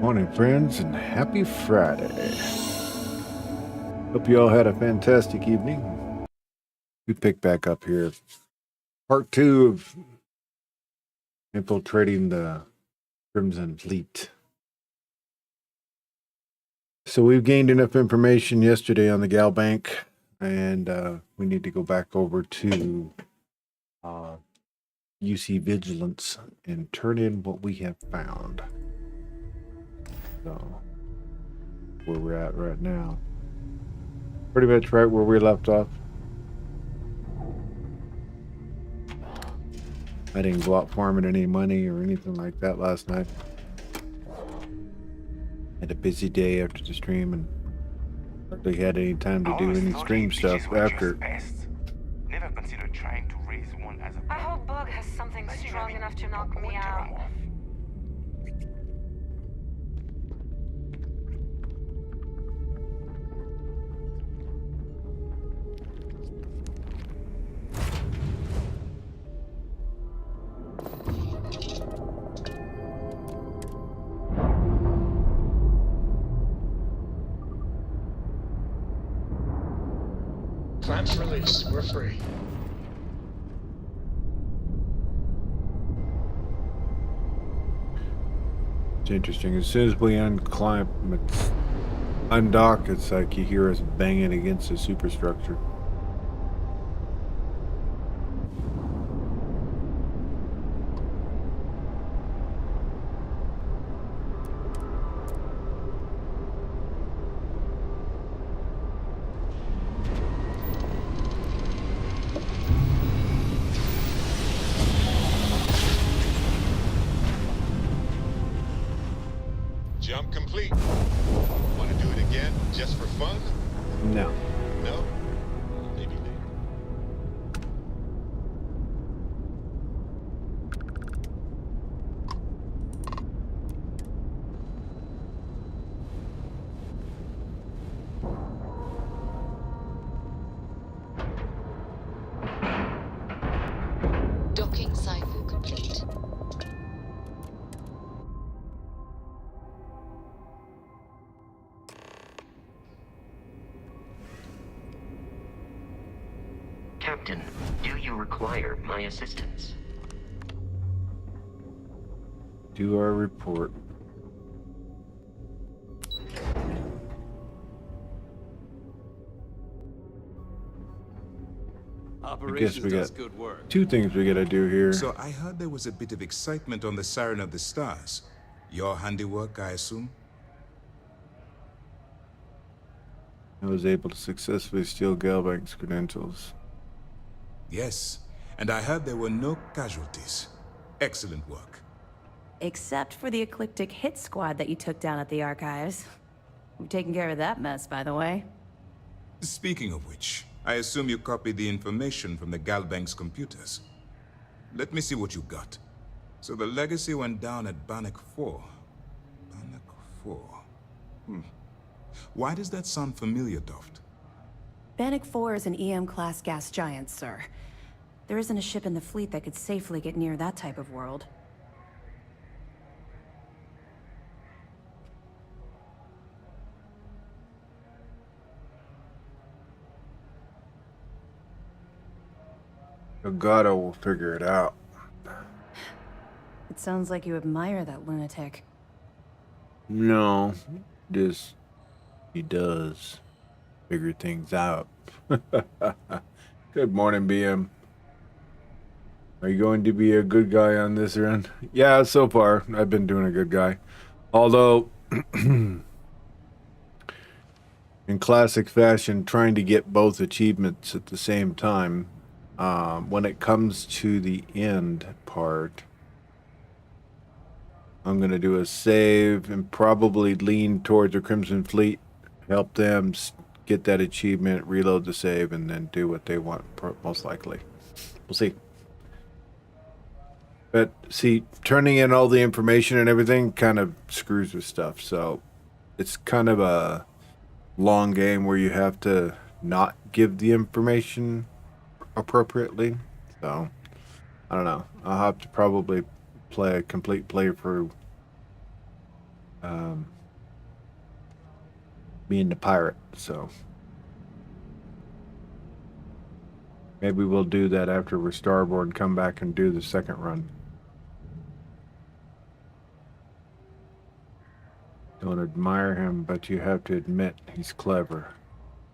Morning, friends, and happy Friday. Hope you all had a fantastic evening. We pick back up here. Part 2 of infiltrating the Crimson Fleet. So we've gained enough information yesterday on the Gal Bank, and we need to go back over to UC Vigilance and turn in what we have found. So, where we're at right now. Pretty much right where we left off. I didn't go out farming any money or anything like that last night. Had a busy day after the stream and hardly had any time to do any stream stuff after. Never considered trying to raise one as a I hope Bug has something strong enough to knock me out. Clamps released. We're free. It's interesting. As soon as we undock, it's like you hear us banging against the superstructure. Jump complete. Want to do it again, just for fun? No. No? Maybe later. Docking cycle complete. Captain, do you require my assistance? Do our report. I guess we got good work. two things we gotta do here. So I heard there was a bit of excitement on the Siren of the Stars. Your handiwork, I assume? I was able to successfully steal Galbank's credentials. Yes, and I heard there were no casualties. Excellent work. Except for the eclectic hit squad that you took down at the archives. We've taken care of that mess, by the way. Speaking of which, I assume you copied the information from the Galbank's computers. Let me see what you got. So the legacy went down at Bannock 4. Bannock 4. Why does that sound familiar, Doft? Bannock 4 is an EM-class gas giant, sir. There isn't a ship in the fleet that could safely get near that type of world. Elgato will figure it out. It sounds like you admire that lunatic. No, just he does figure things out. Good morning, BM. Are you going to be a good guy on this run? Yeah, so far I've been doing a good guy. Although, in classic fashion, trying to get both achievements at the same time. When it comes to the end part, I'm going to do a save and probably lean towards the Crimson Fleet, help them get that achievement, reload the save, and then do what they want, most likely. We'll see. But see, turning in all the information and everything kind of screws with stuff. So it's kind of a long game where you have to not give the information appropriately. So I don't know. I'll have to probably play a complete playthrough being the pirate. So maybe we'll do that after we're starboard and come back and do the second run. Don't admire him, but you have to admit he's clever.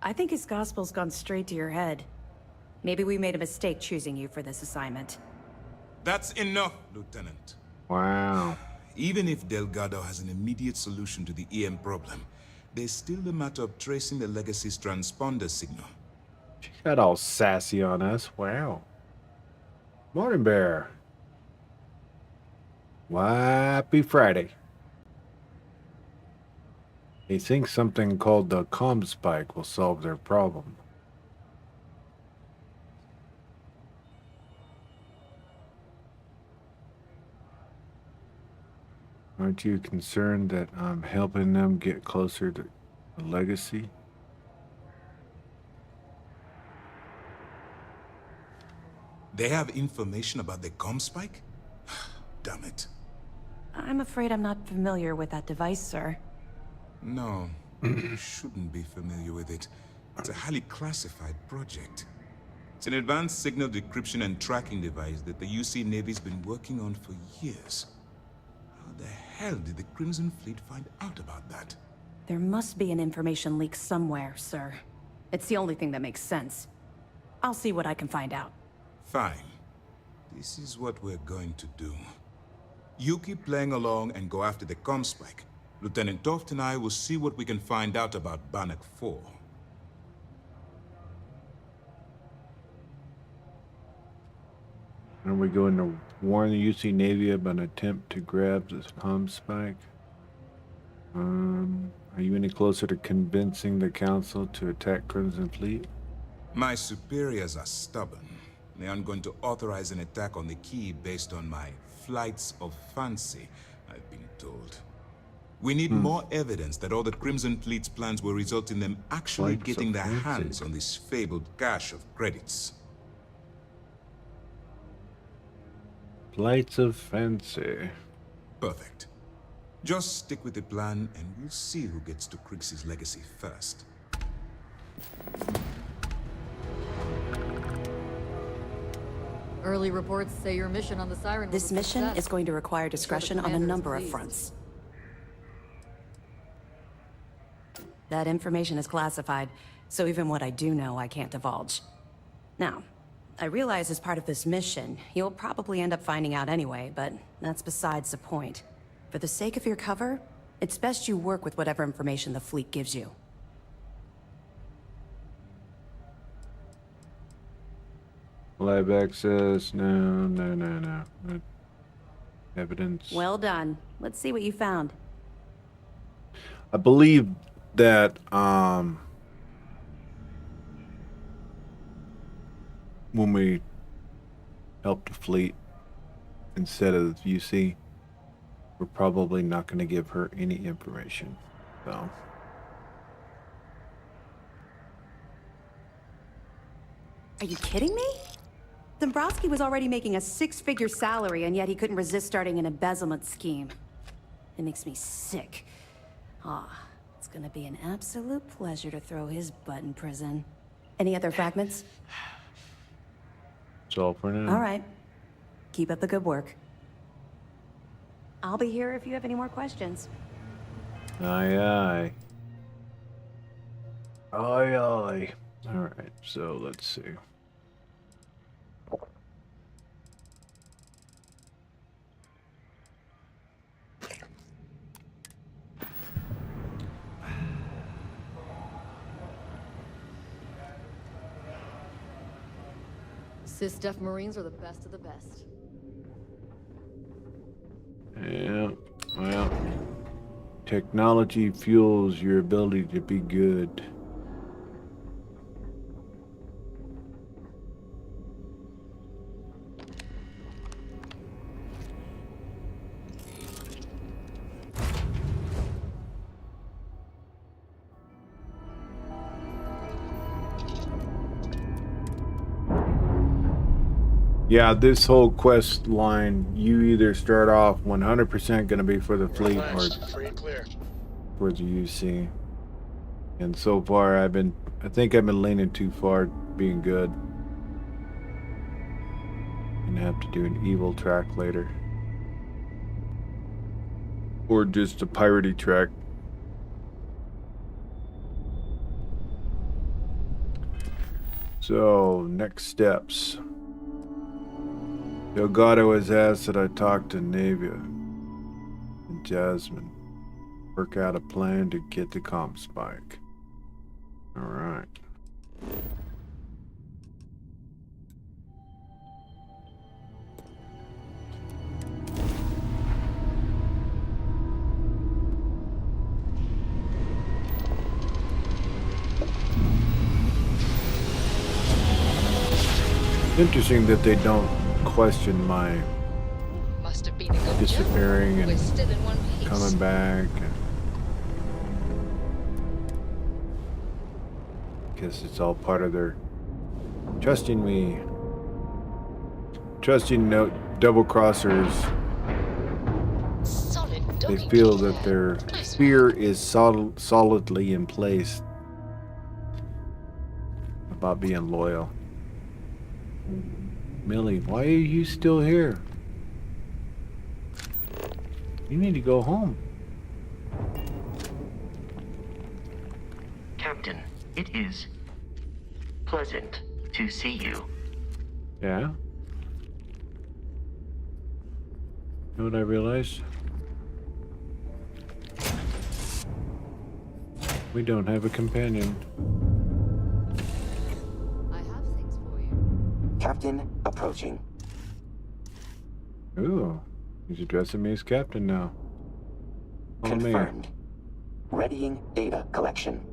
I think his gospel's gone straight to your head. Maybe we made a mistake choosing you for this assignment. That's enough, Lieutenant. Wow. Even if Delgado has an immediate solution to the EM problem, there's still the matter of tracing the Legacy's transponder signal. She got all sassy on us. Wow. Morning, Bear. Happy Friday. He thinks something called the comm spike will solve their problem. Aren't you concerned that I'm helping them get closer to the Legacy? They have information about the comm spike? Damn it. I'm afraid I'm not familiar with that device, sir. No, you shouldn't be familiar with it. It's a highly classified project. It's an advanced signal decryption and tracking device that the UC Navy's been working on for years. How the hell did the Crimson Fleet find out about that? There must be an information leak somewhere, sir. It's the only thing that makes sense. I'll see what I can find out. Fine. This is what we're going to do. You keep playing along and go after the comm spike. Lieutenant Toft and I will see what we can find out about Bannock 4. Are we going to warn the UC Navy of an attempt to grab this comm spike? Are you any closer to convincing the Council to attack Crimson Fleet? My superiors are stubborn. They aren't going to authorize an attack on the key based on my flights of fancy, I've been told. We need more evidence that all the Crimson Fleet's plans will result in them actually Flights getting of their fancy. hands on this fabled cache of credits. Flights of fancy. Perfect. Just stick with the plan and we'll see who gets to Krix's legacy first. Early reports say your mission on the Siren was This a mission success. is going to require discretion on a commander is number of pleased. fronts. That information is classified, so even what I do know, I can't divulge. Now, I realize as part of this mission, you'll probably end up finding out anyway, but that's besides the point. For the sake of your cover, it's best you work with whatever information the fleet gives you. Live access. No. Evidence. Well done. Let's see what you found. I believe that when we help the fleet instead of UC, we're probably not going to give her any information. So Are you kidding me? Dombrowski was already making a six-figure salary, and yet he couldn't resist starting an embezzlement scheme. It makes me sick. It's gonna be an absolute pleasure to throw his butt in prison. Any other fragments? that's all for now. All right. Keep up the good work. I'll be here if you have any more questions. Aye, aye. Aye, aye. All right, so let's see. Sys-Def Marines are the best of the best. Yeah, well, technology fuels your ability to be good. Yeah, this whole quest line, you either start off 100% going to be for the fleet or Flash, free and clear. for the UC. And so far, I think I've been leaning too far being good. Gonna have to do an evil track later. Or just a piratey track. So, next steps. Delgado has asked that I talk to Navia and Jasmine. Work out a plan to get the comp spike. Alright. Interesting that they don't question my Must have been a good disappearing job. We're and still in one piece. coming back. Guess it's all part of their trusting me. Trusting no double crossers. Solid They doggy feel care. that their Nice fear work. is solidly in place about being loyal. Millie, why are you still here? You need to go home. Captain, it is pleasant to see you. Yeah? You know what I realized? We don't have a companion. I have things for you. Captain approaching. Ooh, he's addressing me as captain now. Oh, man. Confirmed. Readying data collection.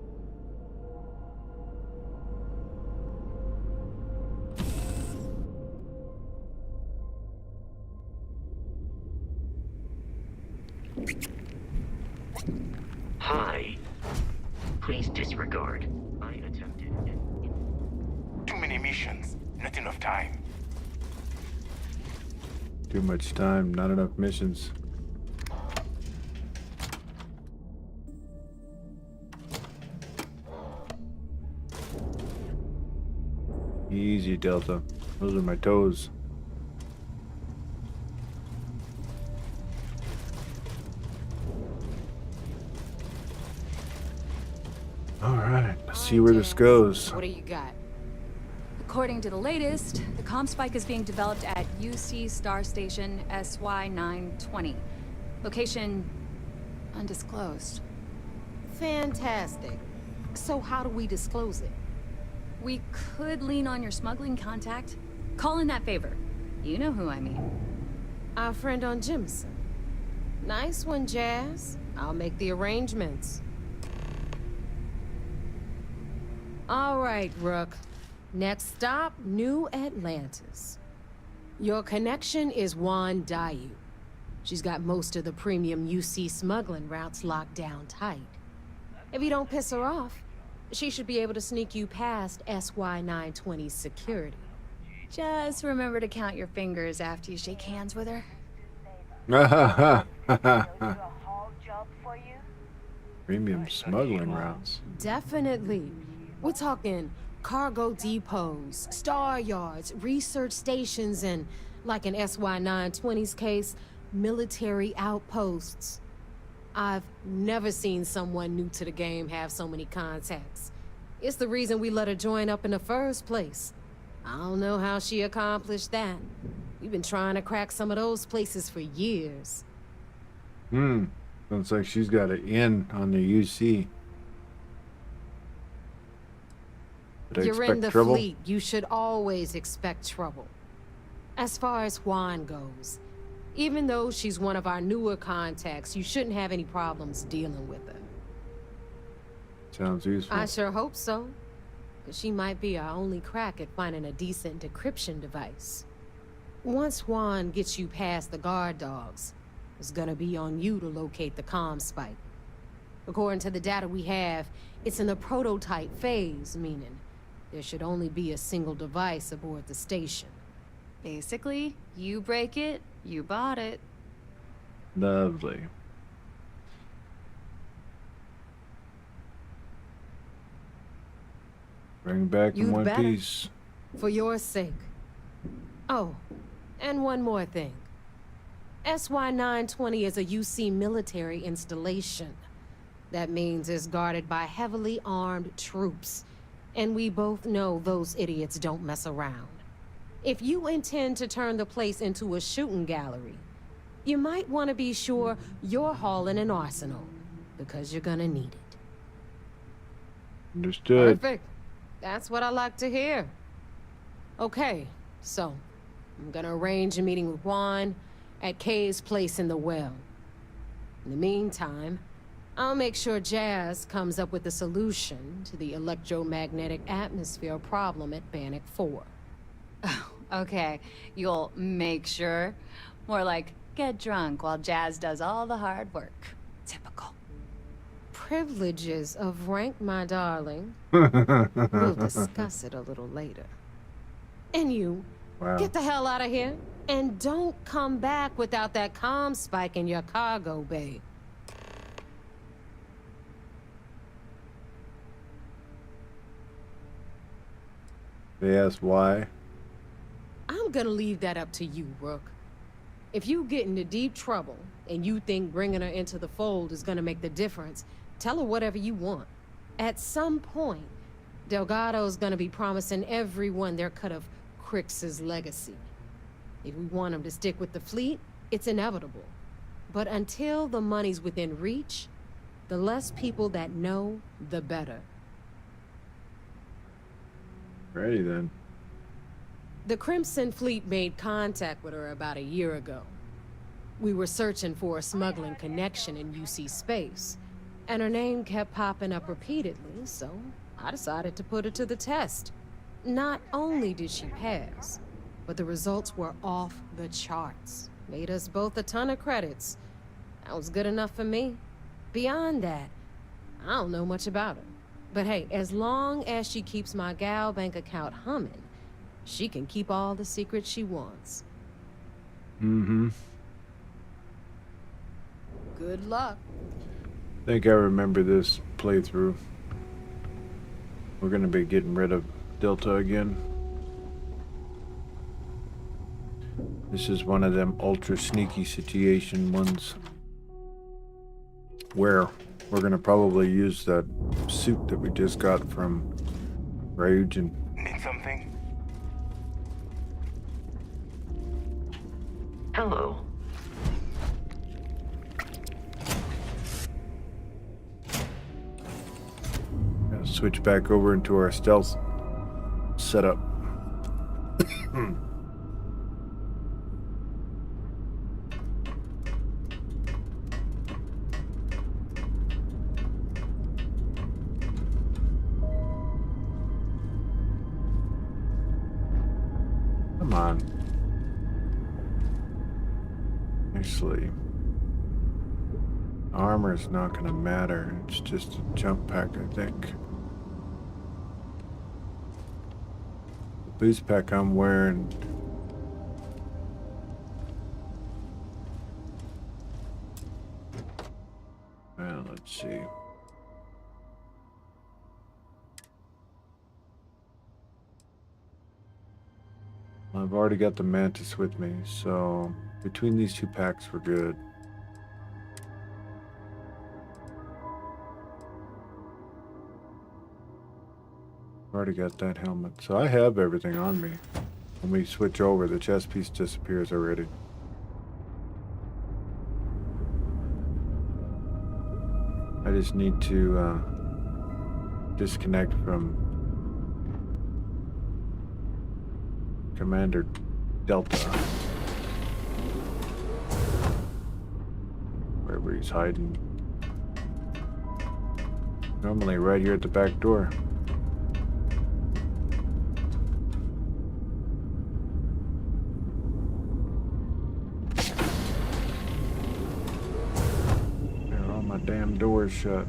Hi. Please disregard. I attempted. Too many missions, not enough time. Too much time, not enough missions. Easy, Delta. Those are my toes. Alright, let's see where this goes. What do you got? According to the latest, the comm spike is being developed at UC Star Station SY-920. Location undisclosed. Fantastic. So how do we disclose it? We could lean on your smuggling contact. Call in that favor. You know who I mean. Our friend on Jimson. Nice one, Jazz. I'll make the arrangements. All right, Rook. Next stop, New Atlantis. Your connection is Juan Dayu. She's got most of the premium UC smuggling routes locked down tight. If you don't piss her off, she should be able to sneak you past SY-920's security. Just remember to count your fingers after you shake hands with her. Premium smuggling routes. Definitely. We're talking cargo depots, star yards, research stations, and, like in SY-920's case, military outposts. I've never seen someone new to the game have so many contacts. It's the reason we let her join up in the first place. I don't know how she accomplished that. We've been trying to crack some of those places for years. Sounds like she's got an in on the UC. Did I You're in expect the trouble? fleet. You should always expect trouble. As far as Juan goes, even though she's one of our newer contacts, you shouldn't have any problems dealing with her. Sounds useful. I sure hope so. Because she might be our only crack at finding a decent decryption device. Once Juan gets you past the guard dogs, it's gonna be on you to locate the comm spike. According to the data we have, it's in the prototype phase, meaning there should only be a single device aboard the station. Basically, you break it, you bought it. Lovely. Bring back in You'd one better. piece. For your sake. Oh, and one more thing. SY-920 is a UC military installation. That means it's guarded by heavily armed troops. And we both know those idiots don't mess around. If you intend to turn the place into a shooting gallery, you might want to be sure you're hauling an arsenal, because you're gonna need it. Understood. Perfect. That's what I like to hear. Okay, so I'm gonna arrange a meeting with Juan at Kay's place in the well. In the meantime, I'll make sure Jazz comes up with a solution to the electromagnetic atmosphere problem at Bannock 4. Okay, you'll make sure. More like, get drunk while Jazz does all the hard work. Typical. Privileges of rank, my darling. We'll discuss it a little later. And you, Wow. get the hell out of here. And don't come back without that comm spike in your cargo bay. They asked why. I'm gonna leave that up to you, Rook. If you get into deep trouble, and you think bringing her into the fold is gonna make the difference, tell her whatever you want. At some point, Delgado's gonna be promising everyone their cut of Crix's legacy. If we want him to stick with the fleet, it's inevitable. But until the money's within reach, the less people that know, the better. Ready then. The Crimson Fleet made contact with her about a year ago. We were searching for a smuggling connection in UC space, and her name kept popping up repeatedly, so I decided to put her to the test. Not only did she pass, but the results were off the charts. Made us both a ton of credits. That was good enough for me. Beyond that, I don't know much about her. But hey, as long as she keeps my gal bank account humming, she can keep all the secrets she wants. Mm-hmm. Good luck. I think I remember this playthrough. We're gonna be getting rid of Delta again. This is one of them ultra sneaky situation ones where we're gonna probably use that suit that we just got from Rage and Need something? Hello. switch back over into our stealth setup. Come on. Actually, armor's not gonna matter. It's just a jump pack, I think. The boost pack I'm wearing. Well, let's see. I've already got the Mantis with me, so between these two packs we're good. Already got that helmet, so I have everything on me. When we switch over, the chest piece disappears already. I just need to disconnect from Commander Delta. Wherever he's hiding. Normally right here at the back door. There, all my damn doors shut.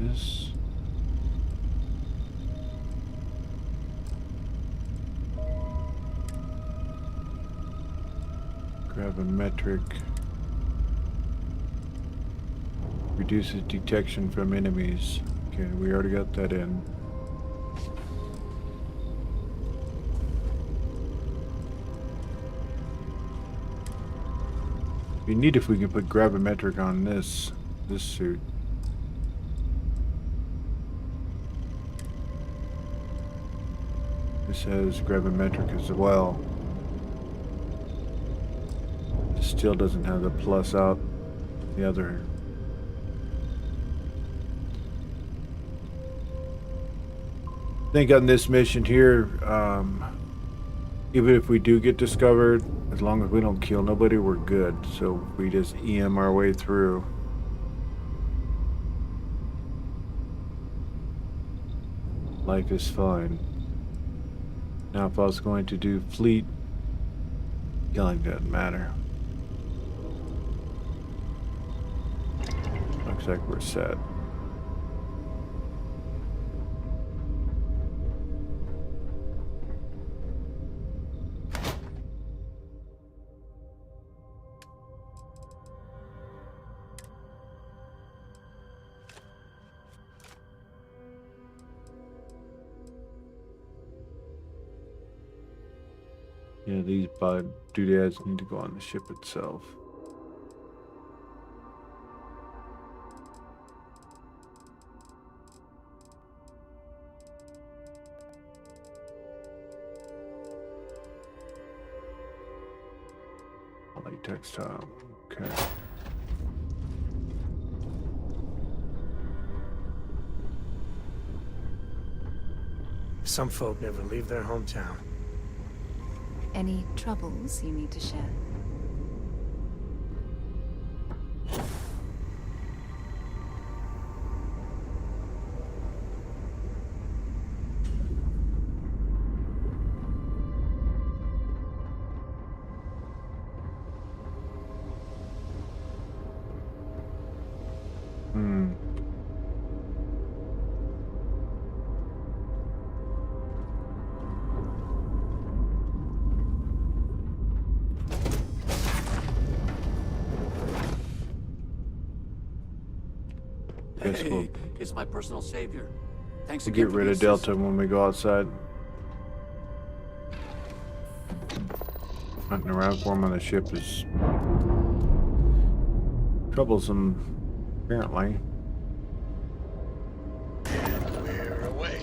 this. Gravimetric. Reduces detection from enemies. Okay, we already got that in. Be neat if we could put gravimetric on this suit. This has gravimetric as well. It still doesn't have the plus out the other. I think on this mission here, even if we do get discovered, as long as we don't kill nobody, we're good. So we just EM our way through. Life is fine. Now if I was going to do fleet, killing doesn't matter. Looks like we're set. Yeah, these doodads need to go on the ship itself. Textile. Okay. Some folk never leave their hometown. Any troubles you need to share? Hey, it's my personal savior. Thanks To again get for rid the of Delta assist. when we go outside. Hunting around for him on the ship is troublesome, apparently. And we're away.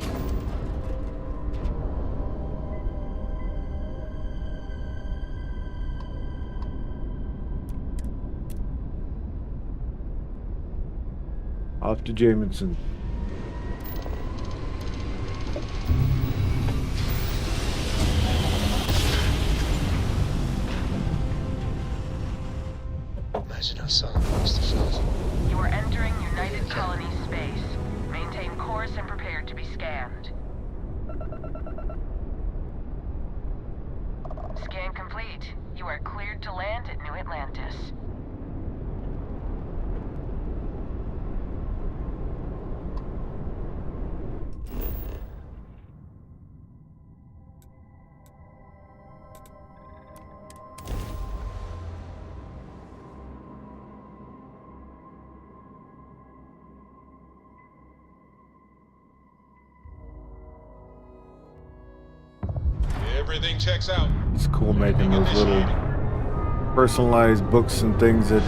Off to Jamison. Imagine how someone must have felt. You are entering United Colony space. Maintain course and prepare to be scanned. Scan complete. You are cleared to land at New Atlantis. Everything checks out. It's cool making those little personalized books and things that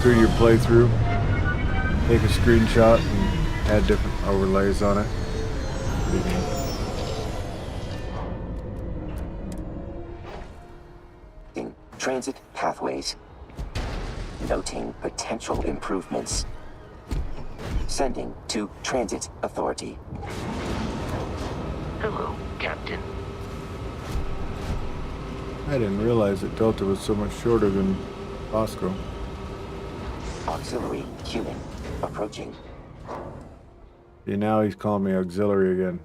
through your playthrough. Take a screenshot and add different overlays on it. Pretty neat. Transit pathways. Noting potential improvements. Sending to Transit Authority. Hello, Captain. I didn't realize that Delta was so much shorter than Bosco. Auxiliary human approaching. See, now he's calling me auxiliary again.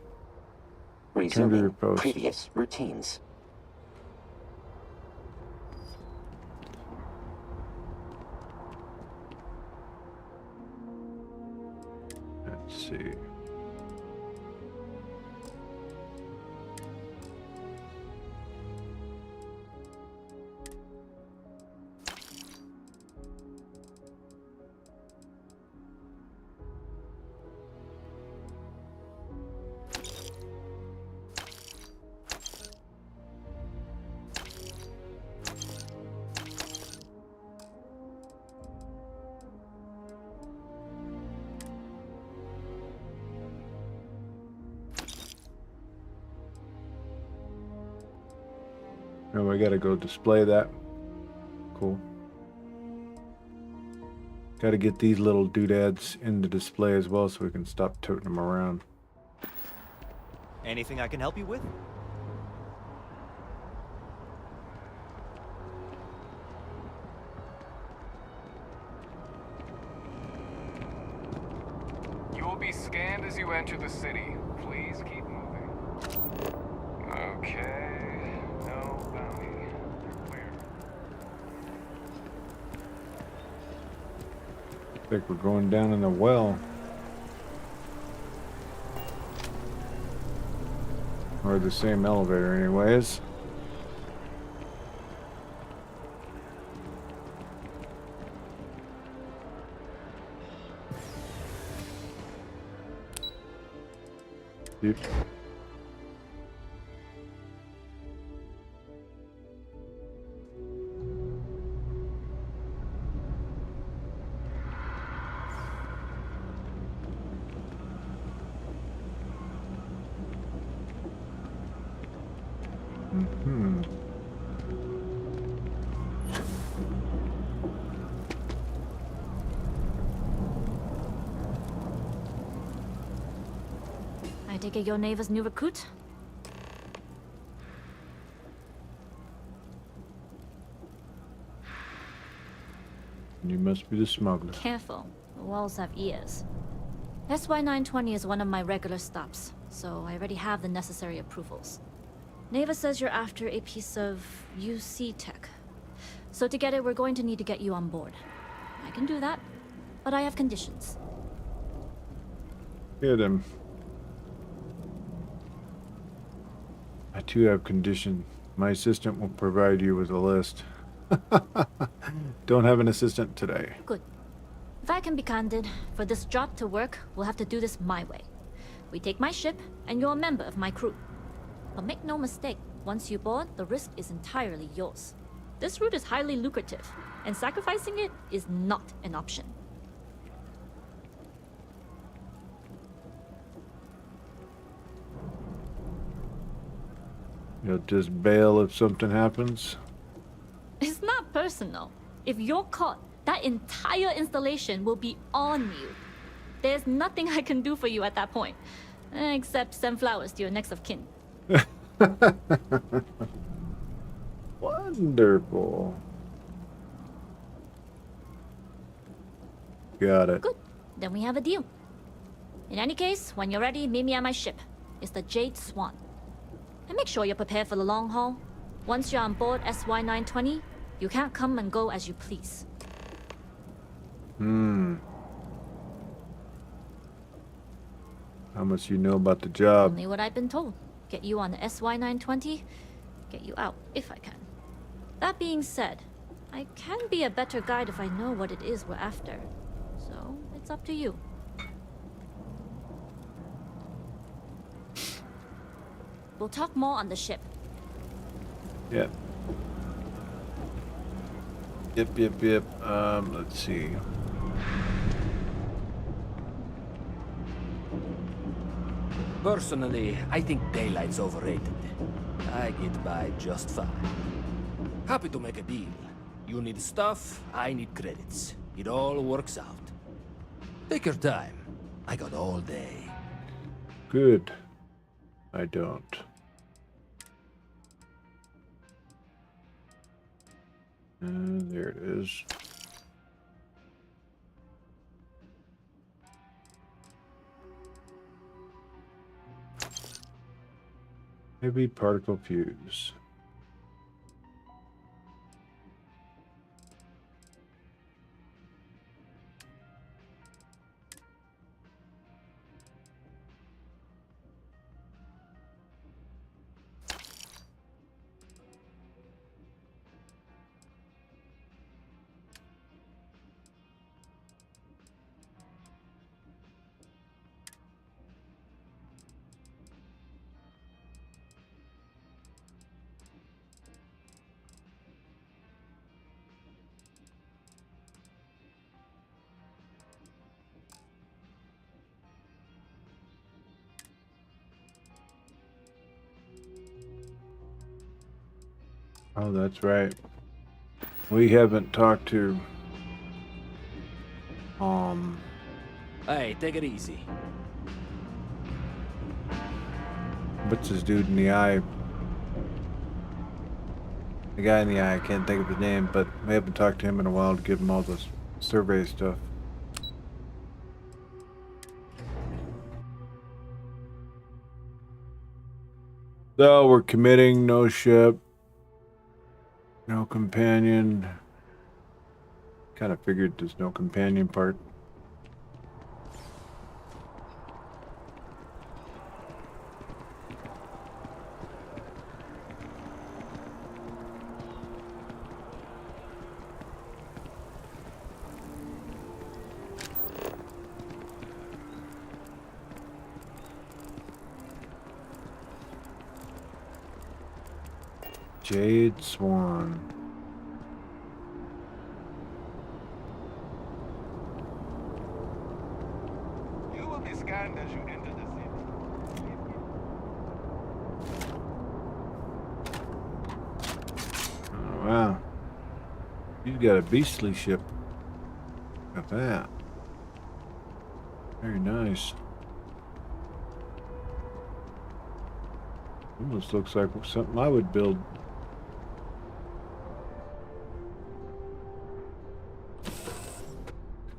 Return to your Resuming post. previous routines. Oh, I gotta go display that. Cool. Gotta get these little doodads in the display as well so we can stop toting them around. Anything I can help you with? You will be scanned as you enter the city. Please keep moving. Okay. No bounty. Clear. I think we're going down in the well. Or the same elevator anyways. Yep. Hmm. I take it your neighbor's new recruit? You must be the smuggler. Careful. The walls have ears. SY-920 is one of my regular stops, so I already have the necessary approvals. Neva says you're after a piece of UC tech. So to get it, we're going to need to get you on board. I can do that, but I have conditions. Hit him. I too have condition. My assistant will provide you with a list. Don't have an assistant today. Good. If I can be candid, for this job to work, we'll have to do this my way. We take my ship, and you're a member of my crew. But make no mistake, once you board, the risk is entirely yours. This route is highly lucrative, and sacrificing it is not an option. You'll just bail if something happens. It's not personal. If you're caught, that entire installation will be on you. There's nothing I can do for you at that point, except send flowers to your next of kin. Wonderful. Got it. Good. Then we have a deal. In any case, when you're ready, meet me at my ship. It's the Jade Swan. And make sure you're prepared for the long haul. Once you're on board SY-920, you can't come and go as you please. How much you know about the job? Only what I've been told. Get you on the SY-920, get you out if I can. That being said, I can be a better guide if I know what it is we're after. So, it's up to you. We'll talk more on the ship. Yeah. Yep. Let's see. Personally, I think daylight's overrated. I get by just fine. Happy to make a deal. You need stuff, I need credits. It all works out. Take your time. I got all day. Good. I don't. There it is. Heavy particle fuse. Oh, that's right. We haven't talked to Hey, take it easy. what's this dude in the eye? The guy in the eye, I can't think of his name, but we haven't talked to him in a while to give him all this survey stuff. So we're committing, no ship, no companion. Kind of figured there's no companion part. Jade Swan. You will be scanned as you enter the city. Oh, wow. He's got a beastly ship. Look at that. Very nice. Almost looks like something I would build.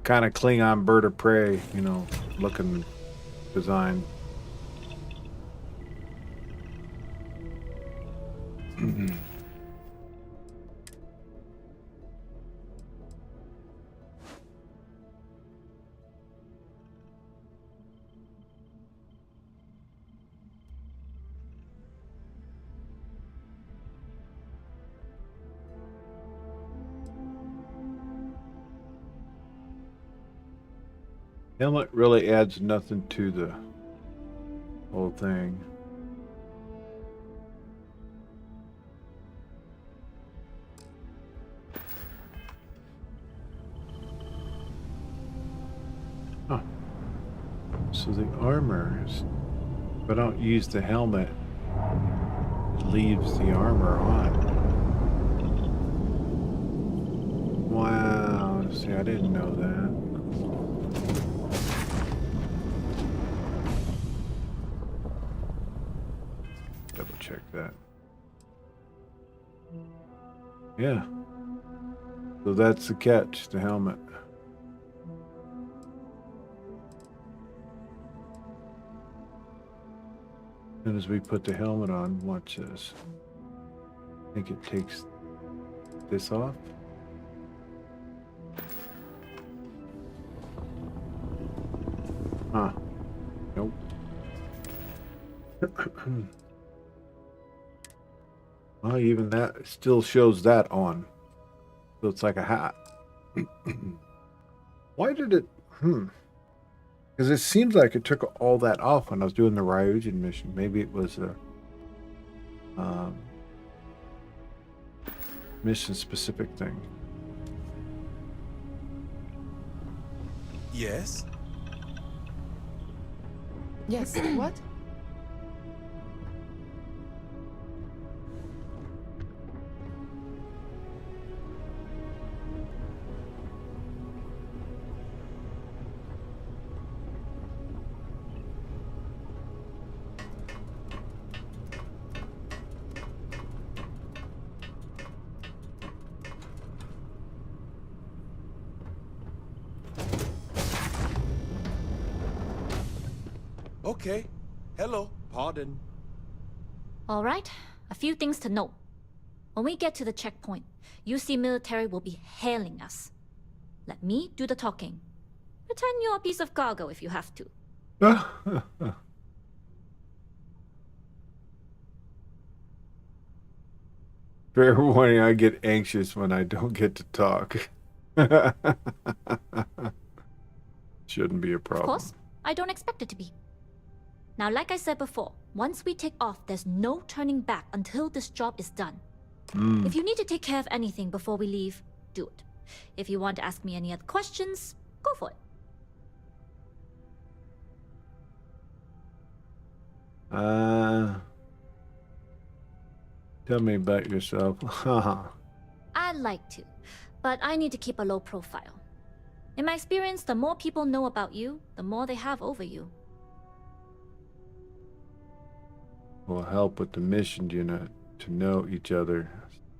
Kind of Klingon bird of prey, you know, looking design. Helmet really adds nothing to the whole thing. Huh. So the armor is, if I don't use the helmet, it leaves the armor on. Wow, see, I didn't know that. Double check that. Yeah. So that's the catch, the helmet. As soon as we put the helmet on, watch this. I think it takes this off. Huh. Nope. Well, even that still shows that on. So it's like a hat. Why did it... Because it seems like it took all that off when I was doing the Ryujin mission. Maybe it was a mission-specific thing. Yes? Yes, what? Okay. Hello. Pardon. All right, a few things to note. When we get to the checkpoint, UC military will be hailing us. Let me do the talking. Pretend you're a piece of cargo if you have to. Fair warning, I get anxious when I don't get to talk. Shouldn't be a problem. Of course, I don't expect it to be. Now, like I said before, once we take off, there's no turning back until this job is done. If you need to take care of anything before we leave, do it. If you want to ask me any other questions, go for it. Tell me about yourself. Haha. I'd like to, but I need to keep a low profile. In my experience, the more people know about you, the more they have over you. Will help with the mission, to know each other,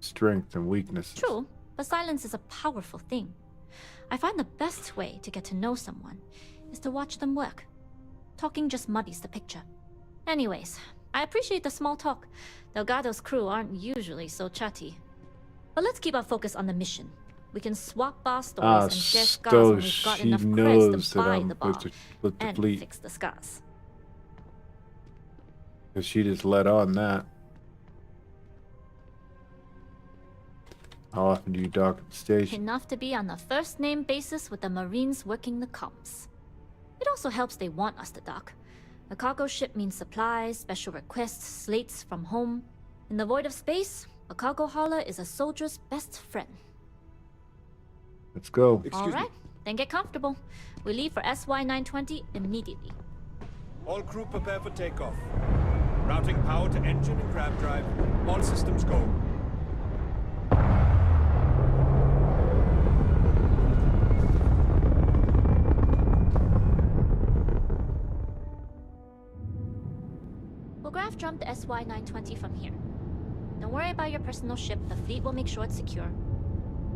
strengths and weaknesses. True, but silence is a powerful thing. I find the best way to get to know someone is to watch them work. Talking just muddies the picture. Anyways, I appreciate the small talk. Delgado's crew aren't usually so chatty. But let's keep our focus on the mission. We can swap bar stories and share scars when we've got enough creds to buy the bar with the and fleet. fix the scars. Because she just let on that. How often do you dock at the station? Enough to be on a first-name basis with the Marines working the comms. It also helps they want us to dock. A cargo ship means supplies, special requests, slates from home. In the void of space, a cargo hauler is a soldier's best friend. Let's go. Alright, then get comfortable. We leave for SY-920 immediately. All crew prepare for takeoff. Routing power to engine and grab drive. All systems go. We'll graph jump the SY-920 from here. Don't worry about your personal ship, the fleet will make sure it's secure.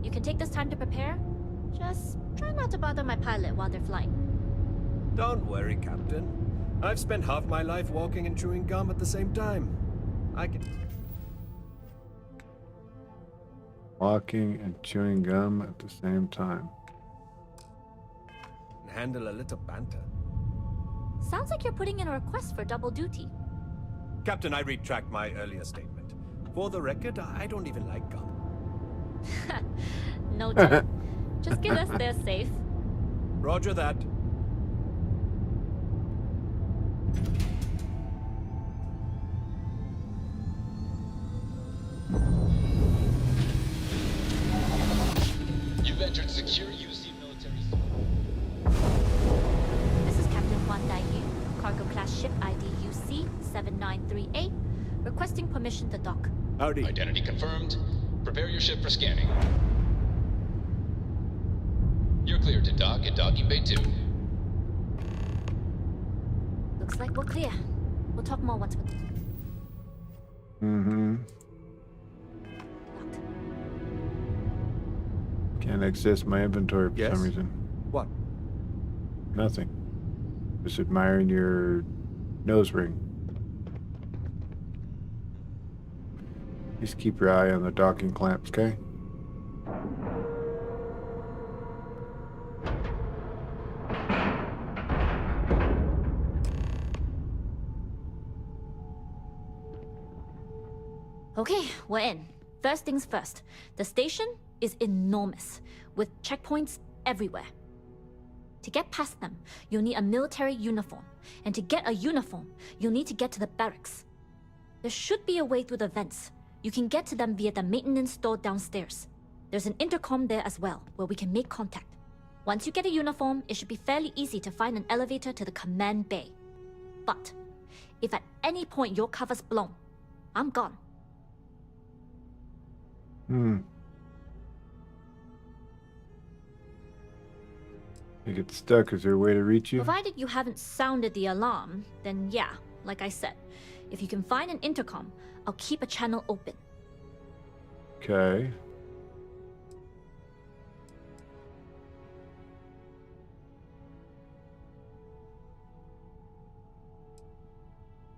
You can take this time to prepare. Just try not to bother my pilot while they're flying. Don't worry, Captain. I've spent half my life walking and chewing gum at the same time. I can... Walking and chewing gum at the same time. handle a little banter. Sounds like you're putting in a request for double duty. Captain, I retract my earlier statement. For the record, I don't even like gum. Noted. Just get us there safe. Roger that. You've entered secure UC military. This is Captain Juan Daiyu, cargo class ship ID UC 7938, requesting permission to dock. Howdy. Identity confirmed. Prepare your ship for scanning. You're cleared to dock at docking bay 2. Looks like we're clear. We'll talk more once we're... Mm-hmm. Can't access my inventory for some reason. What? Nothing. Just admiring your nose ring. Just keep your eye on the docking clamps, okay? Okay, we're in. First things first. The station is enormous, with checkpoints everywhere. To get past them, you'll need a military uniform. And to get a uniform, you'll need to get to the barracks. There should be a way through the vents. You can get to them via the maintenance store downstairs. There's an intercom there as well, where we can make contact. Once you get a uniform, it should be fairly easy to find an elevator to the command bay. But if at any point your cover's blown, I'm gone. You get stuck. Is there a way to reach you? Provided you haven't sounded the alarm, then yeah, like I said. If you can find an intercom, I'll keep a channel open. Okay.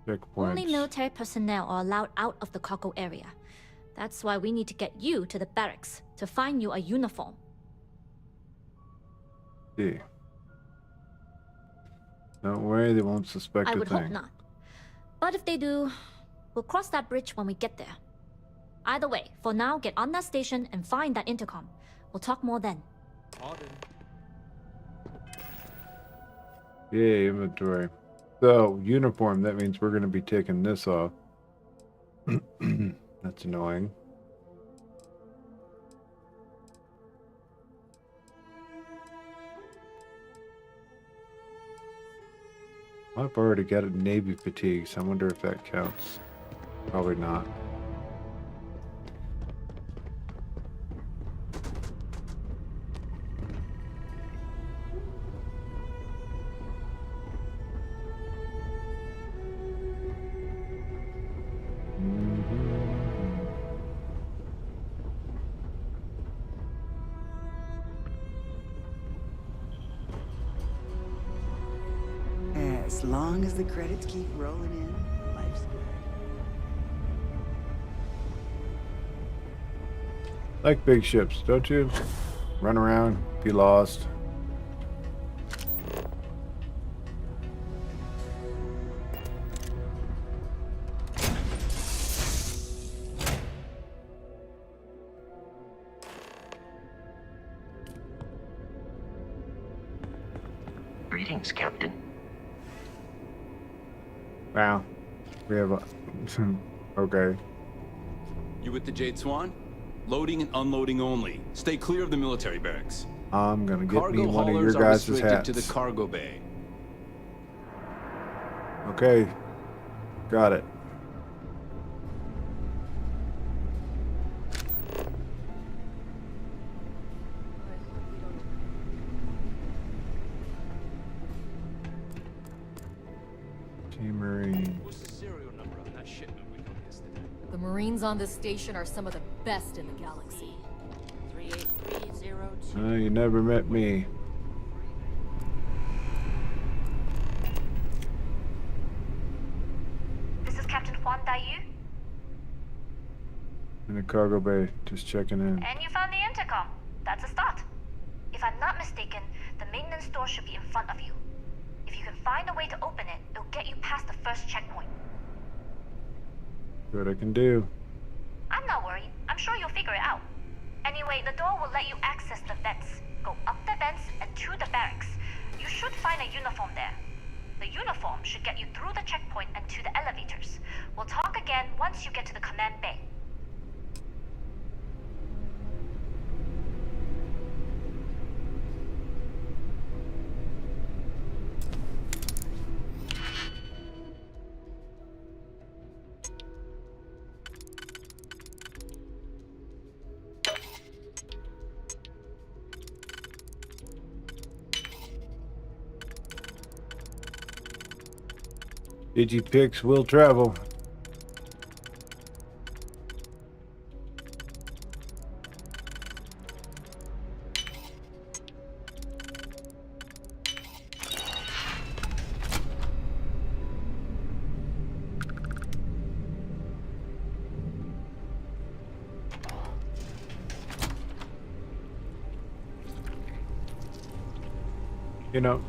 Checkpoints. Only military personnel are allowed out of the cargo area. That's why we need to get you to the barracks to find you a uniform. Yeah. Don't worry, they won't suspect I a would thing. hope not. But if they do, we'll cross that bridge when we get there. Either way, for now, get on that station and find that intercom. We'll talk more then. Yeah, inventory. So, uniform, that means we're going to be taking this off. That's annoying. I've already got a Navy fatigue, so I wonder if that counts. Probably not. long as the credits keep rolling in, life's good. Like big ships, don't you? Run around, be lost. Greetings, Captain. Wow. We have a... okay. You with the Jade Swan? Loading and unloading only. Stay clear of the military barracks. I'm gonna get me Cargo one of your haulers are guys' restricted hats. to the cargo bay. Okay. Got it. Team Marine. What's the serial number on that shipment we got yesterday? The Marines on this station are some of the best in the galaxy. 38302. You never met me. This is Captain Juan Dayu, In the cargo bay, just checking in. and you found the intercom. That's a start. If I'm not mistaken, the maintenance door should be in front of you. If you can find a way to open it, it'll get you past the first checkpoint. See what I can do. I'm not worried. I'm sure you'll figure it out. Anyway, the door will let you access the vents. Go up the vents and to the barracks. You should find a uniform there. The uniform should get you through the checkpoint and to the elevators. We'll talk again once you get to the command bay. Digipix will travel. You know,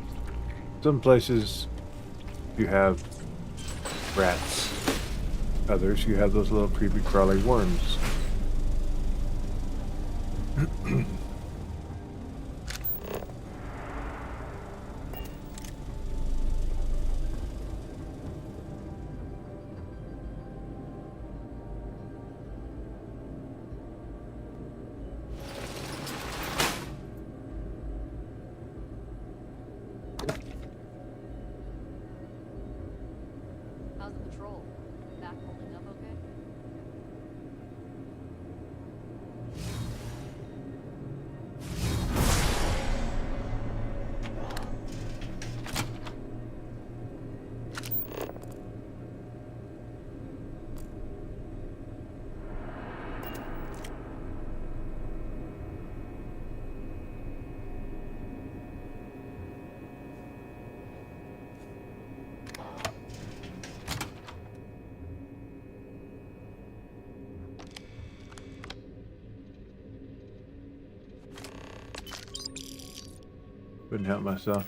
some places you have rats. Others, you have those little creepy crawly worms. How's the patrol? Back holding up okay? Couldn't help myself.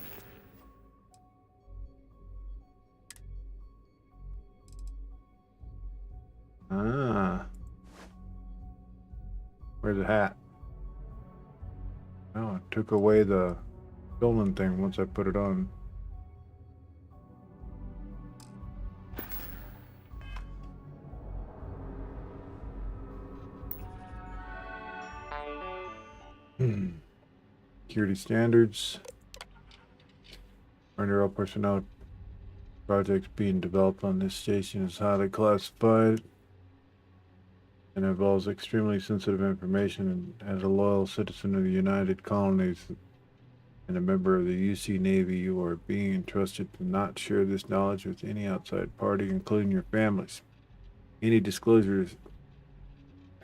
Ah. Where's the hat? Oh, it took away the stolen thing once I put it on. Security standards. Under all personnel, projects being developed on this station is highly classified and involves extremely sensitive information. And as a loyal citizen of the United Colonies and a member of the UC Navy, you are being entrusted to not share this knowledge with any outside party, including your families. Any disclosures,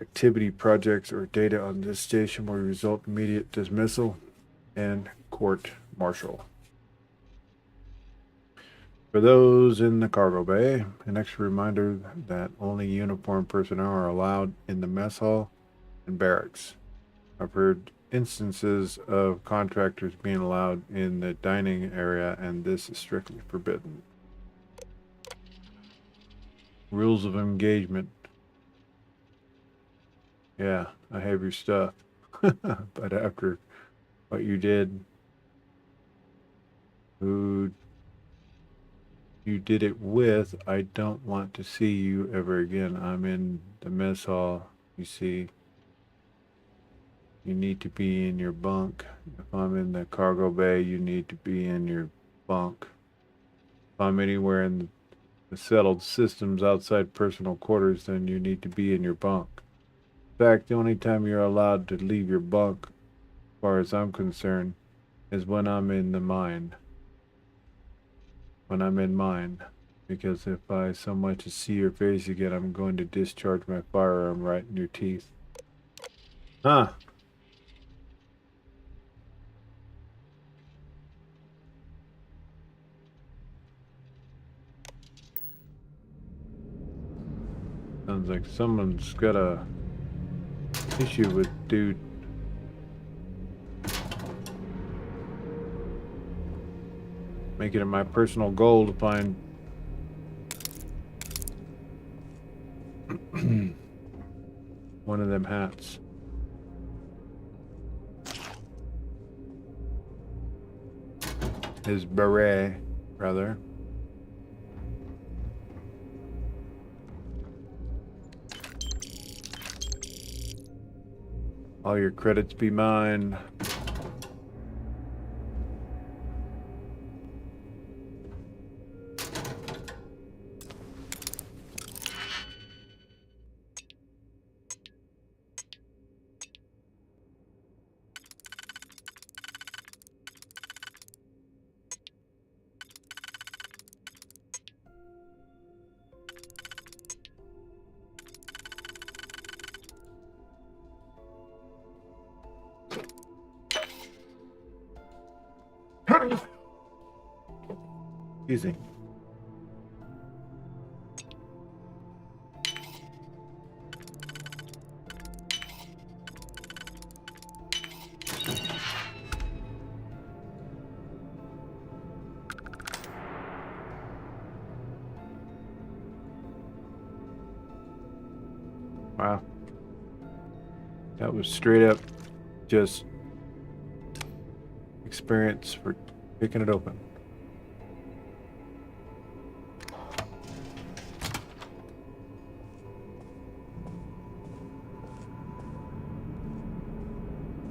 activity, projects, or data on this station will result in immediate dismissal and court-martial. For those in the cargo bay, an extra reminder that only uniformed personnel are allowed in the mess hall and barracks. I've heard instances of contractors being allowed in the dining area, and this is strictly forbidden. Rules of engagement. Yeah, I have your stuff. But after what you did, who you did it with, I don't want to see you ever again. I'm in the mess hall, you see. You need to be in your bunk. If I'm in the cargo bay, you need to be in your bunk. If I'm anywhere in the settled systems outside personal quarters, then you need to be in your bunk. In fact, the only time you're allowed to leave your bunk, as far as I'm concerned, is when I'm in the mine. When I'm in mine. Because if I so much as see your face again, I'm going to discharge my firearm right in your teeth. Huh. Sounds like someone's got a issue with dude. Making it my personal goal to find one of them hats. His beret, rather. All your credits be mine. Excuse me. Wow. That was straight up just experience for picking it open.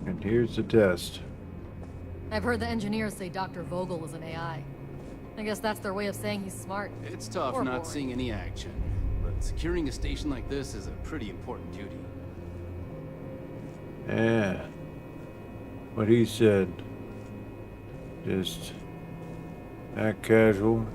And here's the test. I've heard the engineers say Dr. Vogel is an AI. I guess that's their way of saying he's smart. It's tough Or not boring. seeing any action, but securing a station like this is a pretty important duty. Yeah. What he said. Just act casual.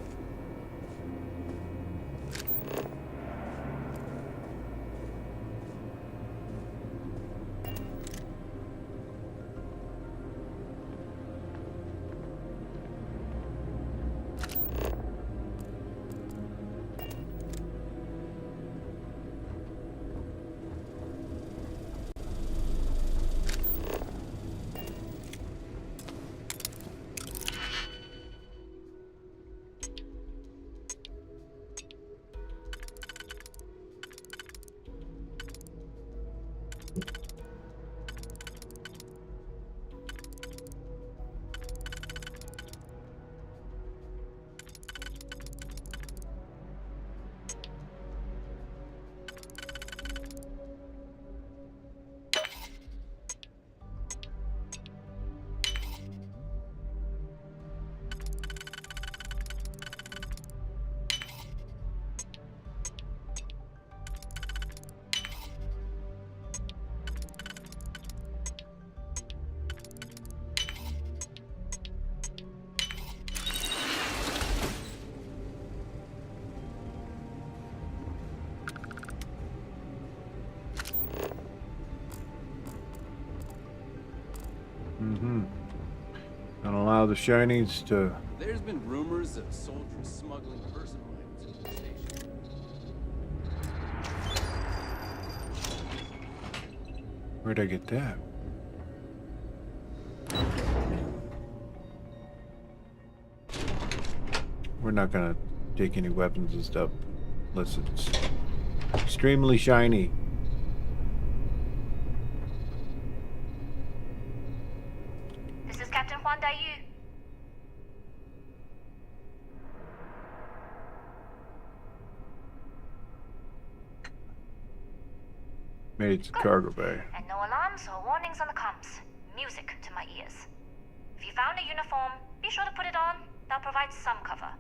all the shinies to... There's been rumors of soldiers smuggling personal items into the station. Where'd I get that? We're not gonna take any weapons and stuff unless it's extremely shiny. This is Captain Huan Daiyu. Made it to cargo bay. And no alarms or warnings on the comms. Music to my ears. If you found a uniform, be sure to put it on. That'll provide some cover.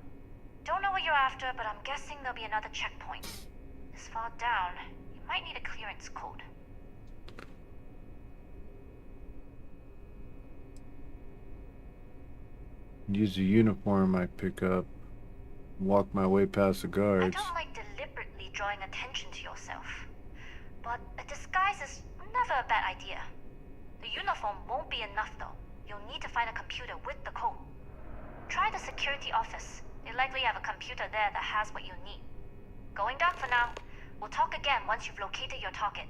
Don't know what you're after, but I'm guessing there'll be another checkpoint. This far down, you might need a clearance code. Use the uniform I pick up. Walk my way past the guards. I don't like deliberately drawing attention to yourself. But a disguise is never a bad idea. The uniform won't be enough though. You'll need to find a computer with the code. Try the security office. They likely have a computer there that has what you need. Going dark for now. We'll talk again once you've located your target.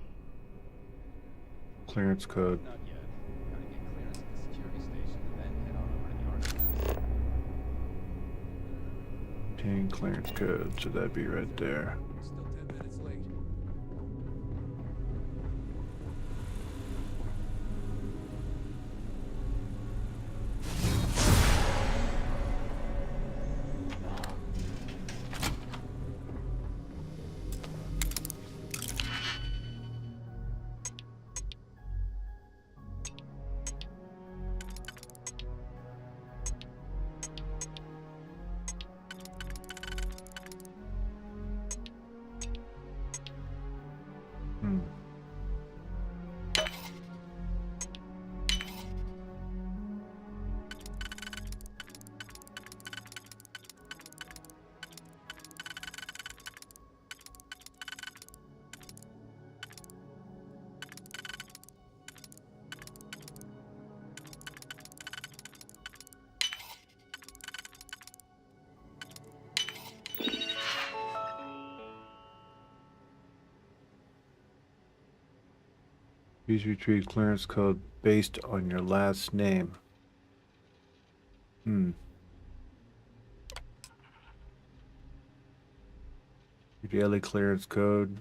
Clearance code. Not yet. Gotta get clearance at the security station and then head on over to the archives. Obtain clearance code, so that'd be right there. Still 10 minutes late. Please retrieve clearance code based on your last name. Your daily clearance code.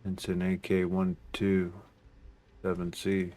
It's an AK-127C.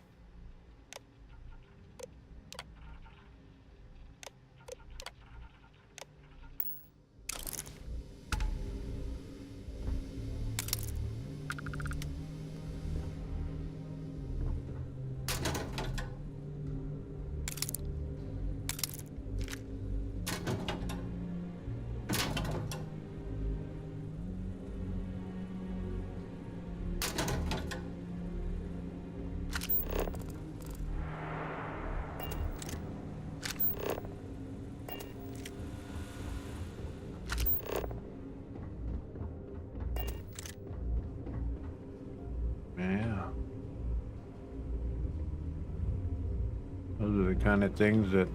Yeah. Those are the kind of things that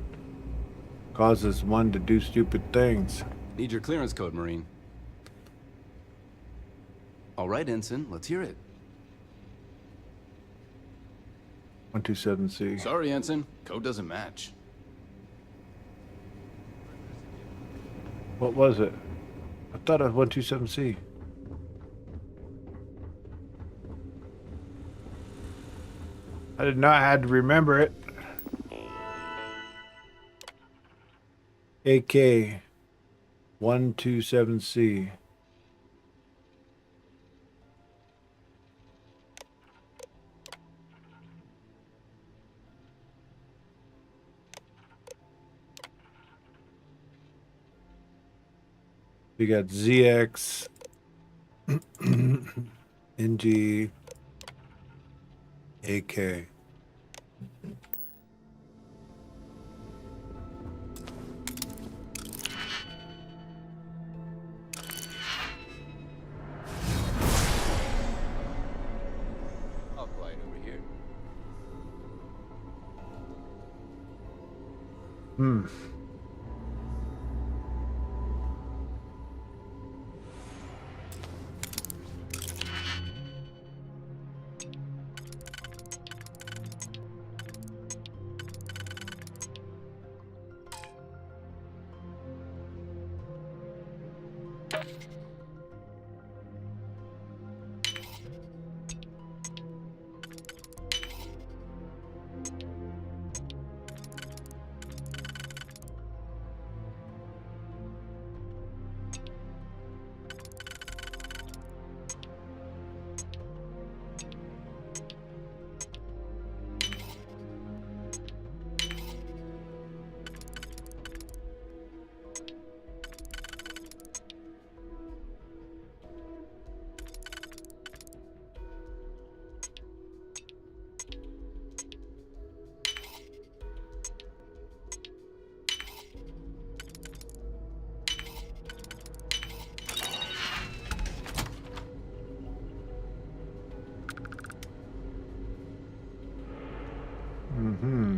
causes one to do stupid things. Need your clearance code, Marine. All right, Ensign, let's hear it. 127C. Sorry, Ensign. Code doesn't match. What was it? I thought it was 127C. I did not have to remember it. AK 127C. We got ZX, NG, AK. I'll glide over here. Hmm. Mm-hmm.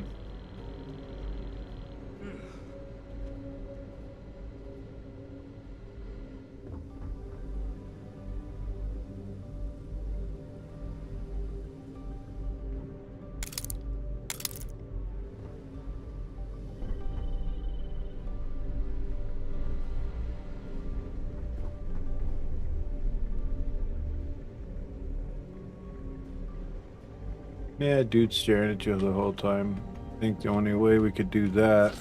Yeah, dude staring at you the whole time. I think the only way we could do that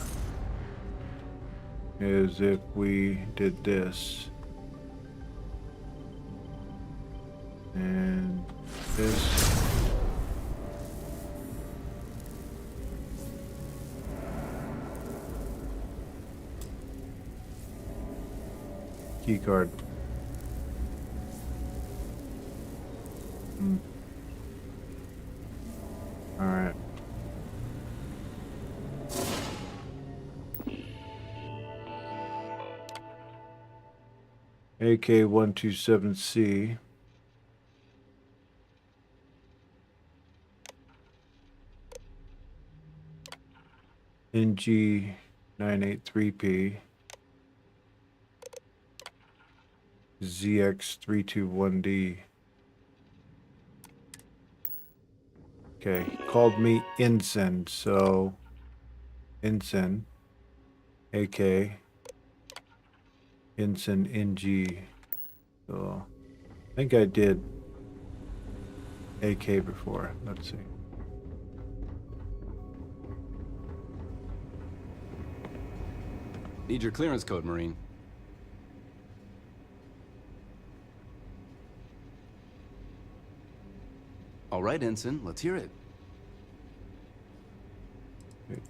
is if we did this. And this. Key card. All right. AK-127C. NG-983P. ZX-321D. Okay, called me Ensign, so Ensign, AK, Ensign NG. So I think I did AK before. Let's see. Need your clearance code, Marine. All right, Ensign, let's hear it.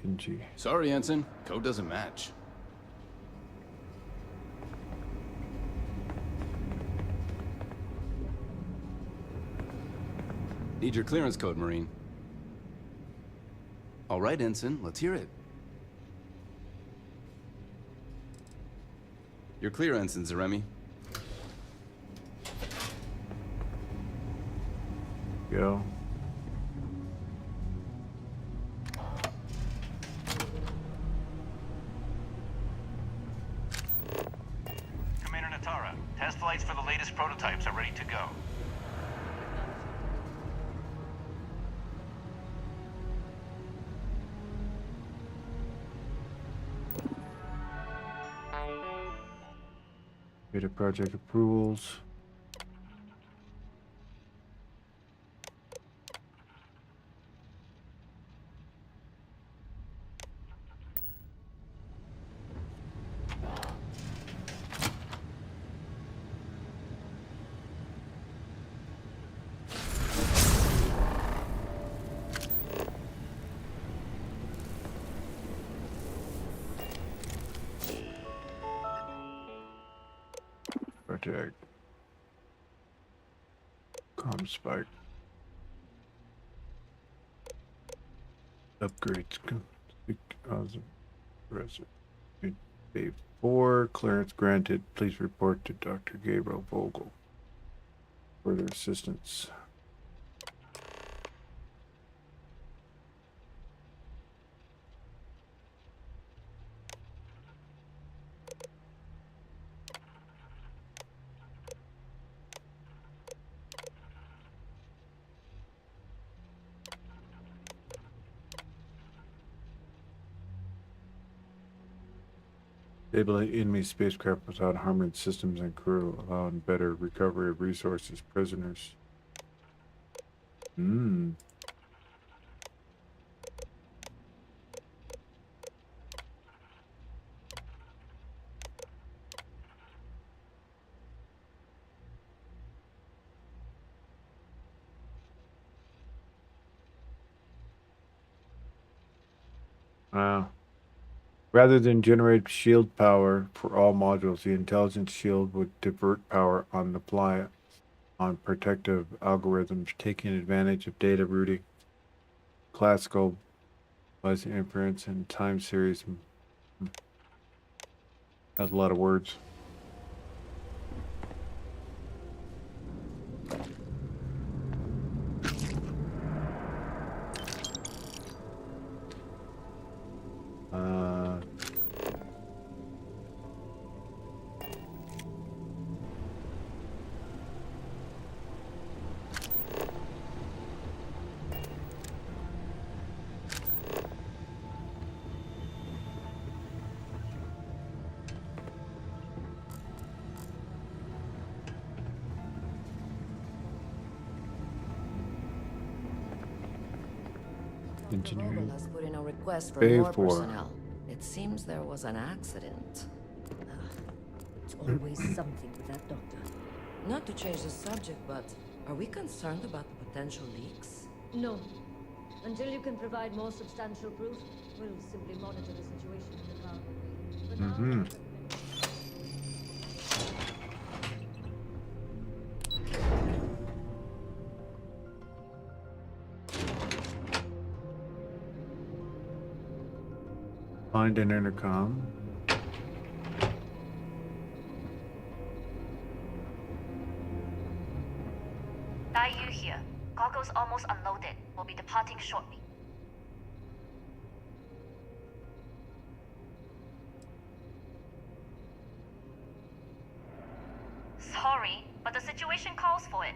NG. Sorry, Ensign. Code doesn't match. Need your clearance code, Marine. All right, Ensign, let's hear it. You're clear, Ensign Zaremi. Go. Commander Natara, test flights for the latest prototypes are ready to go. Beta project approvals. Project. Spike. Upgrades. Day 4. Clearance granted. Please report to Dr. Gabriel Vogel. Further assistance. Disabling enemy spacecraft without harming systems and crew, allowing better recovery of resources, prisoners. Hmm. Wow. Rather than generate shield power for all modules, the intelligence shield would divert power on the fly on protective algorithms, taking advantage of data routing, classical buzz inference, and time series. That's a lot of words. Uh, Engineering. Vogel has put in a request for Bay more 4. personnel. It seems there was an accident. It's always something with that doctor. Not to change the subject, but are we concerned about the potential leaks? No. Until you can provide more substantial proof, we'll simply monitor the situation in the cargo bay. For now, Mm-hmm. Find an intercom. Daiyu here. Cargo's almost unloaded. We'll be departing shortly. Sorry, but the situation calls for it.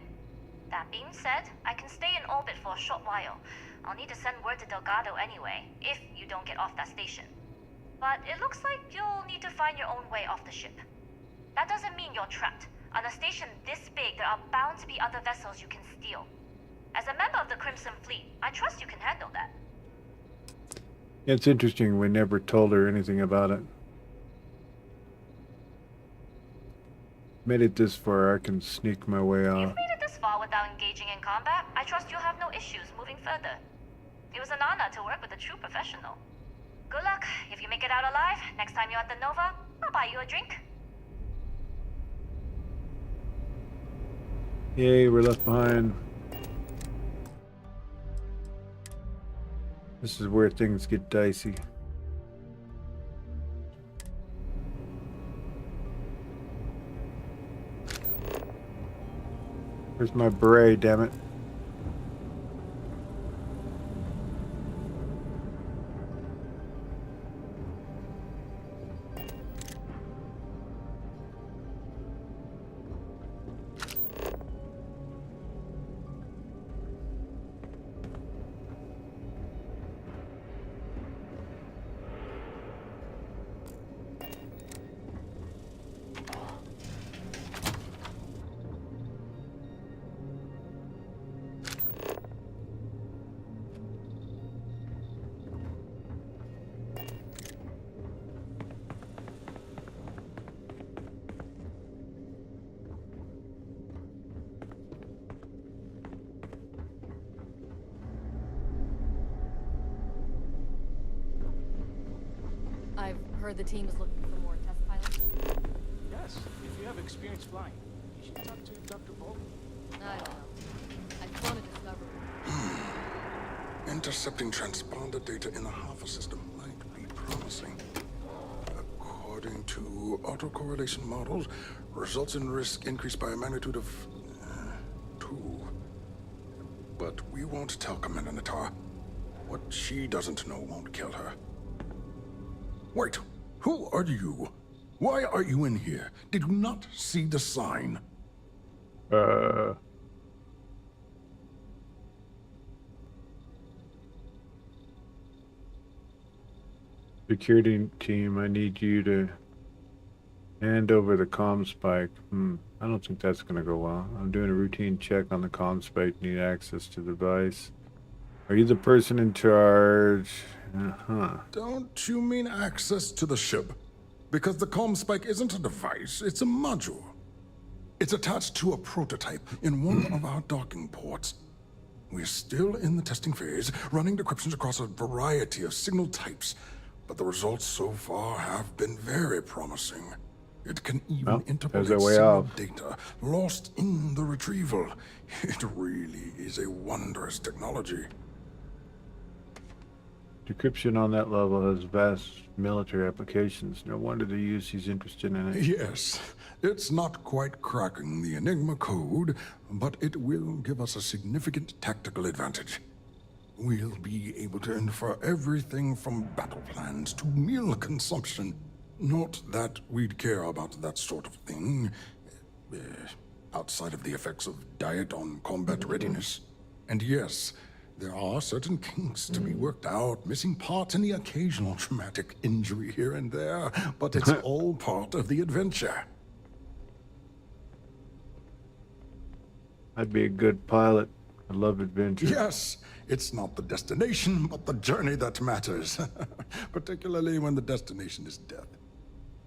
That being said, I can stay in orbit for a short while. I'll need to send word to Delgado anyway, if you don't get off that station. But it looks like you'll need to find your own way off the ship. That doesn't mean you're trapped. On a station this big, there are bound to be other vessels you can steal. As a member of the Crimson Fleet, I trust you can handle that. It's interesting, we never told her anything about it. Made it this far, I can sneak my way You've off. made it this far without engaging in combat. I trust you'll have no issues moving further. It was an honor to work with a true professional. Good luck. If you make it out alive, next time you're at the Nova, I'll buy you a drink. Yay, we're left behind. This is where things get dicey. Where's my beret, damn it? I've heard the team is looking for more test pilots. Yes, if you have experience flying, you should talk to Dr. Vogel. I don't know. I just want to discover. Intercepting transponder data in the Alpha system might be promising. According to autocorrelation models, results in risk increased by a magnitude of 2. But we won't tell Commander Natar. What she doesn't know won't kill her. Wait, who are you? Why are you in here? Did you not see the sign? Security team, I need you to Hand over the comm spike. I don't think that's going to go well. I'm doing a routine check on the comm spike. Need access to the device. Are you the person in charge? Don't you mean access to the ship? Because the comm spike isn't a device, it's a module. It's attached to a prototype in one of our docking ports. We're still in the testing phase, running decryptions across a variety of signal types, but the results so far have been very promising. It can even interpolate signal data lost in the retrieval. It really is a wondrous technology. Decryption on that level has vast military applications. No wonder the UC's interested in it. Yes, it's not quite cracking the Enigma code, but it will give us a significant tactical advantage. We'll be able to infer everything from battle plans to meal consumption. Not that we'd care about that sort of thing, outside of the effects of diet on combat readiness. And yes, there are certain kinks to be worked out, missing parts and the occasional traumatic injury here and there, but it's all part of the adventure. I'd be a good pilot. I love adventure. Yes, it's not the destination, but the journey that matters, particularly when the destination is death.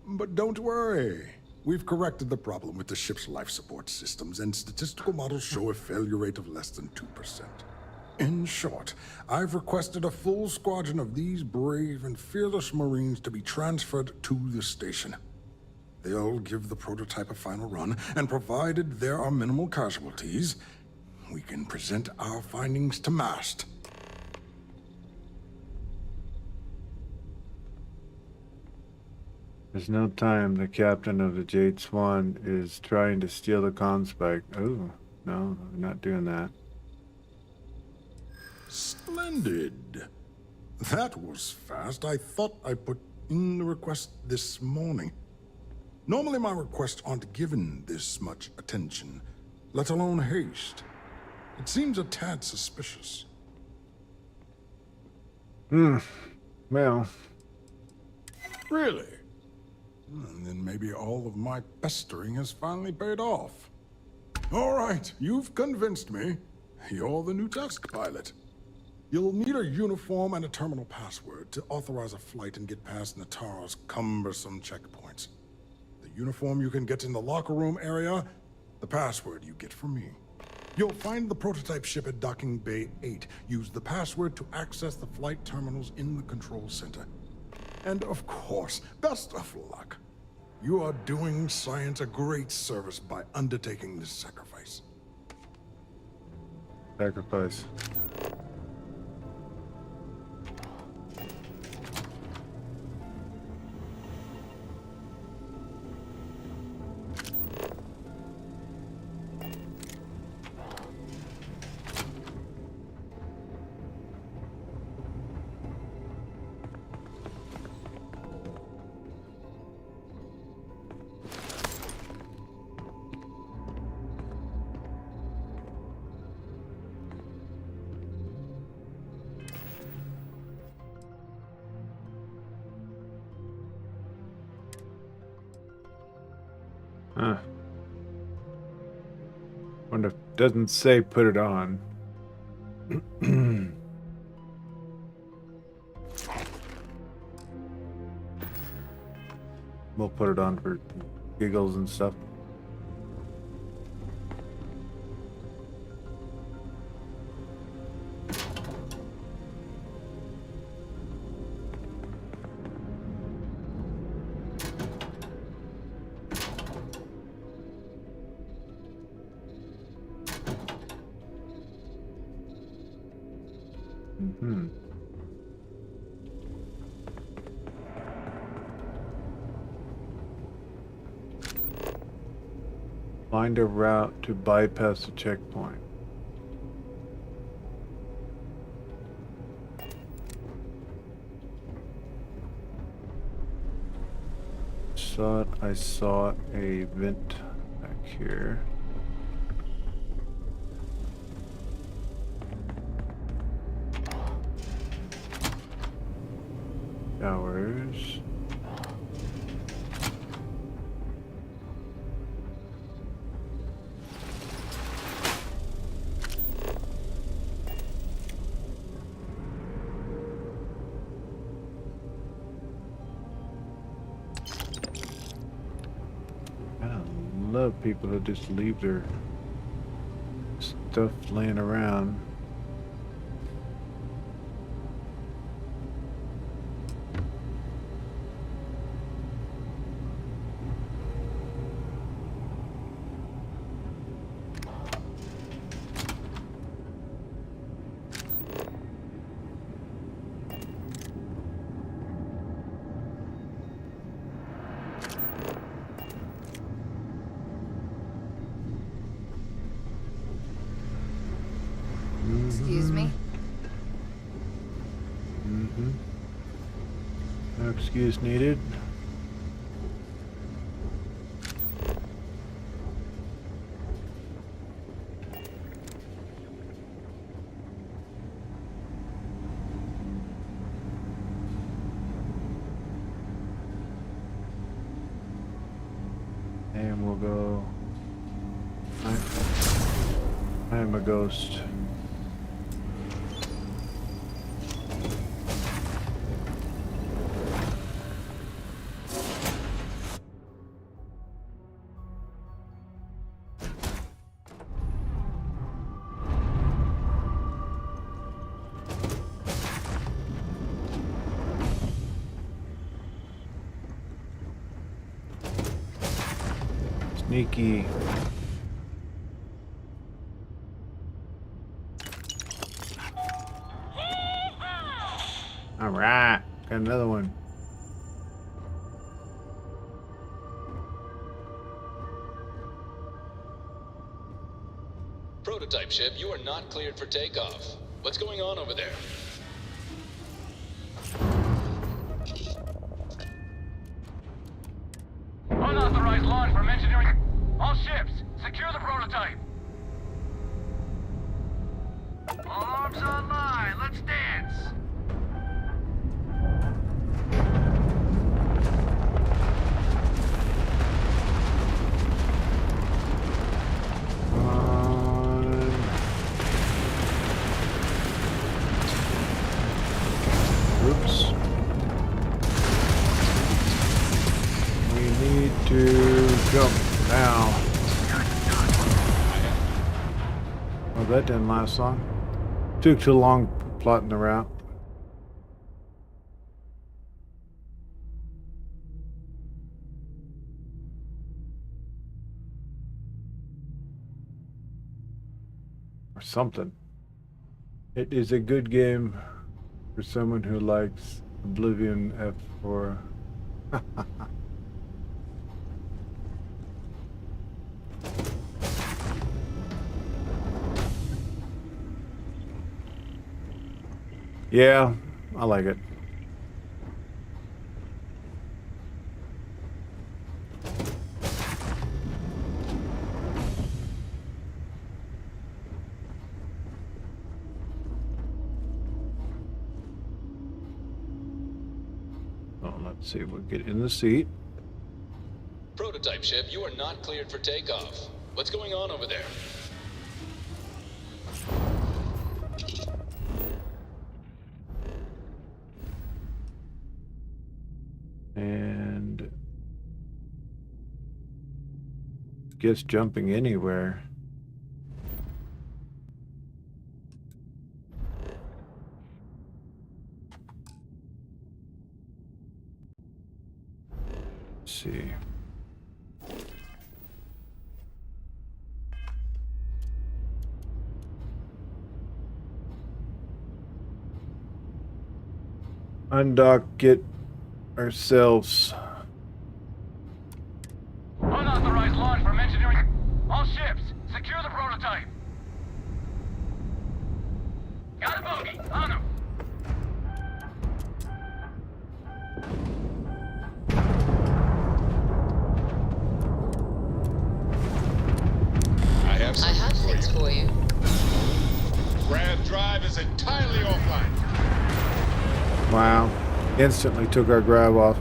But don't worry. We've corrected the problem with the ship's life support systems, and statistical models show a failure rate of less than 2%. In short, I've requested a full squadron of these brave and fearless Marines to be transferred to the station. They'll give the prototype a final run, and provided there are minimal casualties, we can present our findings to MAST. There's no time. The captain of the Jade Swan is trying to steal the comm spike. Oh, no, I'm not doing that. Splendid. That was fast. I thought I put in the request this morning. Normally my requests aren't given this much attention, let alone haste. It seems a tad suspicious. Well. Really? And then maybe all of my pestering has finally paid off. All right, you've convinced me. You're the new task pilot. You'll need a uniform and a terminal password to authorize a flight and get past Natara's cumbersome checkpoints. The uniform you can get in the locker room area, the password you get from me. You'll find the prototype ship at Docking Bay 8. Use the password to access the flight terminals in the control center. And of course, best of luck. You are doing science a great service by undertaking this sacrifice. Sacrifice. Huh. Wonder if it doesn't say put it on. We'll put it on for giggles and stuff. Find a route to bypass the checkpoint. I saw a vent back here. Towers. love people who just leave their stuff laying around. Excuse me? No excuse needed. And we'll go. I am a ghost. Sneaky. All right, got another one. Prototype ship, you are not cleared for takeoff. What's going on over there? Unauthorized launch from engineering. All ships, secure the prototype. All arms online. Let's dance. Oops. We need to jump now. Oh, that didn't last long. Took too long plotting the route. Or something. It is a good game for someone who likes Oblivion F4. Yeah, I like it. Oh, let's see if we get in the seat. Prototype ship, you are not cleared for takeoff. What's going on over there? And guess jumping anywhere. Let's see. Undock, get ourselves. Unauthorized launch from engineering. All ships, secure the prototype. Got a bogey. On him. I have things for you. Grav drive is entirely offline. Wow. Instantly took our grab off.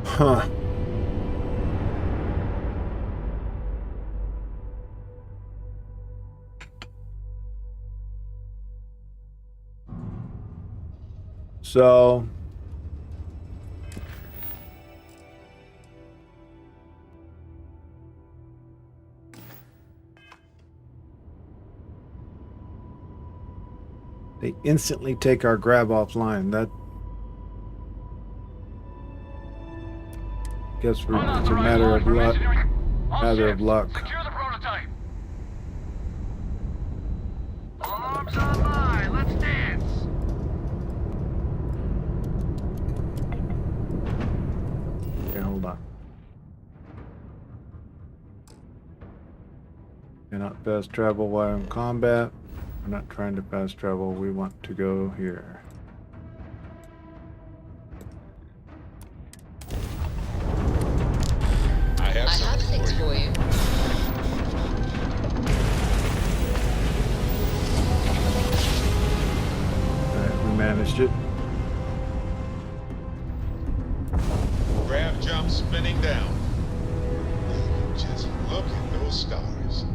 Huh. So They instantly take our grab offline. That guess it's a matter of luck. Matter of luck. Secure the prototype. Arms online. Let's dance. Okay, hold on. Cannot fast travel while in combat. We're not trying to fast travel. We want to go here. I have things for you. Alright, we managed it. Grav jump spinning down. Just look at those stars.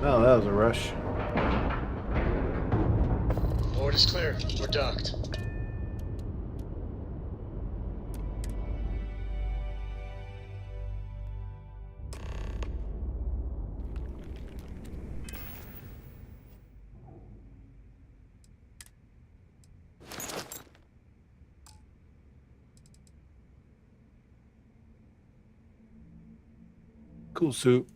Oh, that was a rush. Board is clear. We're docked. Cool suit.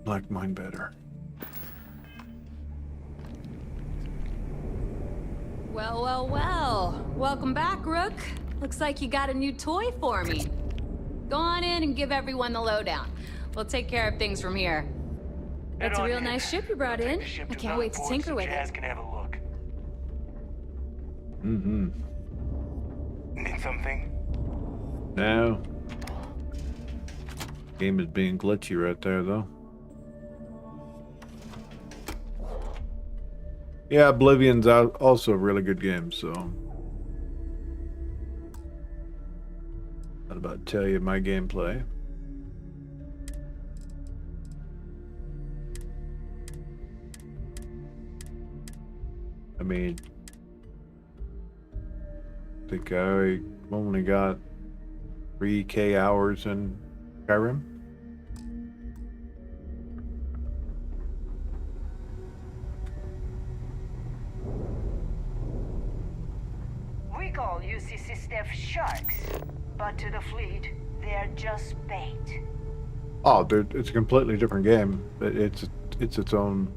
Like mine better. Well, well, well. Welcome back, Rook. Looks like you got a new toy for me. Go on in and give everyone the lowdown. We'll take care of things from here. That's a real nice ship you brought in. I can't wait to tinker with it. Can have a look. Mm-hmm. Need something? No. Game is being glitchy right there, though. Yeah, Oblivion's also a really good game, so. Not about to tell you my gameplay. I mean, I think I only got 3K hours in Skyrim. We call UCC staff sharks, but to the fleet, they're just bait. Oh, it's a completely different game. It's its own,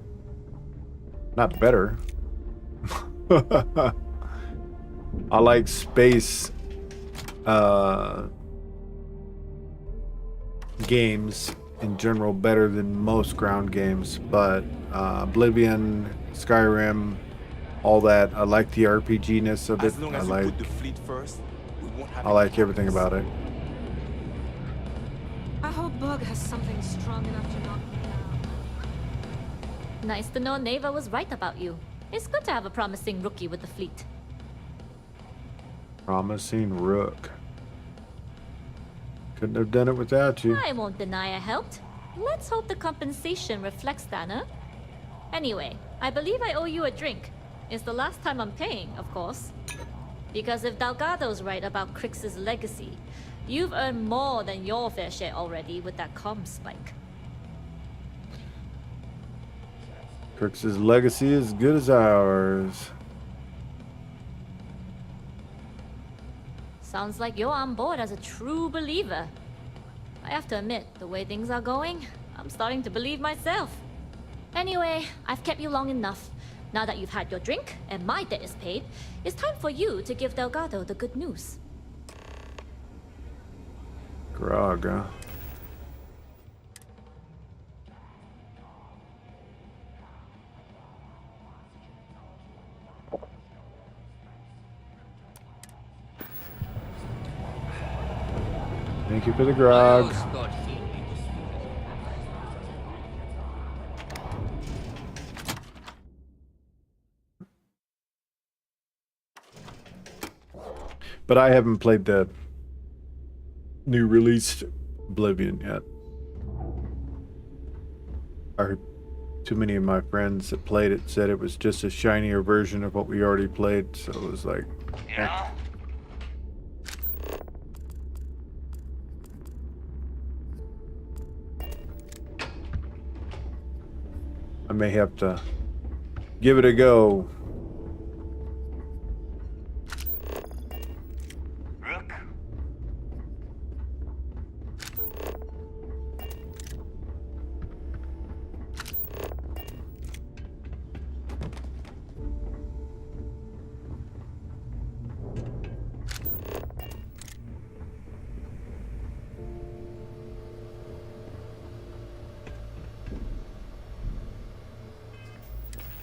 not better. I like space games in general better than most ground games, but Oblivion, Skyrim, all that. I like the RPG-ness of it. I like everything about it. I hope Bug has something strong enough to knock me down. Nice to know Neva was right about you. It's good to have a promising rookie with the fleet. Promising rook. Couldn't have done it without you. I won't deny I helped. Let's hope the compensation reflects that, huh? Anyway, I believe I owe you a drink. It's the last time I'm paying, of course. Because if Delgado's right about Crix's legacy, you've earned more than your fair share already with that comm spike. Crix's legacy is as good as ours. Sounds like you're on board as a true believer. I have to admit, the way things are going, I'm starting to believe myself. Anyway, I've kept you long enough. Now that you've had your drink and my debt is paid, it's time for you to give Delgado the good news. Grog, huh? Thank you for the grog. But I haven't played the new released Oblivion yet. too many of my friends that played it said it was just a shinier version of what we already played, so it was like, Yeah? I may have to give it a go. Rook?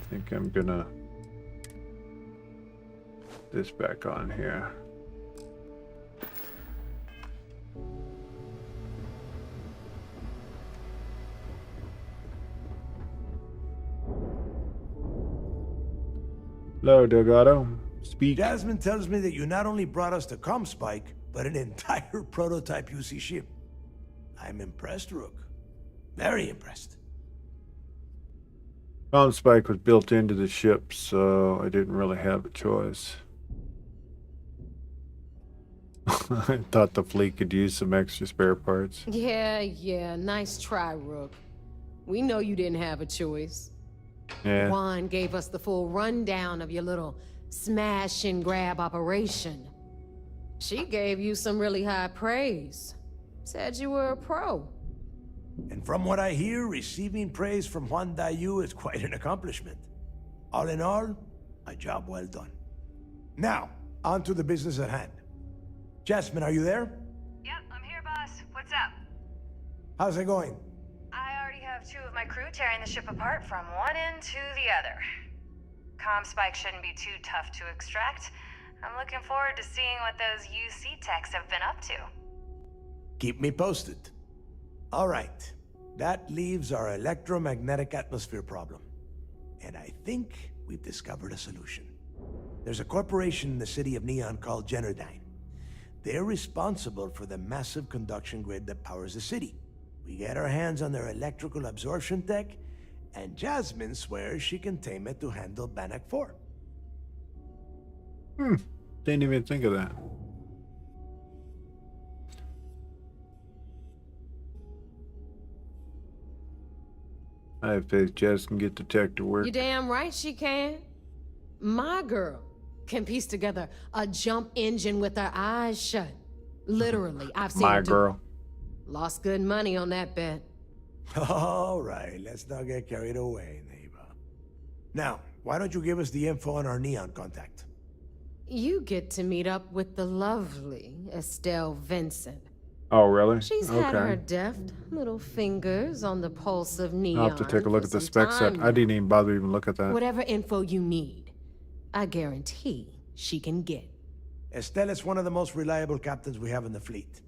I think I'm gonna put this back on here. Hello, Delgado. Speak. Jasmine tells me that you not only brought us the Comspike, but an entire prototype UC ship. I'm impressed, Rook. Very impressed. Spike was built into the ship, so I didn't really have a choice. I thought the fleet could use some extra spare parts. Yeah, nice try, Rook. We know you didn't have a choice. Yeah. Juan gave us the full rundown of your little smash and grab operation. She gave you some really high praise. Said you were a pro. And from what I hear, receiving praise from Juan Dayu is quite an accomplishment. All in all, a job well done. Now, on to the business at hand. Jasmine, are you there? Yep, I'm here, boss. What's up? How's it going? I already have 2 of my crew tearing the ship apart from one end to the other. Comspike shouldn't be too tough to extract. I'm looking forward to seeing what those UC techs have been up to. Keep me posted. All right, that leaves our electromagnetic atmosphere problem. And I think we've discovered a solution. There's a corporation in the city of Neon called Generdyne. They're responsible for the massive conduction grid that powers the city. We get our hands on their electrical absorption tech, and Jasmine swears she can tame it to handle Bannock 4. Didn't even think of that. I have faith Jess can get the tech to work. You damn right she can. My girl can piece together a jump engine with her eyes shut. Literally, I've seen her do girl. it. Lost good money on that bet. All right, let's not get carried away, neighbor. Now, why don't you give us the info on our Neon contact? You get to meet up with the lovely Estelle Vincent. Oh, really? She's had her deft little fingers on the pulse of Neon. I'll have to take a look at the spec set. I didn't even bother to even look at that. Whatever info you need, I guarantee she can get. Estelle is one of the most reliable captains we have in the fleet.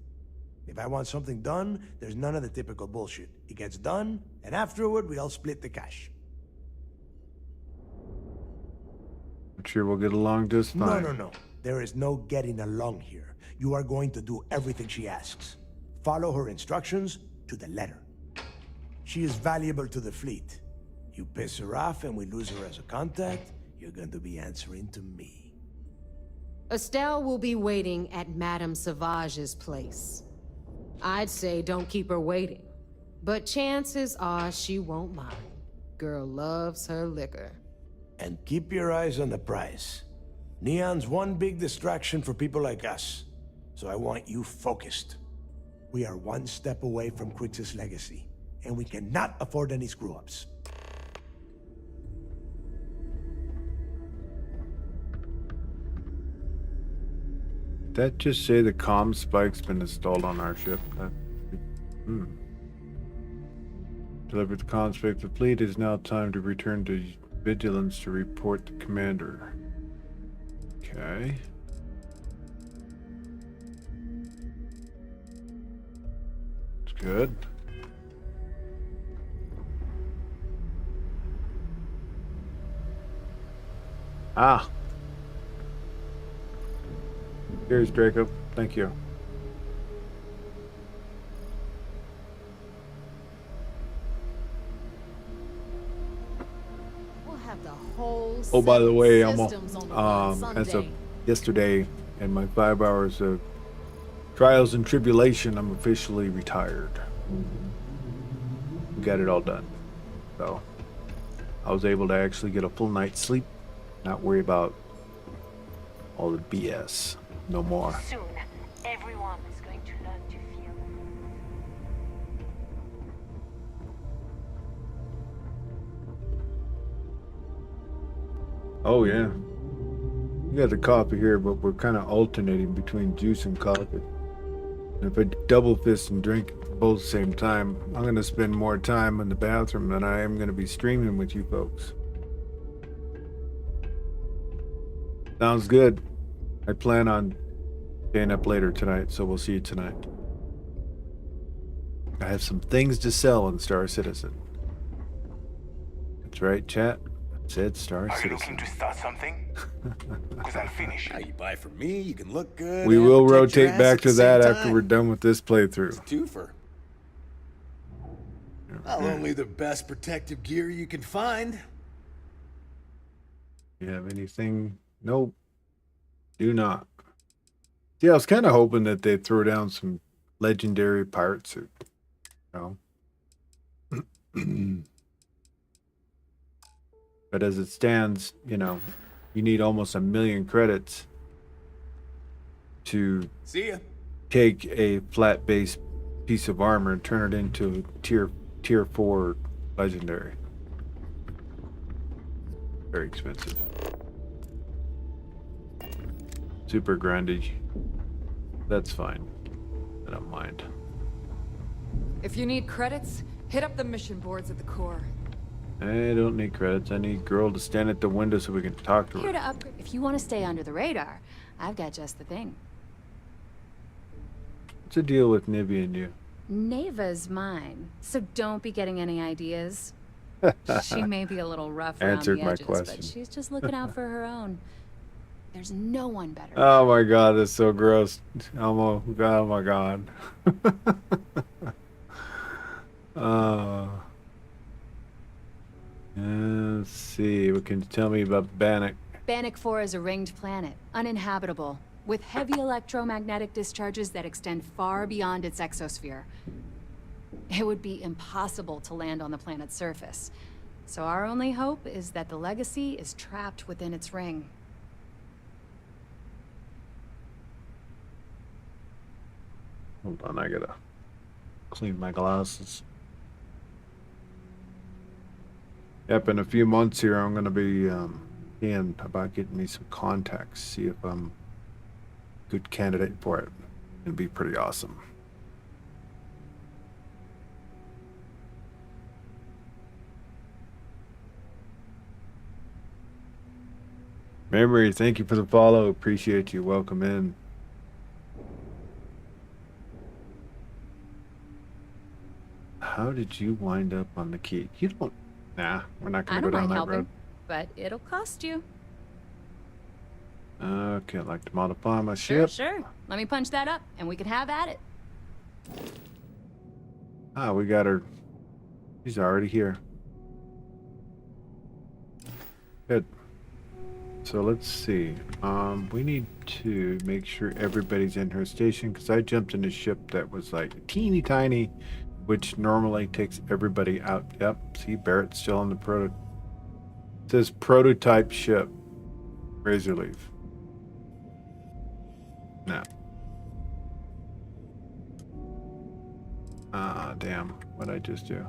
If I want something done, there's none of the typical bullshit. It gets done, and afterward, we all split the cash. I'm sure we'll get along just fine. No. There is no getting along here. You are going to do everything she asks. Follow her instructions to the letter. She is valuable to the fleet. You piss her off and we lose her as a contact, you're going to be answering to me. Estelle will be waiting at Madame Sauvage's place. I'd say don't keep her waiting, but chances are she won't mind. Girl loves her liquor. And keep your eyes on the prize. Neon's one big distraction for people like us, so I want you focused. We are one step away from Quix's legacy, and we cannot afford any screw-ups. Did that just say the comm spike's been installed on our ship? Delivered the comm spike to the fleet. It is now time to return to Vigilance to report the commander. Okay. It's good. Ah. Here's Draco. Thank you. have the whole Oh, by the way, I'm systems on the run as of Sunday. yesterday, in my 5 hours of trials and tribulation, I'm officially retired. Got it all done. So I was able to actually get a full night's sleep, not worry about all the BS no more. Soon, everyone is going to learn to feel. Oh yeah. We got the coffee here, but we're kind of alternating between juice and coffee. And if I double fist and drink both at the same time, I'm going to spend more time in the bathroom than I am going to be streaming with you folks. Sounds good. I plan on staying up later tonight, so we'll see you tonight. I have some things to sell in Star Citizen. That's right, chat. I said Star Citizen. Are you looking to start something? Because I'll finish. Now you buy from me, you can look good. We and will protect your rotate ass back at to the that same after time. we're done with this playthrough. Twofer. Well, only the best protective gear you can find. You have anything? Nope. Do not. Yeah, I was kind of hoping that they'd throw down some legendary parts, or, you know. But as it stands, you know, you need almost 1 million credits to See ya. take a flat base piece of armor and turn it into a tier 4 legendary. Very expensive. Super grindy. That's fine. I don't mind. If you need credits, hit up the mission boards at the core. I don't need credits. I need girl to stand at the window so we can talk to her. Here to upgrade. If you want to stay under the radar, I've got just the thing. What's the deal with Nibby and you? Neva's mine, so don't be getting any ideas. She may be a little rough around Answered the my edges, question. but she's just looking out for her own. There's no one better. Oh my god, that's so gross. Oh my god. Let's see. What can you tell me about Bannock? Bannock 4 is a ringed planet, uninhabitable, with heavy electromagnetic discharges that extend far beyond its exosphere. It would be impossible to land on the planet's surface. So our only hope is that the Legacy is trapped within its ring. Hold on, I gotta clean my glasses. Yep, in a few months here, I'm gonna be seeing about getting me some contacts, see if I'm a good candidate for it. It'd be pretty awesome. Memory, thank you for the follow. Appreciate you. Welcome in. How did you wind up on the key? You don't. Nah, we're not I gonna go don't down mind that helping, road. but it'll cost you. Okay, I'd like to modify my Sure, ship. sure. Let me punch that up, and we can have at it. Ah, we got her. She's already here. Good. So let's see. We need to make sure everybody's in her station because I jumped in a ship that was like teeny tiny, which normally takes everybody out. Yep. See, Barrett's still on the proto. It says prototype ship. Razor leaf. No. Ah, damn. What'd I just do?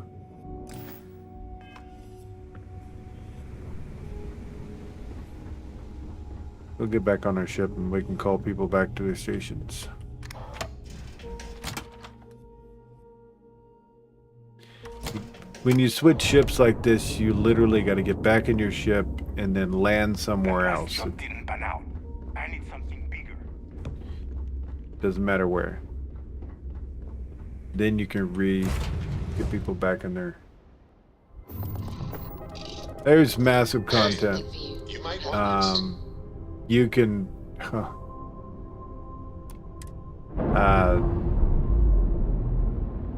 We'll get back on our ship and we can call people back to their stations. When you switch ships like this, you literally got to get back in your ship and then land somewhere else. It Didn't pan out. I need something bigger. doesn't matter where. Then you can get people back in there. There's massive content. You can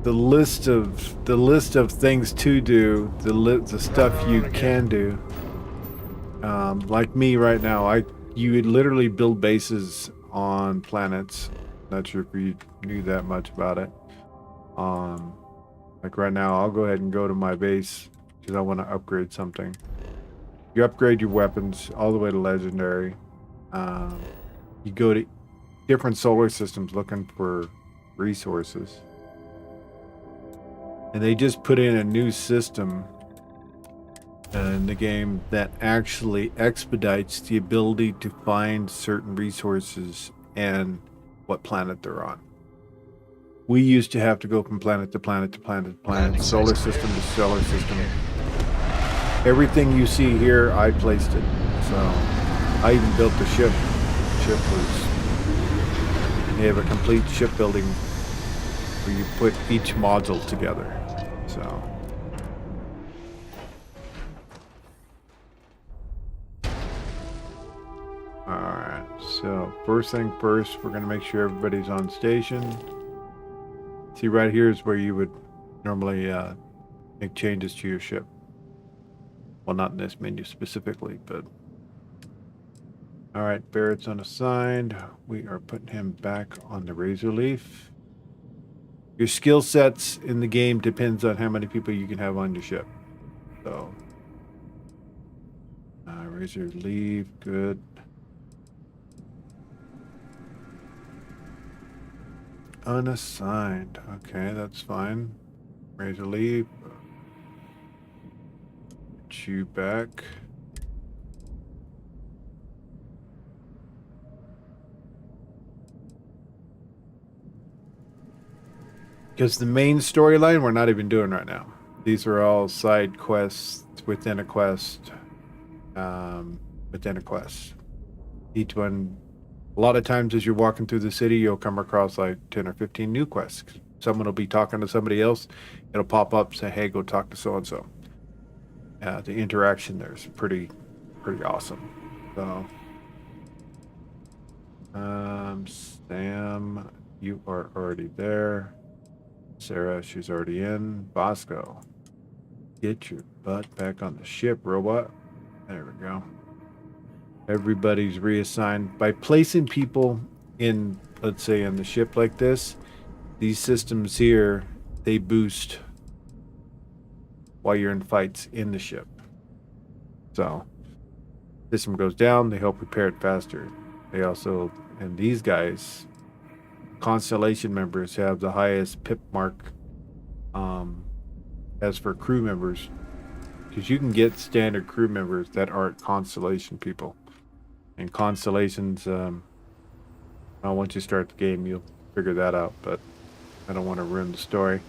the list of things to do, the stuff you can do. Like me right now, you would literally build bases on planets. Not sure if you knew that much about it. Like right now, I'll go ahead and go to my base because I want to upgrade something. You upgrade your weapons all the way to legendary. You go to different solar systems looking for resources. And they just put in a new system in the game that actually expedites the ability to find certain resources and what planet they're on. We used to have to go from planet to planet to planet to planet, solar system to solar system. Everything you see here, I placed it. So I even built the ship. They have a complete shipbuilding where you put each module together. So alright, so first thing first, we're gonna make sure everybody's on station. See, right here is where you would normally make changes to your ship. Well, not in this menu specifically, but alright, Barrett's unassigned. We are putting him back on the Razor Leaf. Your skill sets in the game depends on how many people you can have on your ship. So, Razor Leaf, good. Unassigned. Okay, that's fine. Razor Leaf. Get you back. Because the main storyline we're not even doing right now. These are all side quests within a quest. Within a quest. Each one, a lot of times as you're walking through the city, you'll come across like 10 or 15 new quests. Someone will be talking to somebody else. It'll pop up, say, hey, go talk to so-and-so. The interaction there is pretty awesome. So, Sam, you are already there. Sarah, she's already in. Bosco, get your butt back on the ship, robot. There we go. Everybody's reassigned. By placing people in, let's say, in the ship like this, these systems here, they boost while you're in fights in the ship. So, system goes down, they help repair it faster. They also, and these guys, Constellation members have the highest pip mark as for crew members, because you can get standard crew members that aren't Constellation people. And Constellations, once you start the game, you'll figure that out, but I don't want to ruin the story.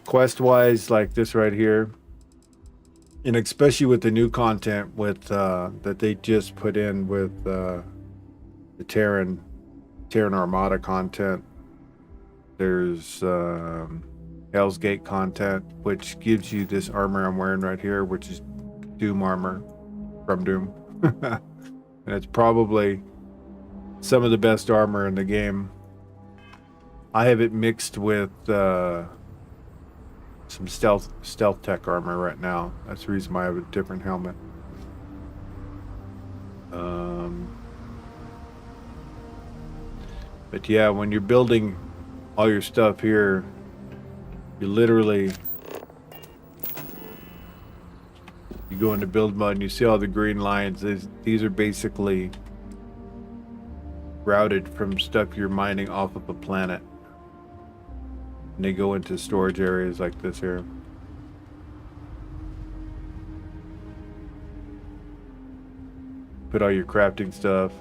Quest-wise, like this right here, and especially with the new content with that they just put in with the Terran Armada content. There's Hell's Gate content, which gives you this armor I'm wearing right here, which is Doom armor from Doom. And it's probably some of the best armor in the game. I have it mixed with some stealth tech armor right now. That's the reason why I have a different helmet. But yeah, when you're building all your stuff here, you literally, you go into build mode and you see all the green lines. These are basically routed from stuff you're mining off of a planet. And they go into storage areas like this here. Put all your crafting stuff.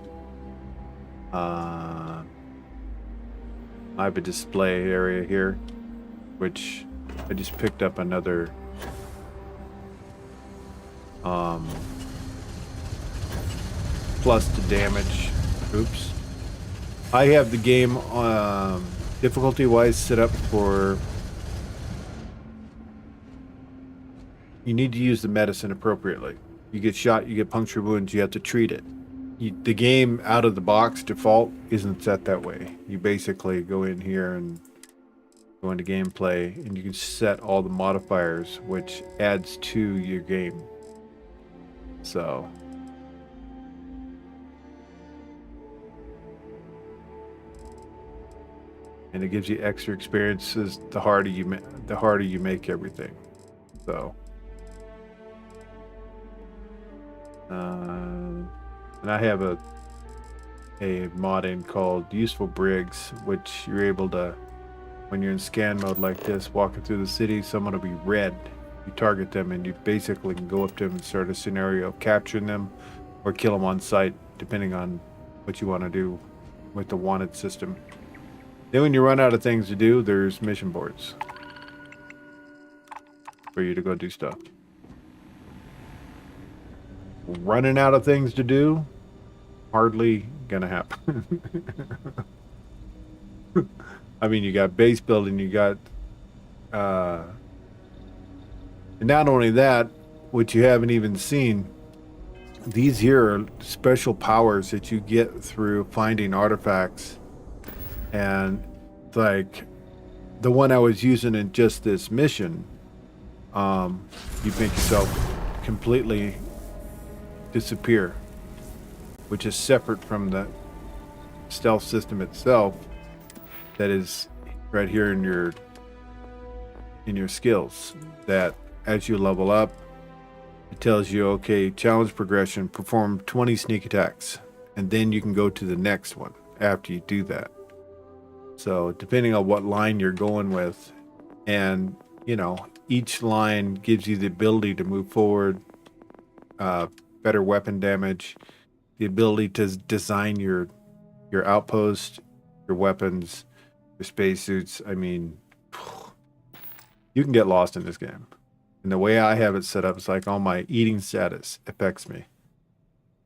I have a display area here, which I just picked up another plus to damage. Oops. I have the game difficulty wise set up for, you need to use the medicine appropriately. You get shot, you get puncture wounds, you have to treat it. The game out of the box default isn't set that way. You basically go in here and go into gameplay and you can set all the modifiers, which adds to your game. So. And it gives you extra experiences the harder you make everything. So. And I have a mod in called Useful Brigs, which you're able to, when you're in scan mode like this, walking through the city, someone will be red. You target them and you basically can go up to them and start a scenario of capturing them or kill them on sight, depending on what you want to do with the wanted system. Then when you run out of things to do, there's mission boards for you to go do stuff. Running out of things to do, hardly gonna happen. I mean, you got base building, you got and not only that, which you haven't even seen, these here are special powers that you get through finding artifacts. And like the one I was using in just this mission, you make yourself completely disappear, which is separate from the stealth system itself. That is right here in your skills, that as you level up, it tells you, okay, challenge progression, perform 20 sneak attacks, and then you can go to the next one after you do that. So depending on what line you're going with, and you know, each line gives you the ability to move forward, better weapon damage, the ability to design your outpost, your weapons, your spacesuits. I mean, you can get lost in this game. And the way I have it set up, it's like all my eating status affects me.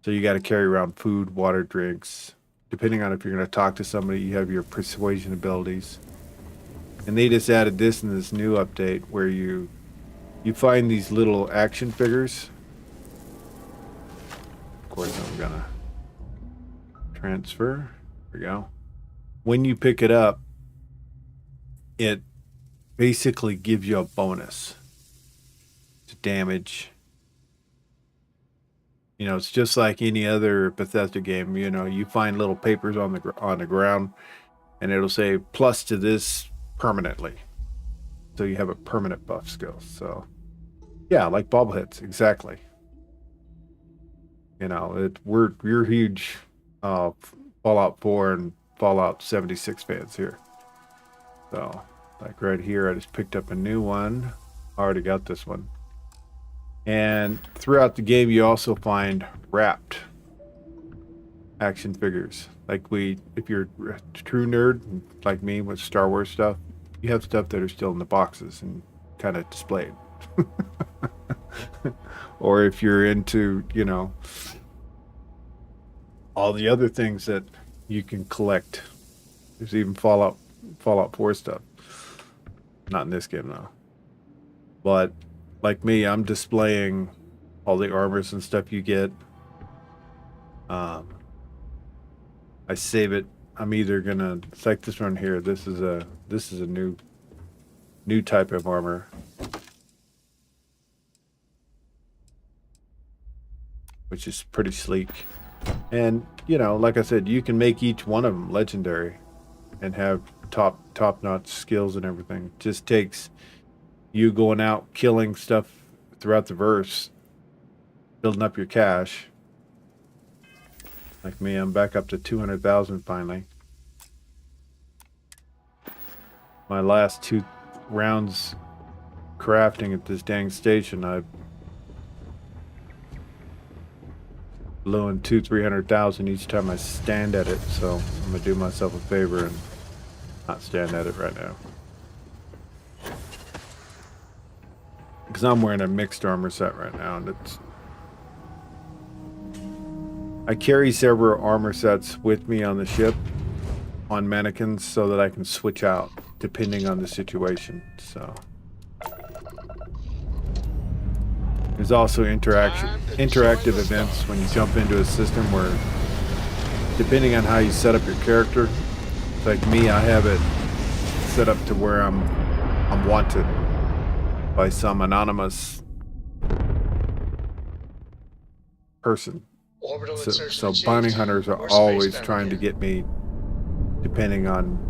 So you got to carry around food, water, drinks. Depending on if you're going to talk to somebody, you have your persuasion abilities. And they just added this in this new update where you find these little action figures. Of course, I'm going to transfer. There we go. When you pick it up, it basically gives you a bonus to damage. You know, it's just like any other Bethesda game. You know, you find little papers on the ground, and it'll say plus to this permanently. So you have a permanent buff skill. So, yeah, like bobbleheads, exactly. You know, we're huge Fallout 4 and Fallout 76 fans here. So, like right here, I just picked up a new one. I already got this one. And throughout the game, you also find wrapped action figures. Like if you're a true nerd like me with Star Wars stuff, you have stuff that are still in the boxes and kind of displayed. Or if you're into, you know, all the other things that you can collect. There's even Fallout 4 stuff. Not in this game, though. But like me, I'm displaying all the armors and stuff you get. I save it. I'm either gonna, it's like this one here. This is a new type of armor, which is pretty sleek. And you know, like I said, you can make each one of them legendary and have top-notch skills and everything. It just takes you going out killing stuff throughout the verse, building up your cash. Like me, I'm back up to 200,000 finally. My last 2 rounds crafting at this dang station, I've blowing 200,000-300,000 each time I stand at it. So I'm gonna do myself a favor and not stand at it right now. Because I'm wearing a mixed armor set right now, and I carry several armor sets with me on the ship, on mannequins, so that I can switch out depending on the situation. So there's also interactive events when you jump into a system where, depending on how you set up your character, like me, I have it set up to where I'm wanted by some anonymous person. Orbital So, insertion so achieved. bounty hunters are More always space trying to barrier. get me, depending on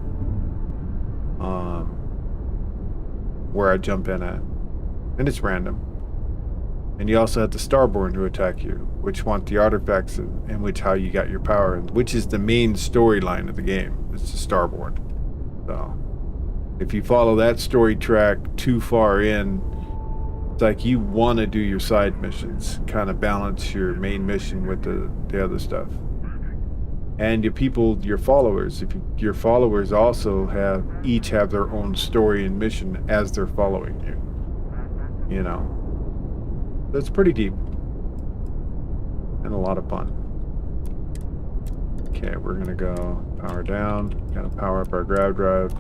where I jump in at. And it's random. And you also have the Starborn who attack you, which want the artifacts in which how you got your power, which is the main storyline of the game. It's the Starborn. So if you follow that story track too far in, it's like you want to do your side missions, kind of balance your main mission with the other stuff. And your people, your followers, your followers also each have their own story and mission as they're following you. You know. That's pretty deep. And a lot of fun. Okay, we're gonna go power down. Gotta power up our grav drive.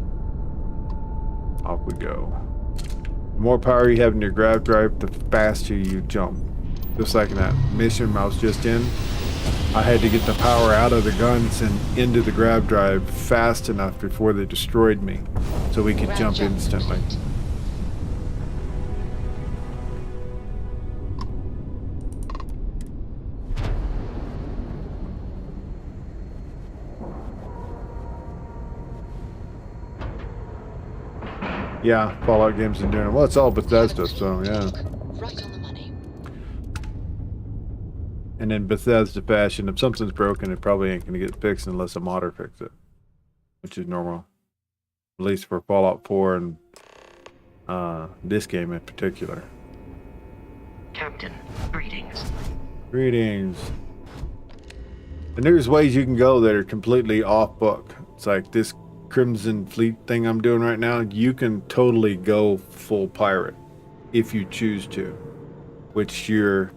Off we go. The more power you have in your grav drive, the faster you jump. Just like in that mission I was just in, I had to get the power out of the guns and into the grav drive fast enough before they destroyed me, so we could jump instantly. Yeah, Fallout games are doing it. Well, it's all Bethesda, so yeah. Right on the money. And in Bethesda fashion, if something's broken, it probably ain't gonna get fixed unless a modder fixes it, which is normal. At least for Fallout 4 and this game in particular. Captain, greetings. Greetings. And there's ways you can go that are completely off book. It's like this Crimson Fleet thing I'm doing right now. You can totally go full pirate if you choose to, which your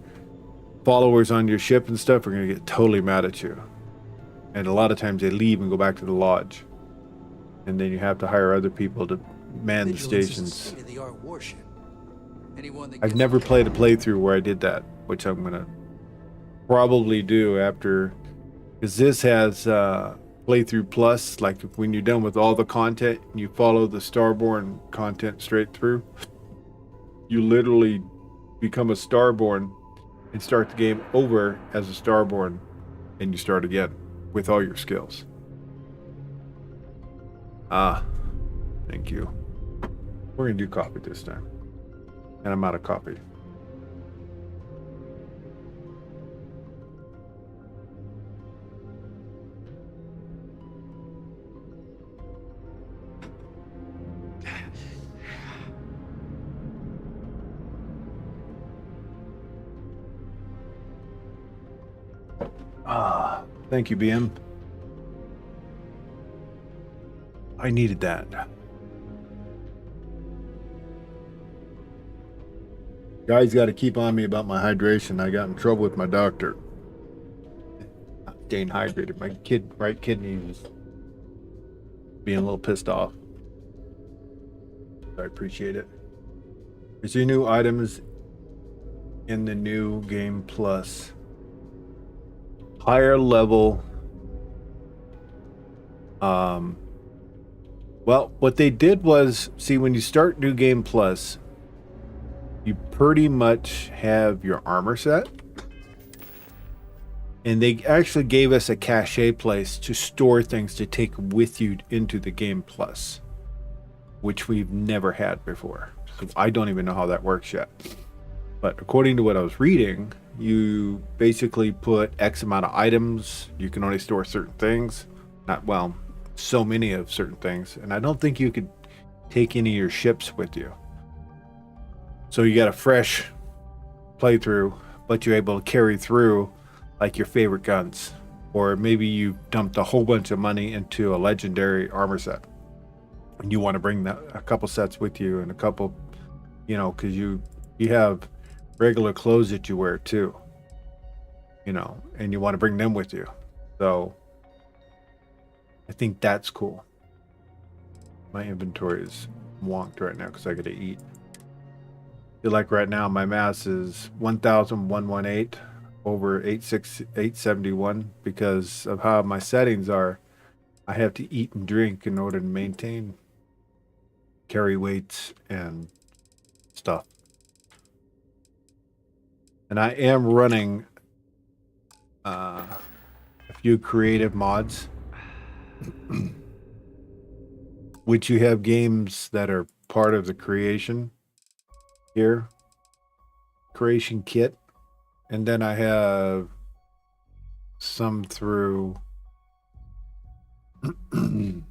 followers on your ship and stuff are going to get totally mad at you. And a lot of times they leave and go back to the lodge. And then you have to hire other people to man the stations. I've never played a playthrough where I did that, which I'm going to probably do after, because this has playthrough plus, like when you're done with all the content and you follow the Starborn content straight through, you literally become a Starborn and start the game over as a Starborn, and you start again with all your skills. Thank you. We're gonna do coffee this time, and I'm out of coffee. Thank you, BM. I needed that. Guys got to keep on me about my hydration. I got in trouble with my doctor. Staying hydrated. My right kidney was being a little pissed off. I appreciate it. Is there new items in the new game plus? Higher level. Well, what they did was, see, when you start New Game Plus, you pretty much have your armor set. And they actually gave us a cache place to store things to take with you into the Game Plus, which we've never had before. So I don't even know how that works yet. But according to what I was reading, you basically put X amount of items. You can only store certain things. Not, well, so many of certain things. And I don't think you could take any of your ships with you. So you got a fresh playthrough, but you're able to carry through like your favorite guns. Or maybe you dumped a whole bunch of money into a legendary armor set. And you want to bring a couple sets with you, and a couple, because you have regular clothes that you wear too, and you want to bring them with you. So I think that's cool. My inventory is wonked right now because I gotta eat. Feel like right now my mass is 1,118 over 871 because of how my settings are. I have to eat and drink in order to maintain carry weights and stuff. And I am running few creative mods, which you have games that are part of the creation here, creation kit, and then I have some through. I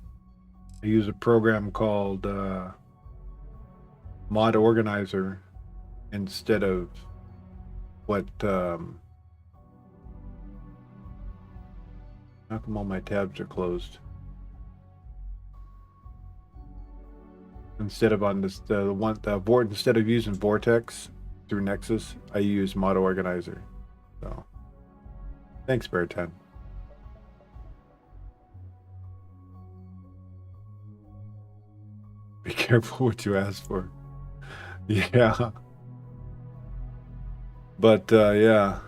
use a program called Mod Organizer instead of what. How come all my tabs are closed? Instead of on this, instead of using Vortex through Nexus, I use Mod Organizer. So, thanks, Bear 10. Be careful what you ask for. Yeah. But yeah.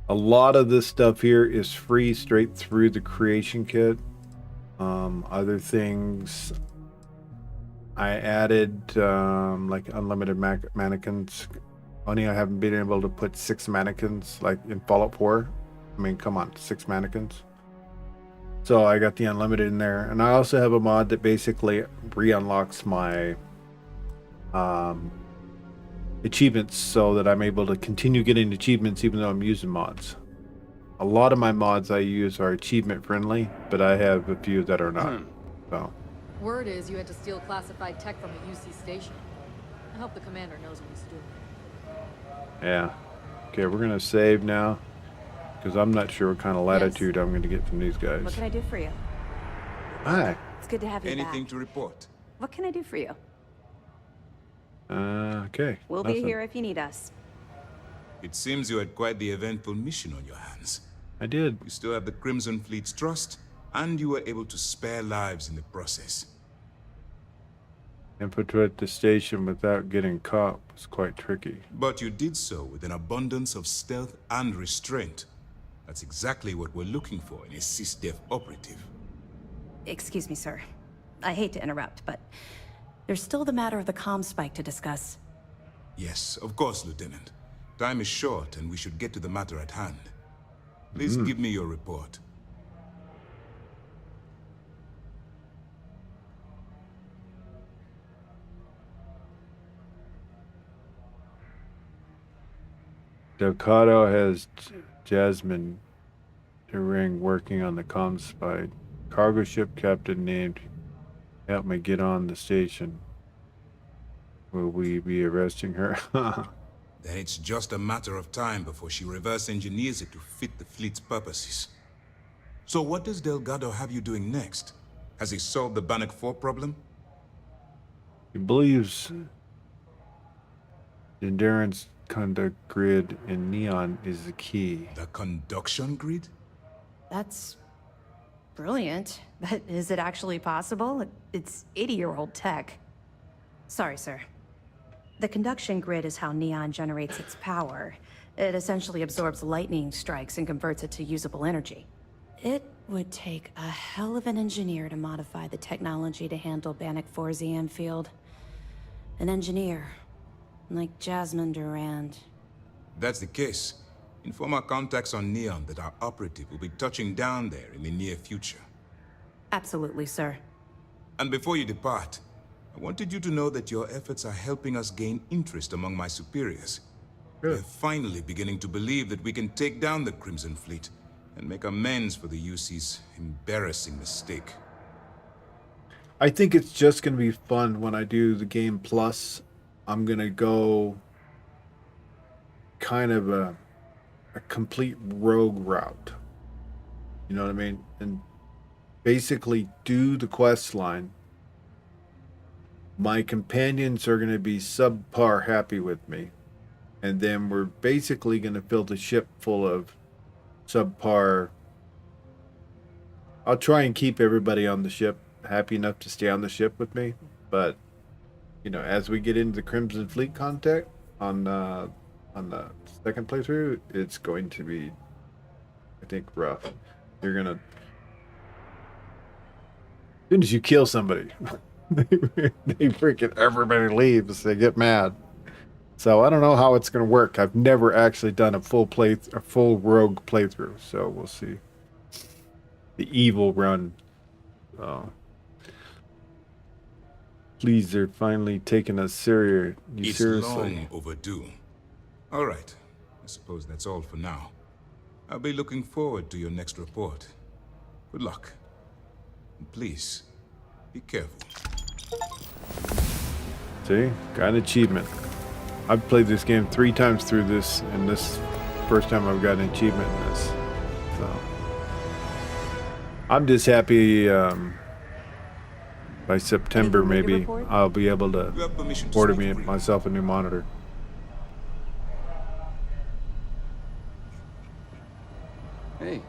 A lot of this stuff here is free straight through the creation kit. Other things I added, like unlimited mannequins. Only I haven't been able to put 6 mannequins like in Fallout 4. I mean, come on, 6 mannequins. So I got the unlimited in there. And I also have a mod that basically re-unlocks my achievements so that I'm able to continue getting achievements even though I'm using mods. A lot of my mods I use are achievement friendly, but I have a few that are not. So Word is you had to steal classified tech from a UC station. I hope the commander knows what he's doing. yeah. Okay, we're gonna save now because I'm not sure what kind of latitude I'm gonna get from these guys. What can I do for you? Hi. It's good to have you Anything back. to report? What can I do for you? Okay. We'll be here if you need us. It seems you had quite the eventful mission on your hands. I did. You still have the Crimson Fleet's trust, and you were able to spare lives in the process. Infiltrate the station without getting caught was quite tricky. But you did so with an abundance of stealth and restraint. That's exactly what we're looking for in a SysDef operative. Excuse me, sir. I hate to interrupt, but there's still the matter of the comm spike to discuss. Yes, of course, Lieutenant. Time is short, and we should get to the matter at hand. Please give me your report. Delgado has Jasmine Ring working on the comm spy. Cargo ship captain named help me get on the station. Will we be arresting her? Then it's just a matter of time before she reverse engineers it to fit the fleet's purposes. So what does Delgado have you doing next? Has he solved the Bannock 4 problem? He believes the endurance conduct grid in Neon is the key. The conduction grid? That's brilliant, but is it actually possible? It's 80-year-old tech. Sorry, sir. The conduction grid is how Neon generates its power. It essentially absorbs lightning strikes and converts it to usable energy. It would take a hell of an engineer to modify the technology to handle Bannock 4's EM field. An engineer, like Jasmine Durand. That's the case. Inform our contacts on Neon that our operative will be touching down there in the near future. Absolutely, sir. And before you depart, I wanted you to know that your efforts are helping us gain interest among my superiors. They're finally beginning to believe that we can take down the Crimson Fleet and make amends for the UC's embarrassing mistake. I think it's just going to be fun when I do the game plus. I'm going to go kind of a complete rogue route. You know what I mean? And basically do the quest line. My companions are going to be subpar happy with me. And then we're basically going to fill the ship full of subpar. I'll try and keep everybody on the ship happy enough to stay on the ship with me. But, you know, as we get into the Crimson Fleet contact on the second playthrough, it's going to be, I think, rough. You're going to... As soon as you kill somebody... they freaking everybody leaves. They get mad. So I don't know how it's going to work. I've never actually done a full rogue playthrough, so we'll see. The evil run. Oh. Please, they're finally taking us seriously. It's long overdue. All right. I suppose that's all for now. I'll be looking forward to your next report. Good luck. And please, be careful. See? Got an achievement. I've played this game 3 times through this, and this first time I've got an achievement in this. So I'm just happy by September maybe I'll be able to order myself a new monitor. Hey.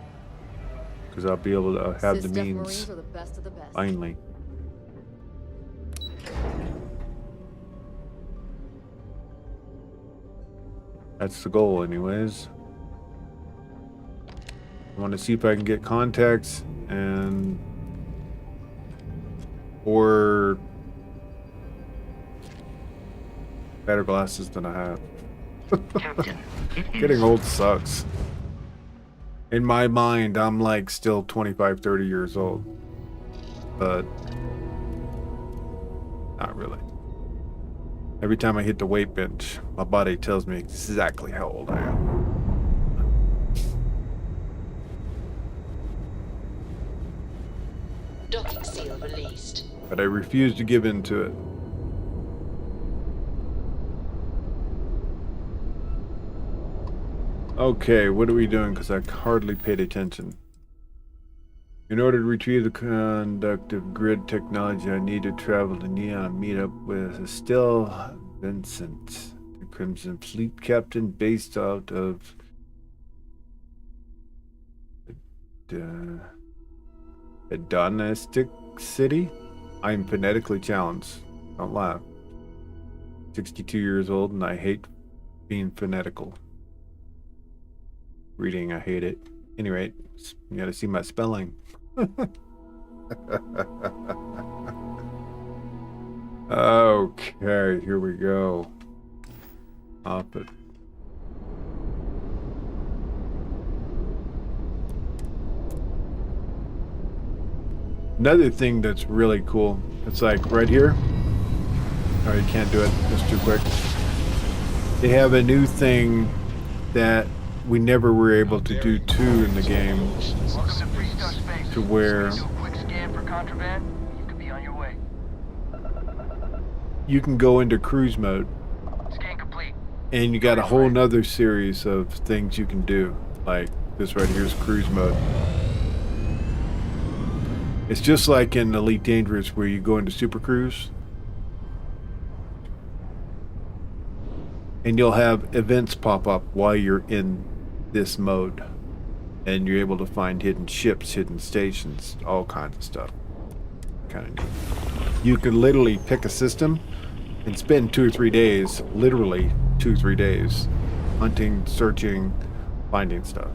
Because I'll be able to have the Sysdef means Marines are the best of the best. finally. That's the goal anyways. I want to see if I can get contacts and or better glasses than I have. Getting old sucks. In my mind, I'm like still 25, 30 years old. But not really. Every time I hit the weight bench, my body tells me exactly how old I am. Docking seal released. But I refuse to give in to it. Okay, what are we doing? Because I hardly paid attention. In order to retrieve the conductive grid technology, I need to travel to Neon, meet up with Estelle Vincent, the Crimson Fleet captain based out of Hedonistic City. I am phonetically challenged. Don't laugh. 62 years old and I hate being phonetical. Reading, I hate it. Anyway, you gotta see my spelling. Okay, here we go. Off it. Another thing that's really cool, it's like right here. Oh, you can't do it, it's too quick. They have a new thing that we never were able to do in the game, to where you can go into cruise mode and you got a whole nother series of things you can do. Like this right here is cruise mode. It's just like in Elite Dangerous where you go into Super Cruise and you'll have events pop up while you're in this mode, and you're able to find hidden ships, hidden stations, all kinds of stuff. Kind of neat. You can literally pick a system and spend 2 or 3 days, literally 2 or 3 days, hunting, searching, finding stuff.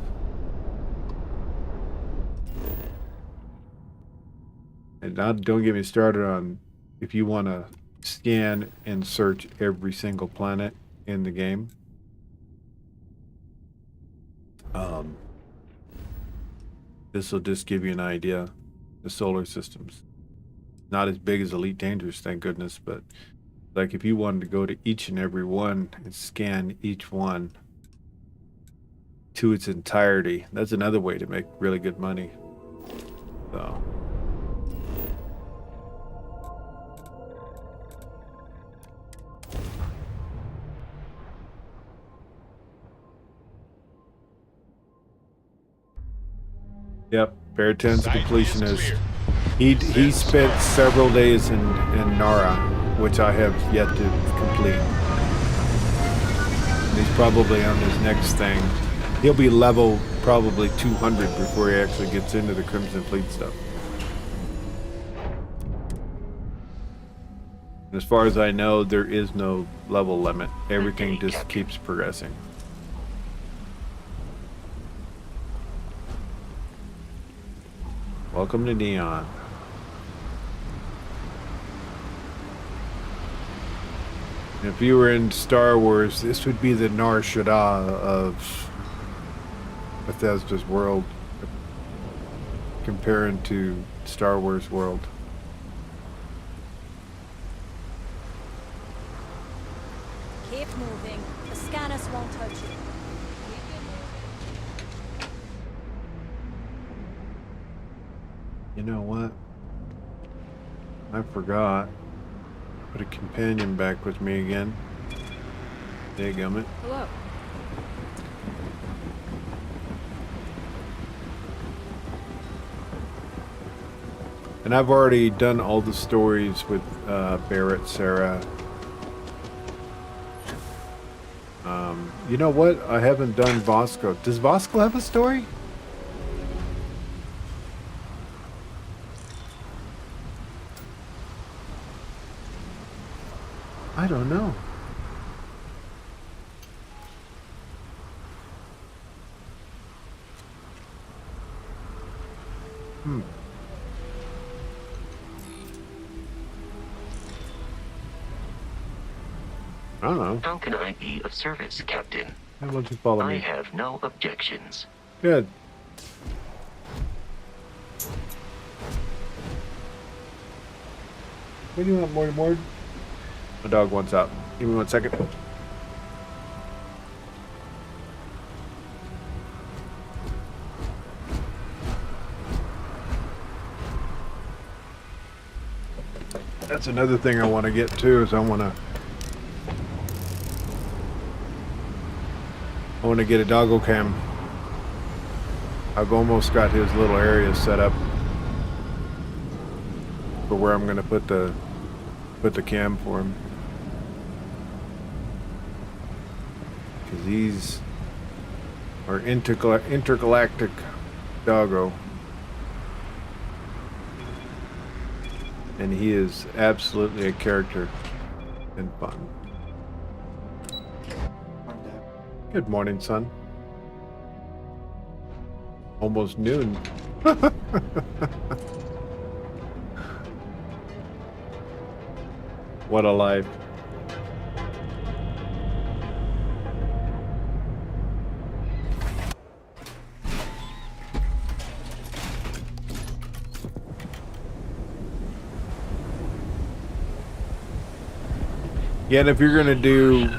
And now don't get me started on if you want to scan and search every single planet in the game. This will just give you an idea. The solar systems, not as big as Elite Dangerous, thank goodness, but like if you wanted to go to each and every one and scan each one to its entirety, that's another way to make really good money. So yep, Baritans completionist. He spent several days in Nara, which I have yet to complete. And he's probably on his next thing. He'll be level probably 200 before he actually gets into the Crimson Fleet stuff. And as far as I know, there is no level limit. Everything just keeps progressing. Welcome to Neon. If you were in Star Wars, this would be the Nar Shaddaa of Bethesda's world, comparing to Star Wars world. Keep moving. The scanners won't touch you. You know what? I forgot. Put a companion back with me again. Dadgummit. Hello. And I've already done all the stories with Barrett, Sarah. You know what? I haven't done Vasco. Does Vasco have a story? I don't know. I don't know. How can I be of service, Captain? Why don't you follow me? I have no objections. Good. What do you want, Morty Mord? My dog wants out. Give me 1 second. That's another thing I want to get to is I want to get a doggo cam. I've almost got his little area set up for where I'm going to put the cam for him. Because these are intergalactic doggo. And he is absolutely a character and fun. Good morning, son. Almost noon. What a life. Yeah, and if you're gonna do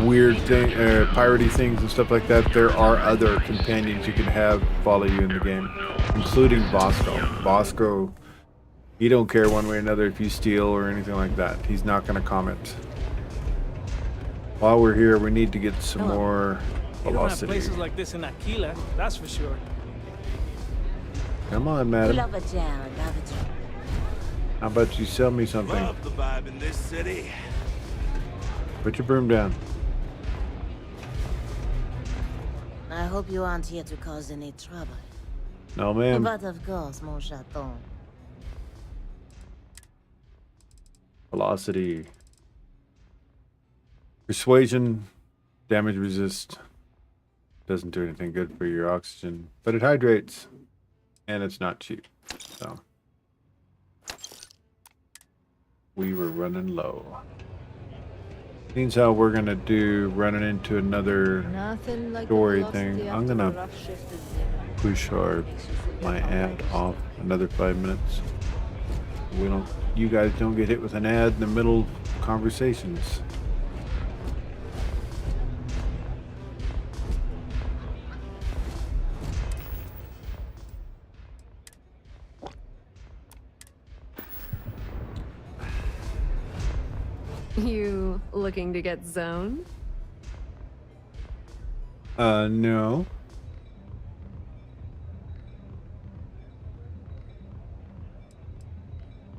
weird thing, piratey things and stuff like that, there are other companions you can have follow you in the game, including Bosco. Bosco, he don't care one way or another if you steal or anything like that. He's not gonna comment. While we're here, we need to get some more You don't have velocity. places like this in Aquila, that's for sure. Come on, madam. Love a jam, love a jam. How about you sell me something? Love the vibe in this city. Put your broom down. I hope you aren't here to cause any trouble. No, ma'am. But of course, mon chaton. Velocity. Persuasion. Damage resist. Doesn't do anything good for your oxygen. But it hydrates. And it's not cheap. So. We were running low. Seems how we're gonna do running into another story thing. I'm gonna push my ad off another 5 minutes. You guys don't get hit with an ad in the middle of conversations. You looking to get zoned? No.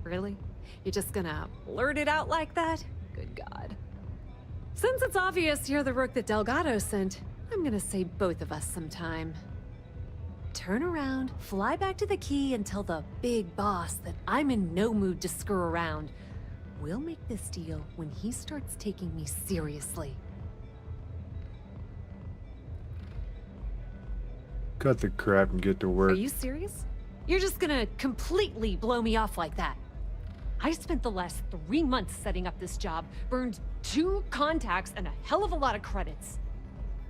Really? You're just gonna blurt it out like that? Good God. Since it's obvious you're the rook that Delgado sent, I'm gonna save both of us some time. Turn around, fly back to the key, and tell the big boss that I'm in no mood to screw around. We'll make this deal when he starts taking me seriously. Cut the crap and get to work. Are you serious? You're just gonna completely blow me off like that? I spent the last 3 months setting up this job, burned 2 contacts and a hell of a lot of credits.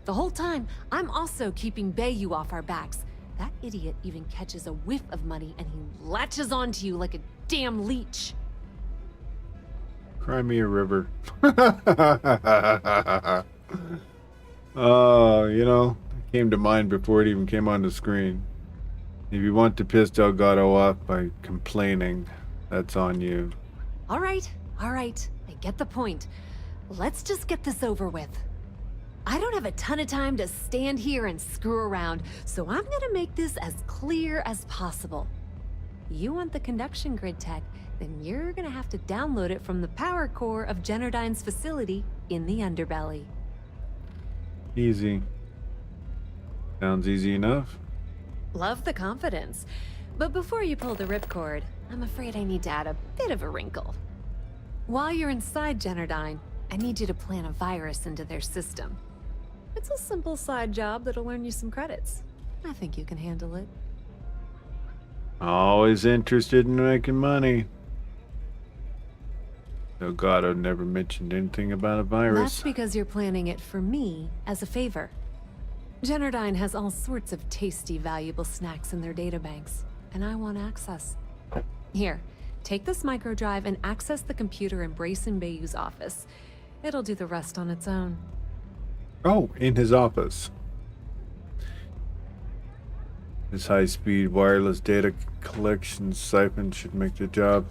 The whole time, I'm also keeping Bayou off our backs. That idiot even catches a whiff of money and he latches onto you like a damn leech. Cry me a river. Oh, you know, it came to mind before it even came on the screen. If you want to piss Delgado off by complaining, that's on you. All right. I get the point. Let's just get this over with. I don't have a ton of time to stand here and screw around, so I'm gonna make this as clear as possible. You want the conduction grid tech, then you're gonna have to download it from the power core of Generdyne's facility in the underbelly. Easy. Sounds easy enough. Love the confidence. But before you pull the ripcord, I'm afraid I need to add a bit of a wrinkle. While you're inside Generdyne, I need you to plant a virus into their system. It's a simple side job that'll earn you some credits. I think you can handle it. Always interested in making money. Delgado never mentioned anything about a virus. That's because you're planning it for me as a favor. Generdyne has all sorts of tasty, valuable snacks in their databanks, and I want access. Here, take this microdrive and access the computer in Brayson Bayou's office. It'll do the rest on its own. Oh, in his office. This high-speed wireless data collection siphon should make the job.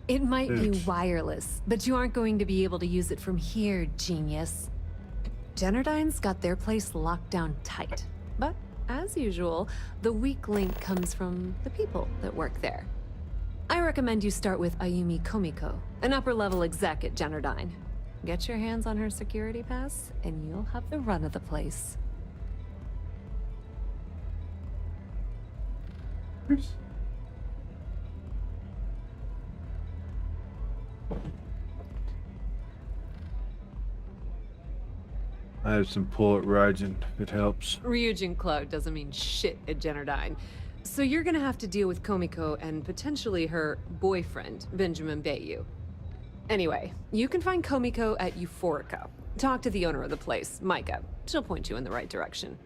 It might be wireless, but you aren't going to be able to use it from here, genius. Generdyne's got their place locked down tight. But, as usual, the weak link comes from the people that work there. I recommend you start with Ayumi Komiko, an upper-level exec at Generdyne. Get your hands on her security pass, and you'll have the run of the place. I have some pull at Raijin, if it helps. Ryujin Cloud doesn't mean shit at Generdyne. So you're gonna have to deal with Komiko and potentially her boyfriend, Benjamin Bayou. Anyway, you can find Komiko at Euphorica. Talk to the owner of the place, Micah. She'll point you in the right direction.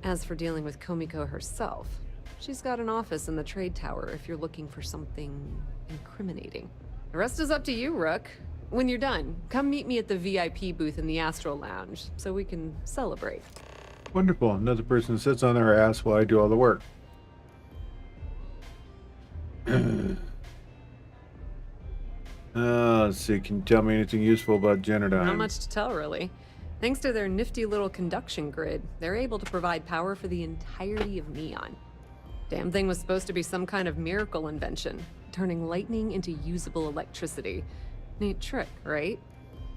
As for dealing with Komiko herself, she's got an office in the trade tower if you're looking for something incriminating. The rest is up to you, Rook. When you're done, come meet me at the VIP booth in the Astral Lounge so we can celebrate. Wonderful. Another person sits on their ass while I do all the work. Let's see. Can you tell me anything useful about Generdyne? Not much to tell, really. Thanks to their nifty little conduction grid, they're able to provide power for the entirety of Neon. Damn thing was supposed to be some kind of miracle invention, turning lightning into usable electricity. Neat trick, right?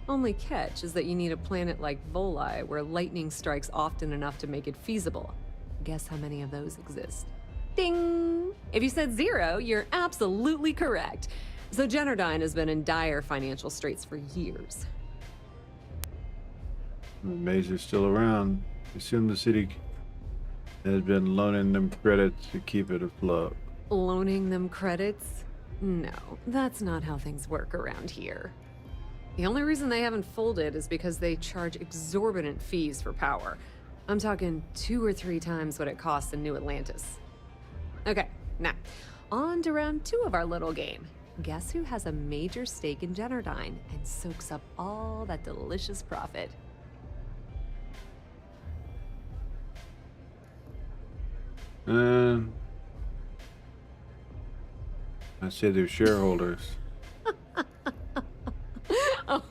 Only catch is that you need a planet like Voli, where lightning strikes often enough to make it feasible. Guess how many of those exist? Ding! If you said 0, you're absolutely correct. So Generdyne has been in dire financial straits for years. Mazer's still around. Assume the city has been loaning them credits to keep it afloat. Loaning them credits? No, that's not how things work around here. The only reason they haven't folded is because they charge exorbitant fees for power. I'm talking 2 or 3 times what it costs in New Atlantis. Okay, now, on to round 2 of our little game. Guess who has a major stake in Generdyne and soaks up all that delicious profit? I say they're shareholders. Oh,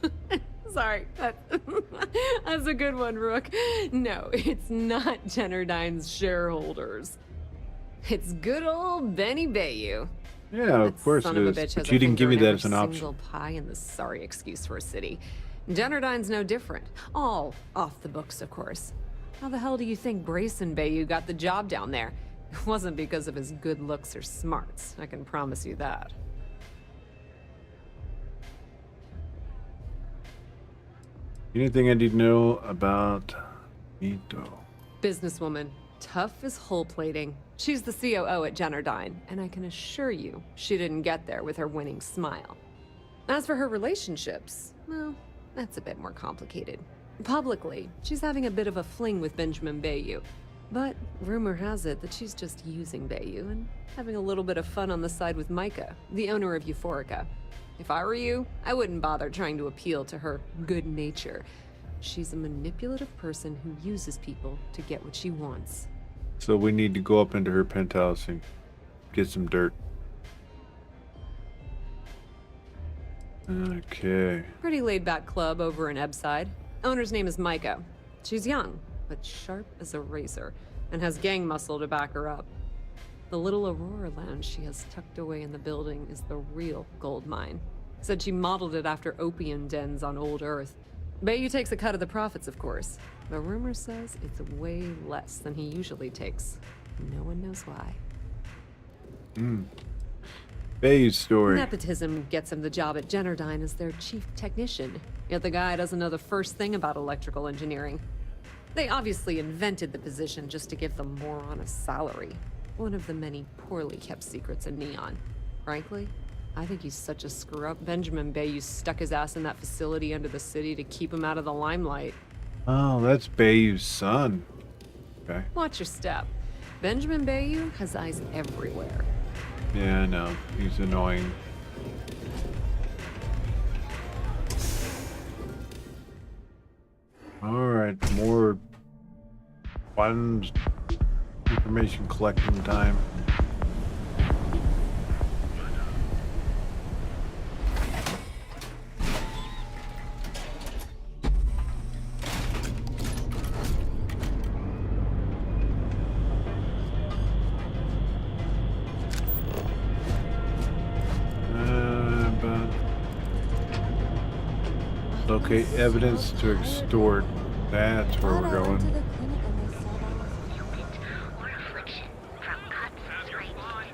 sorry. That's a good one, Rook. No, it's not Generdyne's shareholders. It's good old Benny Bayou. Yeah, of course it is. But you didn't give me that as an option. Single pie and the sorry excuse for a city. Generdyne's no different. All off the books, of course. How the hell do you think Brayson Bayou got the job down there? It wasn't because of his good looks or smarts, I can promise you that. Anything I need to know about Mito? Businesswoman, tough as hull plating, She's the COO at Generdyne, and I can assure you she didn't get there with her winning smile. As for her relationships, well, that's a bit more complicated. Publicly, she's having a bit of a fling with Benjamin Bayou. But rumor has it that she's just using Bayou and having a little bit of fun on the side with Micah, the owner of Euphorica. If I were you, I wouldn't bother trying to appeal to her good nature. She's a manipulative person who uses people to get what she wants. So we need to go up into her penthouse and get some dirt. Okay. Pretty laid-back club over in Ebbside. Owner's name is Micah. She's young, but sharp as a razor, and has gang muscle to back her up. The little Aurora lounge she has tucked away in the building is the real gold mine. Said she modeled it after opium dens on old Earth. Bayou takes a cut of the profits, of course. The rumor says it's way less than he usually takes. No one knows why. Bayou's story. Nepotism gets him the job at Generdyne as their chief technician, yet the guy doesn't know the first thing about electrical engineering. They obviously invented the position just to give them more on a salary. One of the many poorly kept secrets in Neon. Frankly, I think he's such a screw-up. Benjamin Bayou stuck his ass in that facility under the city to keep him out of the limelight. Oh, that's Bayou's son. Okay. Watch your step. Benjamin Bayou has eyes everywhere. Yeah, I know. He's annoying. Alright, more funds, information collecting time. Locate evidence to extort. That's where we're going.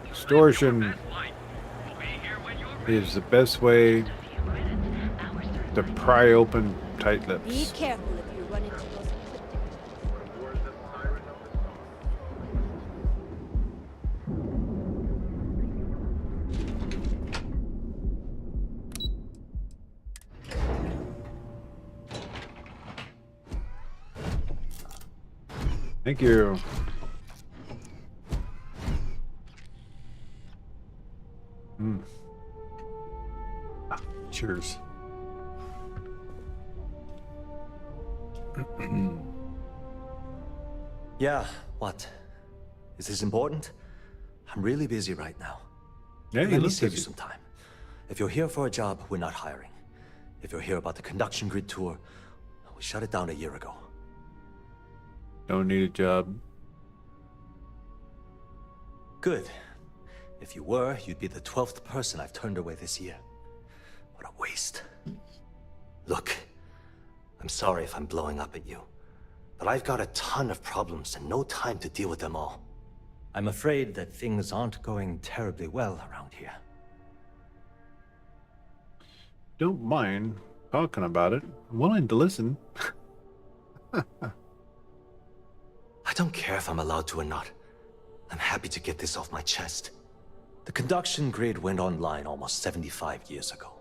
Extortion is the best way to pry open tight Be lips. careful if you run into those cryptic. Thank you. Cheers. Yeah, what? Is this important? I'm really busy right now. Yeah, Let you me look save you busy. some time. If you're here for a job, we're not hiring. If you're here about the conduction grid tour, we shut it down a year ago. Don't need a job. Good. If you were, you'd be the 12th person I've turned away this year. What a waste. Look, I'm sorry if I'm blowing up at you, but I've got a ton of problems and no time to deal with them all. I'm afraid that things aren't going terribly well around here. Don't mind talking about it. I'm willing to listen. I don't care if I'm allowed to or not. I'm happy to get this off my chest. The conduction grid went online almost 75 years ago.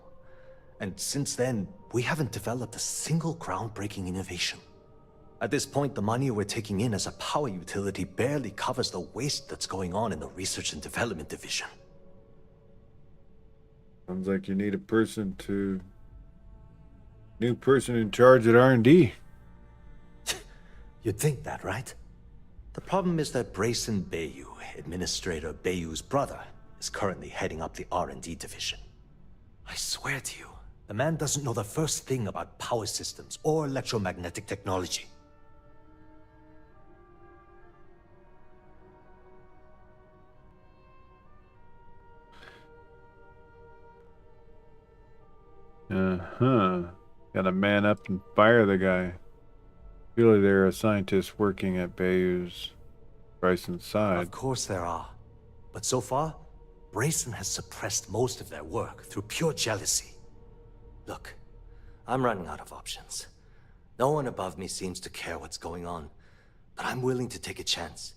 And since then, we haven't developed a single groundbreaking innovation. At this point, the money we're taking in as a power utility barely covers the waste that's going on in the research and development division. Sounds like you need a new person in charge at R&D. You'd think that, right? The problem is that Brayson Bayou, Administrator Bayou's brother, is currently heading up the R&D division. I swear to you, the man doesn't know the first thing about power systems or electromagnetic technology. Gotta man up and fire the guy. Surely there are scientists working at Bayou's Bryson's side. Of course there are. But so far, Brayson has suppressed most of their work through pure jealousy. Look, I'm running out of options. No one above me seems to care what's going on, but I'm willing to take a chance.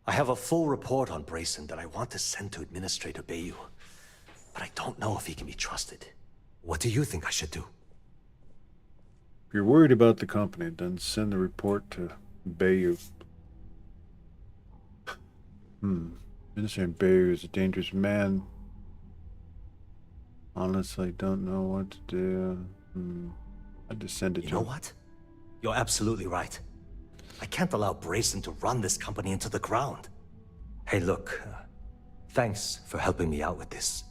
I have a full report on Brayson that I want to send to Administrator Bayou. But I don't know if he can be trusted. What do you think I should do? If you're worried about the company, then send the report to Bayou. Administrator Bayou is a dangerous man. Honestly, don't know what to do. I just send it to him. You know what? You're absolutely right. I can't allow Brayson to run this company into the ground. Hey, look. Thanks for helping me out with this.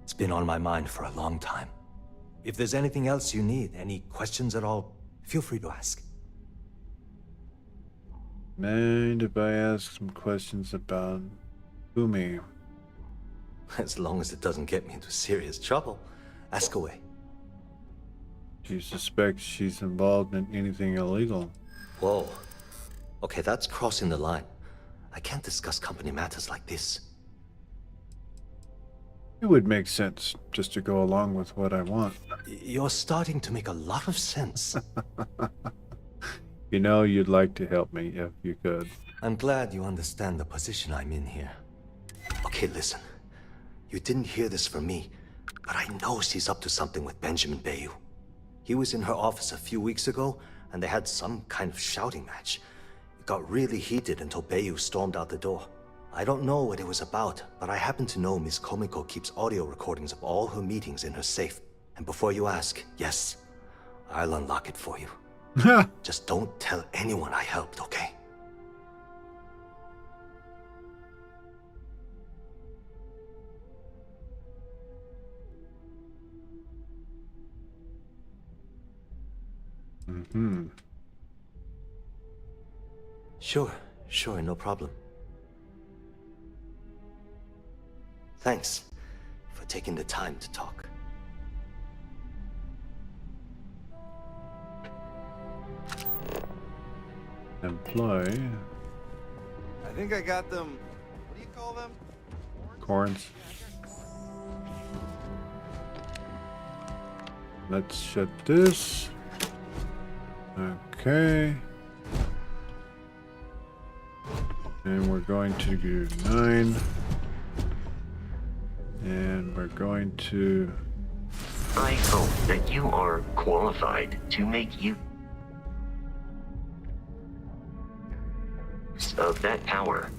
It's been on my mind for a long time. If there's anything else you need, any questions at all, feel free to ask. Mind if I ask some questions about Umi? As long as it doesn't get me into serious trouble, ask away. Do you suspect she's involved in anything illegal? Whoa. Okay, that's crossing the line. I can't discuss company matters like this. It would make sense just to go along with what I want. You're starting to make a lot of sense. You know you'd like to help me if you could. I'm glad you understand the position I'm in here. Okay, listen. You didn't hear this from me, but I know she's up to something with Benjamin Bayou. He was in her office a few weeks ago, and they had some kind of shouting match. It got really heated until Bayou stormed out the door. I don't know what it was about, but I happen to know Miss Komiko keeps audio recordings of all her meetings in her safe. And before you ask, yes, I'll unlock it for you. Just don't tell anyone I helped, okay? Sure, no problem. Thanks for taking the time to talk. Employ. I think I got them. What do you call them? Corns. Let's shut this. Okay. And we're going to do 9. And we're going to... I hope that you are qualified to make use of that power.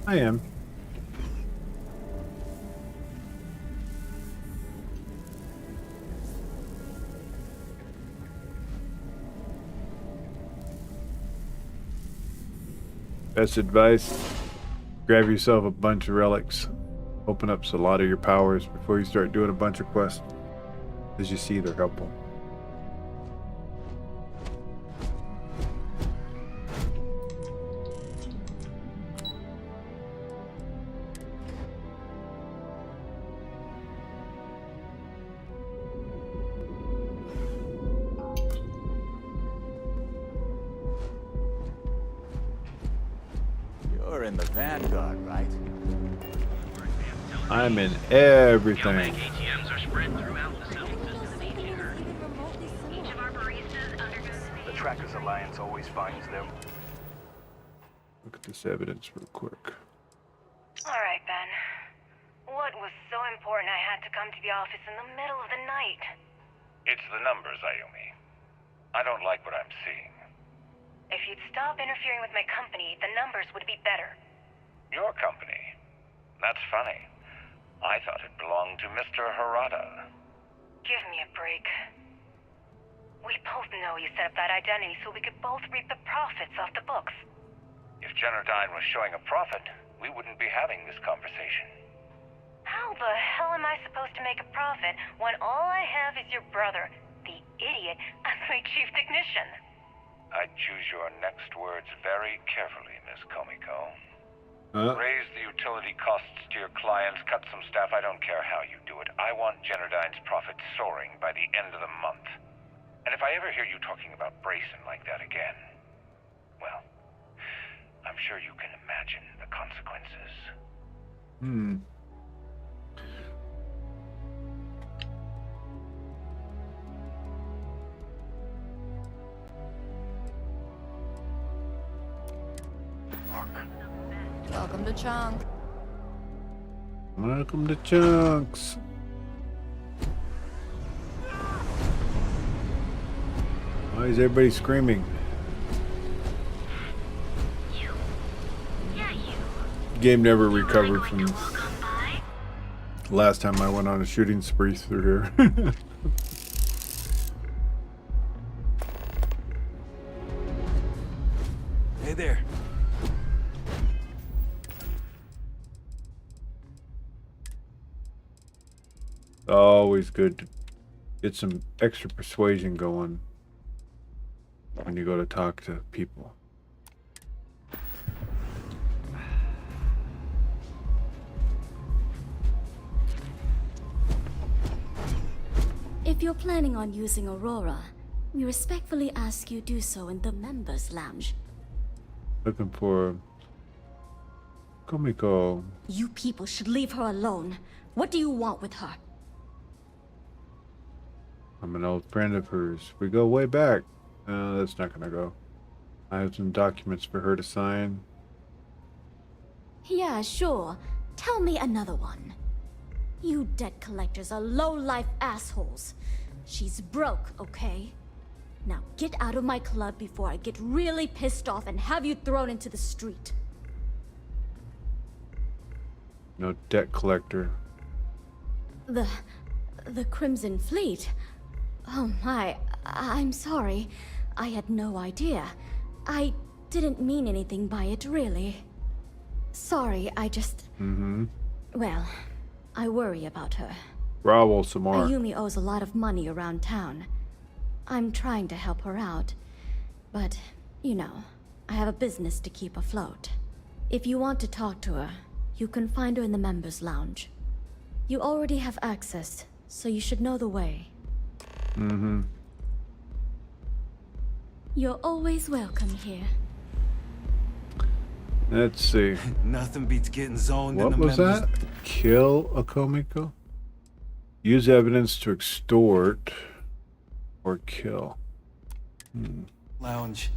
I am. Best advice, grab yourself a bunch of relics. Open up a lot of your powers before you start doing a bunch of quests. As you see, they're helpful. You're in the Vanguard, right? I'm in everything. The Trackers Alliance always finds them. Look at this evidence real quick. All right, Ben. What was so important I had to come to the office in the middle of the night? It's the numbers, Ayumi. I don't like what I'm seeing. If you'd stop interfering with my company, the numbers would be better. Your company? That's funny. I thought it belonged to Mr. Harada. Give me a break. We both know you set up that identity so we could both reap the profits off the books. If Generdyne was showing a profit, we wouldn't be having this conversation. How the hell am I supposed to make a profit when all I have is your brother, the idiot, as my chief technician? I'd choose your next words very carefully, Miss Komiko. Raise the utility costs to your clients, cut some staff, I don't care how you do it. I want Generdyne's profits soaring by the end of the month. And if I ever hear you talking about Brayson like that again, well, I'm sure you can imagine the consequences. to Chunk. Welcome to Chunks. Why is everybody screaming? Game never recovered from last time I went on a shooting spree through here. Hey there. Always good to get some extra persuasion going when you go to talk to people. If you're planning on using Aurora, we respectfully ask you do so in the members' lounge. Looking for Komiko. You people should leave her alone. What do you want with her? I'm an old friend of hers. We go way back. That's not gonna go. I have some documents for her to sign. Yeah, sure. Tell me another one. You debt collectors are low-life assholes. She's broke, okay? Now get out of my club before I get really pissed off and have you thrown into the street. No debt collector. The Crimson Fleet? Oh my, I'm sorry. I had no idea. I didn't mean anything by it, really. Sorry, I just... Well, I worry about her. Bravo, some more. Ayumi owes a lot of money around town. I'm trying to help her out. But, you know, I have a business to keep afloat. If you want to talk to her, you can find her in the members' lounge. You already have access, so you should know the way. You're always welcome here. Let's see. Nothing beats getting zoned in What the was members. that? Kill a Komiko? Use evidence to extort or kill. Lounge.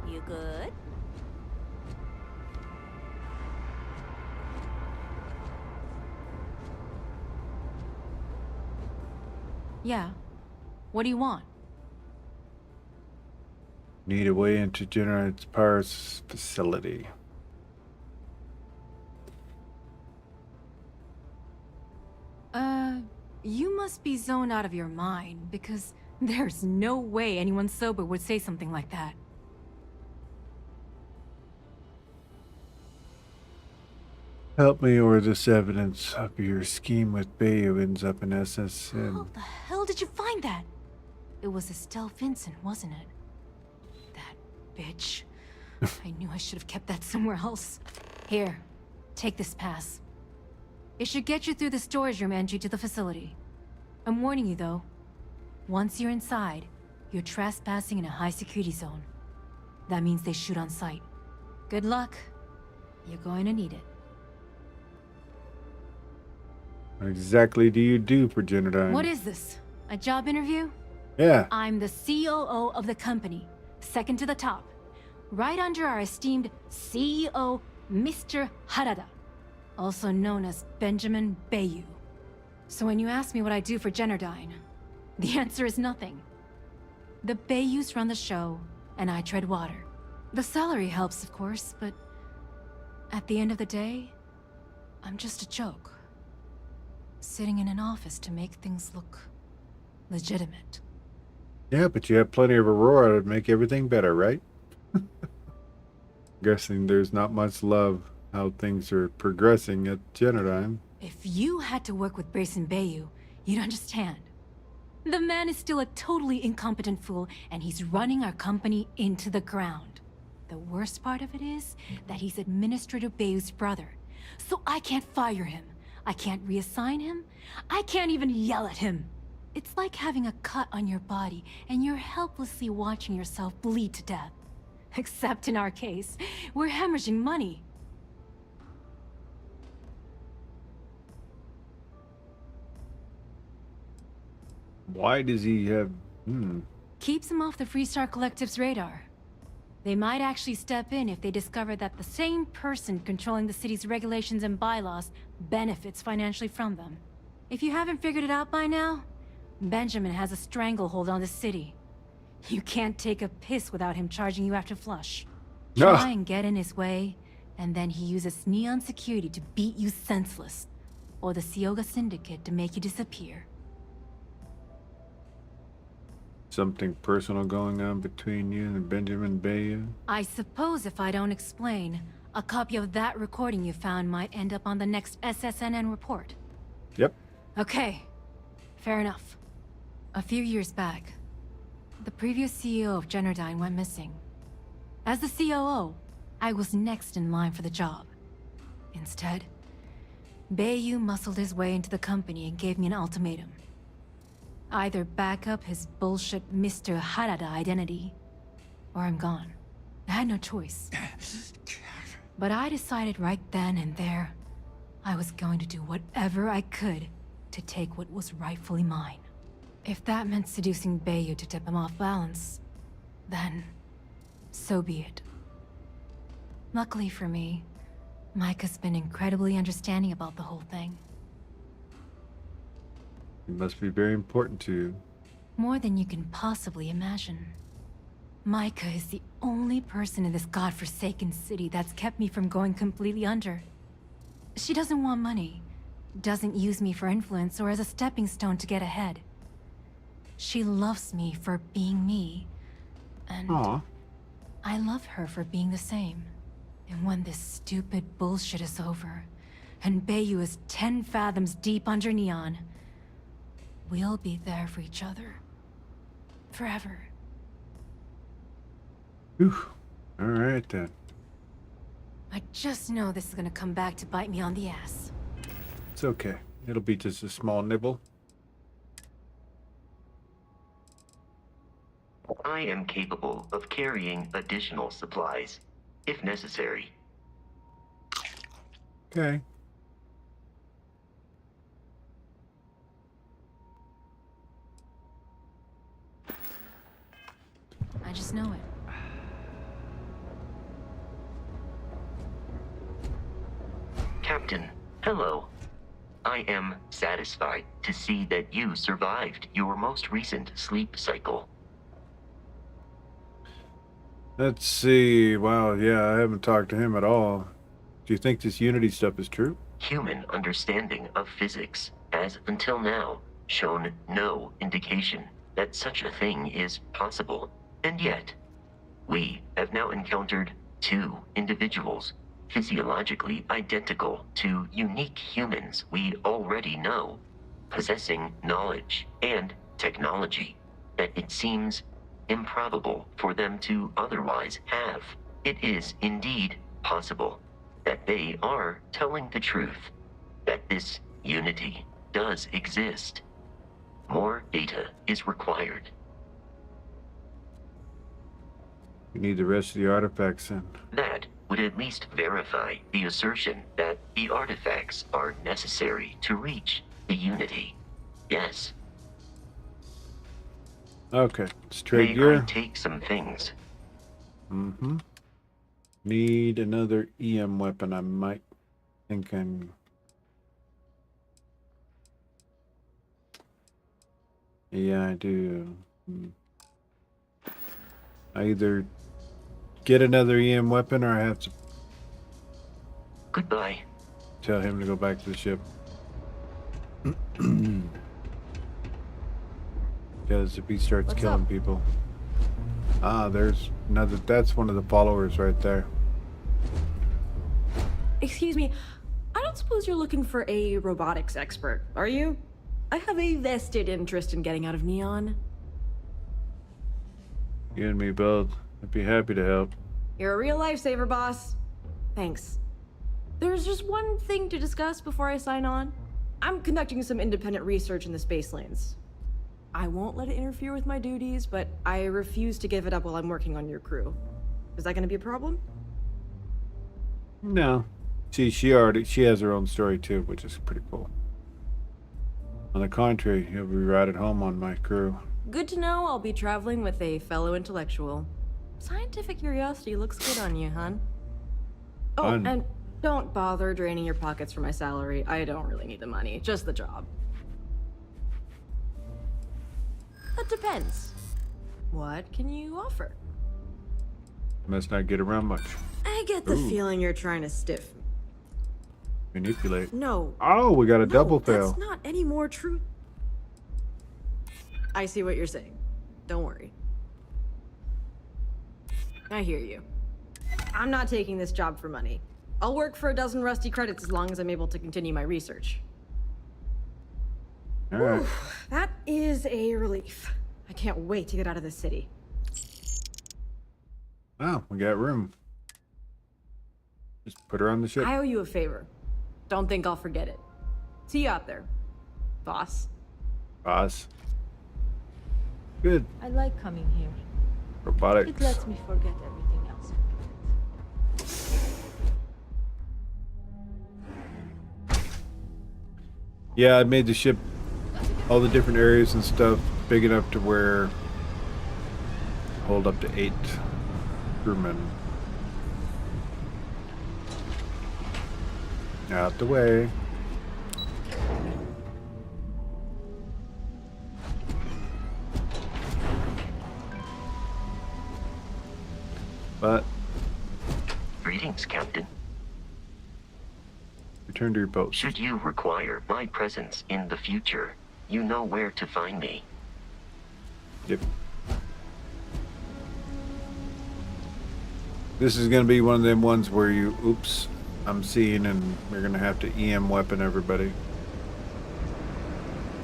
You good? Yeah. What do you want? Need a way into Generat's Power's facility. You must be zoned out of your mind, because there's no way anyone sober would say something like that. Help me, or this evidence of your scheme with Bayu ends up in SSN. How the hell did you find that? It was Estelle Vincent, wasn't it? That bitch. I knew I should have kept that somewhere else. Here, take this pass. It should get you through the storage room entry to the facility. I'm warning you though. Once you're inside, you're trespassing in a high security zone. That means they shoot on sight. Good luck. You're going to need it. What exactly do you do for Generdyne? What is this? A job interview? Yeah. I'm the COO of the company, second to the top, right under our esteemed CEO, Mr. Harada, also known as Benjamin Bayu. So when you ask me what I do for Generdyne, the answer is nothing. The Bayus run the show, and I tread water. The salary helps, of course, but at the end of the day, I'm just a joke. Sitting in an office to make things look legitimate. Yeah, but you have plenty of Aurora to make everything better, right? Guessing there's not much love how things are progressing at Generdyne. If you had to work with Grayson Bayu, you'd understand. The man is still a totally incompetent fool, and he's running our company into the ground. The worst part of it is that he's Administrator Bayu's brother, so I can't fire him. I can't reassign him. I can't even yell at him. It's like having a cut on your body and you're helplessly watching yourself bleed to death. Except in our case, we're hemorrhaging money. Why does he have... Keeps him off the Freestar Collective's radar. They might actually step in if they discover that the same person controlling the city's regulations and bylaws benefits financially from them. If you haven't figured it out by now, Benjamin has a stranglehold on the city. You can't take a piss without him charging you after flush. Try and get in his way, and then he uses Neon security to beat you senseless, or the Sioga Syndicate to make you disappear. Something personal going on between you and Benjamin Bayou? I suppose if I don't explain, a copy of that recording you found might end up on the next SSNN report. Yep. Okay, fair enough. A few years back, the previous CEO of Generdyne went missing. As the COO, I was next in line for the job. Instead, Bayou muscled his way into the company and gave me an ultimatum. Either back up his bullshit Mr. Harada identity, or I'm gone. I had no choice. But I decided right then and there, I was going to do whatever I could to take what was rightfully mine. If that meant seducing Bayou to tip him off balance, then so be it. Luckily for me, Mike has been incredibly understanding about the whole thing. It must be very important to you. More than you can possibly imagine. Micah is the only person in this godforsaken city that's kept me from going completely under. She doesn't want money, doesn't use me for influence or as a stepping stone to get ahead. She loves me for being me, and I love her for being the same. And when this stupid bullshit is over, and Bayou is 10 fathoms deep under Neon, we'll be there for each other. Forever. Whew. All right, then. I just know this is gonna come back to bite me on the ass. It's okay. It'll be just a small nibble. I am capable of carrying additional supplies, if necessary. Okay. I just know it. Captain, hello. I am satisfied to see that you survived your most recent sleep cycle. Let's see. Wow, yeah, I haven't talked to him at all. Do you think this Unity stuff is true? Human understanding of physics has, until now, shown no indication that such a thing is possible. And yet, we have now encountered two individuals physiologically identical to unique humans we already know, possessing knowledge and technology that it seems improbable for them to otherwise have. It is indeed possible that they are telling the truth, that this unity does exist. More data is required. We need the rest of the artifacts in. That would at least verify the assertion that the artifacts are necessary to reach the unity. Yes. Okay, let's trade May gear. I take some things? Mm-hmm. Need another EM weapon. I might think I'm... Yeah, I do. I either get another EM weapon or I have to Goodbye. tell him to go back to the ship. Because if he starts killing people. Ah, there's another. That's one of the followers right there. Excuse me, I don't suppose you're looking for a robotics expert, are you? I have a vested interest in getting out of Neon. You and me both. I'd be happy to help. You're a real lifesaver, boss. Thanks. There's just one thing to discuss before I sign on. I'm conducting some independent research in the space lanes. I won't let it interfere with my duties, but I refuse to give it up while I'm working on your crew. Is that gonna be a problem? No. See, she has her own story too, which is pretty cool. On the contrary, you'll be right at home on my crew. Good to know I'll be traveling with a fellow intellectual. Scientific curiosity looks good on you, hon. Oh, and don't bother draining your pockets for my salary. I don't really need the money, just the job. That depends. What can you offer? Must not get around much. I get the feeling you're trying to stiff me. Manipulate. No. Oh, we got a double fail. That's not any more true. I see what you're saying. Don't worry. I hear you. I'm not taking this job for money. I'll work for a dozen rusty credits as long as I'm able to continue my research. All right. That is a relief. I can't wait to get out of this city. Wow, we got room. Just put her on the ship. I owe you a favor. Don't think I'll forget it. See you out there, boss. Boss. Good. I like coming here. Robotics. It lets me forget everything else. Yeah, I made the ship, all the different areas and stuff, big enough to where hold up to 8 crewmen. Out the way. But Greetings, Captain. return to your post. Should you require my presence in the future, you know where to find me. Yep. This is going to be one of them ones where you, oops, I'm seeing, and we're going to have to EM weapon everybody.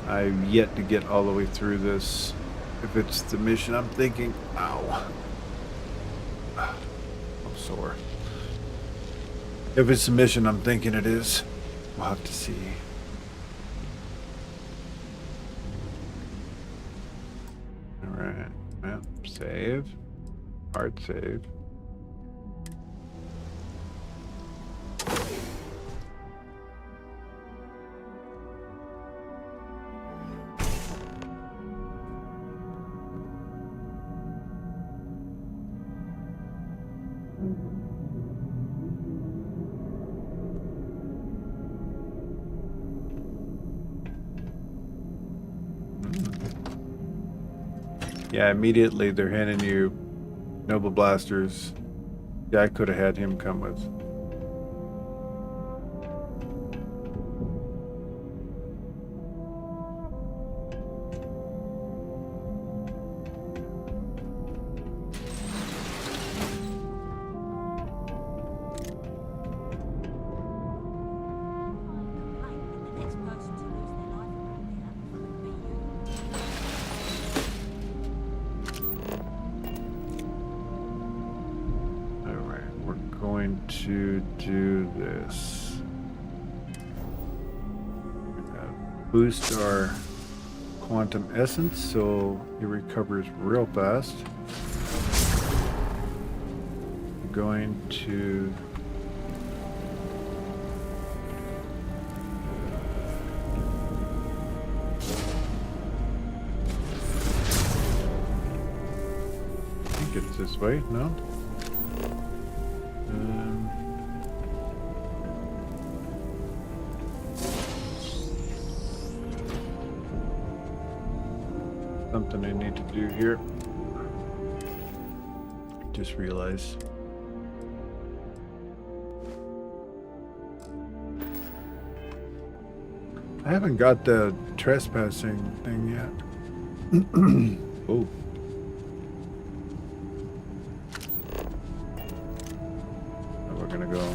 I've yet to get all the way through this. If it's the mission I'm thinking, ow. I'm sore. If it's the mission I'm thinking it is, we'll have to see. Alright, well, save. Hard save. Yeah, immediately they're handing you Noble Blasters. Yeah, I could have had him come with. To do this. Boost our quantum essence so it recovers real fast. I'm going to I think it's this way, no? Something I need to do here. Just realized. I haven't got the trespassing thing yet. Oh. Now we're gonna go.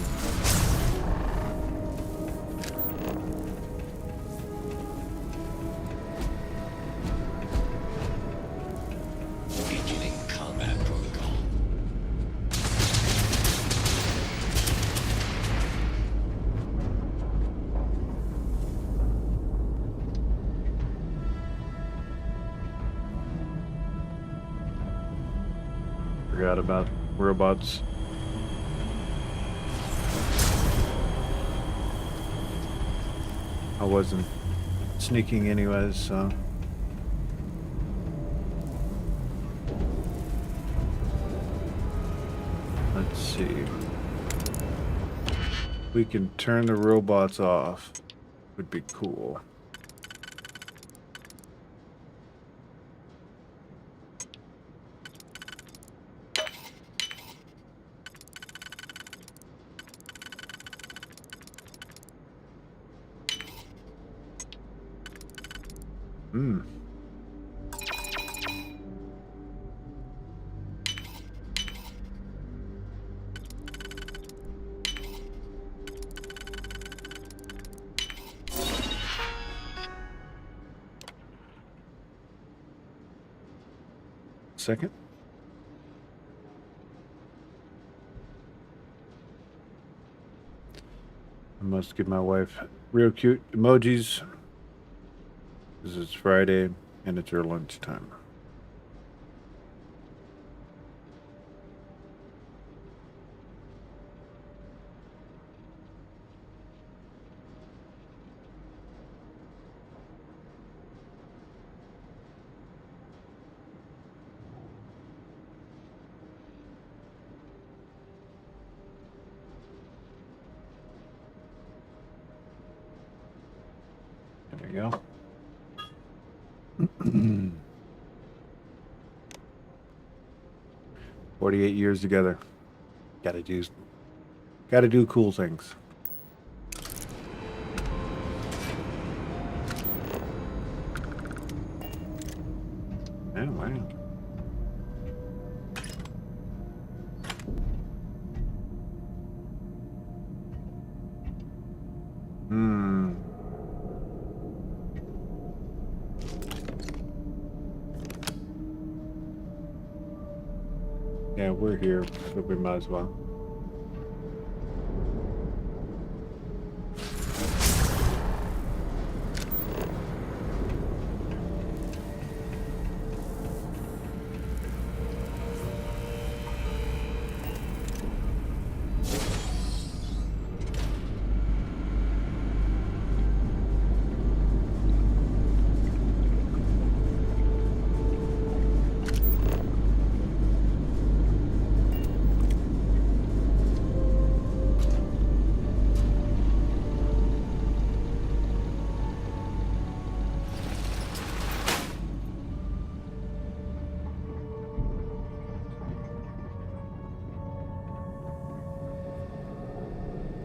Forgot about robots. I wasn't sneaking anyways, so. Let's see. We can turn the robots off. Would be cool. Hmm. Second. I must give my wife real cute emojis. This is Friday and it's her lunchtime. There you go. 48 years together. Gotta do cool things. Oh, wow. Hmm. Yeah, we're here, so we might as well.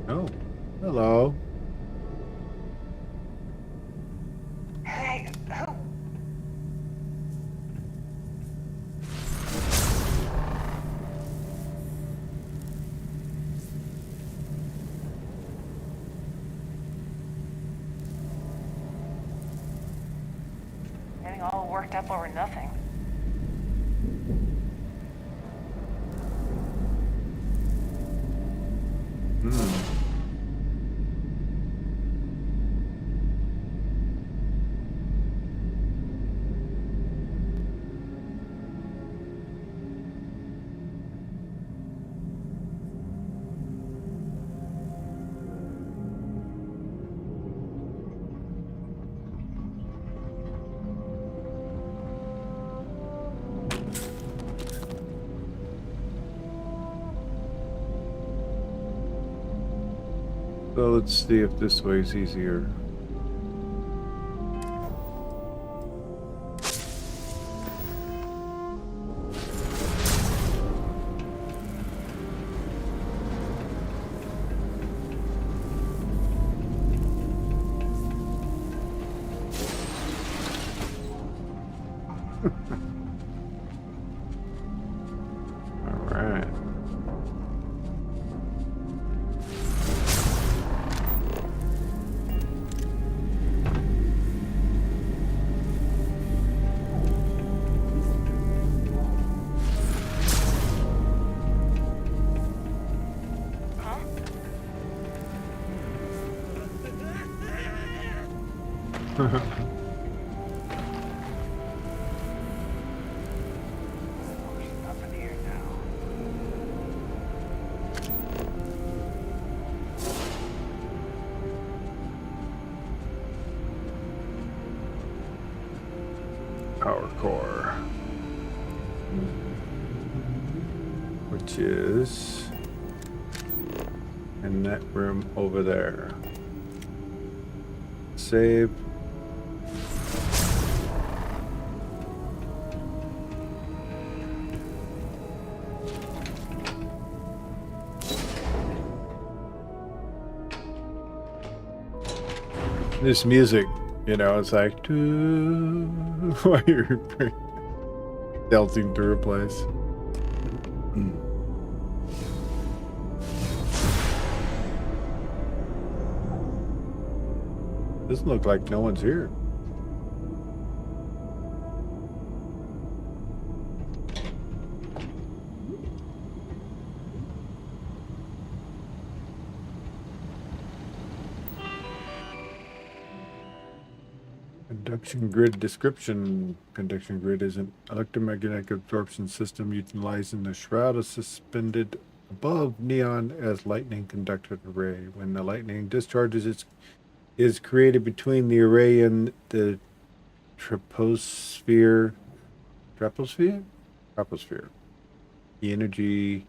Oh, hello. Hey, who? Getting all worked up over nothing. So let's see if this way is easier. All right. which is in that room over there. Save. This music, you know, it's like while you're delting through a place. Doesn't look like no one's here. Conduction grid description. Conduction grid is an electromagnetic absorption system utilizing the shroud suspended above neon as lightning conducted array. When the lightning discharges, it is created between the array and the troposphere. Troposphere? Troposphere. The energy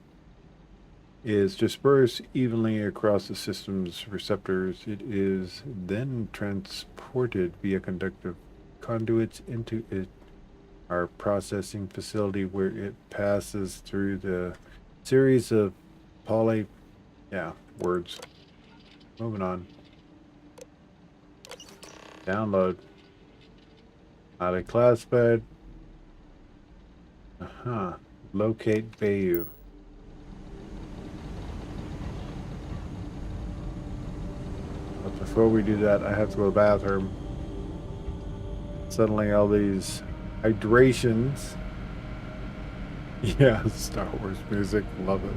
is dispersed evenly across the system's receptors. It is then transported via conductive conduits into our processing facility, where it passes through the series of words. Moving on. Download. Highly classified. Locate Bayou. But before we do that, I have to go to the bathroom. Suddenly all these hydrations. Yeah, Star Wars music. Love it.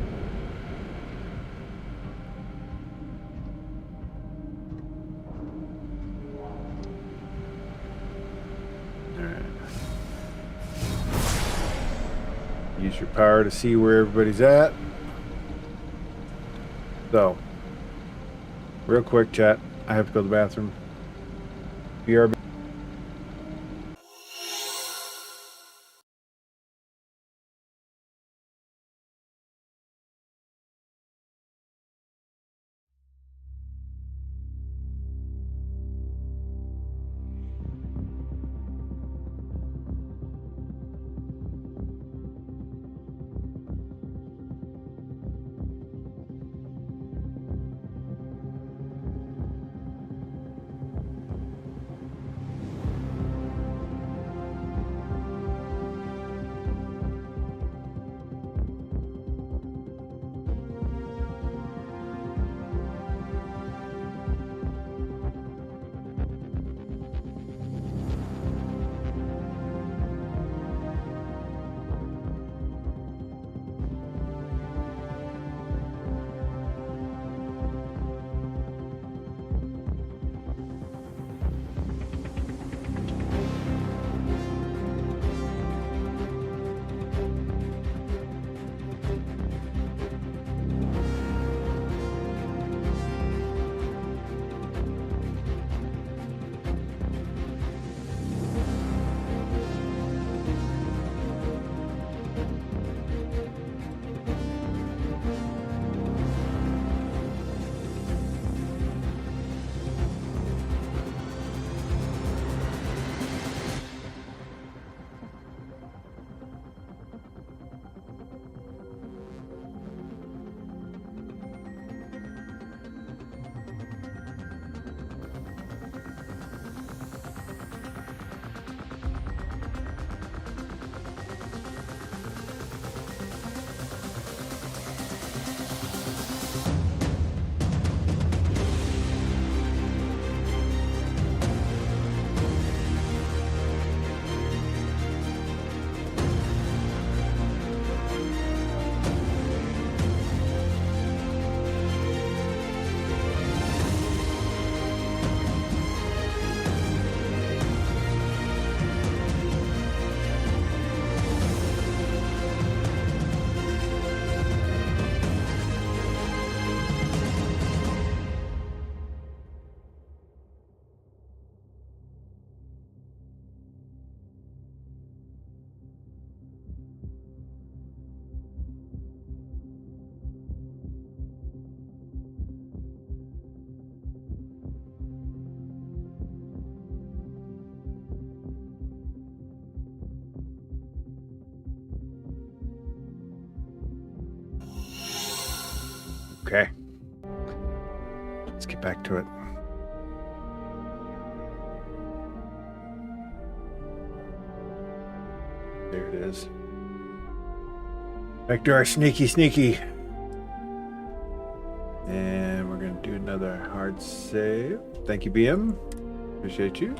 Alright. Use your power to see where everybody's at. So, real quick, chat. I have to go to the bathroom. BRB. Okay. Let's get back to it. There it is. Back to our sneaky. And we're going to do another hard save. Thank you, BM. Appreciate you.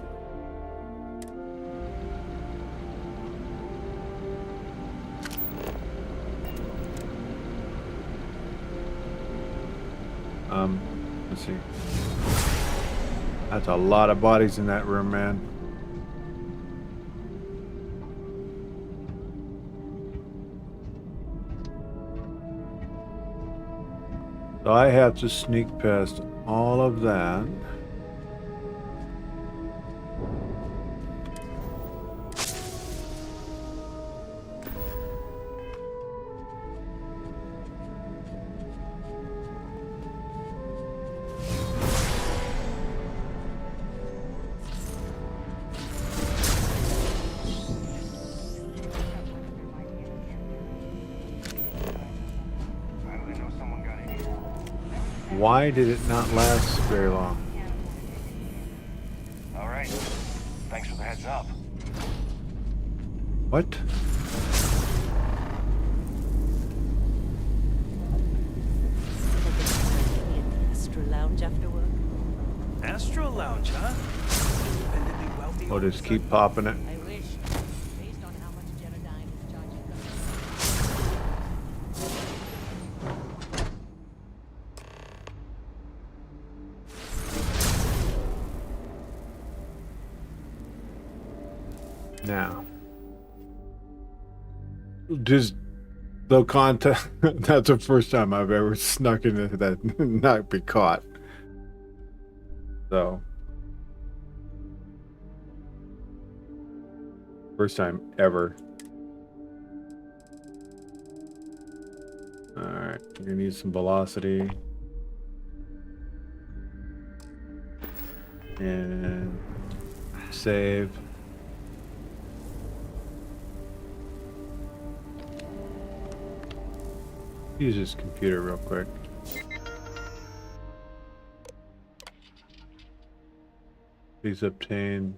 Let's see. That's a lot of bodies in that room, man. So I have to sneak past all of that. Why did it not last very long? All right. Thanks for the heads up. What? Astro Lounge after work. Astro Lounge, huh? Independently wealthy. We'll just keep popping it. I wish. Based on how much Genodyne is charging Now, just the content. That's the first time I've ever snuck into that and not be caught. So, first time ever. All right, we're gonna need some velocity and save. Use this computer real quick. Please obtain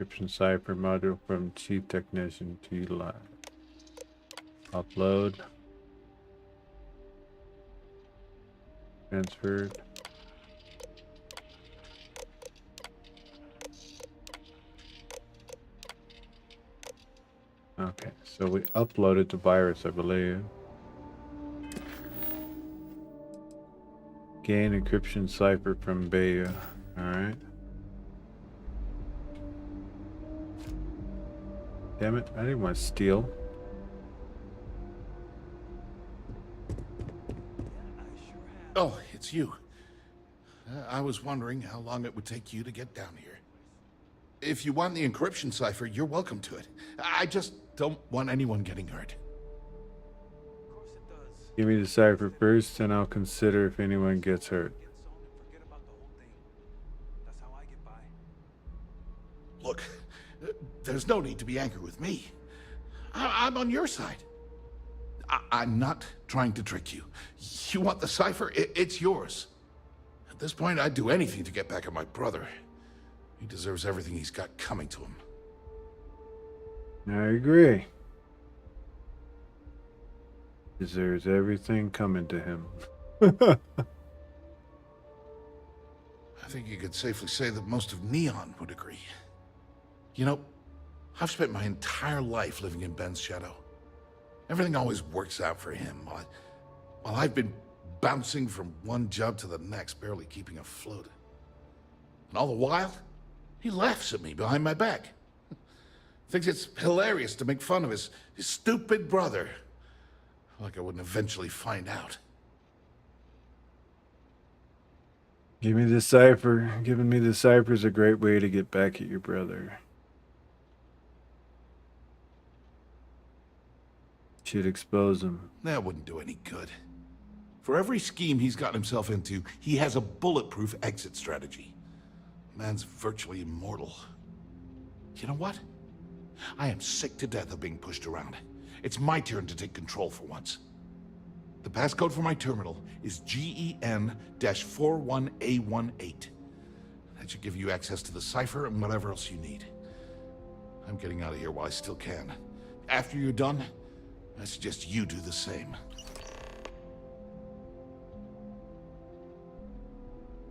encryption cipher module from chief technician to utilize. Upload. Transferred. Okay, so we uploaded the virus, I believe. Gain encryption cipher from Bayou. Alright. Damn it, I didn't want to steal. Oh, it's you. I was wondering how long it would take you to get down here. If you want the encryption cipher, you're welcome to it. I just don't want anyone getting hurt. Give me the cipher first, and I'll consider if anyone gets hurt. Look, there's no need to be angry with me. I'm on your side. I'm not trying to trick you. You want the cipher? It's yours. At this point, I'd do anything to get back at my brother. He deserves everything he's got coming to him. I agree. Deserves everything coming to him. I think you could safely say that most of Neon would agree. You know, I've spent my entire life living in Ben's shadow. Everything always works out for him, while I've been bouncing from one job to the next, barely keeping afloat. And all the while, he laughs at me behind my back. Thinks it's hilarious to make fun of his stupid brother. Like I wouldn't eventually find out. Give me the cipher. Giving me the cipher is a great way to get back at your brother. Should expose him. That wouldn't do any good. For every scheme he's gotten himself into, he has a bulletproof exit strategy. Man's virtually immortal. You know what? I am sick to death of being pushed around. It's my turn to take control for once. The passcode for my terminal is GEN-41A18. That should give you access to the cipher and whatever else you need. I'm getting out of here while I still can. After you're done, I suggest you do the same.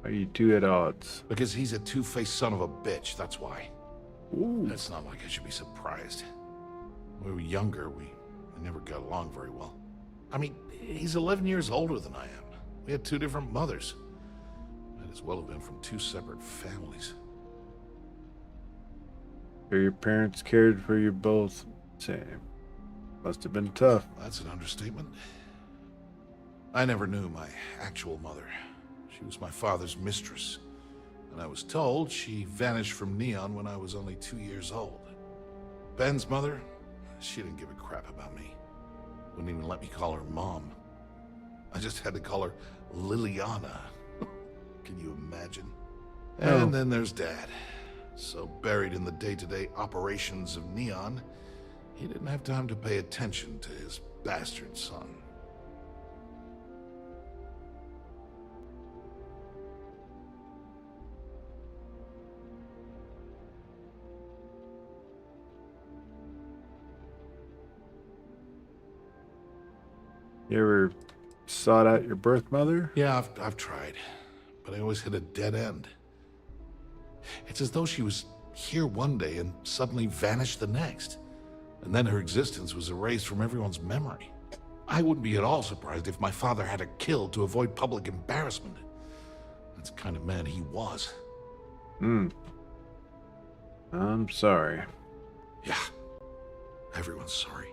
Are you two at odds? Because he's a two-faced son of a bitch, that's why. Ooh. It's not like I should be surprised. When we were younger, we never got along very well. I mean, he's 11 years older than I am. We had two different mothers. Might as well have been from two separate families. So your parents cared for you both same. Must have been tough. That's an understatement. I never knew my actual mother. She was my father's mistress. And I was told she vanished from Neon when I was only 2 years old. Ben's mother, she didn't give a crap about me. Wouldn't even let me call her Mom. I just had to call her Liliana. Can you imagine? Oh. And then there's Dad. So buried in the day-to-day operations of Neon, he didn't have time to pay attention to his bastard son. You ever sought out your birth mother? Yeah, I've tried, but I always hit a dead end. It's as though she was here one day and suddenly vanished the next. And then her existence was erased from everyone's memory. I wouldn't be at all surprised if my father had her killed to avoid public embarrassment. That's the kind of man he was. I'm sorry. Yeah, everyone's sorry.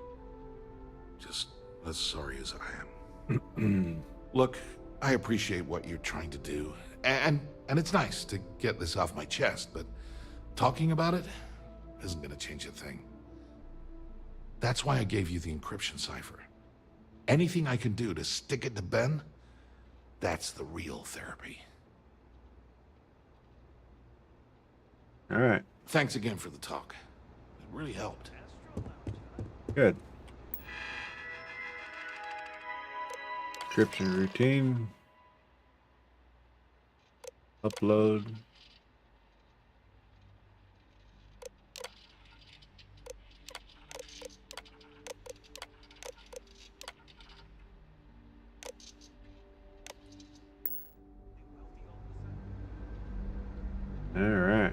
Just as sorry as I am. Look, I appreciate what you're trying to do, and it's nice to get this off my chest, but talking about it isn't going to change a thing. That's why I gave you the encryption cipher. Anything I can do to stick it to Ben, that's the real therapy. All right. Thanks again for the talk. It really helped. Good. Encryption routine. Upload. All right.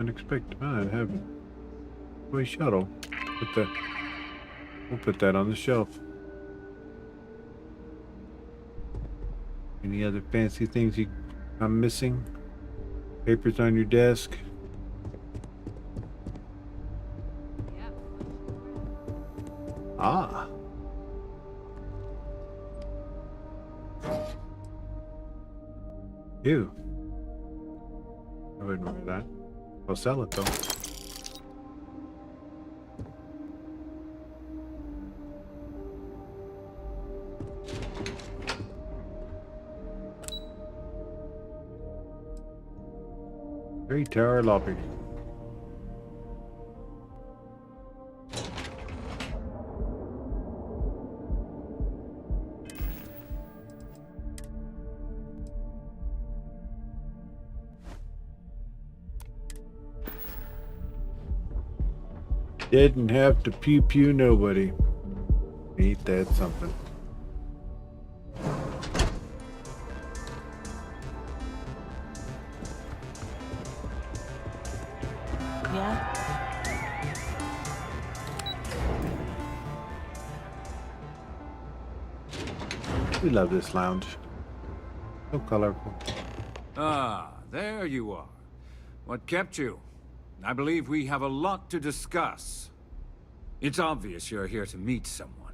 Unexpected. I have a shuttle. We'll put that on the shelf. Any other fancy things I'm missing? Papers on your desk? Ah. Ew. I wouldn't wear that. I'll sell it though. Great Tower Lobby. Didn't have to pew pew nobody. Ain't that something? Yeah? We love this lounge. So colorful. Ah, there you are. What kept you? I believe we have a lot to discuss. It's obvious you're here to meet someone.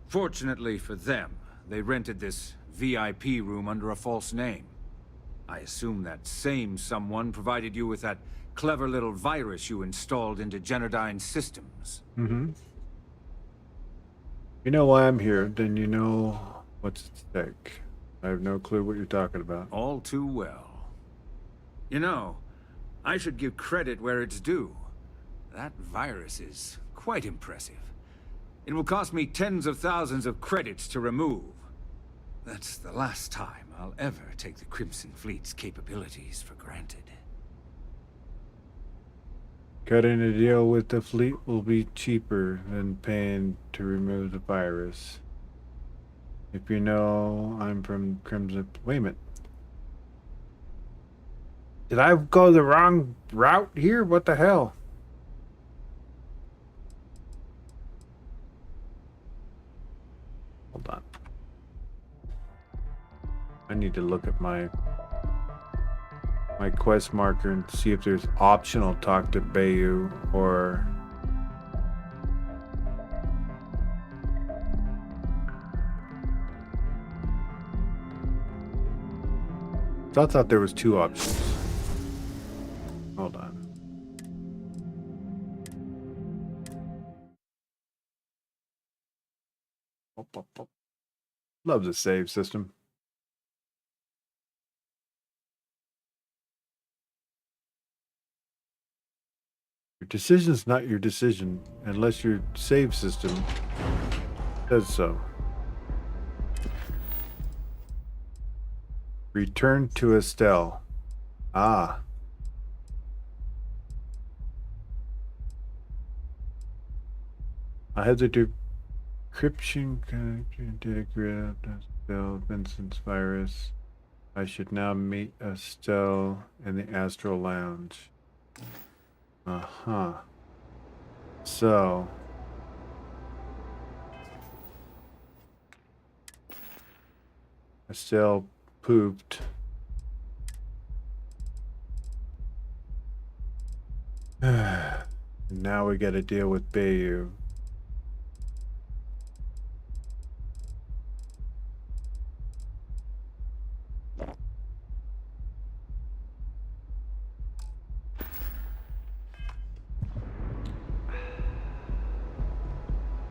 Fortunately for them, they rented this VIP room under a false name. I assume that same someone provided you with that clever little virus you installed into Generdyne's systems. Mm-hmm. You know why I'm here, then you know what's at stake. I have no clue what you're talking about. All too well. You know, I should give credit where it's due. That virus is quite impressive. It will cost me tens of thousands of credits to remove. That's the last time I'll ever take the Crimson Fleet's capabilities for granted. Cutting a deal with the fleet will be cheaper than paying to remove the virus. If you know I'm from Crimson... Wait a minute. Did I go the wrong route here? What the hell? Hold on. I need to look at my quest marker and see if there's optional talk to Bayou or... I thought there was 2 options. Hold on. Love the save system. Your decision's not your decision unless your save system says so. Return to Estelle. Ah. I have the decryption connection data grid Estelle Vincent's virus. I should now meet Estelle in the Astral Lounge. Uh-huh. So... Estelle pooped. Now we gotta deal with Bayou.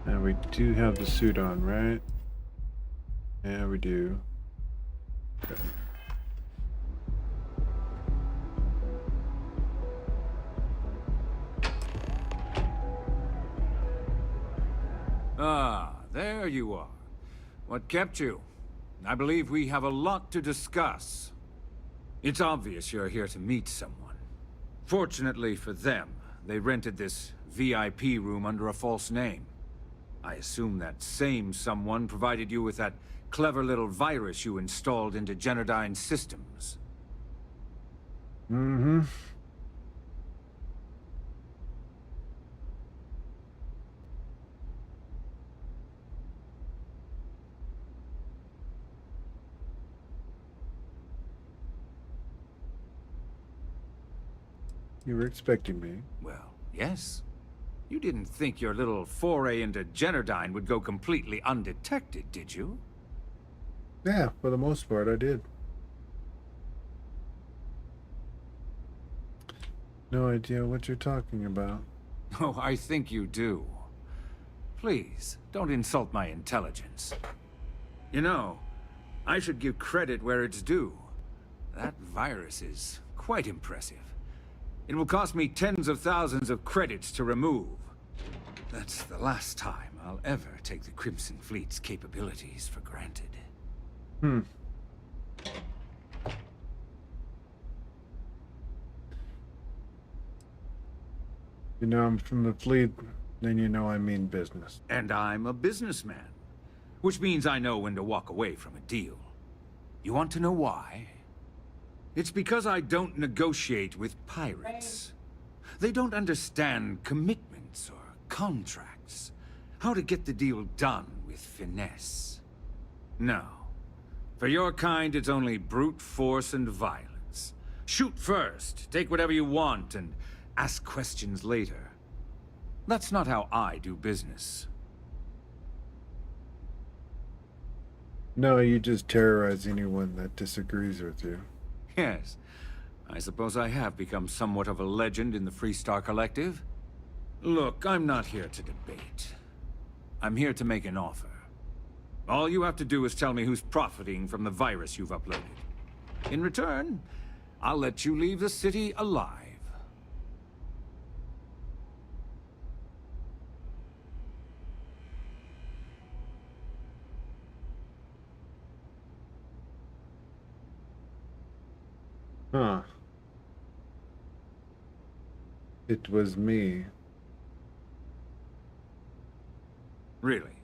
And we do have the suit on, right? Yeah, we do. Okay. Ah, there you are. What kept you? I believe we have a lot to discuss. It's obvious you're here to meet someone. Fortunately for them, they rented this VIP room under a false name. I assume that same someone provided you with that clever little virus you installed into Generdyne's systems. Mm-hmm. You were expecting me. Well, yes. You didn't think your little foray into Generdyne would go completely undetected, did you? Yeah, for the most part, I did. No idea what you're talking about. Oh, I think you do. Please, don't insult my intelligence. You know, I should give credit where it's due. That virus is quite impressive. It will cost me tens of thousands of credits to remove. That's the last time I'll ever take the Crimson Fleet's capabilities for granted. Hmm. You know I'm from the fleet, then you know I mean business. And I'm a businessman, which means I know when to walk away from a deal. You want to know why? It's because I don't negotiate with pirates. They don't understand commitments or contracts. How to get the deal done with finesse. No. For your kind, it's only brute force and violence. Shoot first, take whatever you want, and ask questions later. That's not how I do business. No, you just terrorize anyone that disagrees with you. Yes. I suppose I have become somewhat of a legend in the Freestar Collective. Look, I'm not here to debate. I'm here to make an offer. All you have to do is tell me who's profiting from the virus you've uploaded. In return, I'll let you leave the city alive. Huh. It was me. Really?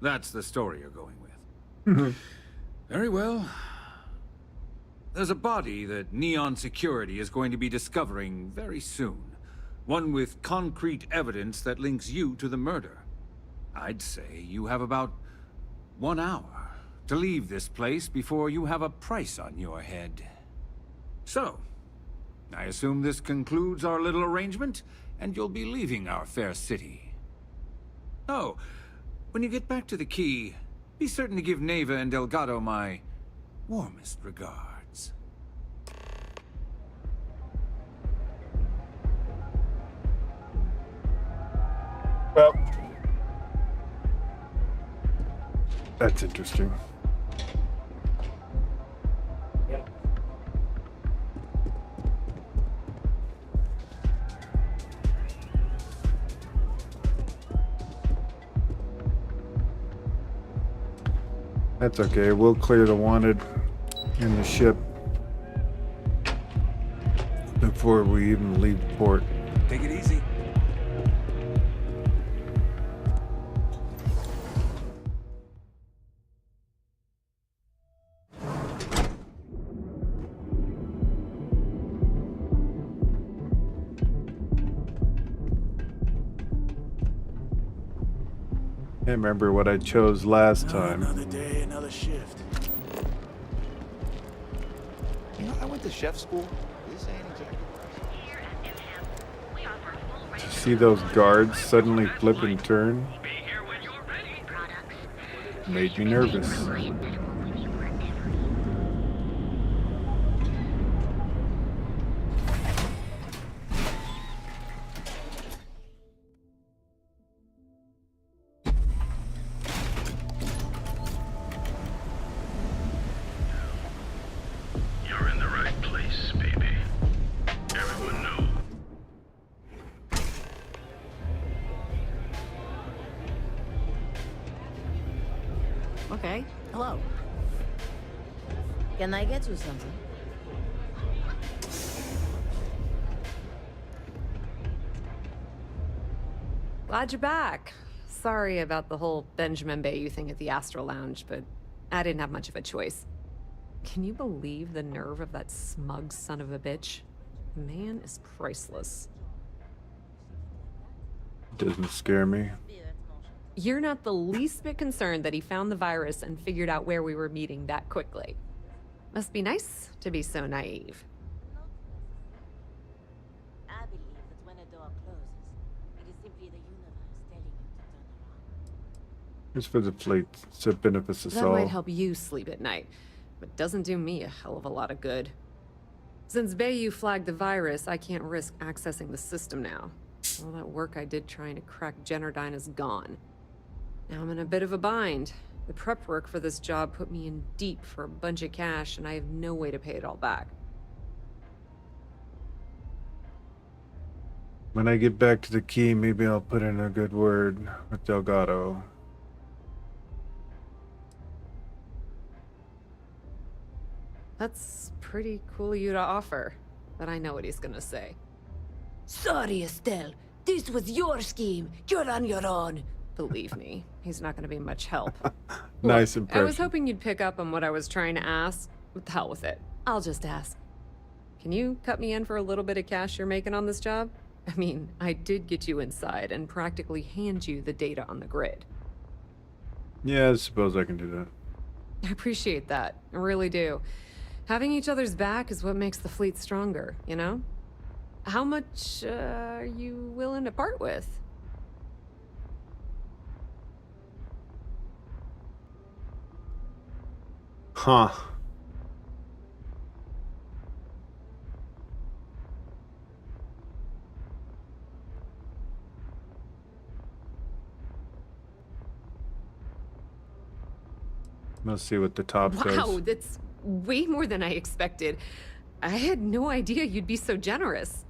That's the story you're going with. Very well. There's a body that Neon Security is going to be discovering very soon. One with concrete evidence that links you to the murder. I'd say you have about 1 hour to leave this place before you have a price on your head. So, I assume this concludes our little arrangement, and you'll be leaving our fair city. Oh, when you get back to the key, be certain to give Neva and Delgado my warmest regards. Well, that's interesting. That's okay. We'll clear the wanted in the ship before we even leave port. Take it easy. Can't remember what I chose last time. Another day, another shift. You know, I went to chef school. This ain't exactly To see those guards suddenly flip and turn made me nervous. You're in the right place, baby. Everyone knows. Okay, hello. Can I get you something? Glad you're back. Sorry about the whole Benjamin Bayou thing at the Astral Lounge, but I didn't have much of a choice. Can you believe the nerve of that smug son of a bitch? The man is priceless. Doesn't scare me. You're not the least bit concerned that he found the virus and figured out where we were meeting that quickly. Must be nice to be so naive. I believe that when a door closes, it is simply the universe telling you to turn around. It's for the fleet. So it benefits us That all. might help you sleep at night, but doesn't do me a hell of a lot of good. Since Bayou flagged the virus, I can't risk accessing the system now. All that work I did trying to crack Generdyne is gone. Now I'm in a bit of a bind. The prep work for this job put me in deep for a bunch of cash, and I have no way to pay it all back. When I get back to the key, maybe I'll put in a good word with Delgado. That's pretty cool of you to offer, but I know what he's gonna say. Sorry, Estelle. This was your scheme. You're on your own. Believe me, he's not gonna be much help. Nice Look, impression. I was hoping you'd pick up on what I was trying to ask. What the hell with it? I'll just ask. Can you cut me in for a little bit of cash you're making on this job? I mean, I did get you inside and practically hand you the data on the grid. Yeah, I suppose I can do that. I appreciate that. I really do. Having each other's back is what makes the fleet stronger, you know? How much are you willing to part with? Huh. Let's see what the top says. Wow, that's way more than I expected. I had no idea you'd be so generous.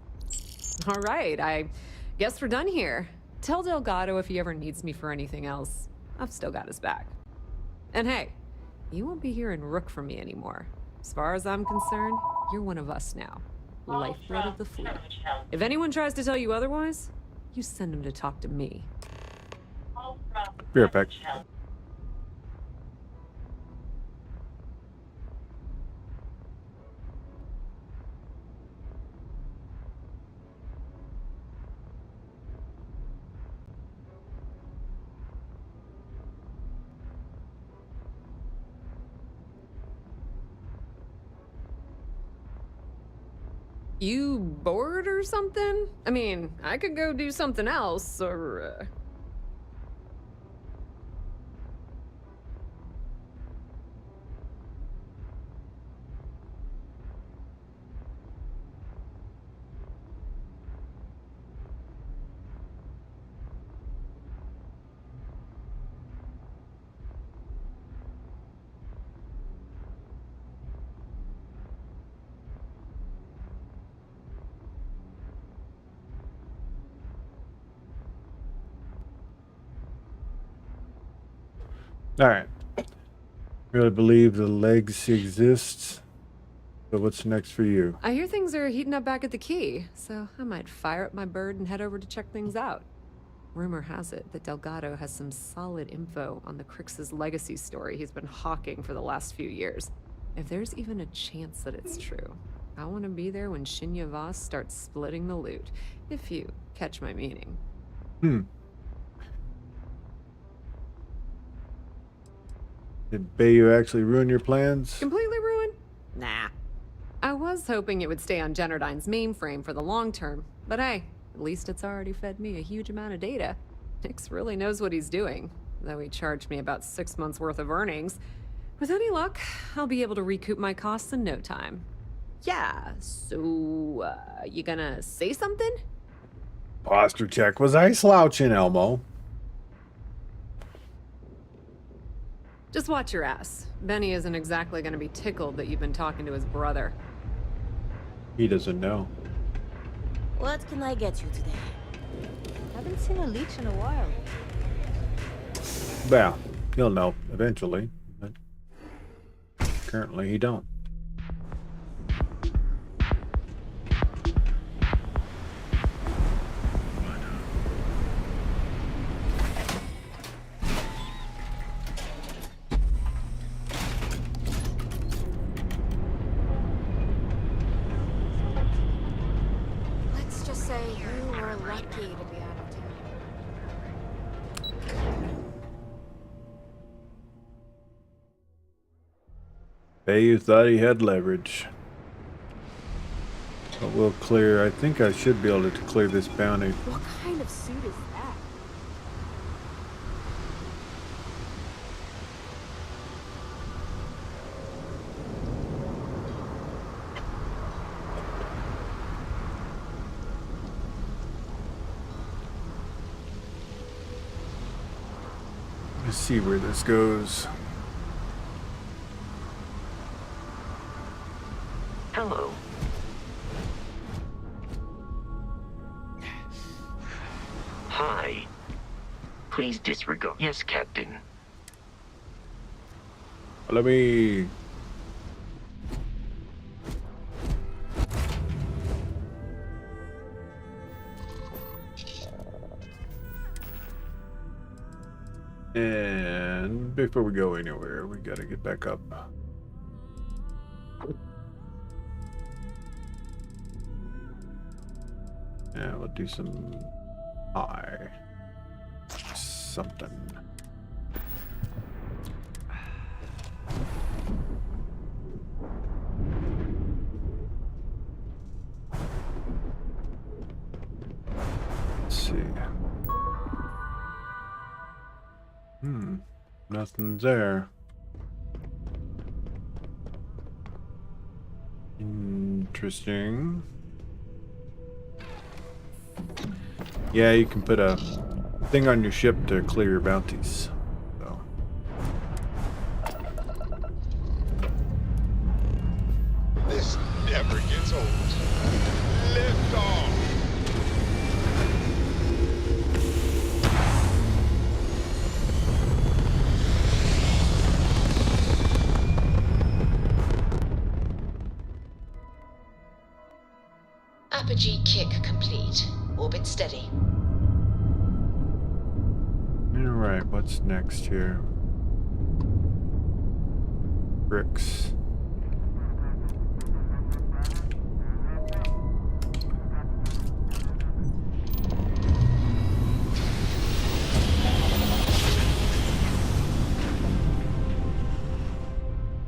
All right, I guess we're done here. Tell Delgado if he ever needs me for anything else. I've still got his back. And hey, you won't be hearing Rook from me anymore. As far as I'm concerned, you're one of us now. Lifeblood of the fleet. If anyone tries to tell you otherwise, you send them to talk to me. Be right back. You bored or something? I mean, I could go do something else, or... All right. Really believe the legacy exists. So what's next for you? I hear things are heating up back at the Key, so I might fire up my bird and head over to check things out. Rumor has it that Delgado has some solid info on the Crix's legacy story he's been hawking for the last few years. If there's even a chance that it's true, I want to be there when Shinya Voss starts splitting the loot, if you catch my meaning. Did Bayou actually ruin your plans? Completely ruined? Nah. I was hoping it would stay on Generdyne's mainframe for the long term, but hey, at least it's already fed me a huge amount of data. Nix really knows what he's doing, though he charged me about 6 months worth of earnings. With any luck, I'll be able to recoup my costs in no time. Yeah, so, you gonna say something? Posture check. Was I slouching, Elmo? Just watch your ass. Benny isn't exactly gonna be tickled that you've been talking to his brother. He doesn't know. What can I get you today? Haven't seen a leech in a while. Well, he'll know eventually, but currently he don't. Let's just say you were lucky to be out of town. Bayou thought he had leverage. But we'll clear. I think I should be able to clear this bounty. What kind of suit is that? Let's see where this goes. Hello. Hi. Please disregard. Yes, Captain. Let me. And before we go anywhere, we gotta get back up. Yeah, we'll do some something. Let's see. Nothing's there. Interesting. Yeah, you can put a thing on your ship to clear your bounties. So. This never gets old. Lift off. Energy kick complete. Orbit steady. Alright, what's next here? Bricks.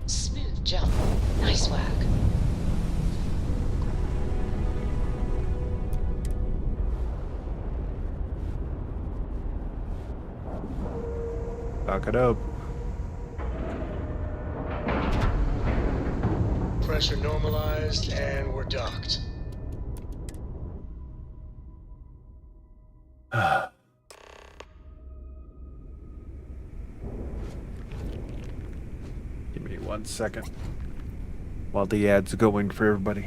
Smooth jump. Nice work. Back it up. Pressure normalized, and we're docked. Give me 1 second while the ad's going for everybody.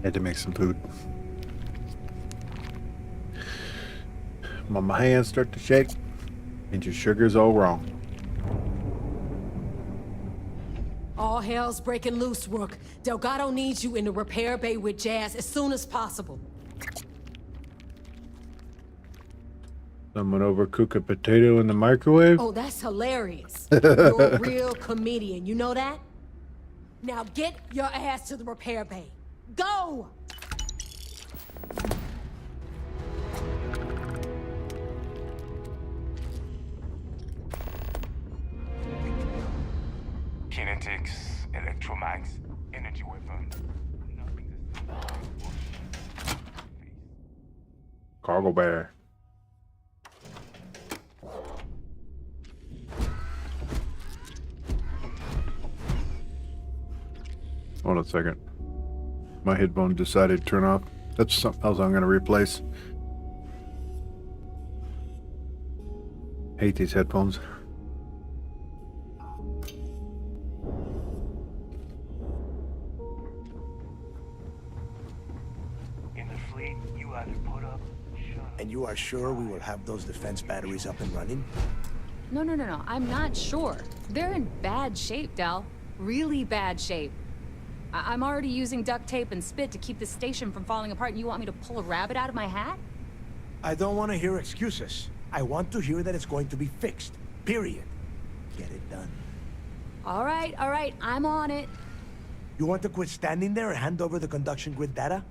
Had to make some food. When my hands start to shake, means your sugar's all wrong. All hell's breaking loose, Rook. Delgado needs you in the repair bay with Jazz as soon as possible. Someone overcook a potato in the microwave? Oh, that's hilarious. You're a real comedian, you know that? Now get your ass to the repair bay. Go! Kinetics, electromags, energy weapon. Cargo bear. Hold on a second. My headphone decided to turn off. That's something else I'm going to replace. Hate these headphones. In the fleet, you either put up, And you are sure we will have those defense batteries up and running? No. I'm not sure. They're in bad shape, Del. Really bad shape. I'm already using duct tape and spit to keep the station from falling apart, and you want me to pull a rabbit out of my hat? I don't want to hear excuses. I want to hear that it's going to be fixed. Period. Get it done. All right. I'm on it. You want to quit standing there and hand over the conduction grid data?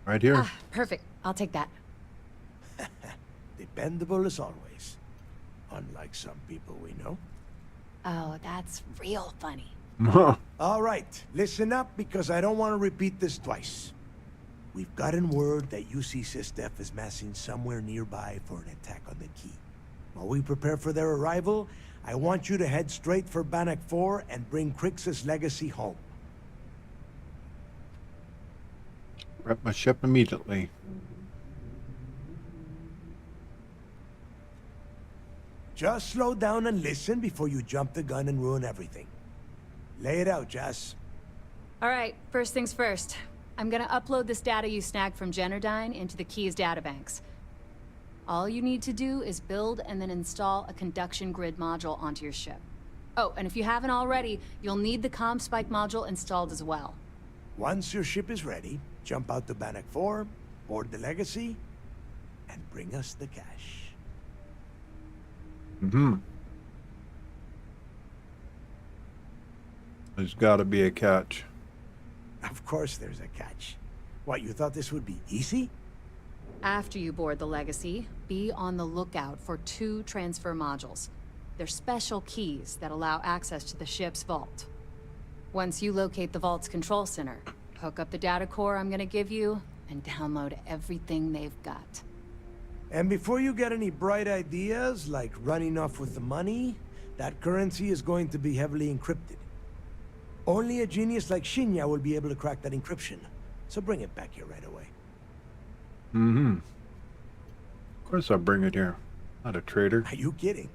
Right here. Perfect. I'll take that. Dependable as always. Unlike some people we know. Oh, that's real funny. All right, listen up because I don't want to repeat this twice. We've gotten word that UC SysDef is massing somewhere nearby for an attack on the key. While we prepare for their arrival, I want you to head straight for Bannock 4 and bring Crix's legacy home. Wrap my ship immediately. Just slow down and listen before you jump the gun and ruin everything. Lay it out, Jess. All right, first things first. I'm gonna upload this data you snagged from Generdyne into the Key's databanks. All you need to do is build and then install a conduction grid module onto your ship. Oh, and if you haven't already, you'll need the comm spike module installed as well. Once your ship is ready, jump out to Bannock 4, board the legacy, and bring us the cash. There's got to be a catch. Of course there's a catch. What, you thought this would be easy? After you board the Legacy, be on the lookout for 2 transfer modules. They're special keys that allow access to the ship's vault. Once you locate the vault's control center, hook up the data core I'm gonna give you, and download everything they've got. And before you get any bright ideas, like running off with the money, that currency is going to be heavily encrypted. Only a genius like Shinya will be able to crack that encryption. So bring it back here right away. Of course I'll bring it here. Not a traitor. Are you kidding?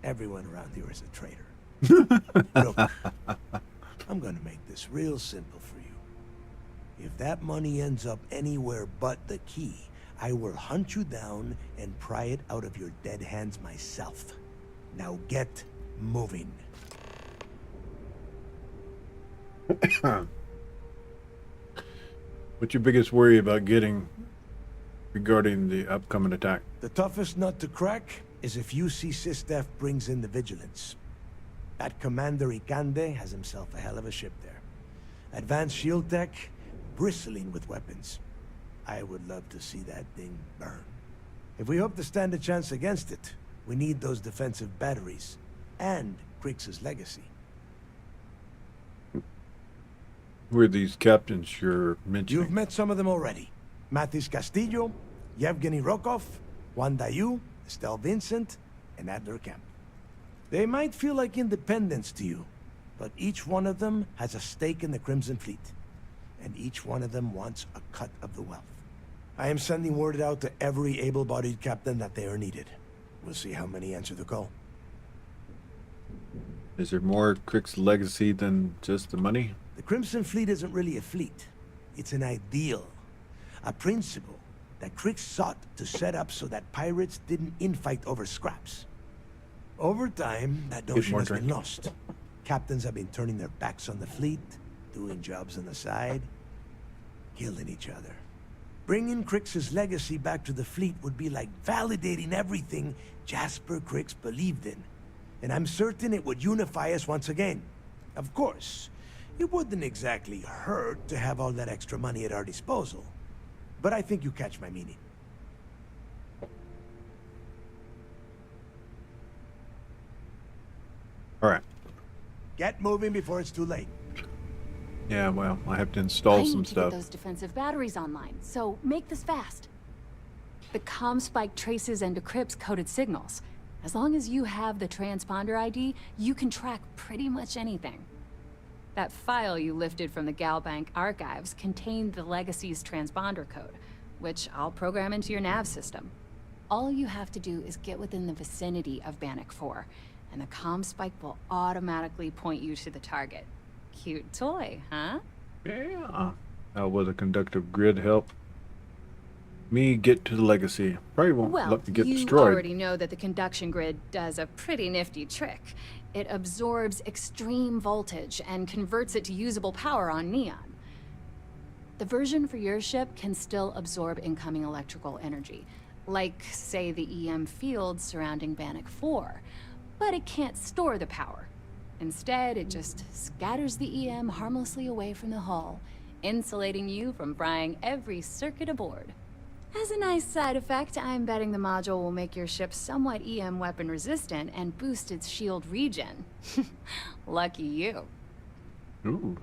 Everyone around here is a traitor. Look, I'm gonna make this real simple for you. If that money ends up anywhere but the key, I will hunt you down and pry it out of your dead hands myself. Now get moving. What's your biggest worry about getting regarding the upcoming attack? The toughest nut to crack is if UC SysDef brings in the Vigilance. That Commander Ikande has himself a hell of a ship there. Advanced shield tech, bristling with weapons. I would love to see that thing burn. If we hope to stand a chance against it, we need those defensive batteries and Crix's legacy. Who are these captains you're mentioning? You've met some of them already. Mathis Castillo, Yevgeny Rokov, Juan Dayu, Estelle Vincent, and Adler Kemp. They might feel like independents to you, but each one of them has a stake in the Crimson Fleet, and each one of them wants a cut of the wealth. I am sending word out to every able-bodied captain that they are needed. We'll see how many answer the call. Is there more Crick's legacy than just the money? The Crimson Fleet isn't really a fleet. It's an ideal. A principle that Crick sought to set up so that pirates didn't infight over scraps. Over time, that notion has been lost. Captains have been turning their backs on the fleet, doing jobs on the side, killing each other. Bringing Crick's legacy back to the fleet would be like validating everything Jasper Cricks believed in. And I'm certain it would unify us once again. Of course, it wouldn't exactly hurt to have all that extra money at our disposal. But I think you catch my meaning. All right. Get moving before it's too late. Yeah, well, I have to install some I need to stuff. get those defensive batteries online, so make this fast. The comm spike traces and decrypts coded signals. As long as you have the transponder ID, you can track pretty much anything. That file you lifted from the Galbank archives contained the Legacy's transponder code, which I'll program into your nav system. All you have to do is get within the vicinity of Bannock 4, and the comm spike will automatically point you to the target. Cute toy, huh? Yeah. How will the conductive grid help me get to the legacy? Probably won't let me get you destroyed. already know that the conduction grid does a pretty nifty trick. It absorbs extreme voltage and converts it to usable power on Neon. The version for your ship can still absorb incoming electrical energy, like, say, the EM field surrounding Bannock 4, but it can't store the power. Instead, it just scatters the EM harmlessly away from the hull, insulating you from frying every circuit aboard. As a nice side effect, I'm betting the module will make your ship somewhat EM weapon resistant and boost its shield regen. Lucky you. Ooh.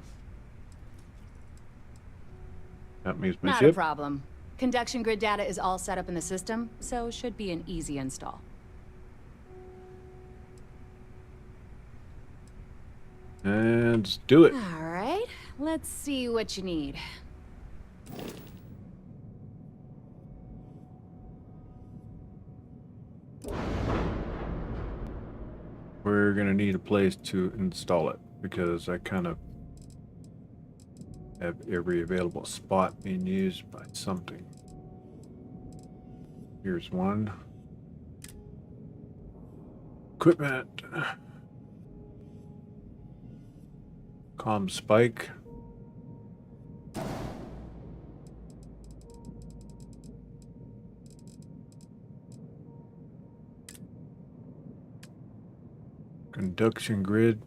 That means my Not ship. a problem. Conduction grid data is all set up in the system, so it should be an easy install. And let's do it. All right, let's see what you need. We're gonna need a place to install it because I kind of have every available spot being used by something. Here's one. Equipment. Comm spike. Conduction grid.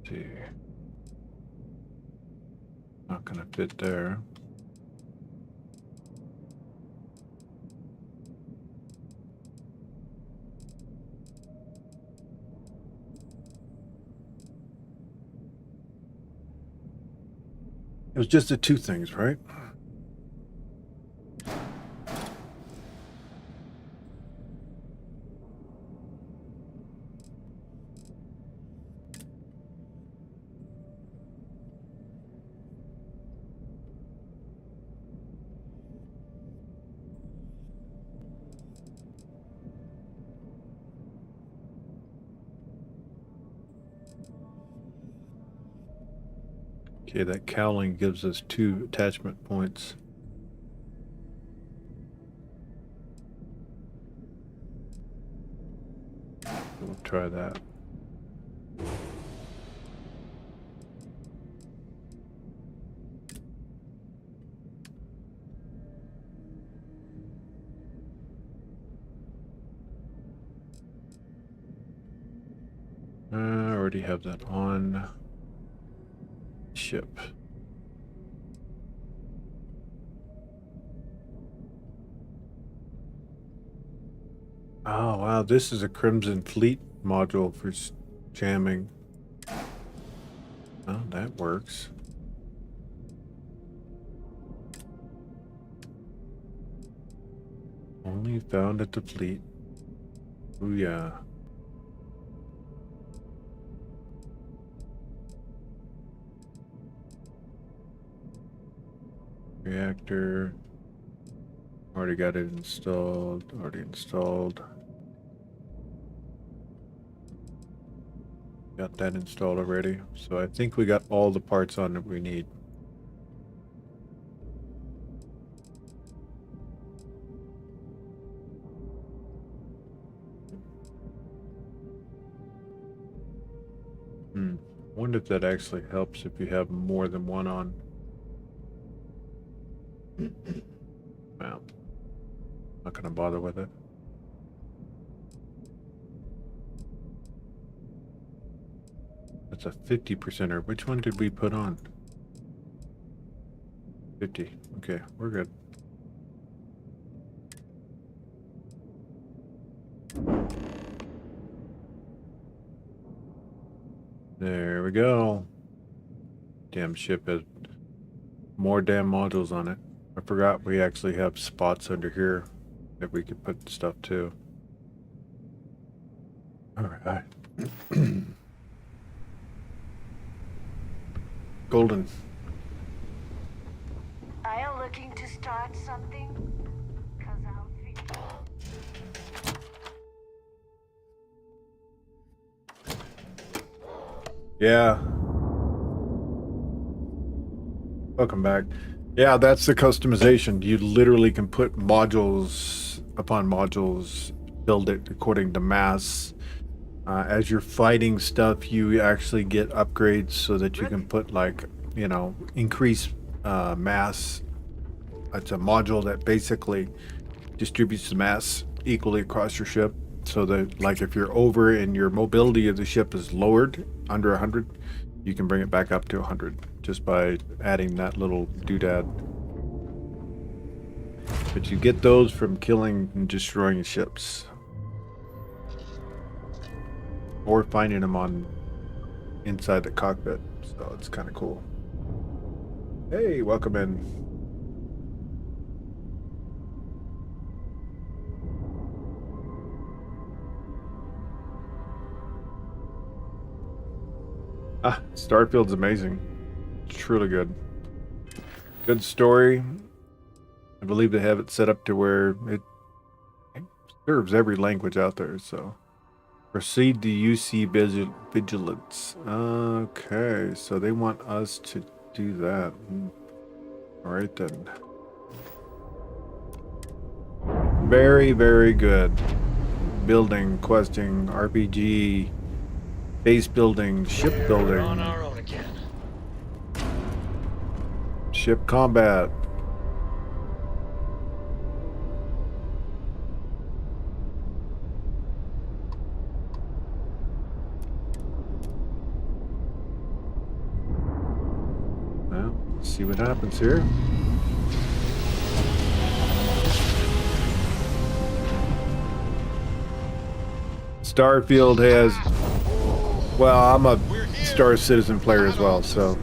See. Not gonna fit there. It was just the two things, right? Okay, that cowling gives us 2 attachment points. We'll try that. I already have that on. Ship. Oh wow, this is a Crimson Fleet module for jamming. Oh, that works. Only found at the fleet. Oh yeah. Reactor. Already got it installed. Already installed. Got that installed already. So I think we got all the parts on that we need. I wonder if that actually helps if you have more than one on. Well, not gonna bother with it. That's a 50%er. Which one did we put on? 50. Okay, we're good. There we go. Damn ship has more damn modules on it. I forgot we actually have spots under here that we could put stuff to. Alright. Golden. Are you looking to start something? 'Cause I'll Yeah. Welcome back. Yeah, that's the customization. You literally can put modules upon modules, build it according to mass. As you're fighting stuff, you actually get upgrades so that you can put, like, you know, increase mass. It's a module that basically distributes the mass equally across your ship. So that, like, if you're over and your mobility of the ship is lowered under 100, you can bring it back up to 100 just by adding that little doodad. But you get those from killing and destroying ships, or finding them on inside the cockpit. So it's kind of cool. Hey, welcome in. Starfield's amazing. It's truly good. Good story. I believe they have it set up to where it serves every language out there, so. Proceed to UC Vigilance. Okay, so they want us to do that. Alright then. Very, very good. Building, questing, RPG, base building, ship building. We're on our own again. Ship combat. Well, let's see what happens here. Starfield has, well, I'm a Star Citizen player as well, so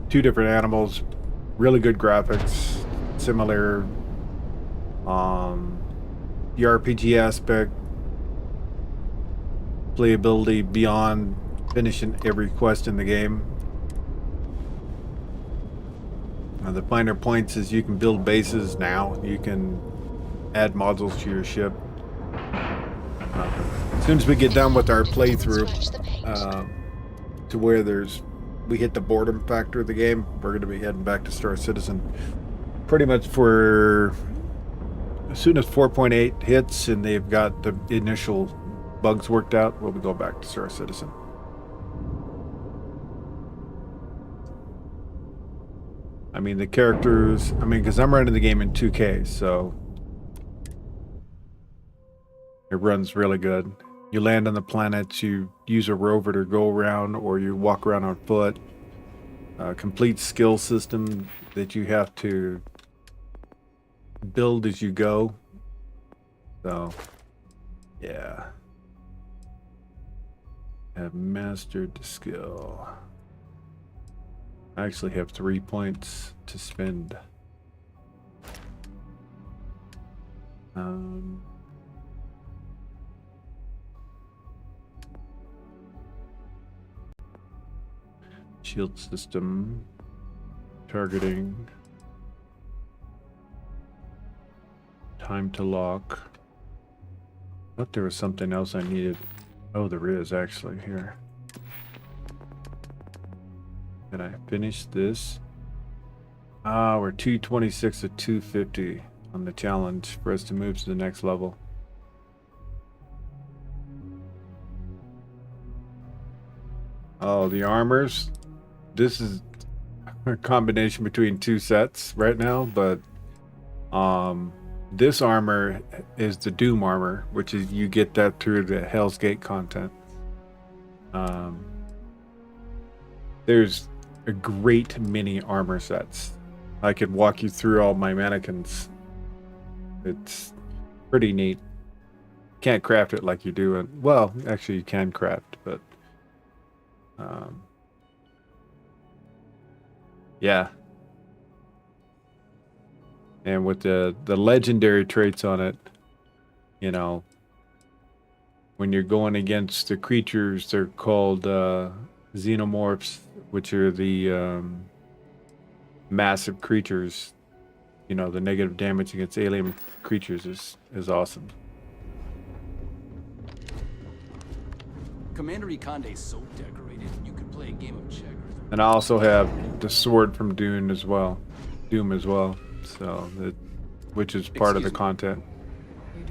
two different animals, really good graphics, similar, the RPG aspect, playability beyond finishing every quest in the game. The finer points is you can build bases now, you can add modules to your ship. As soon as we get done with our playthrough, to where we hit the boredom factor of the game, we're going to be heading back to Star Citizen. Pretty much for as soon as 4.8 hits and they've got the initial bugs worked out, we'll be going back to Star Citizen. I mean, the characters, because I'm running the game in 2K, so it runs really good. You land on the planet, you use a rover to go around, or you walk around on foot. Complete skill system that you have to build as you go. So, yeah. Have mastered the skill. I actually have 3 points to spend. Shield system. Targeting. Time to lock. I thought there was something else I needed. Oh, there is actually here. Can I finish this? Ah, we're 226 to 250 on the challenge for us to move to the next level. Oh, the armors. This is a combination between two sets right now, but this armor is the Doom armor, which is you get that through the Hell's Gate content. There's a great many armor sets. I could walk you through all my mannequins. It's pretty neat. Can't craft it like you do in, well, actually you can craft, but yeah. And with the legendary traits on it, you know, when you're going against the creatures, they're called xenomorphs, which are the massive creatures. You know, the negative damage against alien creatures is awesome. Commander Ikande is so decorated, you could play a game of checkers. And I also have the sword from Doom as well. So which is part of the content.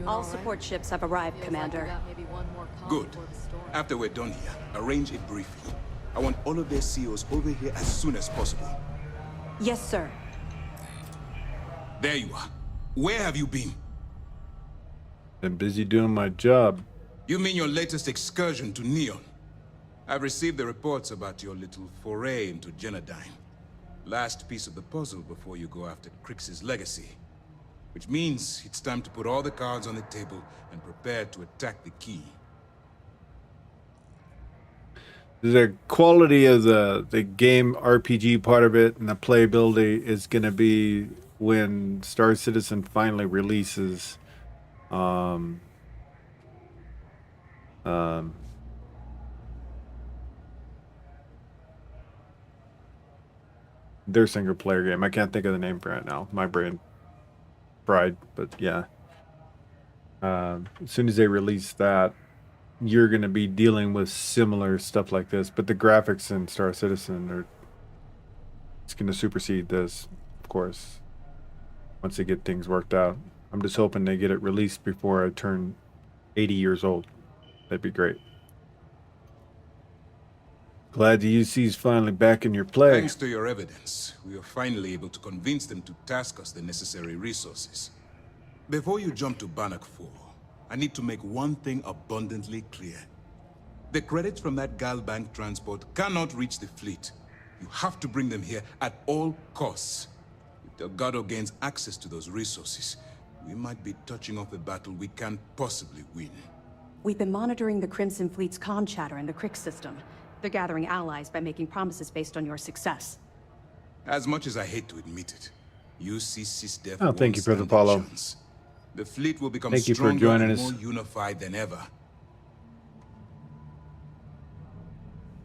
All support ships have arrived, Commander. Good. After we're done here, arrange it briefly. I want all of their CEOs over here as soon as possible. Yes, sir. There you are. Where have you been? Been busy doing my job. You mean your latest excursion to Neon? I've received the reports about your little foray into Genodyne. Last piece of the puzzle before you go after Crix's legacy. Which means it's time to put all the cards on the table and prepare to attack the key. The quality of the game RPG part of it and the playability is going to be when Star Citizen finally releases their single player game. I can't think of the name for it now. My brain fried, but yeah. As soon as they release that, you're going to be dealing with similar stuff like this, but the graphics in Star Citizen it's going to supersede this, of course, once they get things worked out. I'm just hoping they get it released before I turn 80 years old. That'd be great. Glad the UC's finally back in your play. Thanks to your evidence, we are finally able to convince them to task us the necessary resources. Before you jump to Bannock 4, I need to make one thing abundantly clear. The credits from that Galbank transport cannot reach the fleet. You have to bring them here at all costs. If Delgado gains access to those resources, we might be touching off a battle we can't possibly win. We've been monitoring the Crimson Fleet's comm chatter in the Crix system. They're gathering allies by making promises based on your success. As much as I hate to admit it, UC SysDef Oh, thank you for the won't stand a follow. chance. The fleet will become Thank you for stronger joining and us. more unified than ever.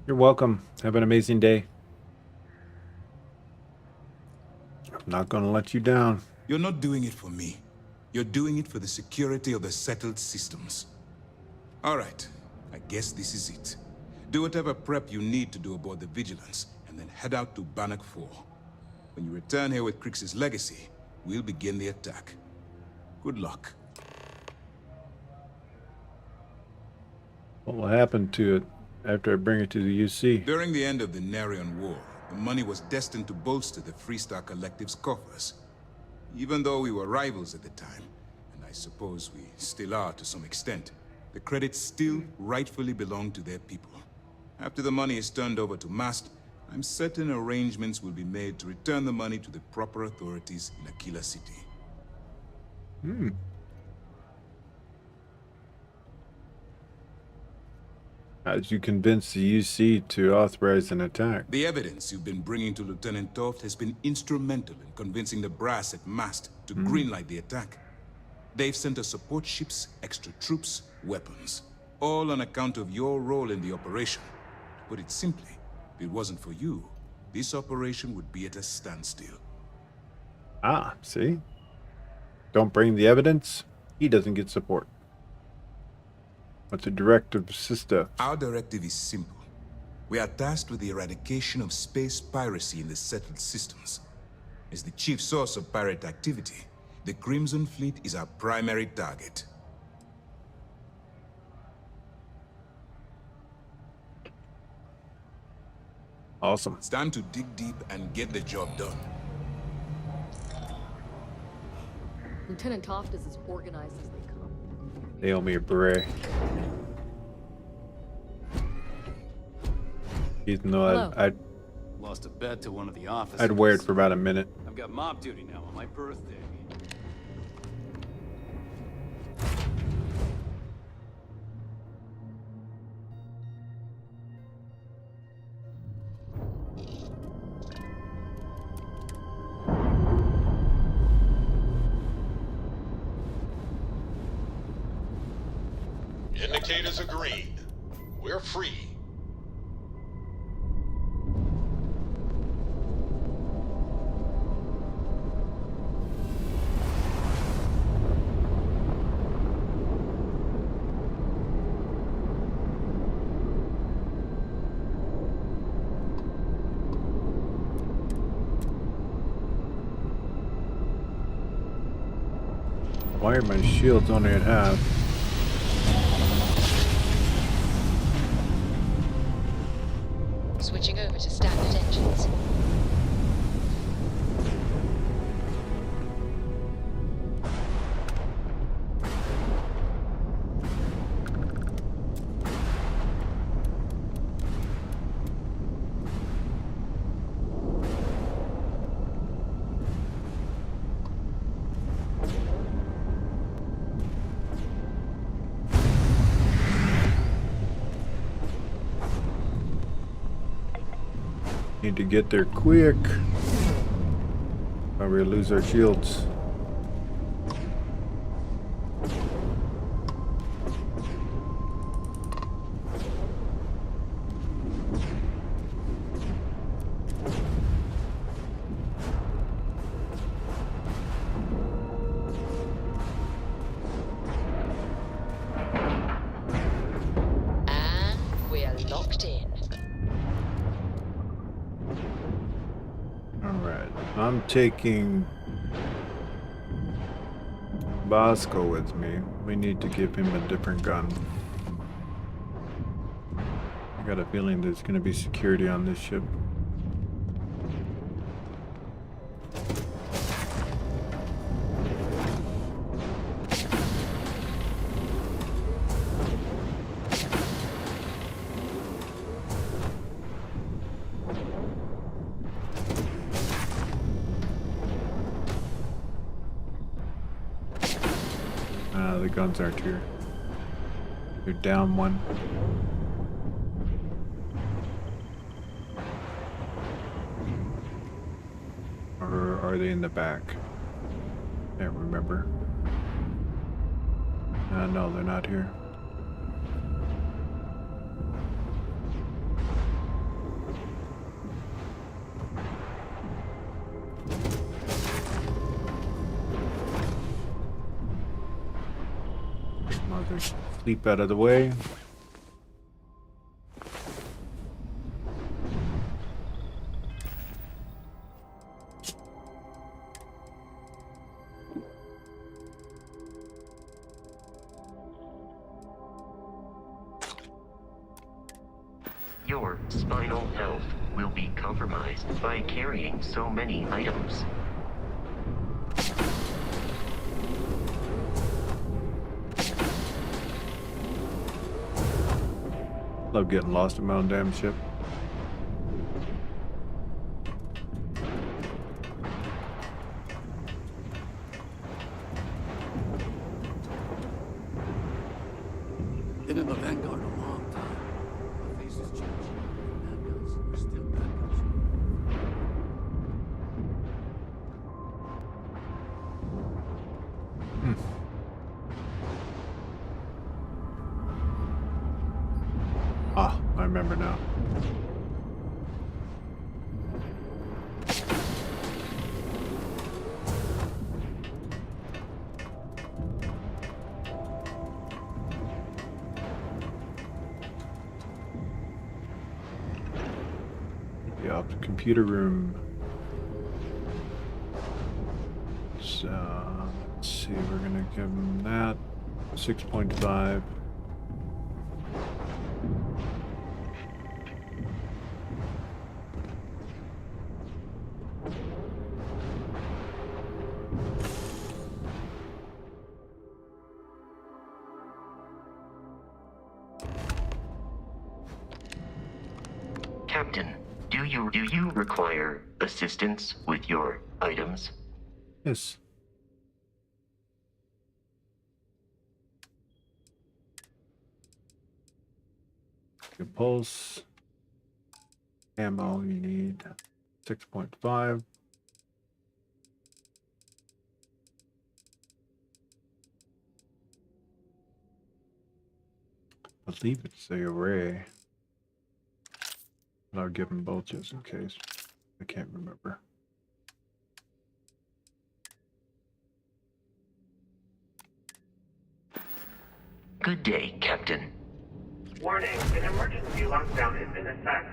You're welcome. Have an amazing day. I'm not going to let you down. You're not doing it for me. You're doing it for the security of the settled systems. All right, I guess this is it. Do whatever prep you need to do aboard the Vigilance, and then head out to Bannock 4. When you return here with Crix's legacy, we'll begin the attack. Good luck. What will happen to it after I bring it to the UC? During the end of the Narion War, the money was destined to bolster the Freestar Collective's coffers. Even though we were rivals at the time, and I suppose we still are to some extent, the credits still rightfully belong to their people. After the money is turned over to Mast, I'm certain arrangements will be made to return the money to the proper authorities in Aquila City. As you convince the UC to authorize an attack. The evidence you've been bringing to Lieutenant Toft has been instrumental in convincing the brass at Mast to greenlight the attack. They've sent us support ships, extra troops, weapons. All on account of your role in the operation. To put it simply, if it wasn't for you, this operation would be at a standstill. Ah, see? Don't bring the evidence, he doesn't get support. What's a directive, sister? Our directive is simple. We are tasked with the eradication of space piracy in the settled systems. As the chief source of pirate activity, the Crimson Fleet is our primary target. Awesome. It's time to dig deep and get the job done. Lieutenant Toft is as organized as they come. They owe me a beret. Even though I'd Lost a bet to one of the officers. I'd wear it for about a minute. I've got mob duty now on my birthday. Indicators are green. We're free. Why are my shields only at half? Switching over to standard engines. Need to get there quick, or we lose our shields. And we're locked in. Alright, I'm taking Bosco with me. We need to give him a different gun. I got a feeling there's going to be security on this ship. The guns aren't here. They're down one. Or are they in the back? Can't remember. No, they're not here. Sleep out of the way. Your spinal health will be compromised by carrying so many items. Love getting lost in my own damn ship. Been in the Vanguard a long time. The faces change. Bad guys are still bad guys. remember now. Yeah, the computer room. So let's see, we're gonna give him that 6.5. Captain, do you require assistance with your items? Yes. Your pulse. Ammo, you need 6.5. I believe it's the array. But I'll give them both just in case. I can't remember. Good day, Captain. Warning, an emergency lockdown is in effect.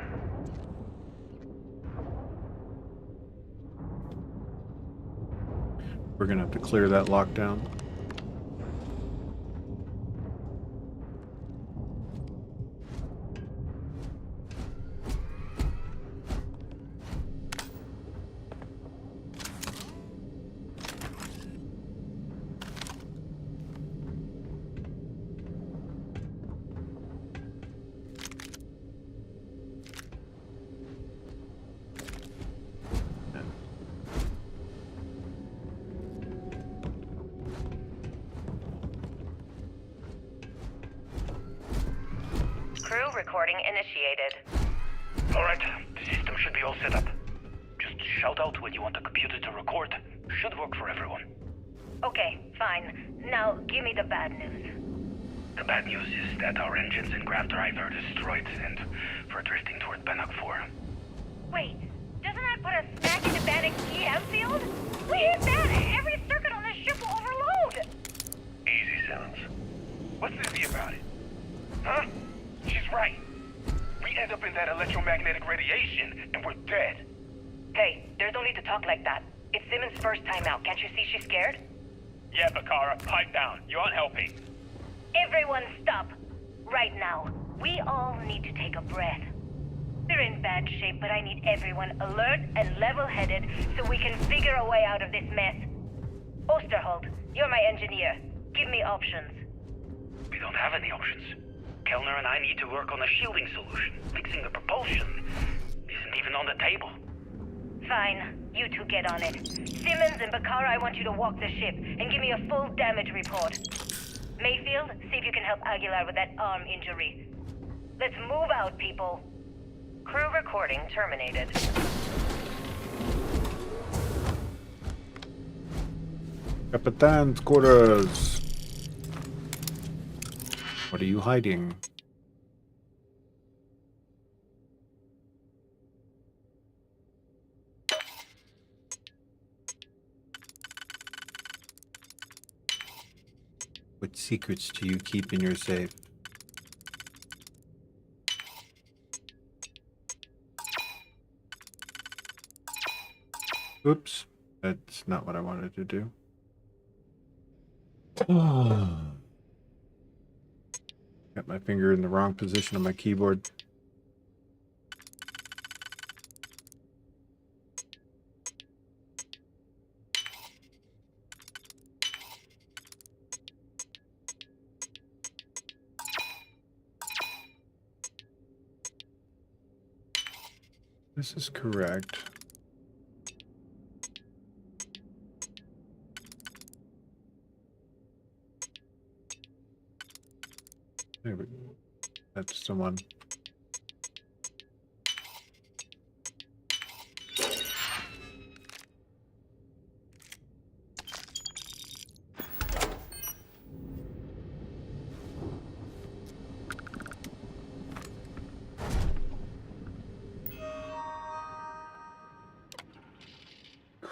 We're gonna have to clear that lockdown. Crew recording initiated. Alright, the system should be all set up. Just shout out when you want the computer to record. Should work for everyone. Okay, fine. Now, give me the bad news. The bad news is that our engines and grav drive are destroyed, and we're drifting toward Bannock 4. Wait, doesn't that put us smack in the Bannock EM field? We hit that! Every circuit on this ship will overload! Easy, Simmons. What's this about it? Huh? She's right. We end up in that electromagnetic radiation, and we're dead. Hey, there's no need to talk like that. It's Simmons' first time out. Can't you see she's scared? Yeah, Bakara, pipe down. You aren't helping. Everyone stop. Right now. We all need to take a breath. We're in bad shape, but I need everyone alert and level-headed so we can figure a way out of this mess. Osterholt, you're my engineer. Give me options. We don't have any options. Kellner and I need to work on a shielding solution. Fixing the propulsion isn't even on the table. Fine. You two get on it. Simmons and Bakara, I want you to walk the ship and give me a full damage report. Mayfield, see if you can help Aguilar with that arm injury. Let's move out, people. Crew recording terminated. Capitan's quarters. What are you hiding? What secrets do you keep in your safe? Oops, that's not what I wanted to do. Got my finger in the wrong position on my keyboard. This is correct. There we go. That's the one.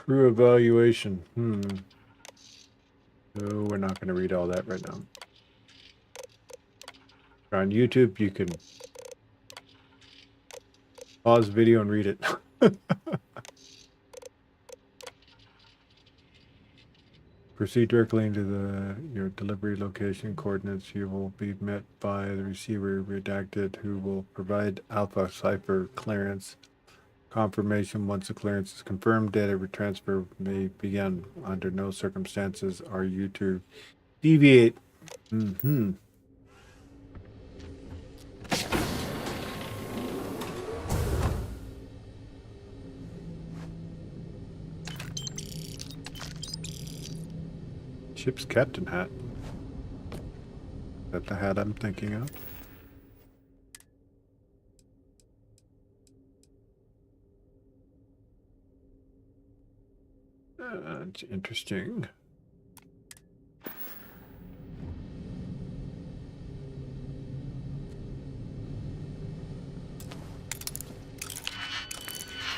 Crew evaluation. No, we're not going to read all that right now. On YouTube, you can pause the video and read it. Proceed directly into your delivery location coordinates. You will be met by the receiver redacted, who will provide Alpha Cipher clearance confirmation. Once the clearance is confirmed, data transfer may begin. Under no circumstances are you to deviate. Ship's captain hat. Is that the hat I'm thinking of? It's interesting.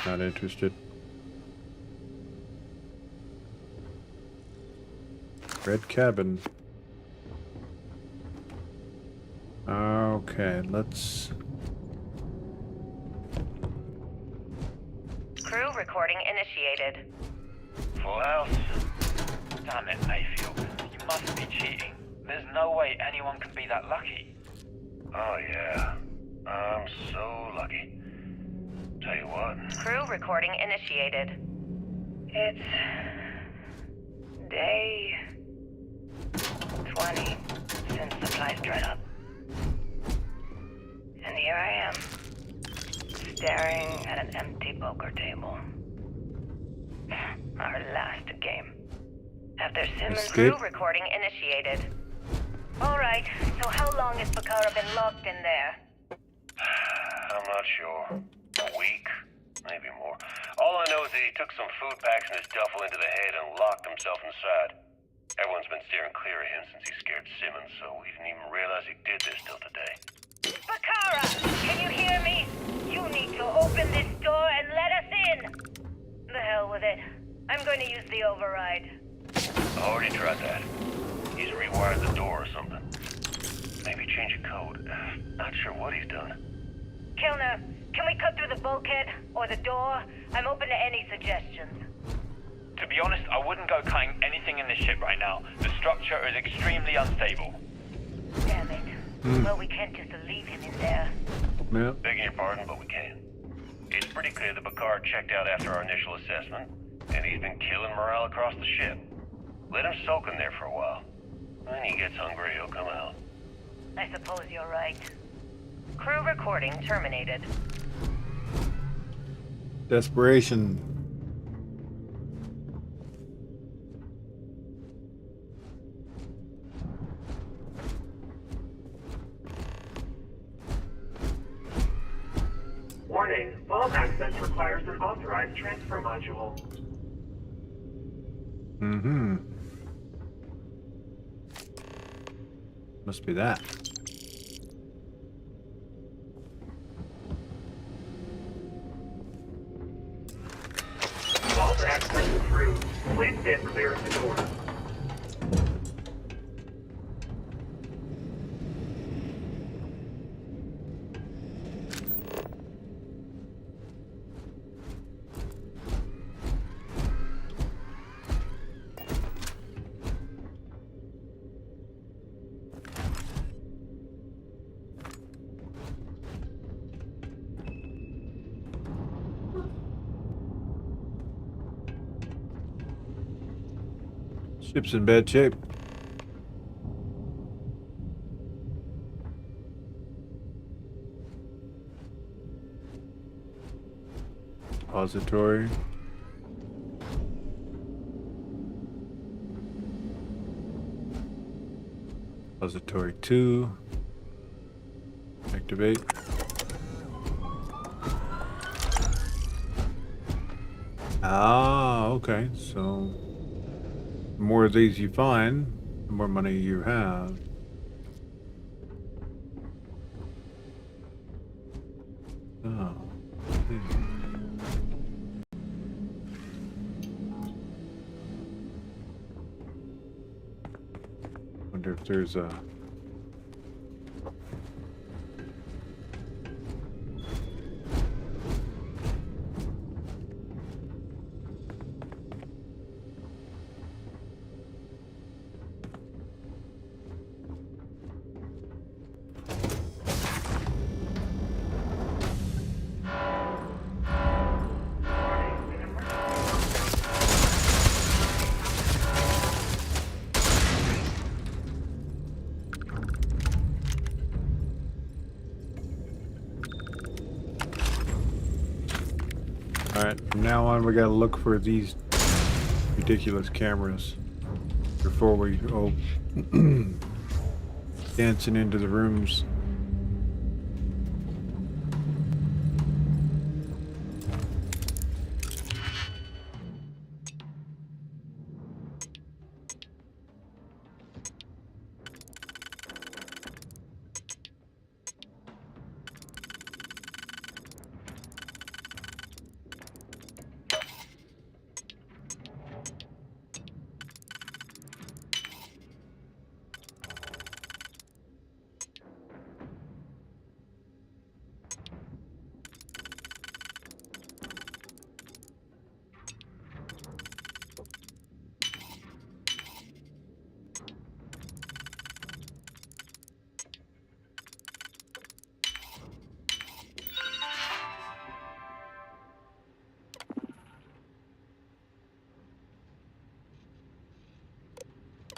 Not interested. Red cabin. Okay, let's... Crew recording initiated. Full house? Damn it, Mayfield. You must be cheating. There's no way anyone can be that lucky. Oh, yeah. I'm so lucky. Tell you what. Crew recording initiated. It's... day... 20 since supplies dried up. And here I am, staring at an empty poker table. Our last game. After Simmons crew recording initiated. Alright, so how long has Bakara been locked in there? I'm not sure. A week? Maybe more. All I know is that he took some food packs in his duffel into the head and locked himself inside. Everyone's been steering clear of him since he scared Simmons, so we didn't even realize he did this till today. Bakara! Can you hear me? You need to open this door and let us in! The hell with it. I'm going to use the override. I already tried that. He's rewired the door or something. Maybe change a code. Not sure what he's done. Kilner, can we cut through the bulkhead or the door? I'm open to any suggestions. To be honest, I wouldn't go cutting anything in this ship right now. The structure is extremely unstable. Damn it. Well, we can't just leave him in there. Yeah. Begging your pardon, but we can. It's pretty clear that Bakar checked out after our initial assessment, and he's been killing morale across the ship. Let him soak in there for a while. When he gets hungry, he'll come out. I suppose you're right. Crew recording terminated. Desperation. Warning, vault access requires an authorized transfer module. Must be that. Vault access approved. Please stand clear of the door. Ship's in bad shape. Repository. Repository 2. Activate. Ah, okay. So, the more of these you find, the more money you have. Oh. there's a... Alright, from now on we gotta look for these ridiculous cameras before we go dancing into the rooms.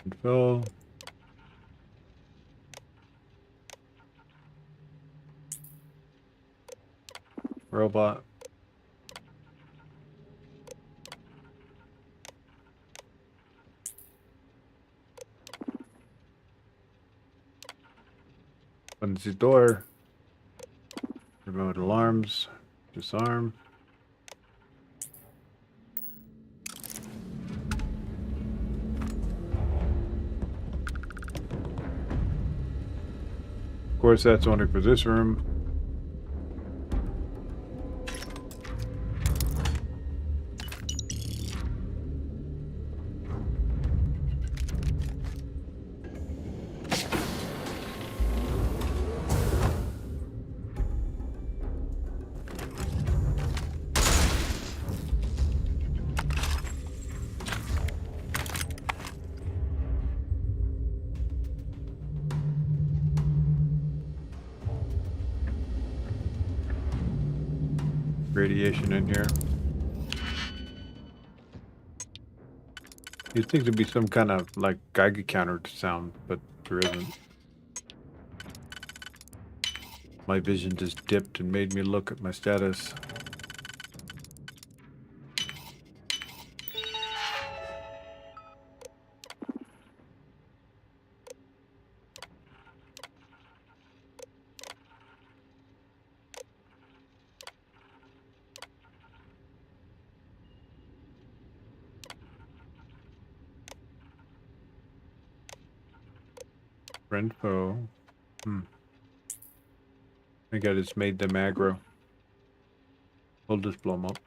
Info. Robot. Opens the door. Remote alarms. Disarm. Of course, that's only for this room. Radiation in here. You'd think there'd be some kind of like Geiger counter sound, but there isn't. My vision just dipped and made me look at my status. Renfo. I think I just made them aggro. We'll just blow them up.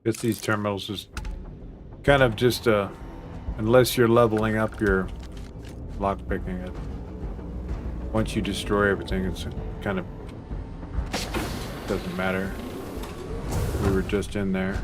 Guess these terminals is kind of just unless you're leveling up your lockpicking it. Once you destroy everything, it's kind of doesn't matter. We were just in there.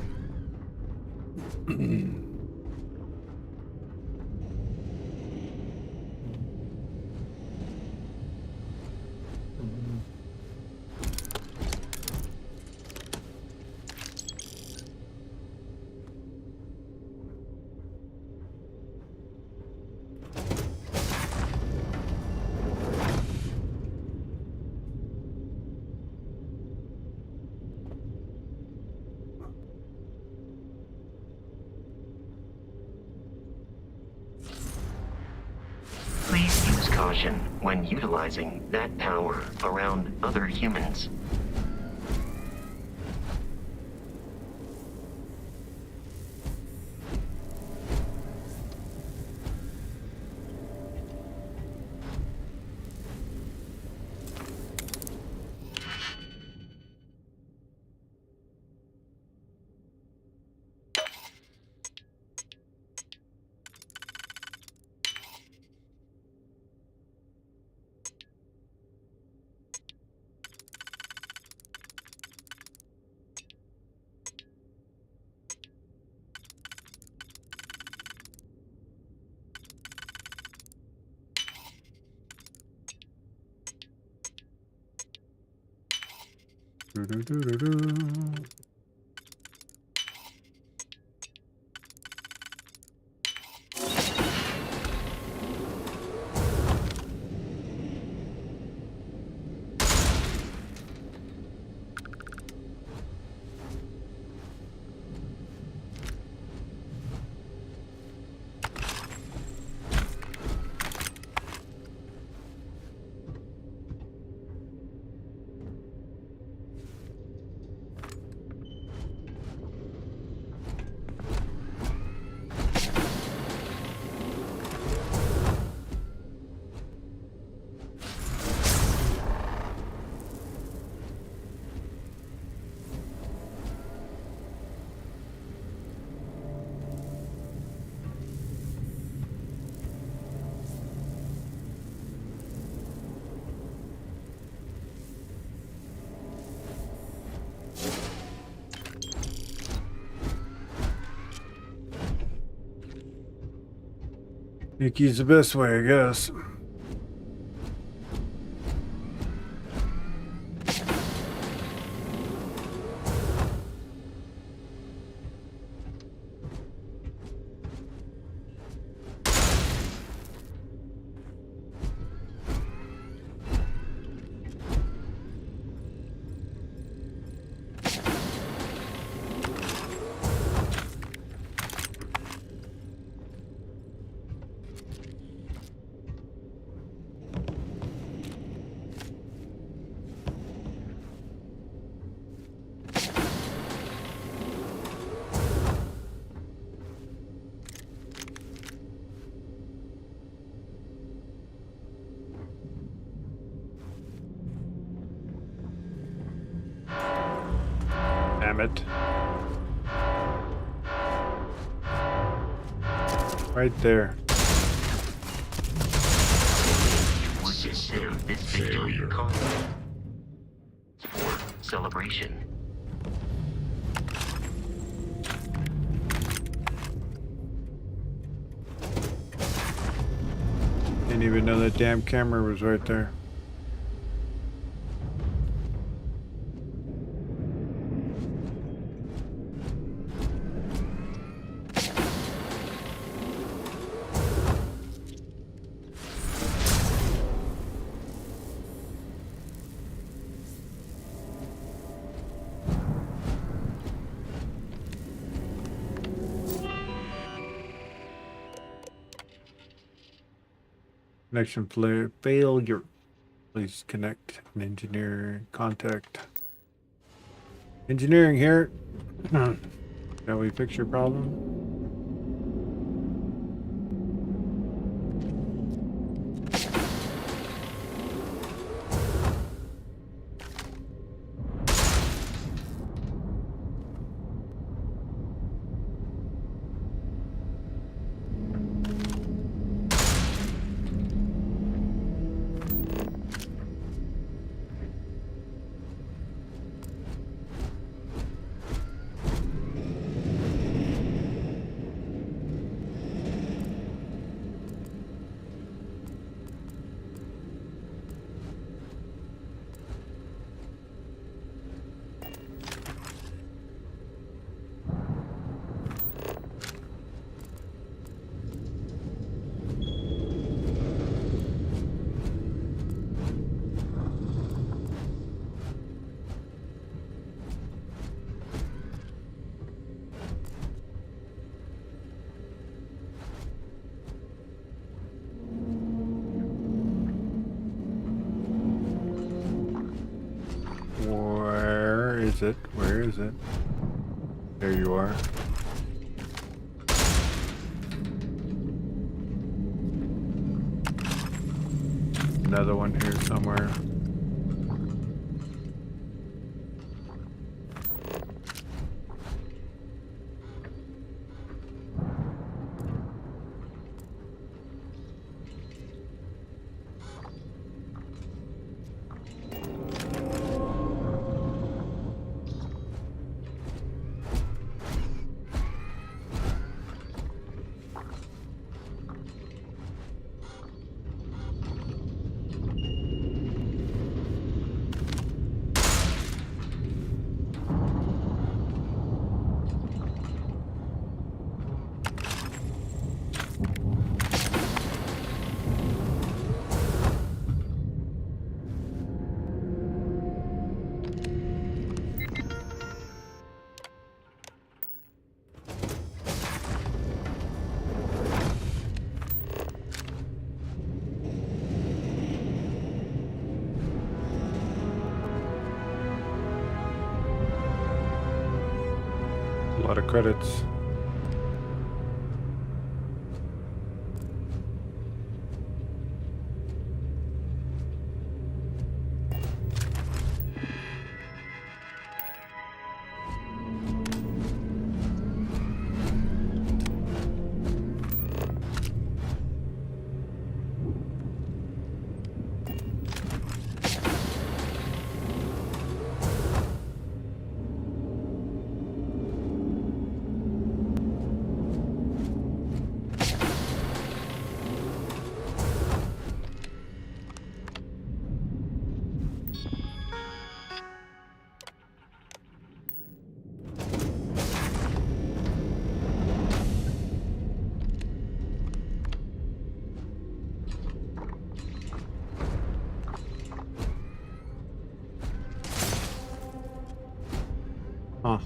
Please use caution when utilizing that power around other humans. Sneaky's the best way, I guess. Damn it. Right there. Would consider this victory cause for celebration. Didn't even know that damn camera was right there. Connection failure. Please connect an engineer contact. Engineering here. Shall we fix your problem? is it? Where is it? There you are. Another one here somewhere. A lot of credits. Huh.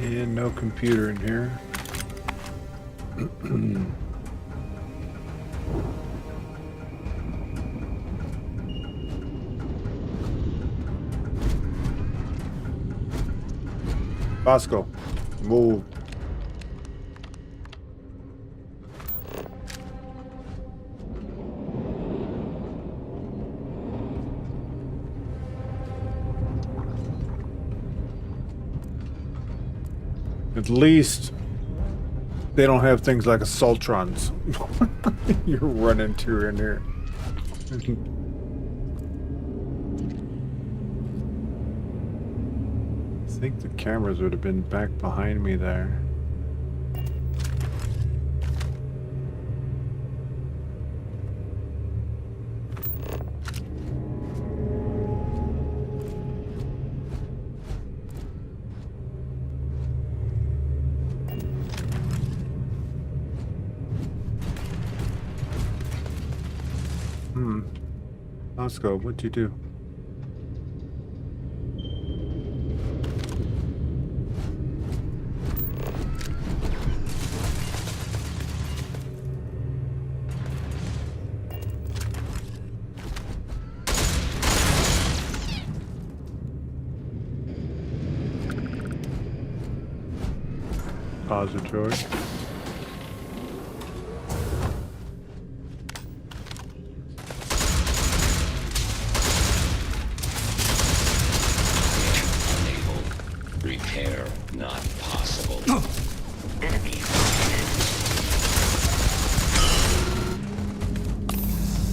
And no computer in here. Bosco, move. At least they don't have things like assaultrons. You're running to in here. I think the cameras would have been back behind me there. Let's go. What'd you do? repository. Repair not possible. Enemy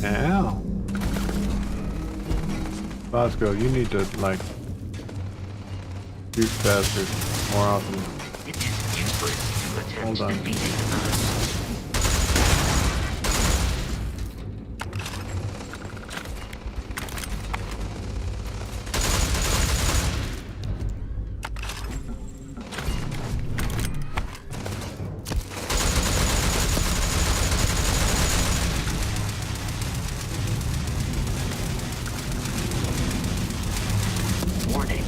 Ow. Bosco, you need to, like, shoot faster more often. It is useless to attempt Hold on. defeating us. Warning,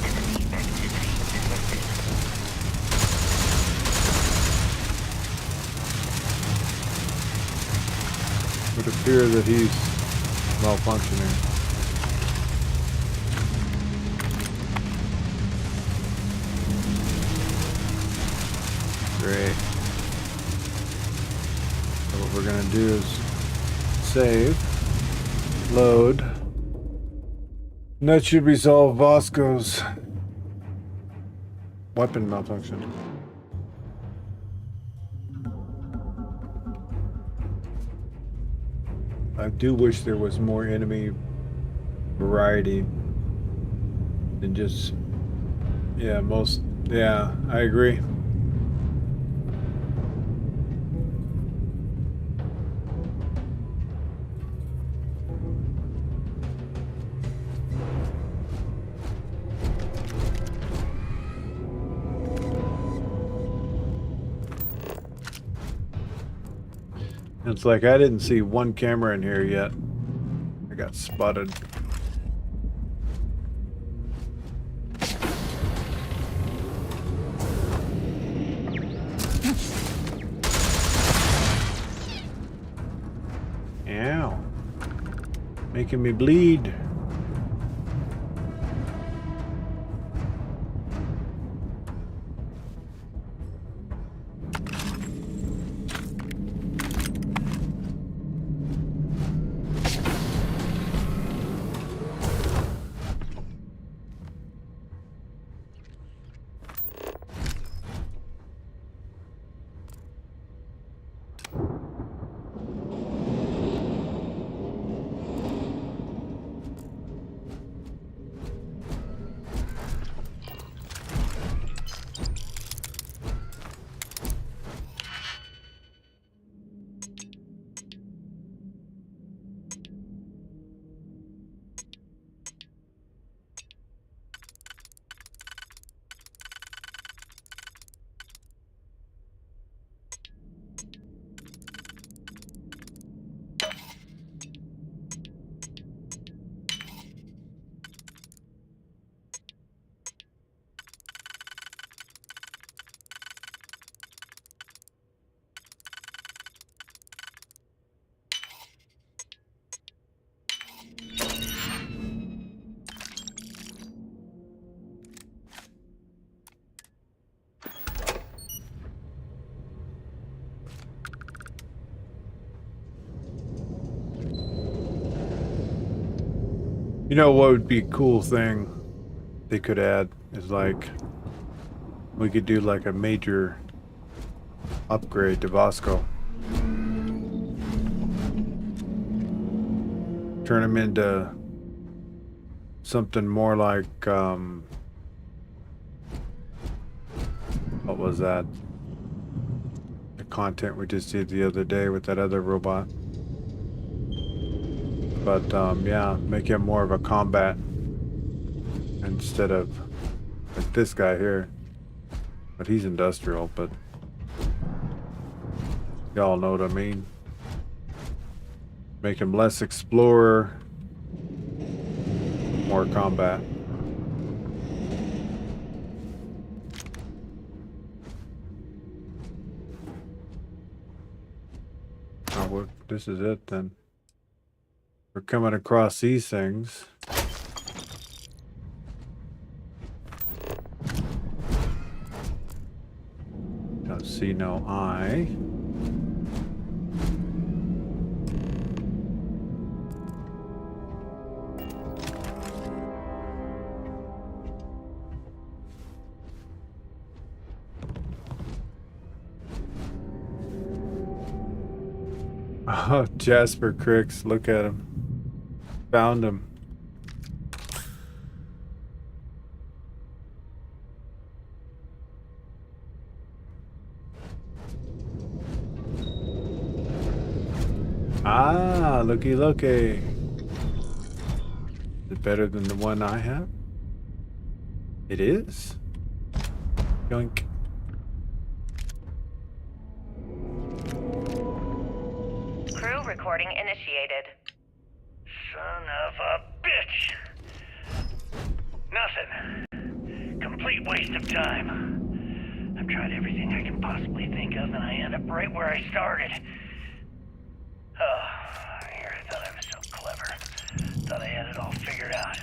enemy activity detected. It would appear that he's malfunctioning. Great. So what we're gonna do is save, load, and that should resolve Bosco's weapon malfunction. I do wish there was more enemy variety than just, yeah, I agree. It's like I didn't see one camera in here yet. I got spotted. Ow. Making me bleed. You know what would be a cool thing they could add is like we could do like a major upgrade to Vasco. Turn him into something more like what was that? The content we just did the other day with that other robot. But yeah, make him more of a combat instead of like this guy here. But he's industrial, but y'all know what I mean. Make him less explorer, more combat. Oh, well, this is it then. We're coming across these things. see no eye. Oh, Jasper Cricks, look at him. Found him. Ah, looky looky. Is it better than the one I have? It is. Yoink. Crew recording initiated. Son of a bitch! Nothing. Complete waste of time. I've tried everything I can possibly think of, and I end up right where I started. Oh, here I thought I was so clever. Thought I had it all figured out.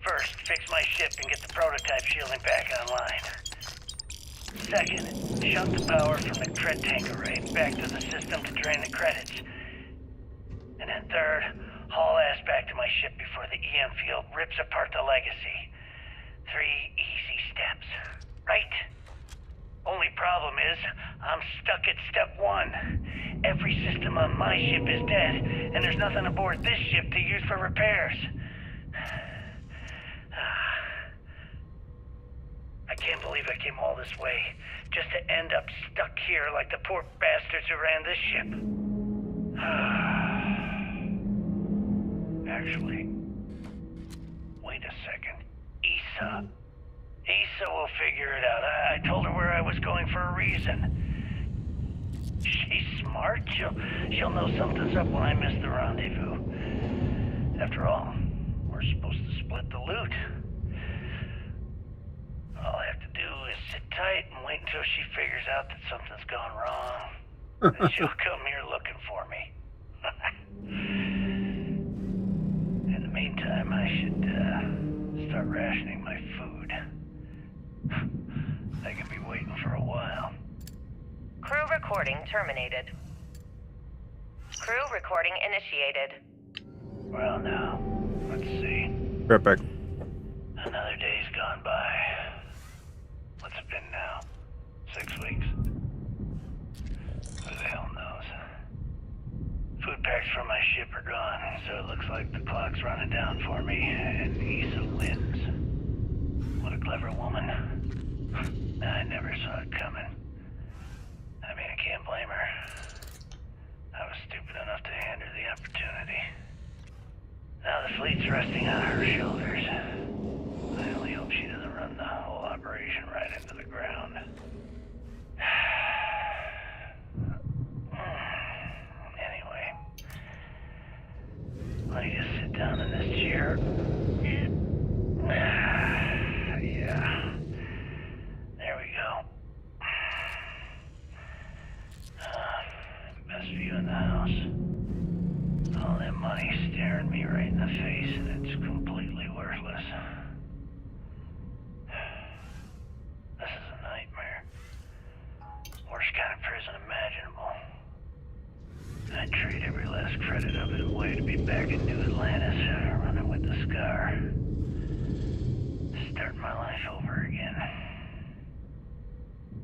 First, fix my ship and get the prototype shielding back online. Second, shunt the power from the cred tank array back to the system to drain the credits. And then third, haul ass back to my ship before the EM field rips apart the legacy. 3 easy steps, right? Only problem is, I'm stuck at step 1. Every system on my ship is dead, and there's nothing aboard this ship to use for repairs. I can't believe I came all this way, just to end up stuck here like the poor bastards who ran this ship. Actually, wait a second. Issa will figure it out. I told her where I was going for a reason. She's smart. She'll know something's up when I miss the rendezvous. After all, we're supposed to split the loot. All I have to do is sit tight and wait until she figures out that something's gone wrong. Then she'll come here looking for me. In the meantime, I should start rationing my food. I can be waiting for a while. Crew recording terminated. Crew recording initiated. Well, now, let's see. Right back. Another day's gone by. What's it been now? 6 weeks? Who the hell knows? Food packs from my ship are gone, so it looks like the clock's running down for me, and Issa wins. What a clever woman. I never saw it coming. I mean, I can't blame her. I was stupid enough to hand her the opportunity. Now the fleet's resting on her shoulders. I only hope she doesn't run the whole operation right into the ground. Anyway, let me just sit down in this chair. Yeah. There we go. Best view in the house. All that money staring me right in the face, and it's completely worthless. This is a nightmare. Worst kind of prison imaginable. I'd trade every last credit of it away to be back in New Atlantis, running with the Scar. Start my life over again.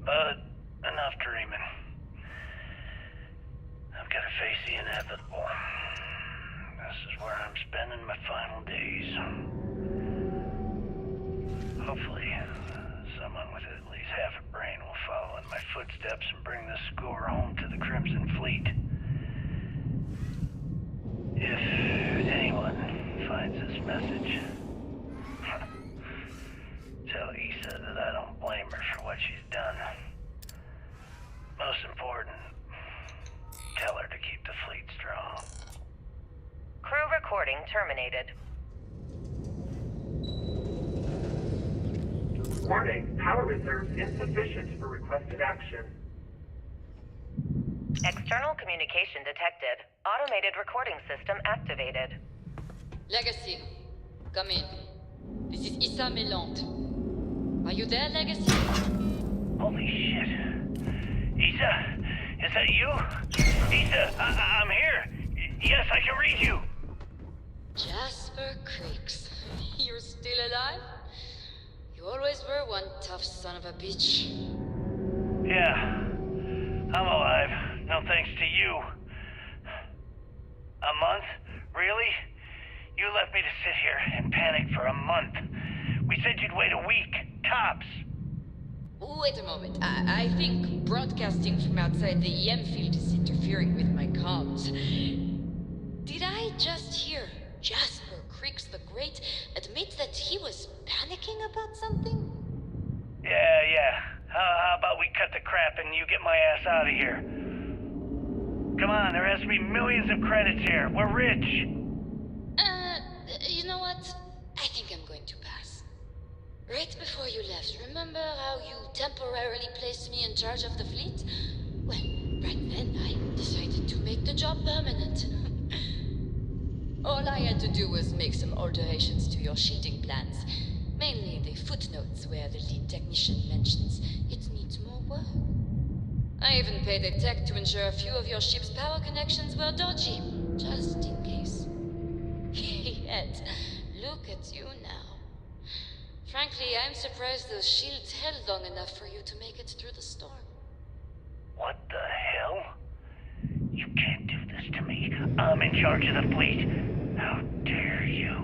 But enough dreaming. I've got to face the inevitable. This is where I'm spending my final days. Hopefully, someone with at least half a brain will follow in my footsteps and bring this score home to the Crimson Fleet. If anyone finds this message, tell Issa that I don't blame her for what she's done. Most important, tell her to keep the fleet strong. Crew recording terminated. Warning, power reserves insufficient for requested action. External communication detected. Automated recording system activated. Legacy, come in. This is Issa Melant. Are you there, Legacy? Holy shit. Isa, is that you? Isa, I'm here. Yes, I can read you. Jasper Creeks. You're still alive? You always were one tough son of a bitch. Yeah, I'm alive. No thanks to you. A month? Really? You left me to sit here and panic for a month. We said you'd wait a week, tops. Wait a moment. I think broadcasting from outside the EM field is interfering with my comms. Did I just hear Jasper Creeks the Great admit that he was panicking about something? Yeah. How about we cut the crap and you get my ass out of here? Come on, there has to be millions of credits here. We're rich. You know what? I think I'm going to pass. Right before you left, remember how you temporarily placed me in charge of the fleet? Well, right then I decided to make the job permanent. All I had to do was make some alterations to your sheeting plans. Mainly the footnotes where the lead technician mentions it needs more work. I even paid a tech to ensure a few of your ship's power connections were dodgy, just in case. Yet, look at you now. Frankly, I'm surprised those shields held long enough for you to make it through the storm. What the hell? You can't do this to me. I'm in charge of the fleet. How dare you?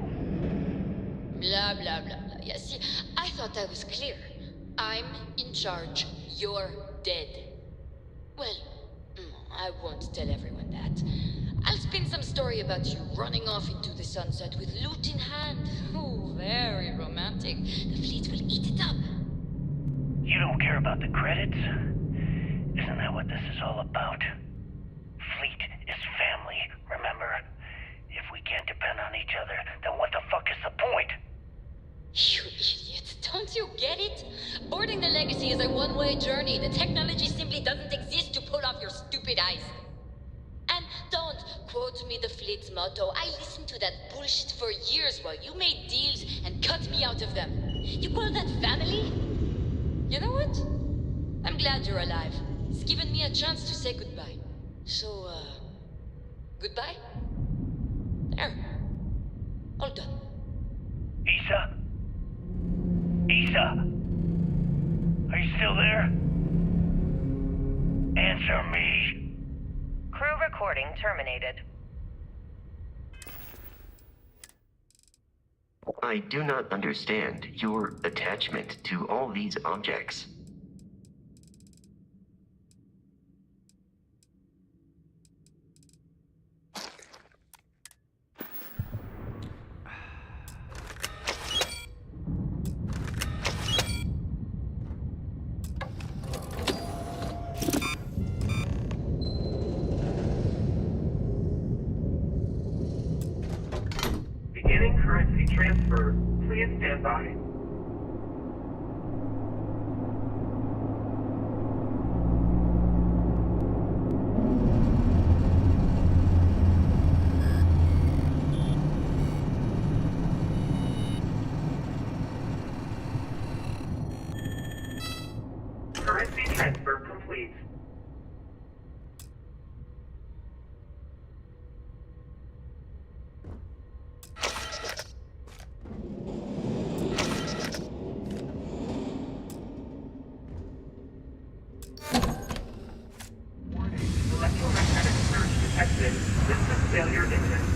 Blah, blah, blah, blah. Yeah, see, I thought I was clear. I'm in charge. You're dead. Well, I won't tell everyone that. I'll spin some story about you running off into the sunset with loot in hand. Oh, very romantic. The fleet will eat it up. You don't care about the credits? Isn't that what this is all about? Fleet is family, remember? If we can't depend on each other, then what the fuck is the point? You idiot. Don't you get it? Boarding the Legacy is a one-way journey. The technology simply doesn't exist to pull off your stupid eyes. And don't quote me the fleet's motto. I listened to that bullshit for years while you made deals and cut me out of them. You call that family? You know what? I'm glad you're alive. It's given me a chance to say goodbye. So, goodbye? There. All done. Isa? Isa? Are you still there? Answer me. Crew recording terminated. I do not understand your attachment to all these objects. Beginning currency transfer. Please stand by. Currency transfer complete. Electromagnetic surge detected. System failure imminent.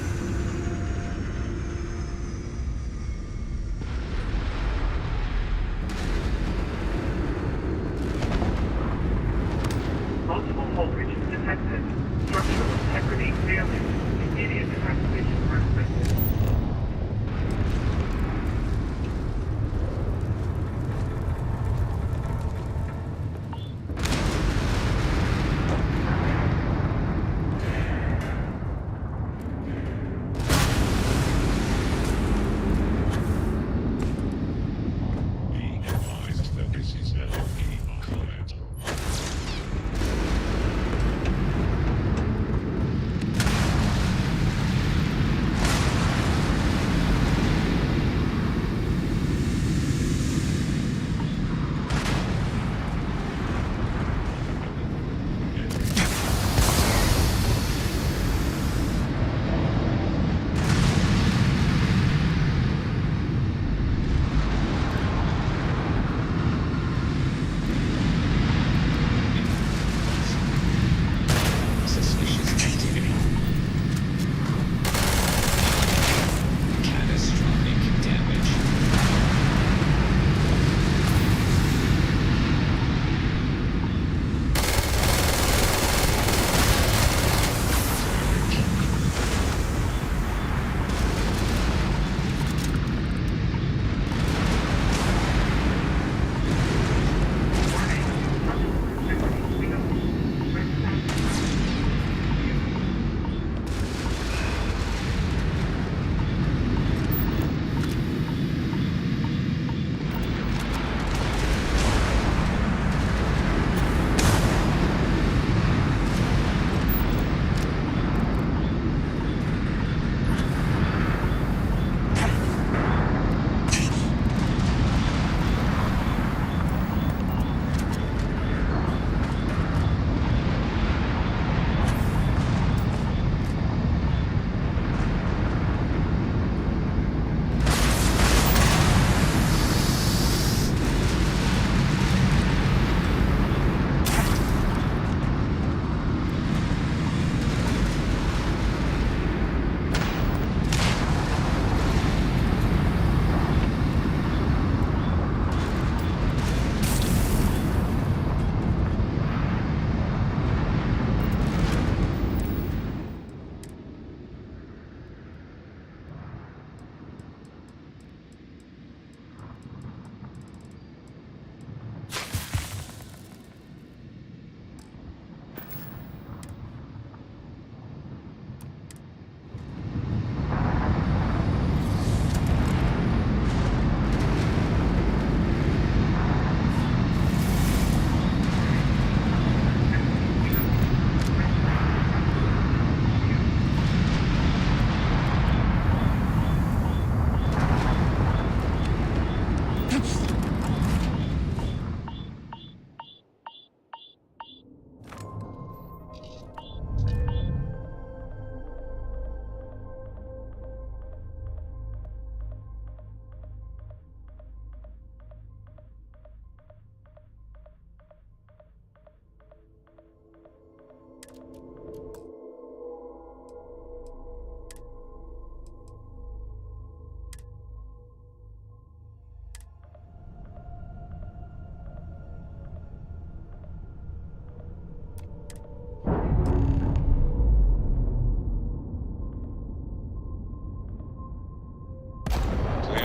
Multiple voltages detected. Structural integrity failing. Immediate evacuation recommended.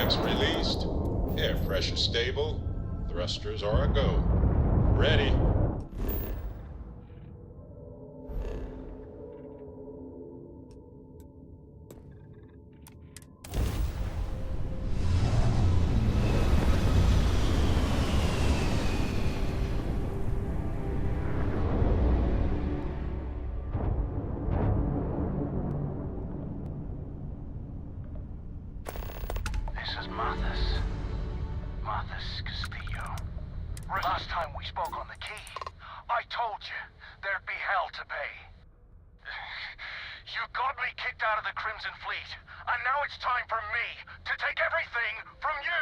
Clamps released. Air pressure stable. Thrusters are a go. Ready. This is Marthas Castillo. Last time we spoke on the key, I told you there'd be hell to pay. You got me kicked out of the Crimson Fleet, and now it's time for me to take everything from you!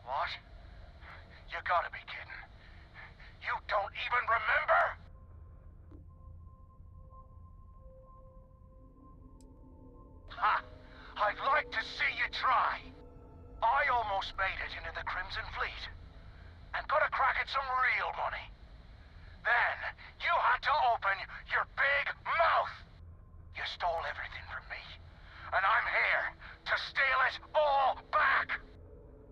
What? You gotta be kidding. You don't even remember? Ha! I'd like to see you try. I almost made it into the Crimson Fleet and got a crack at some real money. Then you had to open your big mouth. You stole everything from me, and I'm here to steal it all back.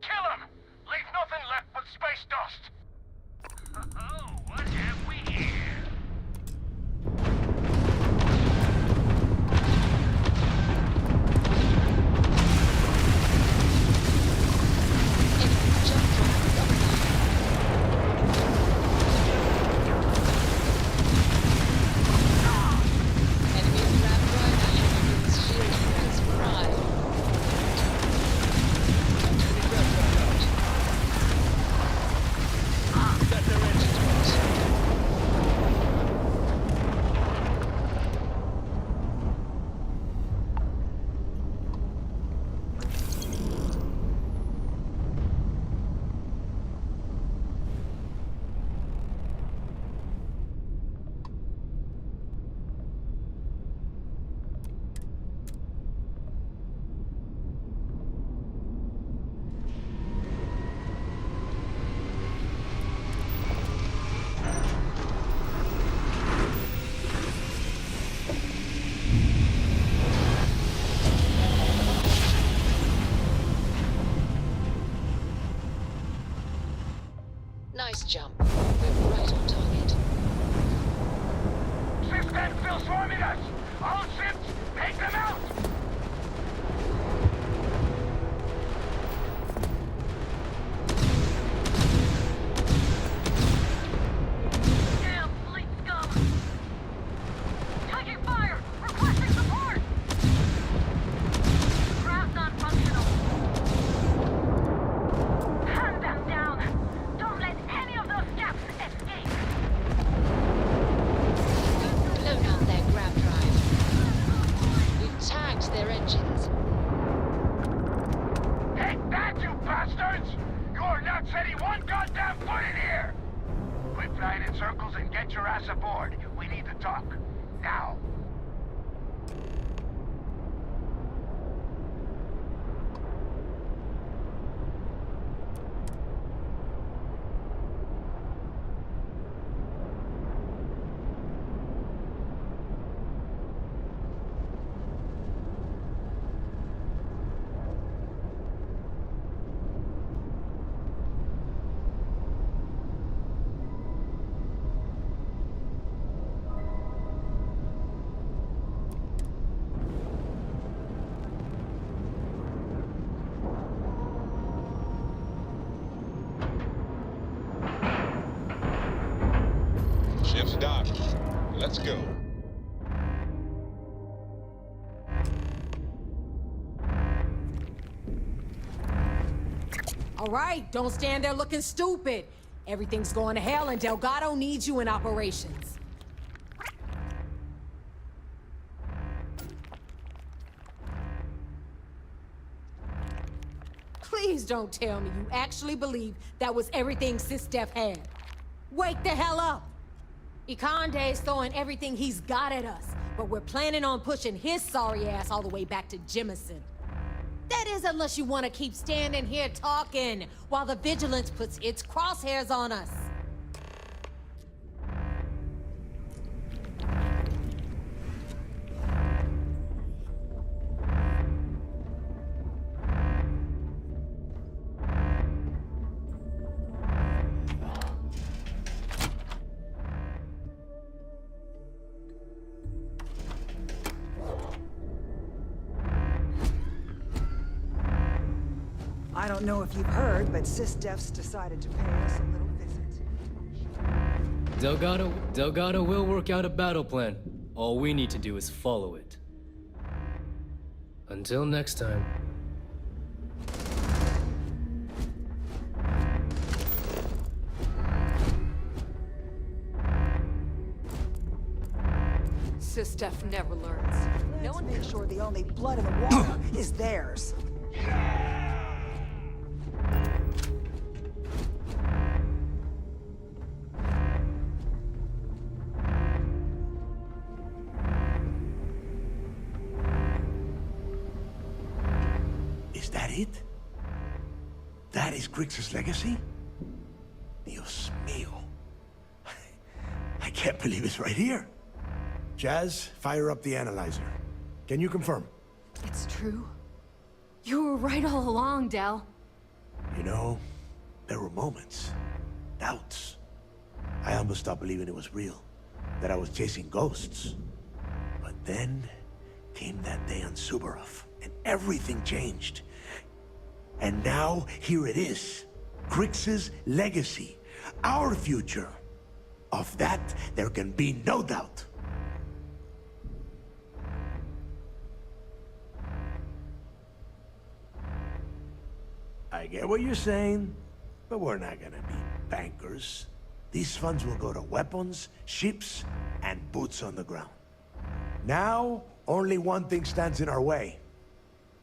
Kill him! Leave nothing left but space dust! Oh, what have we here? Nice jump. We're right on target. Ships and still swarming us! All ships, take them out! Damn fleet scum! Taking fire! Requesting support! Craft non-functional. Hand them down! Don't let any of those scabs escape! Blown out their grab drive. We've tagged their engines. Take that, you bastards! You're not setting one goddamn foot in here! Quit flying in circles and get your ass aboard. We need to talk. Now. Ship's docked. Let's go. All right, don't stand there looking stupid. Everything's going to hell and Delgado needs you in operations. Please don't tell me you actually believe that was everything SysDef had. Wake the hell up! Ikande's throwing everything he's got at us, but we're planning on pushing his sorry ass all the way back to Jemison. That is unless you want to keep standing here talking while the Vigilance puts its crosshairs on us. don't know if you've heard, but SysDef's decided to pay us a little visit. Delgado will work out a battle plan. All we need to do is follow it. Until next time. SysDef never learns. No one Make sure the only blood in the water is theirs. Is that it? That is Grix's legacy? Dios mío. I can't believe it's right here. Jazz, fire up the analyzer. Can you confirm? It's true. You were right all along, Del. You know, there were moments, doubts. I almost stopped believing it was real, that I was chasing ghosts. But then came that day on Subarov, and everything changed. And now, here it is. Grix's legacy. Our future. Of that, there can be no doubt. I get what you're saying, but we're not gonna be bankers. These funds will go to weapons, ships, and boots on the ground. Now, only one thing stands in our way.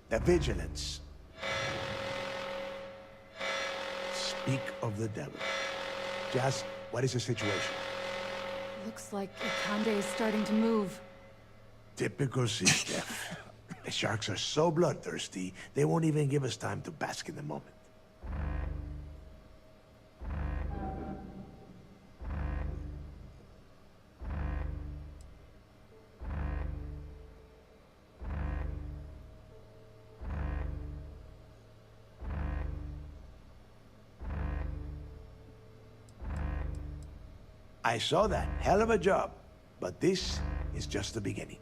The vigilance. Speak of the devil. Jazz, what is the situation? Looks like Ikande is starting to move. Typical SysDef. The sharks are so bloodthirsty, they won't even give us time to bask in the moment. I saw that. Hell of a job. But this is just the beginning.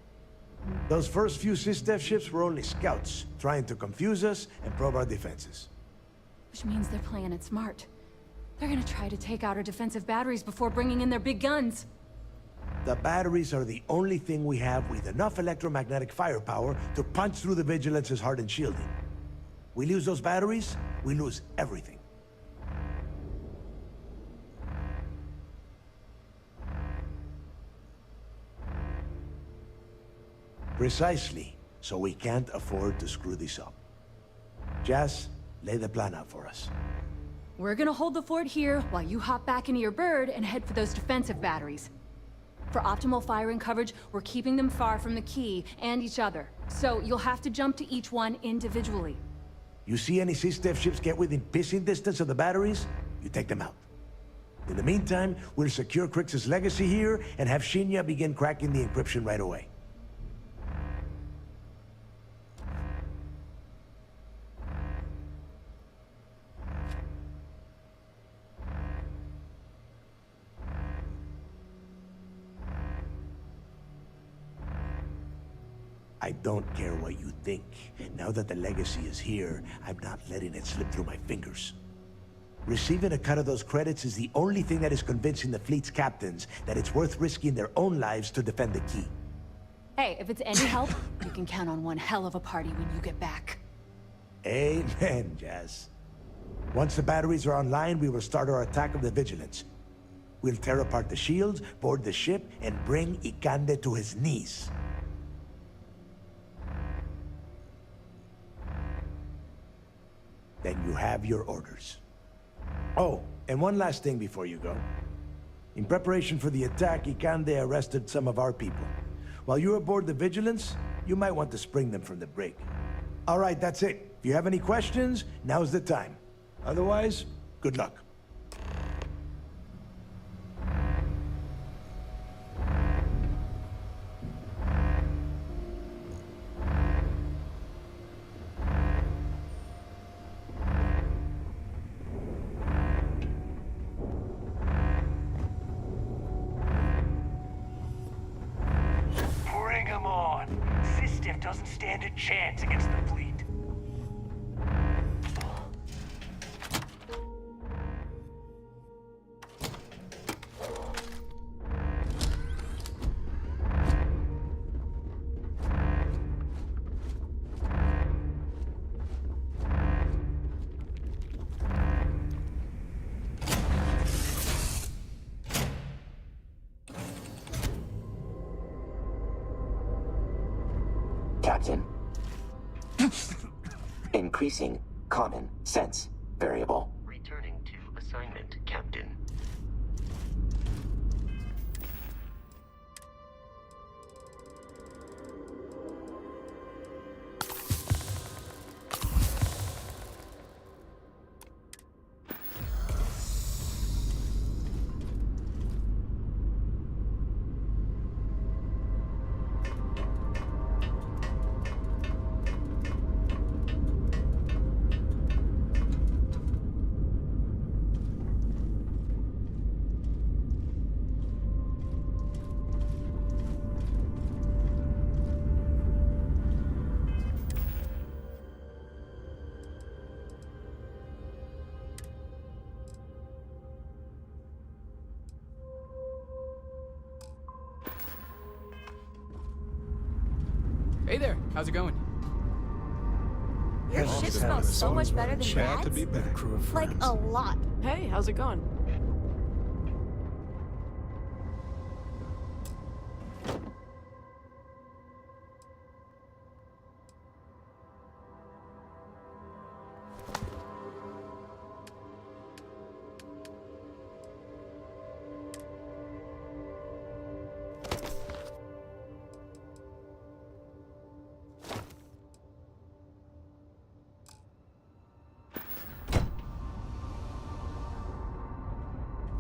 Those first few SysDef ships were only scouts, trying to confuse us and probe our defenses. Which means they're playing it smart. They're gonna try to take out our defensive batteries before bringing in their big guns. The batteries are the only thing we have with enough electromagnetic firepower to punch through the Vigilance's hardened shielding. We lose those batteries, we lose everything. Precisely, so we can't afford to screw this up. Jazz, lay the plan out for us. We're gonna hold the fort here while you hop back into your bird and head for those defensive batteries. For optimal firing coverage, we're keeping them far from the key and each other. So you'll have to jump to each one individually. You see any SysDef ships get within pissing distance of the batteries, you take them out. In the meantime, we'll secure Grix's legacy here and have Shinya begin cracking the encryption right away. I don't care what you think. Now that the legacy is here, I'm not letting it slip through my fingers. Receiving a cut of those credits is the only thing that is convincing the fleet's captains that it's worth risking their own lives to defend the key. Hey, if it's any help, you can count on one hell of a party when you get back. Amen, Jazz. Once the batteries are online, we will start our attack of the Vigilance. We'll tear apart the shields, board the ship, and bring Ikande to his knees. Then you have your orders. Oh, and one last thing before you go. In preparation for the attack, Ikande arrested some of our people. While you're aboard the Vigilance, you might want to spring them from the brig. All right, that's it. If you have any questions, now's the time. Otherwise, good luck. Bring 'em on. SysDef doesn't stand a chance against the fleet. Captain. Increasing common sense variable. Returning to assignment, Captain. Hey there, how's it going? Your ship smells so much better than Glad to Dad's. be back. Like a lot. Hey, how's it going?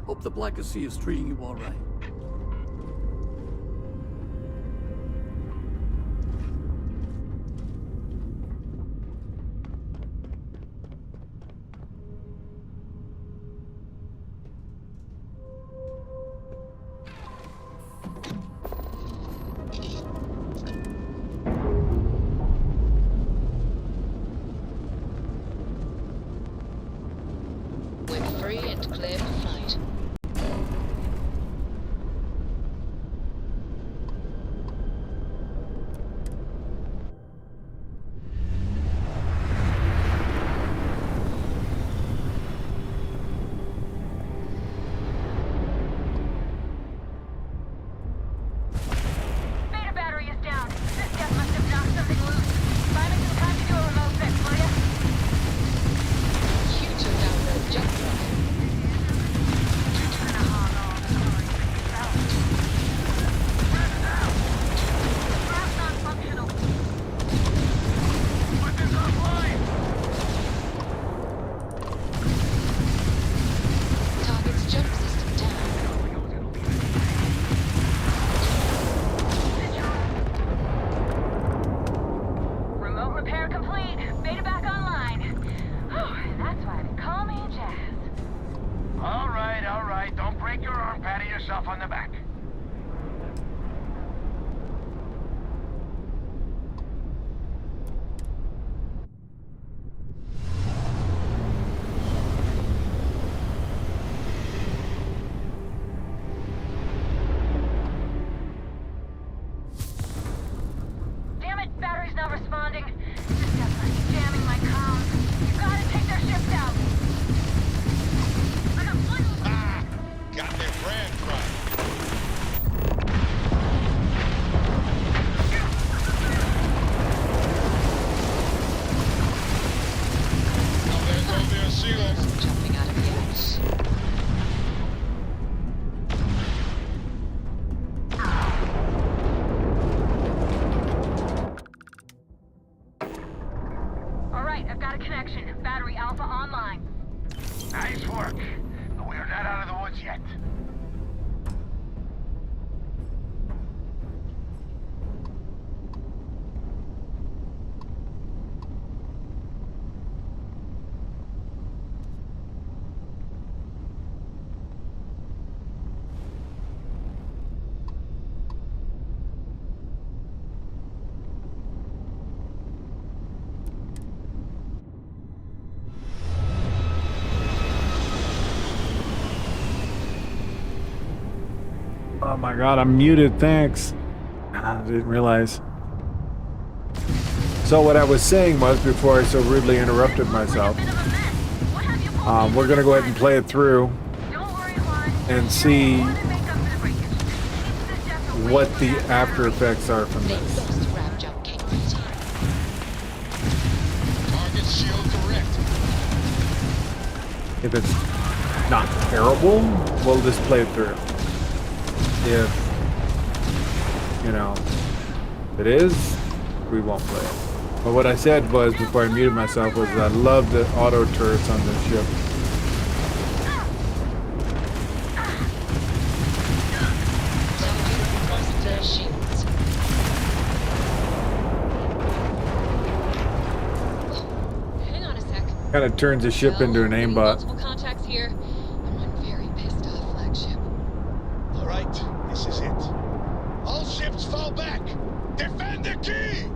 Hope the Black Sea is treating you all right. We're free and clear for flight. Beta battery is down. This gas must have knocked something loose. Find me some time to do a remote fix, will ya? You took out the jump drive. Grab's non-functional. Target's jump system down. Remote repair complete. Beta back online. That's why they call me Jazz. All right. Don't break your arm patting yourself on the back. Damn it, battery's not responding. This definitely jamming my comms. You gotta take their ships out. I got one. Got their brand right. Now there's over there, Sheila. Jumping out of the ice. All right, I've got a connection. Battery Alpha online. Nice work. But we are not out of the woods yet. Oh my god, I'm muted, thanks. I didn't realize. So what I was saying was, before I so rudely interrupted myself, we're gonna go ahead and play it through and see what the after effects are from this. Lost grab jump capability. If it's not terrible, we'll just play it through. If, you know, it is, we won't play it. But what I said was, before I muted myself, was I love the auto turrets on this ship. Kind of turns the ship into an aimbot. Multiple contacts here, and one very pissed off flagship. All right, this is it. All ships fall back. Defend the key.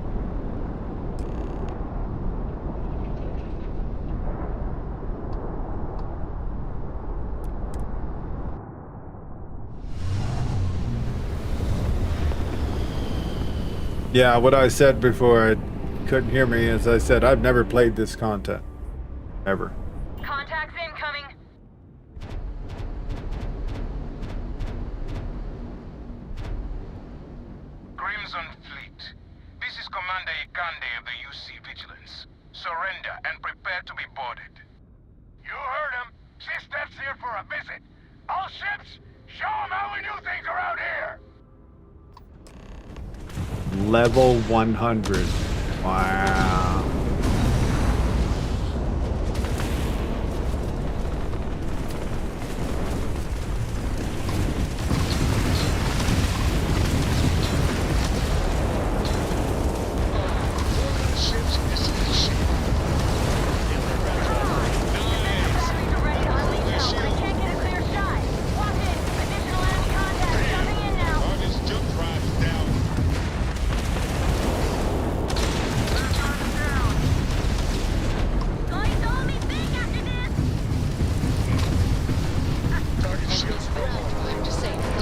Yeah, what I said before I couldn't hear me is I said I've never played this content. Ever. Contacts incoming. Crimson Fleet. This is Commander Ikande of the UC Vigilance. Surrender and prepare to be boarded. You heard him. SysDef's here for a visit. All ships, show them how we do things around here. Level 100. Wow.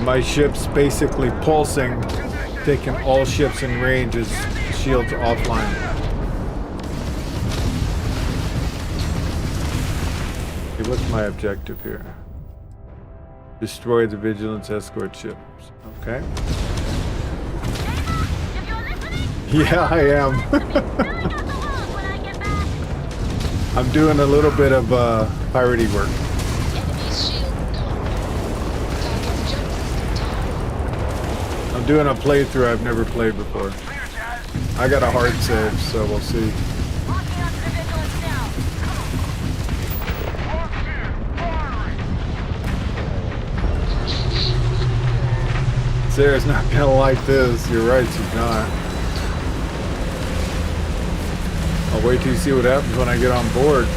My ship's basically pulsing, taking all ships in range as shields offline. Okay, what's my objective here? Destroy the Vigilance escort ships. Okay. Yeah, I am. I'm doing a little bit of piratey work. I'm doing a playthrough I've never played before. I got a hard save, so we'll see. Sarah's not gonna like this. You're right, she's not. I'll wait till you see what happens when I get on board.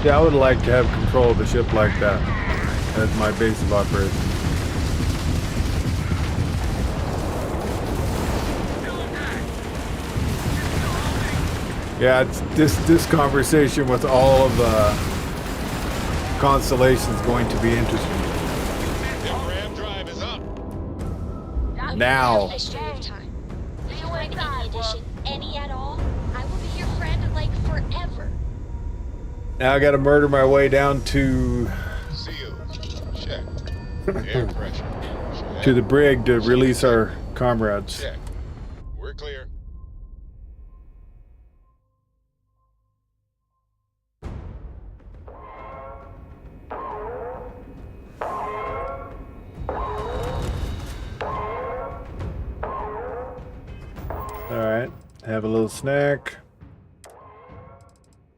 Yeah, I would like to have control of a ship like that as my base of operations. Yeah, it's this conversation with all of the constellations going to be interesting. Now. Any at all? I will be your friend like forever. Now I got to murder my way down to Check. Air pressure. Check. to the brig to release our comrades. Check. We're clear. All right, have a little snack.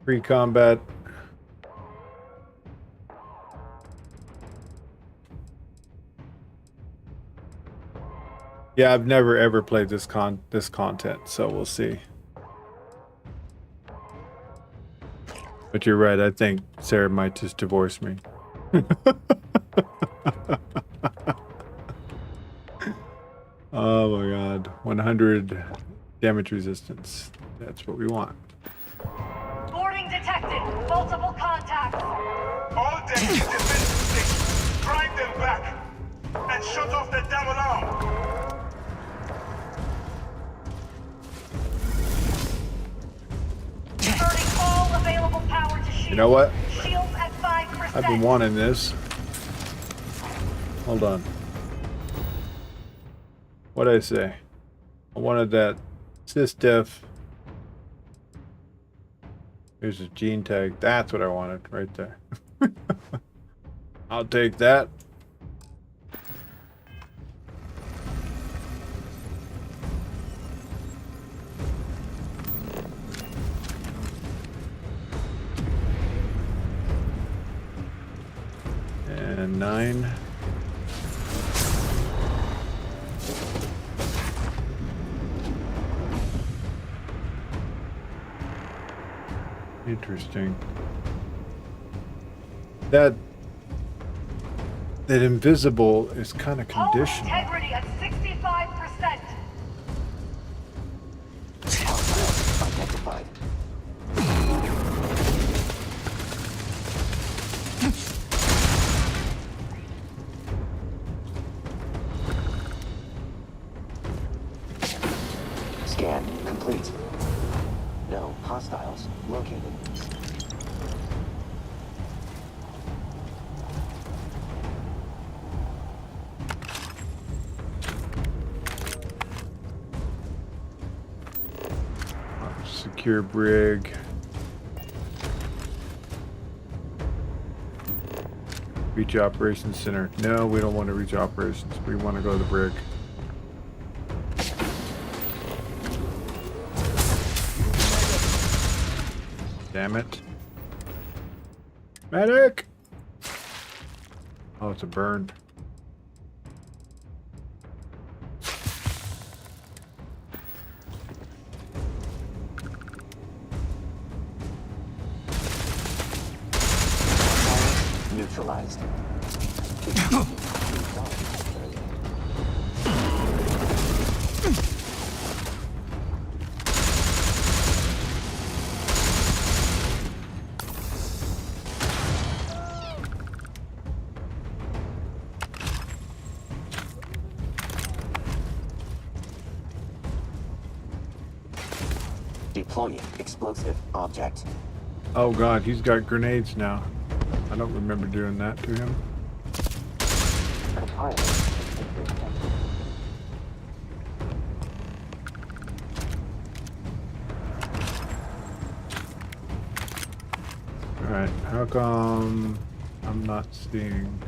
Pre-combat. Yeah, I've never ever played this content, so we'll see. But you're right, I think Sarah might just divorce me. Oh my god, 100 damage resistance. That's what we want. Boarding detected. Multiple contacts. All decks in defensive stations. Drive them back. And shut off the damn alarm. You know what? Shields at 5%. I've been wanting this. Hold on. What did I say? I wanted that SysDef. Here's a gene tag. That's what I wanted right there. I'll take that. And 9. Interesting. That invisible is kind of conditional. Integrity at 65%. Identified. Scan complete. No hostiles located. Secure brig. Reach operations center. No, we don't want to reach operations. We want to go to the brig. Damn it. Medic! Oh, it's a burn. Neutralized. Deploying explosive object. Oh god, he's got grenades now. I don't remember doing that to him. Alright, how come I'm not seeing...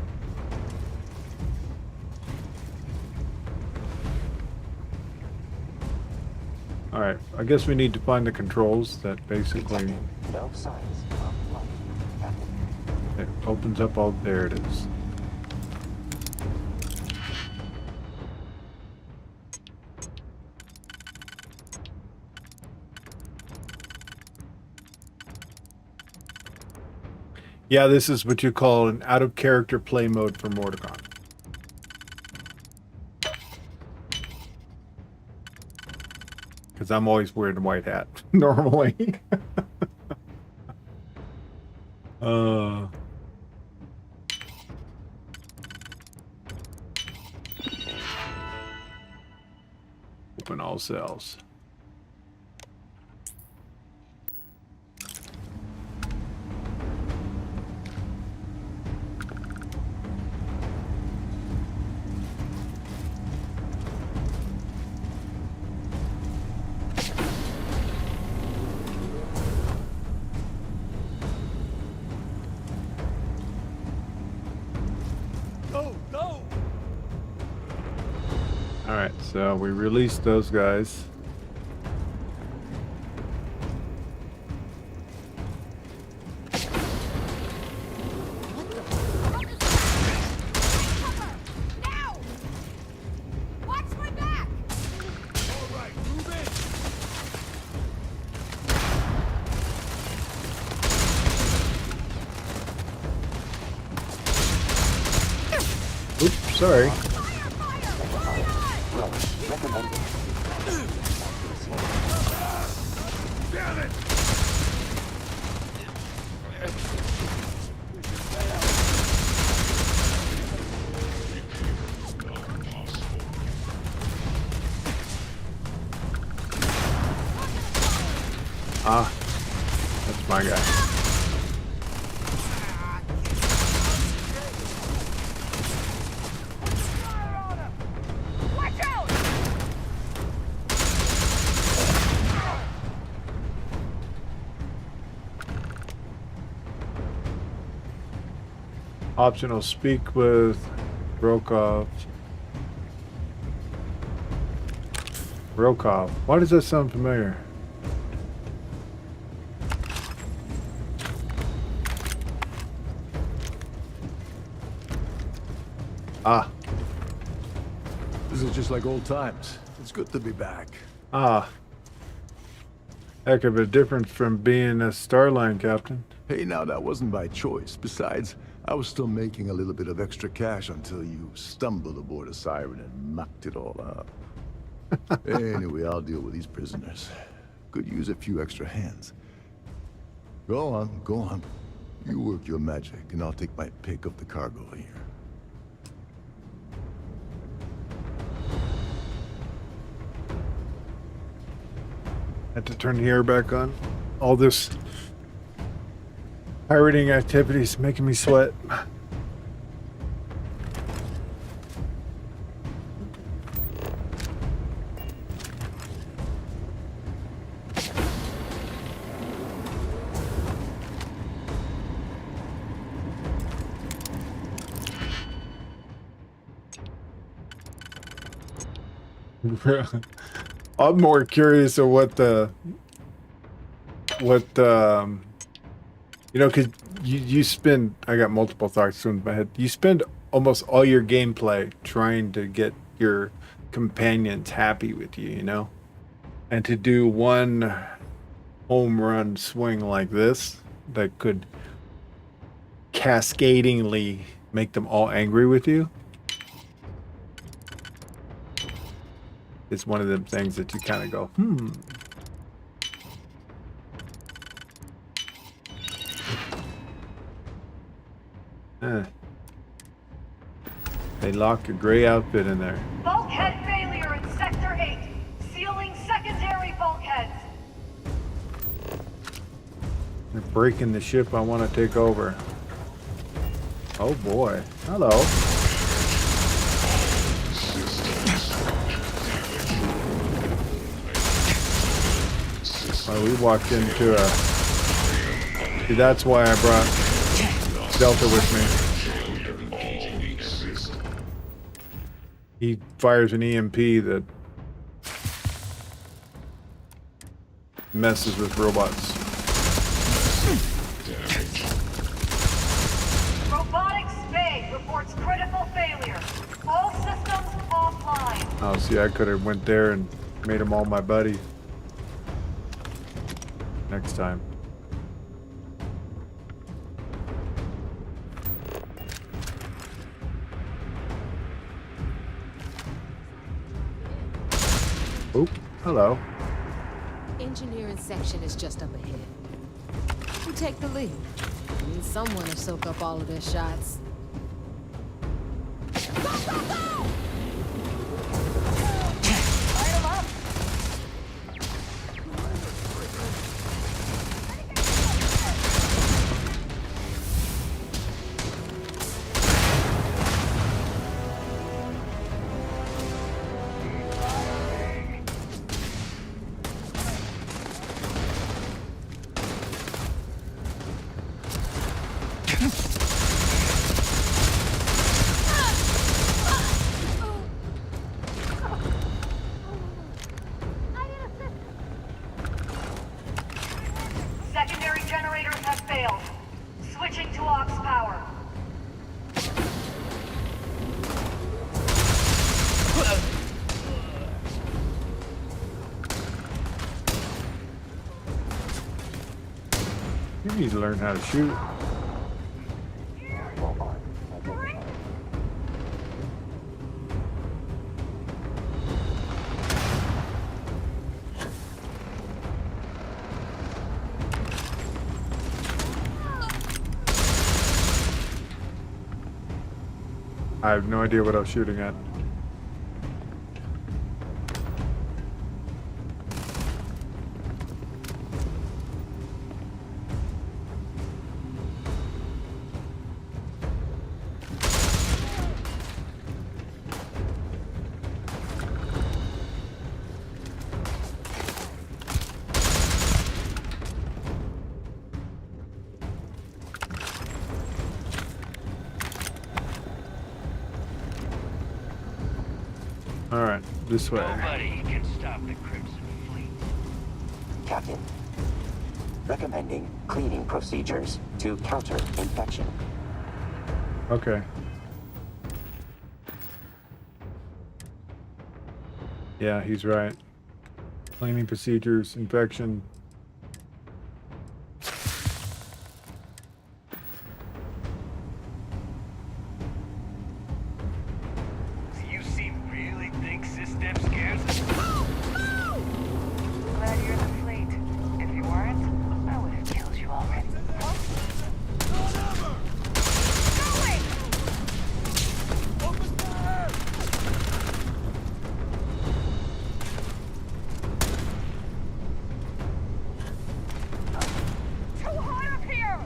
Alright, I guess we need to find the controls that basically... No signs of life. It opens up all... There it is. Yeah, this is what you call an out-of-character play mode for Mordecon. Because I'm always wearing a white hat, normally. Open all cells. Alright, so we released those guys. Oops, sorry. Ah, that's my guy. Optional, speak with Rokov. Rokov. Why does that sound familiar? Ah. This is just like old times. It's good to be back. Ah. Heck of a difference from being a Starline captain. Hey, now that wasn't by choice. Besides, I was still making a little bit of extra cash until you stumbled aboard a siren and mucked it all up. Anyway, I'll deal with these prisoners. Could use a few extra hands. Go on, go on. You work your magic, and I'll take my pick of the cargo here. Had to turn the air back on. All this pirating activity is making me sweat. I'm more curious of what you know, because you spend, I got multiple thoughts in my head. You spend almost all your gameplay trying to get your companions happy with you, you know? And to do one home run swing like this that could cascadingly make them all angry with you, it's one of them things that you kind of go, They locked a gray outfit in there. Bulkhead failure in Sector 8. Sealing secondary bulkheads. They're breaking the ship I want to take over. Oh boy. Hello. Oh, we walked into a... See, that's why I brought Delta with me. He fires an EMP that messes with robots. Robotics Bay reports critical failure. All systems offline. Oh, see, I could have went there and made them all my buddy. Next time. Oh, hello. Engineering section is just up ahead. Who take the lead? I need someone to soak up all of their shots. Secondary generators have failed. Switching to aux power. You need to learn how to shoot. I have no idea what I was shooting at. this way. Nobody can stop the Crimson Fleet. Captain, recommending cleaning procedures to counter infection. Okay. Yeah, he's right. Cleaning procedures, infection. You seem really think SysDef scares us? Glad you're in the fleet. If you weren't, I would have killed you already. Too hot up here!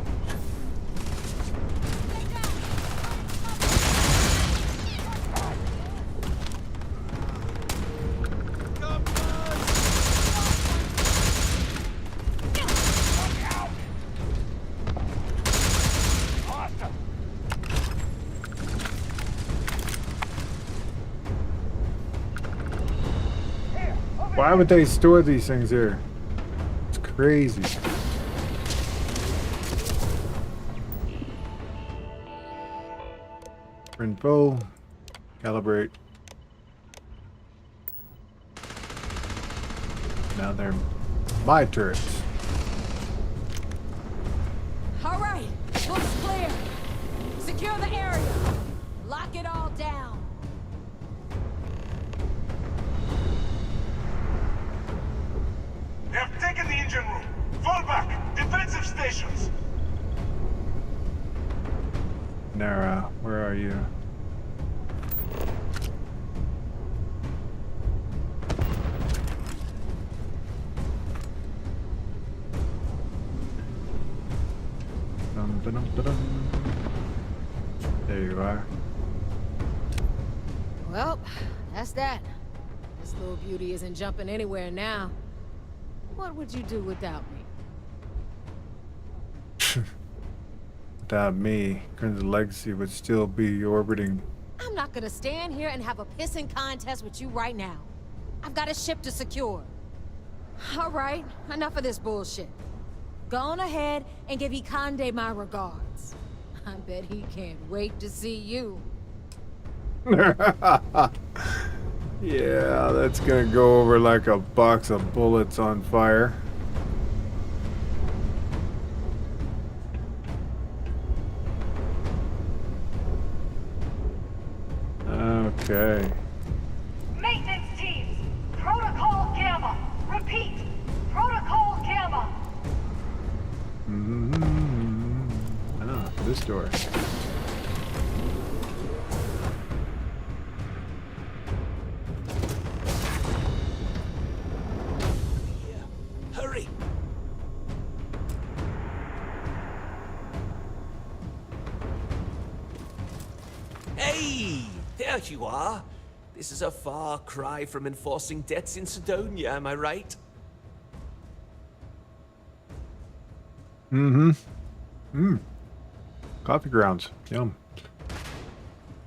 Why would they store these things here? It's crazy. Info. Calibrate. Now they're my turrets. All right, looks clear. Secure the area. Lock it all down. They have taken the engine room. Fall back. Defensive stations. Nara, where are you? Dum, dum, dum, dum. There you are. Well, that's that. This little beauty isn't jumping anywhere now. What would you do without me? Without me, Crimson Legacy would still be orbiting. I'm not gonna stand here and have a pissing contest with you right now. I've got a ship to secure. All right, enough of this bullshit. Go on ahead and give Ikande my regards. I bet he can't wait to see you. Yeah, that's gonna go over like a box of bullets on fire. Okay. Maintenance teams, Protocol Gamma. Repeat, Protocol Gamma. Ah, this door. Hurry! Hey! There you are! This is a far cry from enforcing debts in Sidonia, am I right? Coffee grounds. Yum.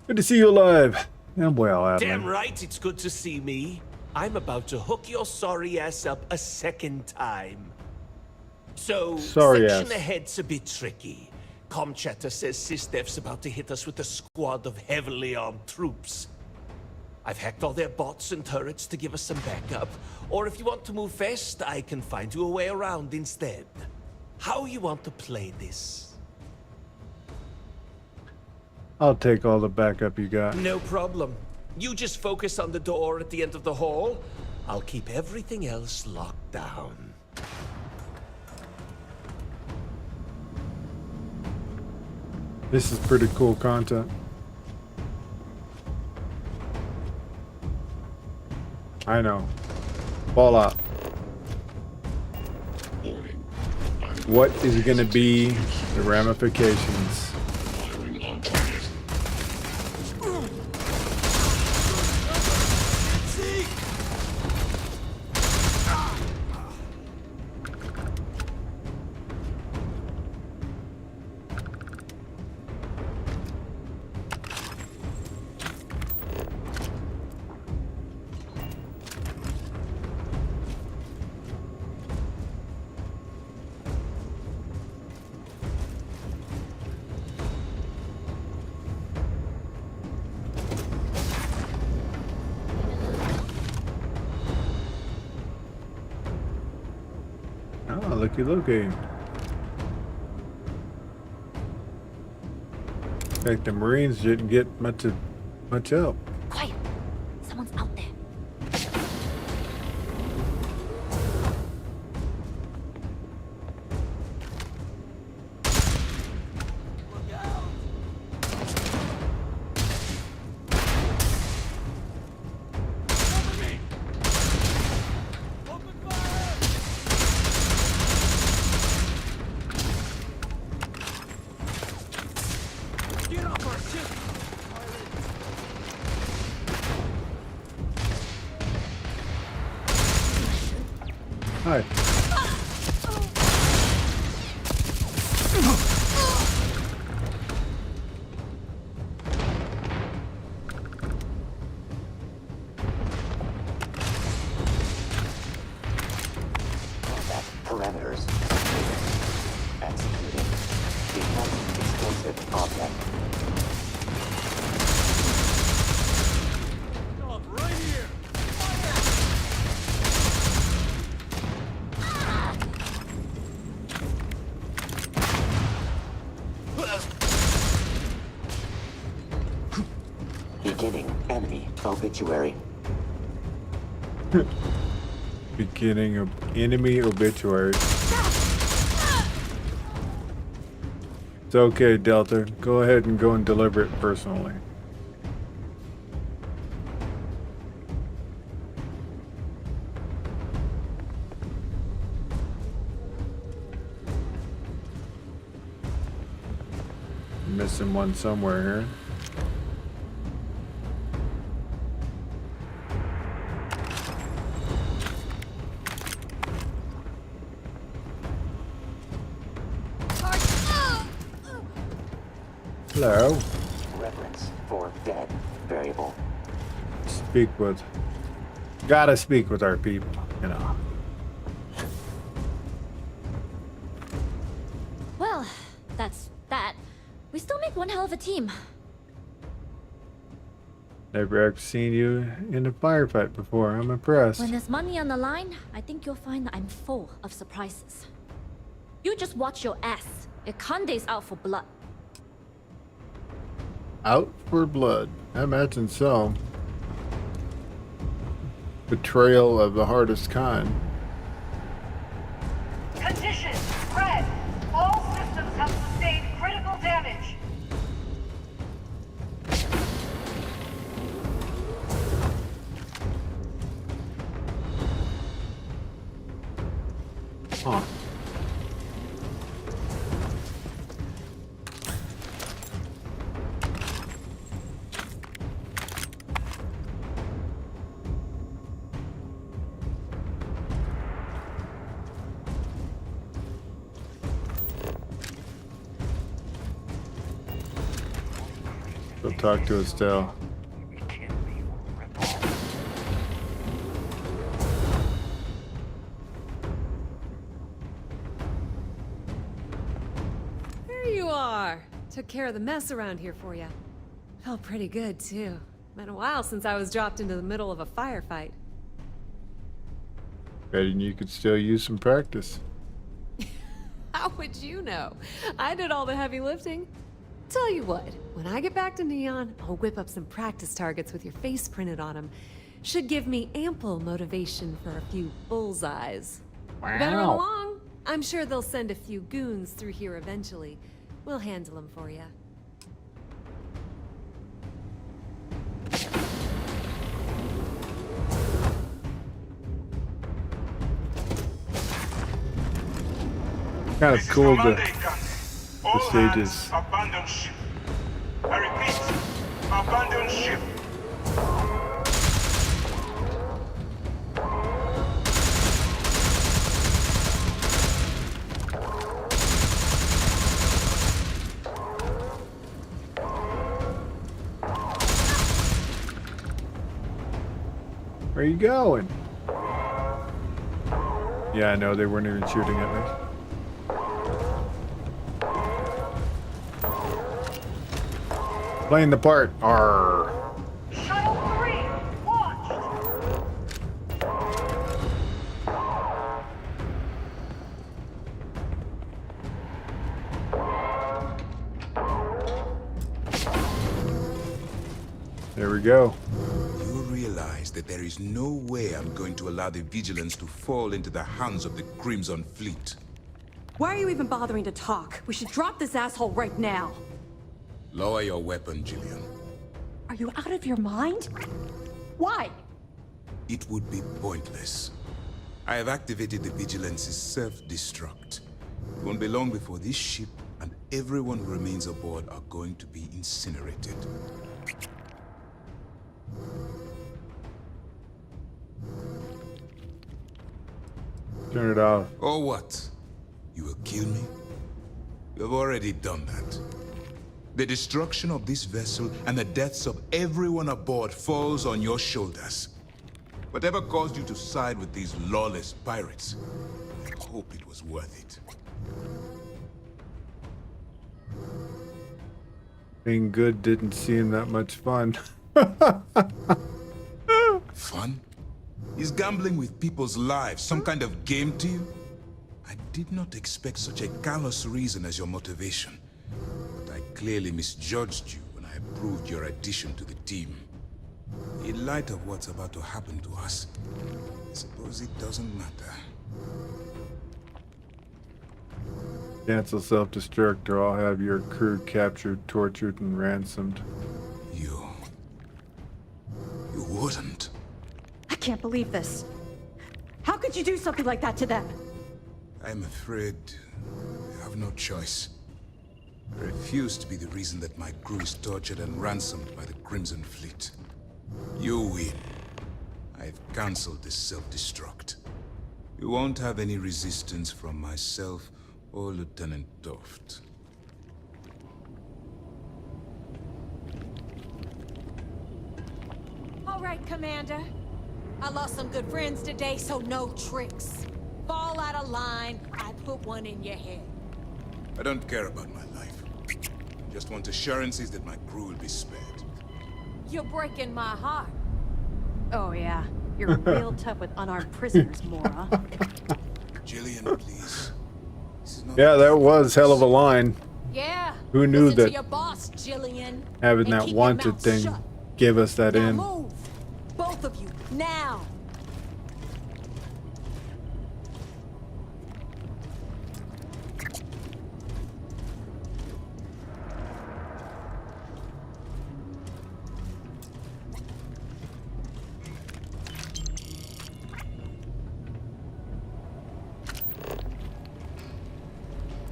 Good to see you alive. And well, Adlin. Damn right it's good to see me. I'm about to hook your sorry ass up a second time. So, Sorry section ass. ahead's a bit tricky. Comchatter says SysDef's about to hit us with a squad of heavily armed troops. I've hacked all their bots and turrets to give us some backup. Or if you want to move fast, I can find you a way around instead. How you want to play this? I'll take all the backup you got. No problem. You just focus on the door at the end of the hall. I'll keep everything else locked down. This is pretty cool content. I know. Fallout. What is going to be the ramifications? Oh, looky. In fact, the Marines didn't get much help. Quiet. Someone's out there. Hi. Parameters. Executing. Detect explosive object. Right here! Beginning enemy obituary. Beginning of enemy obituary. It's okay, Delta. Go ahead and go and deliver it personally. Missing one somewhere here. Hello. Reference for dead variable. Gotta speak with our people, you know. Well, that's that. We still make one hell of a team. Never ever seen you in a firefight before. I'm impressed. When there's money on the line, I think you'll find that I'm full of surprises. You just watch your ass. Ikande's out for blood. Out for blood. I imagine so. Betrayal of the hardest kind. Condition, red. All systems have sustained critical damage. Huh. Go talk to Estelle. There you are. Took care of the mess around here for you. Felt pretty good, too. Been a while since I was dropped into the middle of a firefight. Betting you could still use some practice. How would you know? I did all the heavy lifting. Tell you what, when I get back to Neon, I'll whip up some practice targets with your face printed on them. Should give me ample motivation for a few bullseyes. Wow. You better run along. I'm sure they'll send a few goons through here eventually. We'll handle them for you. Kind of cool the stages. Abandon ship. I repeat, abandon ship. Where are you going? Yeah, I know they weren't even shooting at me. Playing the part. Arr. Shuttle 3, launched. There we go. You realize that there is no way I'm going to allow the Vigilance to fall into the hands of the Crimson Fleet. Why are you even bothering to talk? We should drop this asshole right now. Lower your weapon, Jillian. Are you out of your mind? Why? It would be pointless. I have activated the Vigilance's self-destruct. It won't be long before this ship and everyone who remains aboard are going to be incinerated. Turn it off. Or what? You will kill me? You have already done that. The destruction of this vessel and the deaths of everyone aboard falls on your shoulders. Whatever caused you to side with these lawless pirates, I hope it was worth it. Being good didn't seem that much fun. Fun? Is gambling with people's lives some kind of game to you? I did not expect such a callous reason as your motivation. But I clearly misjudged you when I approved your addition to the team. In light of what's about to happen to us, I suppose it doesn't matter. Cancel self-destruct or I'll have your crew captured, tortured, and ransomed. You wouldn't. I can't believe this. How could you do something like that to them? I'm afraid I have no choice. I refuse to be the reason that my crew is tortured and ransomed by the Crimson Fleet. You win. I've cancelled this self-destruct. You won't have any resistance from myself or Lieutenant Toft. All right, Commander. I lost some good friends today, so no tricks. Fall out of line, I put one in your head. I don't care about my life. I just want assurances that my crew will be spared. You're breaking my heart. Oh yeah, you're real tough with unarmed prisoners, Mora. Jillian, please. Yeah, that was hell of a line. Yeah. Who knew listen to that your boss, Jillian, having and that keep your wanted mouth thing shut. give us that Now in? move, both of you, now.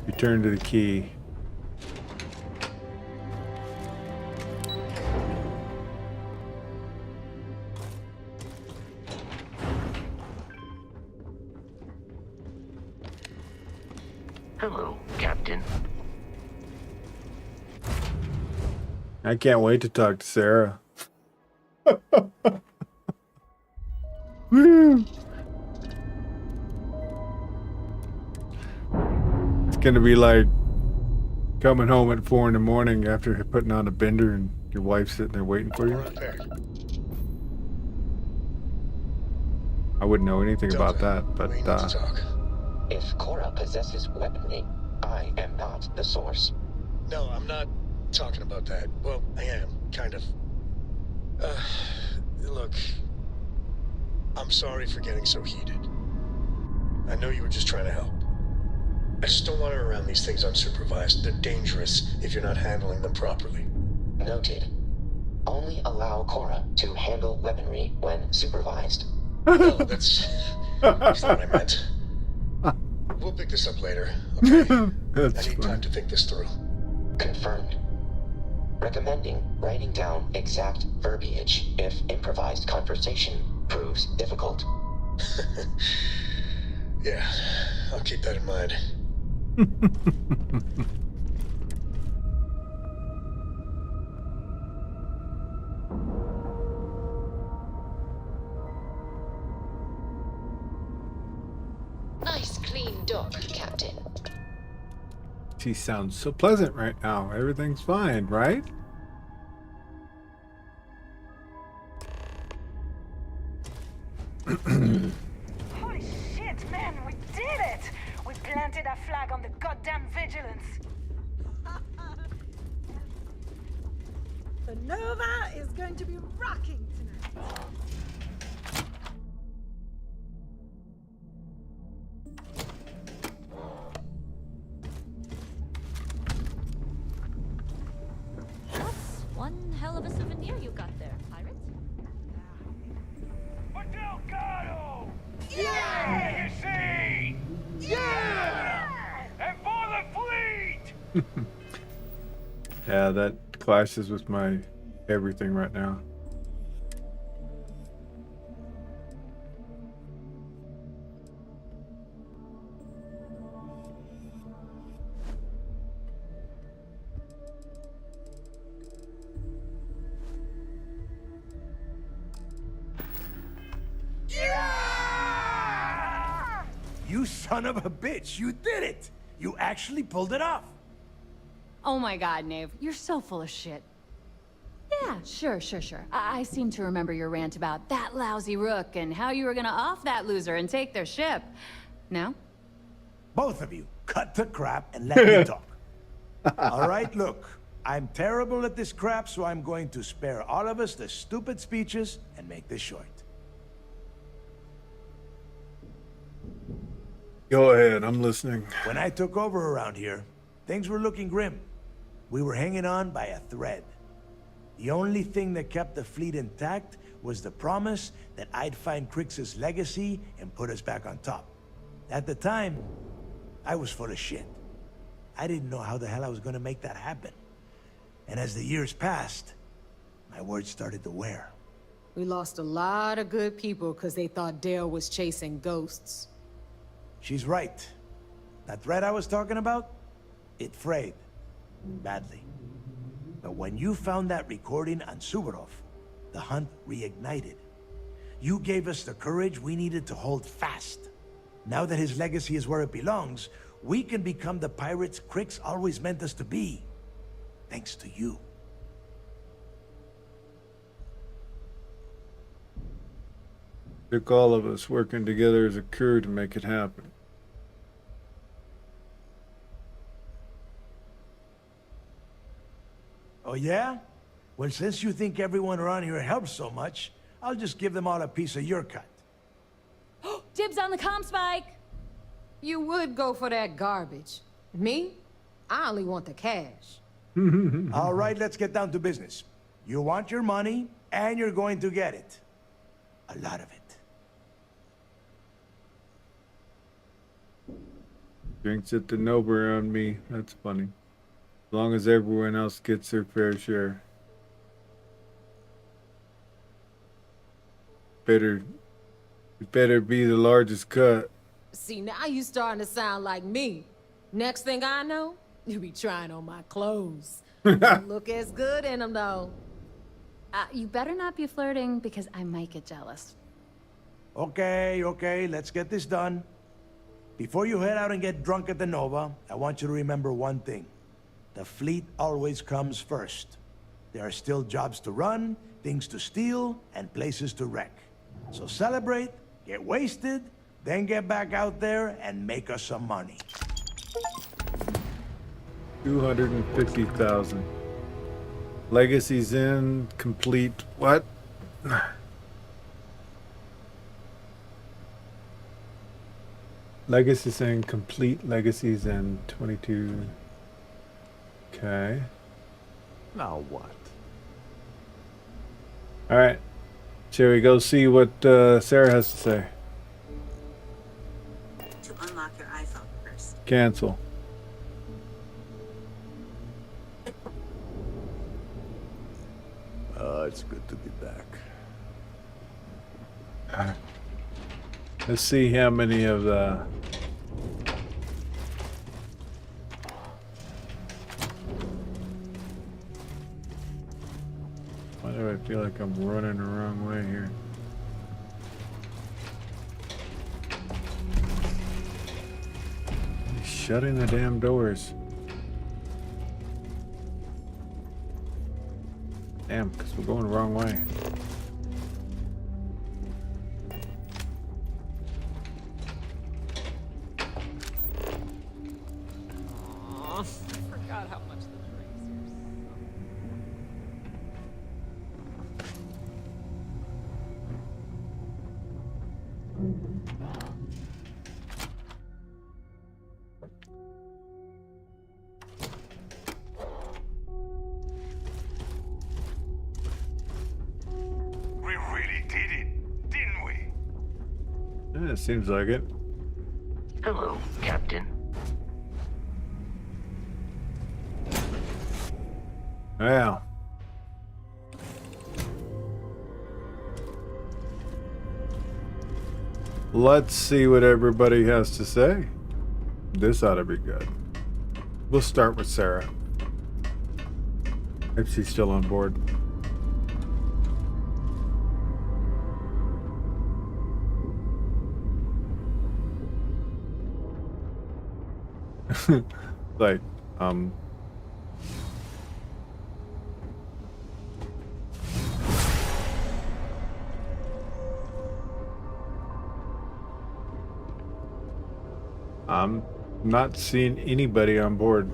Return to the key. Hello, Captain. I can't wait to talk to Sarah. Woo! It's gonna be like coming home at 4 in the morning after putting on a bender and your wife's sitting there waiting for you. I wouldn't know anything about that, but If Cora possesses weaponry, I am not the source. No, I'm not talking about that. Well, I am, kind of. Look, I'm sorry for getting so heated. I know you were just trying to help. I just don't want her around these things unsupervised. They're dangerous if you're not handling them properly. Noted. Only allow Cora to handle weaponry when supervised. No, that's not what I meant. We'll pick this up later, okay? I need time to think this through. Confirmed. Recommending writing down exact verbiage if improvised conversation proves difficult. Yeah, I'll keep that in mind. Nice clean dock, Captain. she sounds so pleasant right now. Everything's fine, right? Holy shit, man, we did it! We planted our flag on the goddamn Vigilance. The Nova is going to be rocking tonight. That's one hell of a souvenir you got there, pirate. Delgado! Yeah! You see? Yeah! And for the fleet! Yeah, that clashes with my everything right now. You son of a bitch, you did it! You actually pulled it off! Oh my god, Nave, you're so full of shit. Yeah, sure. I seem to remember your rant about that lousy Rook and how you were gonna off that loser and take their ship. No? Both of you, cut the crap and let me talk. Alright, look. I'm terrible at this crap, so I'm going to spare all of us the stupid speeches and make this short. Go ahead, I'm listening. When I took over around here, things were looking grim. We were hanging on by a thread. The only thing that kept the fleet intact was the promise that I'd find Crix's legacy and put us back on top. At the time, I was full of shit. I didn't know how the hell I was gonna make that happen. And as the years passed, my words started to wear. We lost a lot of good people because they thought Dale was chasing ghosts. She's right. That thread I was talking about, it frayed. Badly. But when you found that recording on Suvorov, the hunt reignited. You gave us the courage we needed to hold fast. Now that his legacy is where it belongs, we can become the pirates Crix always meant us to be. Thanks to you. Took all of us working together as a crew to make it happen. Oh yeah? Well, since you think everyone around here helps so much, I'll just give them all a piece of your cut. Dibs on the comm spike! You would go for that garbage. Me? I only want the cash. All right, let's get down to business. You want your money, and you're going to get it. A lot of it. Drinks at the Nova on me. That's funny. As long as everyone else gets their fair share. Better be the largest cut. See, now you starting to sound like me. Next thing I know, you be trying on my clothes. Don't look as good in them, though. You better not be flirting because I might get jealous. Okay, let's get this done. Before you head out and get drunk at the Nova, I want you to remember one thing. The fleet always comes first. There are still jobs to run, things to steal, and places to wreck. So celebrate, get wasted, then get back out there and make us some money. 250,000. Legacy's in, complete. What? Legacy's in, complete. Legacy's in, 22. Okay. Now what? Alright. Shall we go see what Sarah has to say? To unlock your iPhone first. Cancel. It's good to be back. Let's see how many of the... Why do I feel like I'm running the wrong way here? He's shutting the damn doors. Damn, because we're going the wrong way. Aw, I forgot how much the drinks seems like it. Hello, Captain. Yeah. Let's see what everybody has to say. This ought to be good. We'll start with Sarah. If she's still on board. Like, I'm not seeing anybody on board.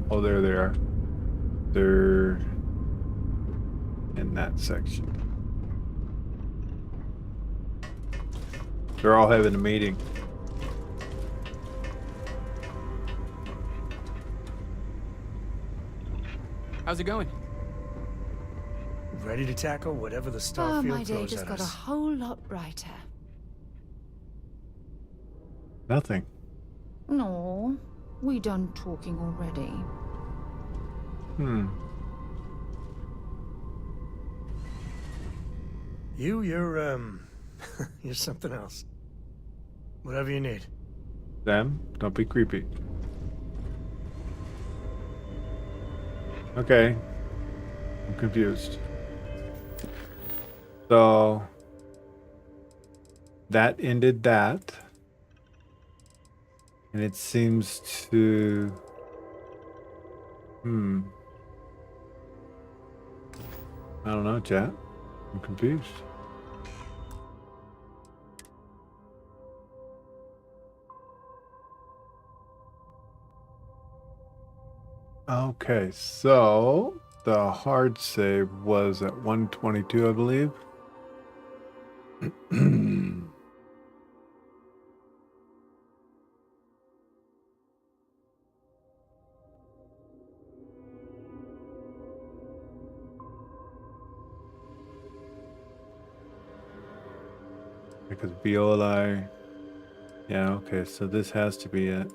Oh, there they are. They're in that section. They're all having a meeting. How's it going? Ready to tackle whatever the Oh, Starfield my day throws just at got a us. whole lot brighter. Nothing. No, we done talking already. You're you're something else. Whatever you need. Sam, don't be creepy. Okay. I'm confused. So that ended that. And it seems to I don't know, chat. I'm confused. Okay, so the hard save was at 122, I believe. Because BOLI, yeah, okay, so this has to be it.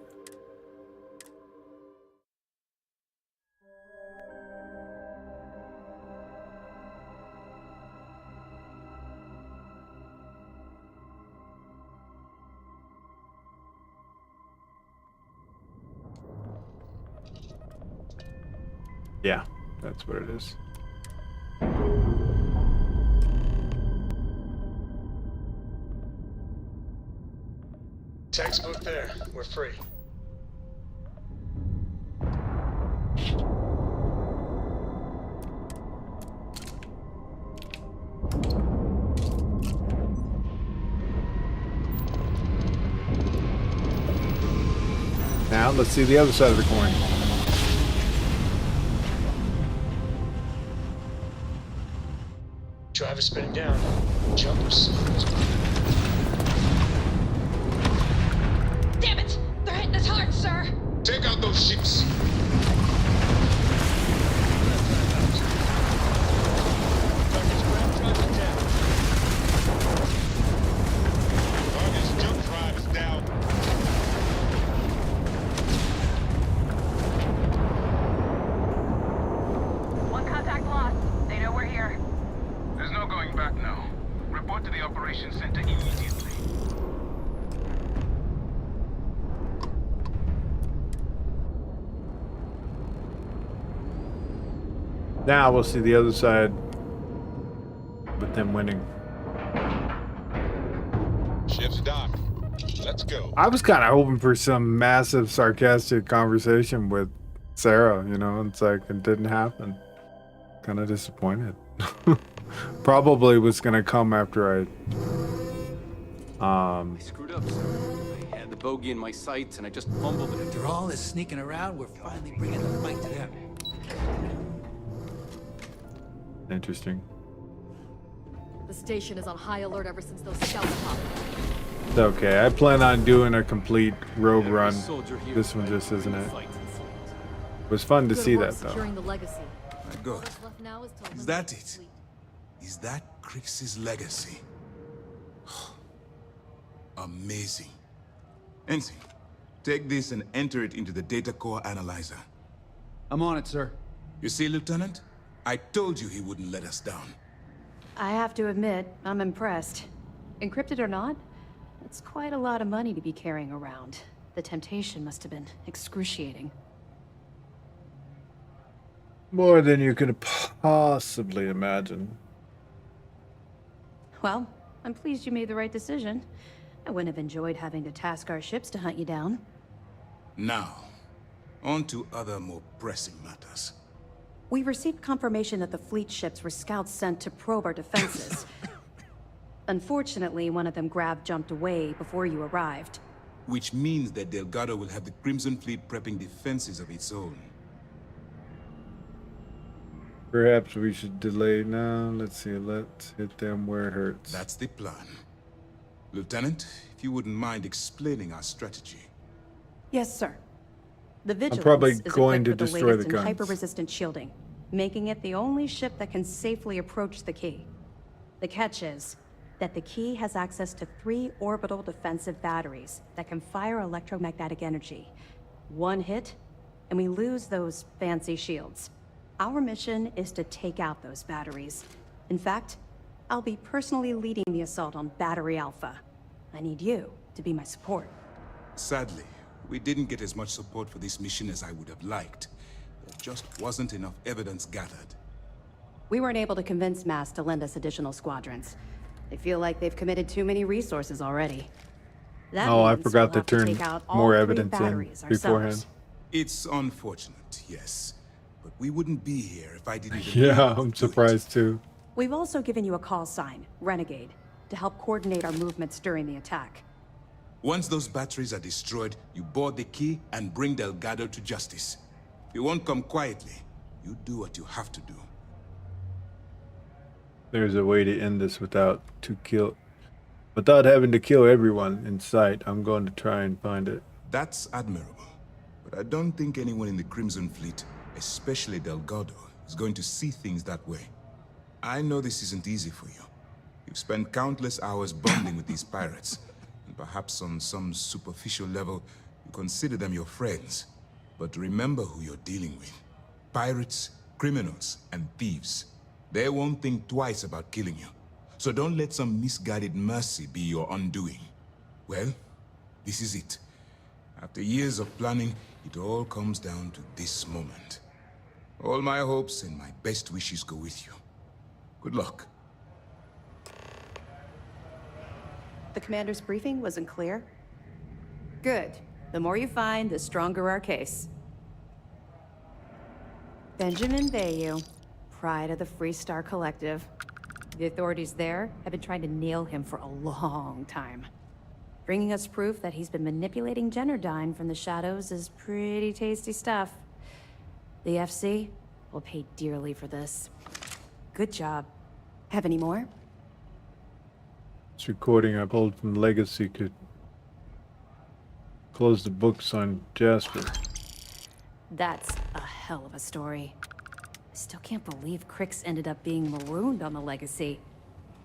Yeah, that's what it is. Textbook there. We're free. Now let's see the other side of the coin. Driver spinning down. Jumpers. Damn it! They're hitting us hard, sir! Take out those ships. Target's jump drive is down. One contact lost. They know we're here. There's no going back now. Report to the operations center immediately. Now we'll see the other side with them winning. Ship's docked. Let's go. I was kind of hoping for some massive sarcastic conversation with Sarah, you know, it's like it didn't happen. Kind of disappointed. Probably was gonna come after I screwed up, sir. I had the bogey in my sights and I just fumbled it. After all this sneaking around, we're finally bringing the fight to them. Interesting. The station is on high alert ever since those scouts popped. It's okay. I plan on doing a complete rogue run. This one just isn't it. It was fun to see that though. Securing the legacy. My God. What's left now is to Is that it? Is that Crix's legacy? Amazing. Ensign, take this and enter it into the data core analyzer. I'm on it, sir. You see, Lieutenant? I told you he wouldn't let us down. I have to admit, I'm impressed. Encrypted or not, it's quite a lot of money to be carrying around. The temptation must have been excruciating. More than you could possibly imagine. Well, I'm pleased you made the right decision. I wouldn't have enjoyed having to task our ships to hunt you down. Now, on to other more pressing matters. We received confirmation that the fleet ships were scouts sent to probe our defenses. Unfortunately, one of them jumped away before you arrived. Which means that Delgado will have the Crimson Fleet prepping defenses of its own. Perhaps we should delay now. Let's see. Let's hit them where it hurts. That's the plan. Lieutenant, if you wouldn't mind explaining our strategy. Yes, sir. The Vigilance probably is going equipped to with the destroy latest the in guns. hyper-resistant shielding, making it the only ship that can safely approach the key. The catch is that the key has access to 3 orbital defensive batteries that can fire electromagnetic energy. One hit, and we lose those fancy shields. Our mission is to take out those batteries. In fact, I'll be personally leading the assault on Battery Alpha. I need you to be my support. Sadly, we didn't get as much support for this mission as I would have liked. There just wasn't enough evidence gathered. We weren't able to convince MAS to lend us additional squadrons. They feel like they've committed too many resources already. That Oh, I means forgot we'll to have turn take out all more 3 evidence in batteries beforehand. ourselves. It's unfortunate, yes. But we wouldn't be here if I didn't... Yeah, I'm surprised too. We've also given you a call sign, Renegade, to help coordinate our movements during the attack. Once those batteries are destroyed, you board the key and bring Delgado to justice. You won't come quietly. You do what you have to do. There's a way to end this without having to kill everyone in sight. I'm going to try and find it. That's admirable. But I don't think anyone in the Crimson Fleet, especially Delgado, is going to see things that way. I know this isn't easy for you. You've spent countless hours bonding with these pirates, and perhaps on some superficial level, you consider them your friends. But remember who you're dealing with. Pirates, criminals, and thieves. They won't think twice about killing you. So don't let some misguided mercy be your undoing. Well, this is it. After years of planning, it all comes down to this moment. All my hopes and my best wishes go with you. Good luck. The commander's briefing wasn't clear? Good. The more you find, the stronger our case. Benjamin Bayou, pride of the Free Star Collective. The authorities there have been trying to nail him for a long time. Bringing us proof that he's been manipulating Generdyne from the shadows is pretty tasty stuff. The FC will pay dearly for this. Good job. Have any more? This recording I pulled from Legacy could close the books on Jasper. That's a hell of a story. I still can't believe Crix ended up being marooned on the Legacy.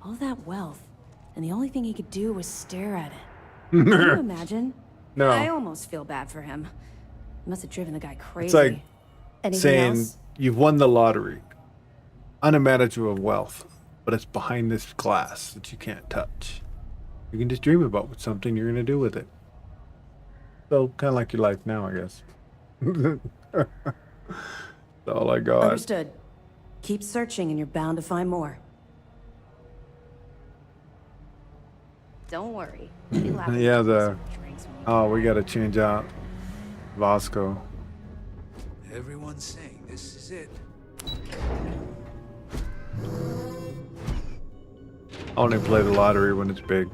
All that wealth, and the only thing he could do was stare at it. Can you imagine? No. I almost feel bad for him. He must have driven the guy crazy. It's like Anything saying else? you've won the lottery. Unimaginable wealth, but it's behind this glass that you can't touch. You can just dream about what something you're going to do with it. So, kind of like your life now, I guess. That's all I got. Understood. Keep searching and you're bound to find more. Don't worry. Yeah, oh, we got to change out Vasco. Everyone's saying this is it. Only play the lottery when it's big.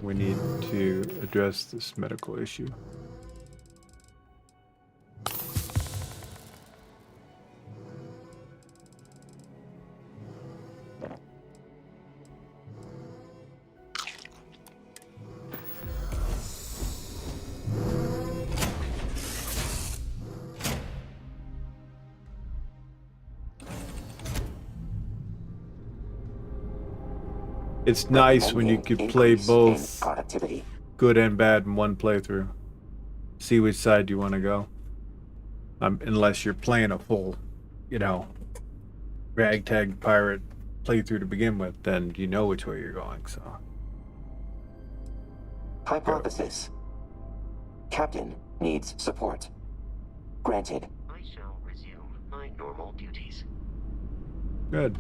We need to address this medical issue. It's nice when you could play both productivity. good and bad in one playthrough. See which side you want to go. Unless you're playing a full, you know, ragtag pirate playthrough to begin with, then you know which way you're going, so. Hypothesis. Captain needs support. Granted. I shall resume my normal duties. Good.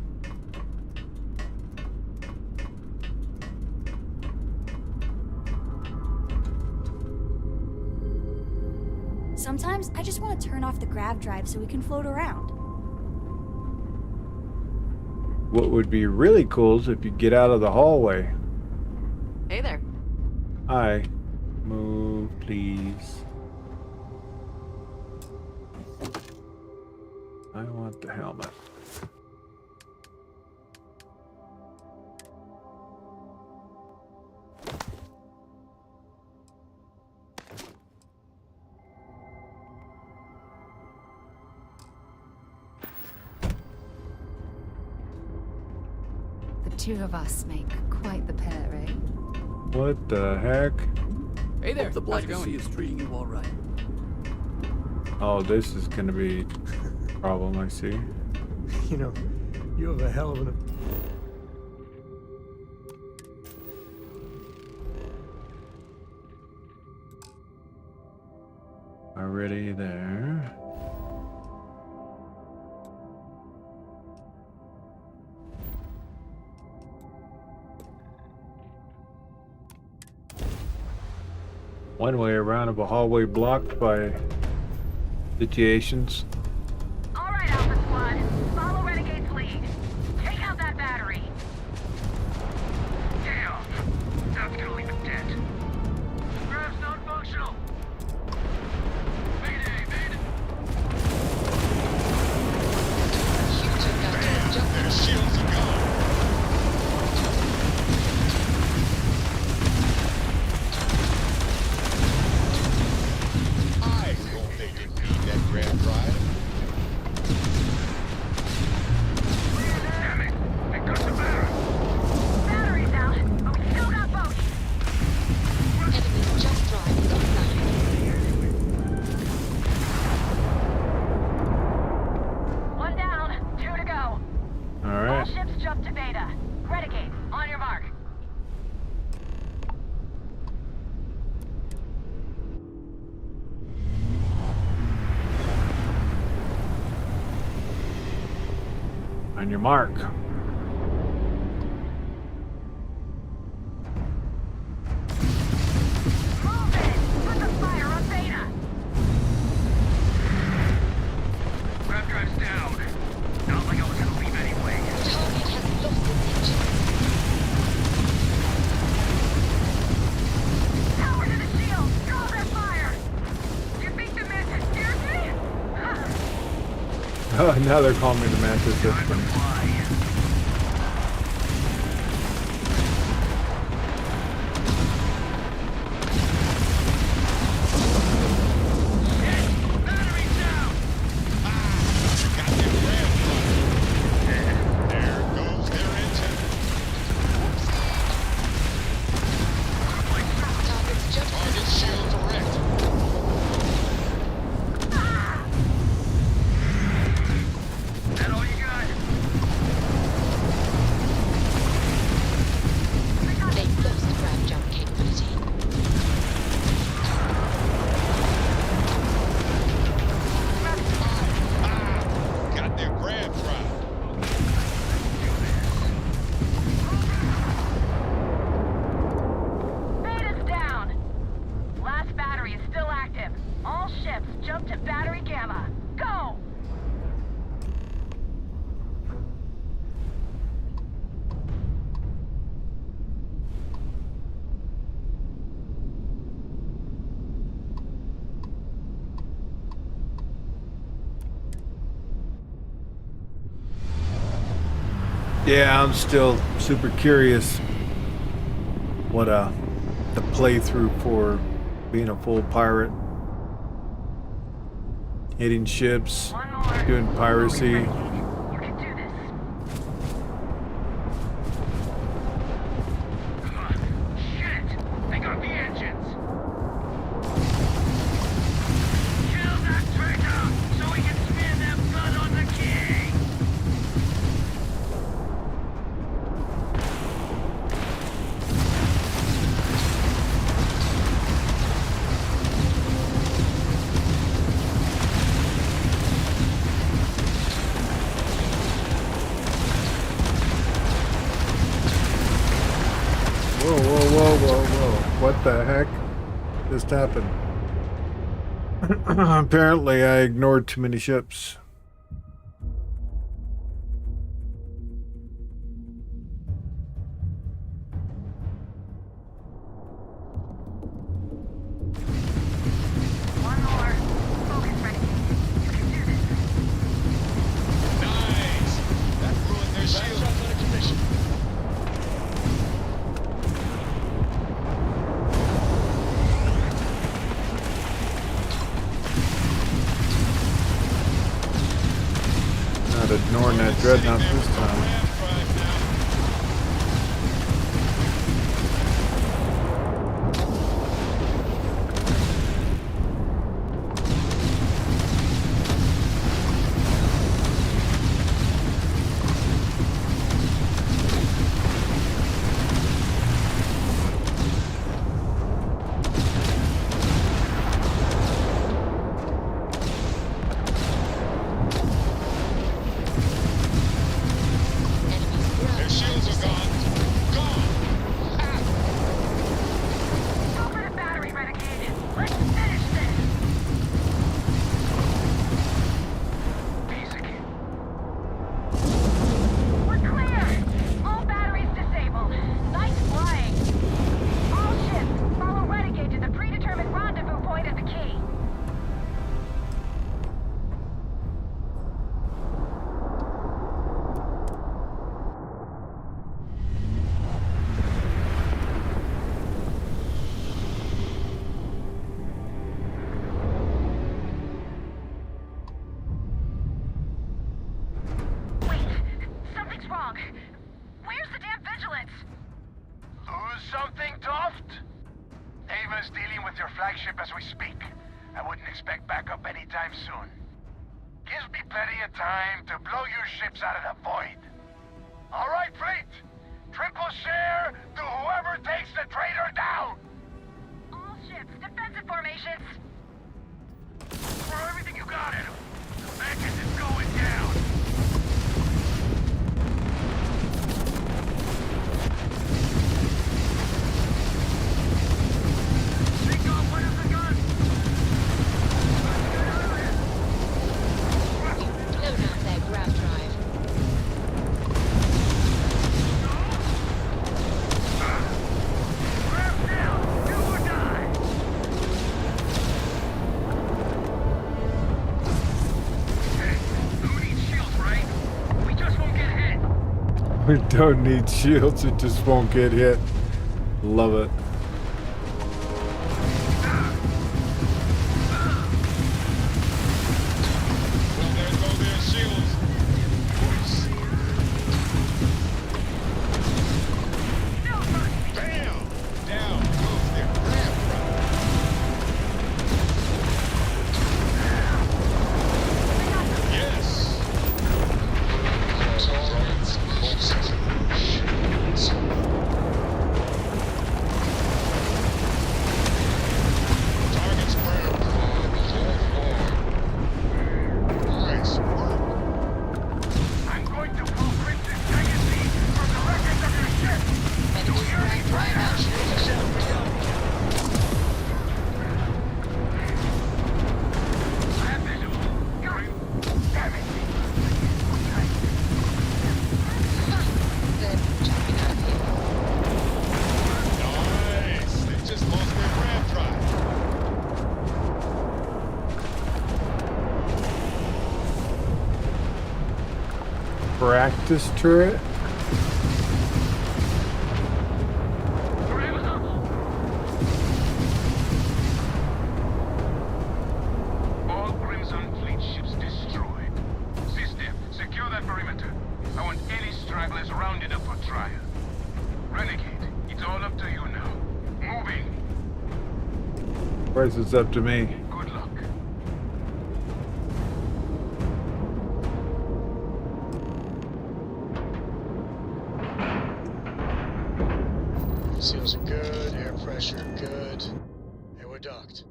Sometimes I just want to turn off the grav drive so we can float around. What would be really cool is if you get out of the hallway. Hey there. Hi. Move, please. I want the helmet. The two of us make quite the pair, eh? What the heck? Hey there. Hope the How's Black it going? Sea is treating you all right. Oh, this is gonna be a problem, I see. You know, you have a hell of an... Already there. One way around of a hallway blocked by situations. All right, Alpha Squad. Follow Renegade's lead. Take out that battery. Damn! That's gonna leave him dead. Grav's not functional. Mayday, mayday. Their shields are gone. I hope they didn't need that grab drive. Damn it! They got the battery. Battery's out, but we still got both. Enemy jump drive is offline. One down, 2 to go. All All right. ships jump to Beta. Renegade, on your mark. On your mark. Move it! Put the fire on Beta! Grab drive's down. Not like I was gonna leave anyway. Target has lost its engine. Power to the shield! Draw their fire! You think the mantis scared me? Oh, now they're calling me the Mantis. That's funny. Battery's down! Got their grab drive. There goes their engine. Target's jump. Target shields erect. That all you got? They've lost grab jump capability. Got their grab drive. Beta's down! Last battery is still active. All ships jump to battery gamma. Go! Yeah, I'm still super curious what the playthrough for being a full pirate, hitting ships, doing piracy. You can do this. What the heck just happened? Apparently I ignored too many ships. Not ignoring that dreadnought this time. We don't need shields, it just won't get hit. Love it. Practice turret? All Crimson Fleet ships destroyed. System, secure that perimeter. I want any stragglers rounded up for trial. Renegade, it's all up to you now. Moving. Price is up to me. Good luck. Seals are good, air pressure good. And we're docked.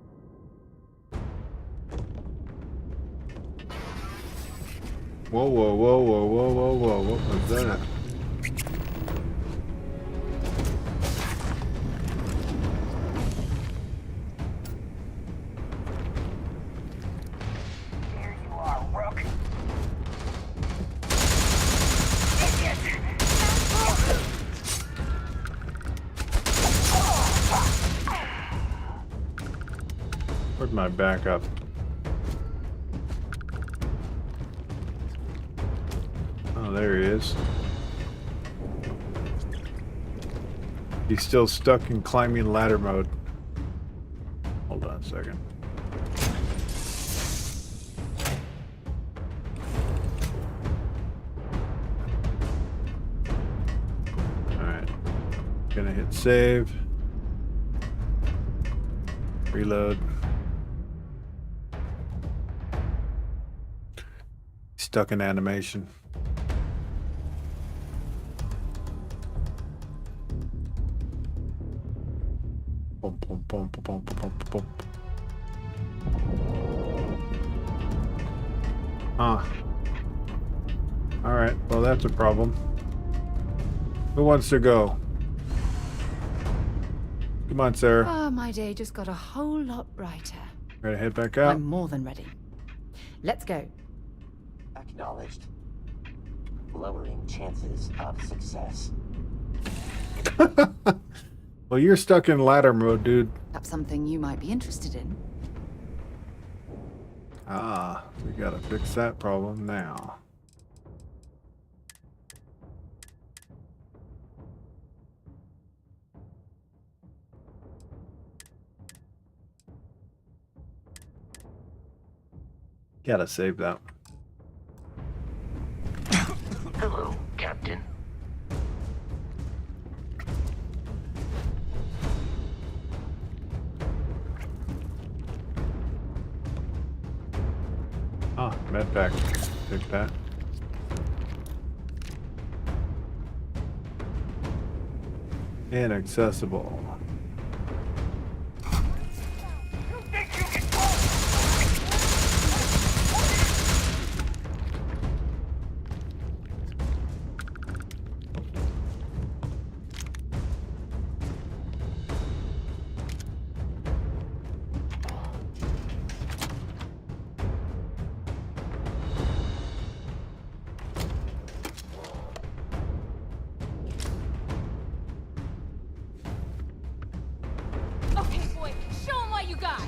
Whoa, whoa, whoa, whoa, whoa, whoa, whoa, what was that? Where's my backup? Oh, there he is. He's still stuck in climbing ladder mode. Hold on a second. Alright. Gonna hit save. Reload. Stuck in animation. Boom, boom, boom, boom, boom, boom, boom. Huh. Alright, well that's a problem. Who wants to go? Come on, Sarah. Ah, my day just got a whole lot brighter. Ready to head back out? I'm more than ready. Let's go. Acknowledged. Lowering chances of success. Well, you're stuck in ladder mode, dude. Perhaps something you might be interested in. Ah, we gotta fix that problem now. Gotta save that. Hello, Captain. Ah, medpack. Take that. Inaccessible. Okay, boy, show them what you got.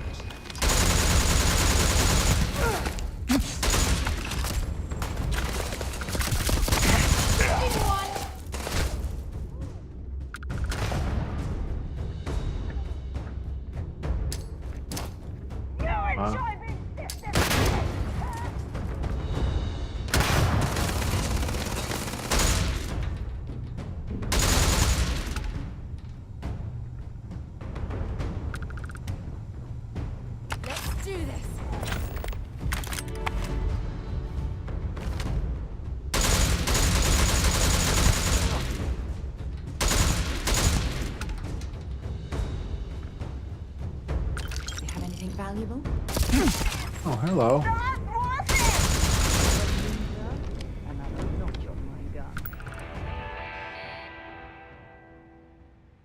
Let's do this. You have anything valuable? Oh, hello.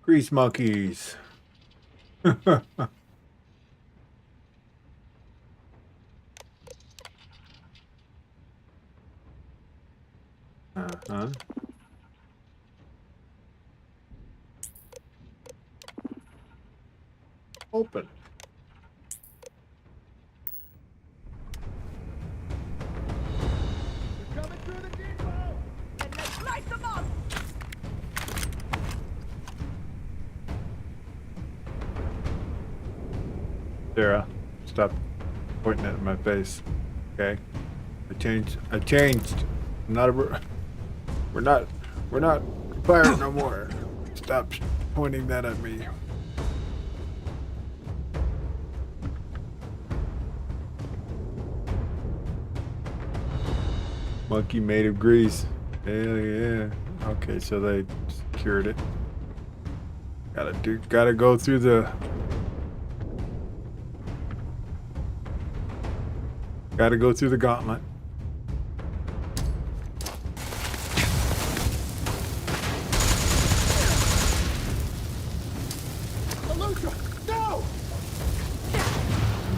Grease monkeys. Uh-huh. Open. Sarah, stop pointing it in my face. Okay? I changed. I'm not a, we're not firing no more. Stop pointing that at me. Monkey made of grease. Hell yeah. Okay, so they secured it. Gotta go through the. Gotta go through the gauntlet. No!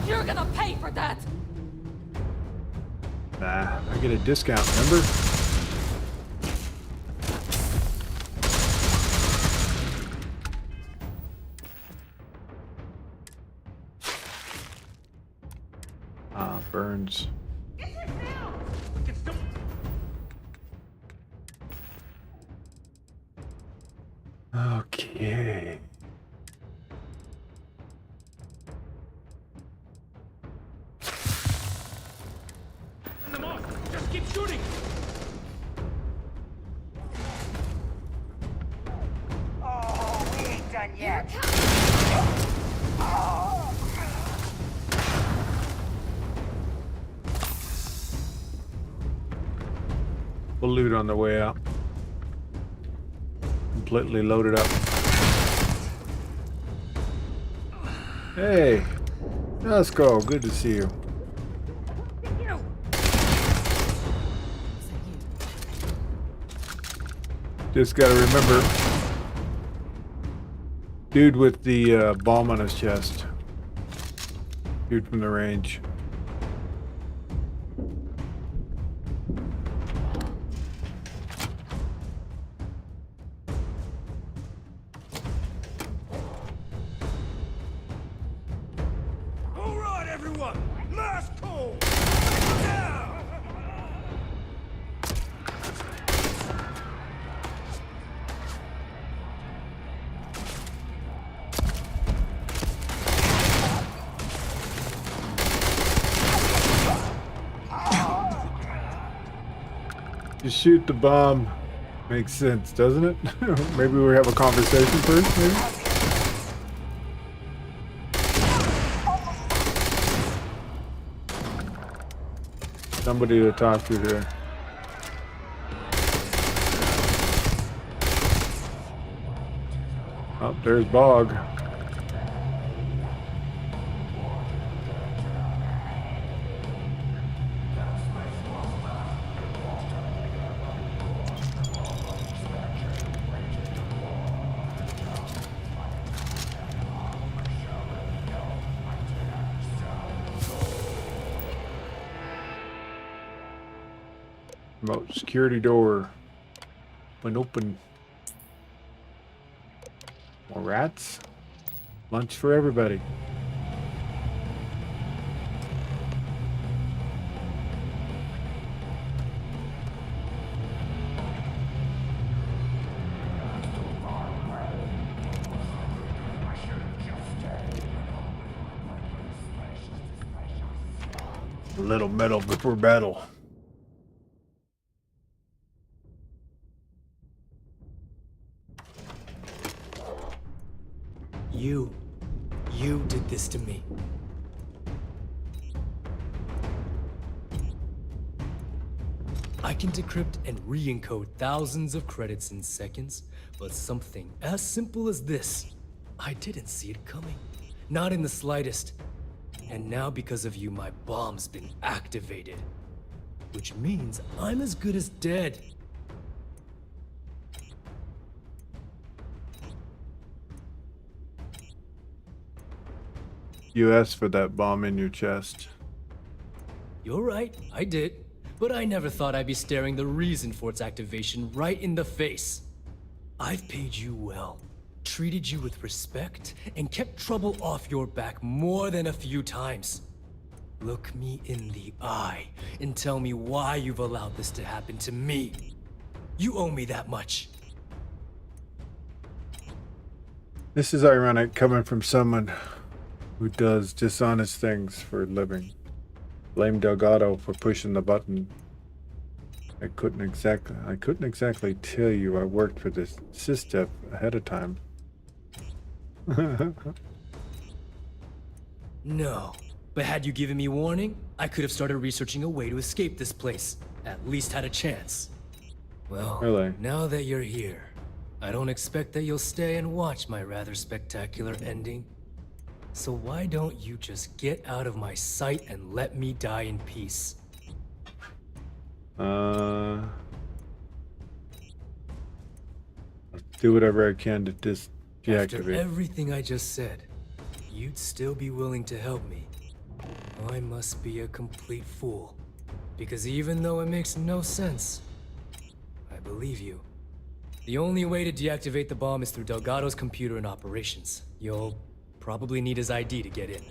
You're gonna pay for that! Nah, I get a discount, remember? Burns. Okay. Send them off! Just keep shooting! Oh, we ain't done yet. We'll loot on the way out. Completely loaded up. Hey, let's go. Good to see you. Just gotta remember, dude with the bomb on his chest. Dude from the range. All right, everyone! Last call! Down! Just shoot the bomb. Makes sense, doesn't it? Maybe we have a conversation first, maybe? Somebody to talk to there. Oh, there's Bog. Remote security door. Open. More rats. Lunch for everybody. A little metal before battle. You did this to me. I can decrypt and re-encode thousands of credits in seconds, but something as simple as this, I didn't see it coming. Not in the slightest. And now because of you, my bomb's been activated. Which means I'm as good as dead. You asked for that bomb in your chest. You're right, I did. But I never thought I'd be staring the reason for its activation right in the face. I've paid you well, treated you with respect, and kept trouble off your back more than a few times. Look me in the eye and tell me why you've allowed this to happen to me. You owe me that much. This is ironic coming from someone who does dishonest things for a living. Blame Delgado for pushing the button. I couldn't exactly tell you I worked for this SysDef ahead of time. No, but had you given me warning, I could have started researching a way to escape this place. At least had a chance. Well, really? Now that you're here, I don't expect that you'll stay and watch my rather spectacular ending. So why don't you just get out of my sight and let me die in peace? I'll do whatever I can to deactivate. After everything I just said, you'd still be willing to help me. I must be a complete fool. Because even though it makes no sense, I believe you. The only way to deactivate the bomb is through Delgado's computer and operations. You'll probably need his ID to get in.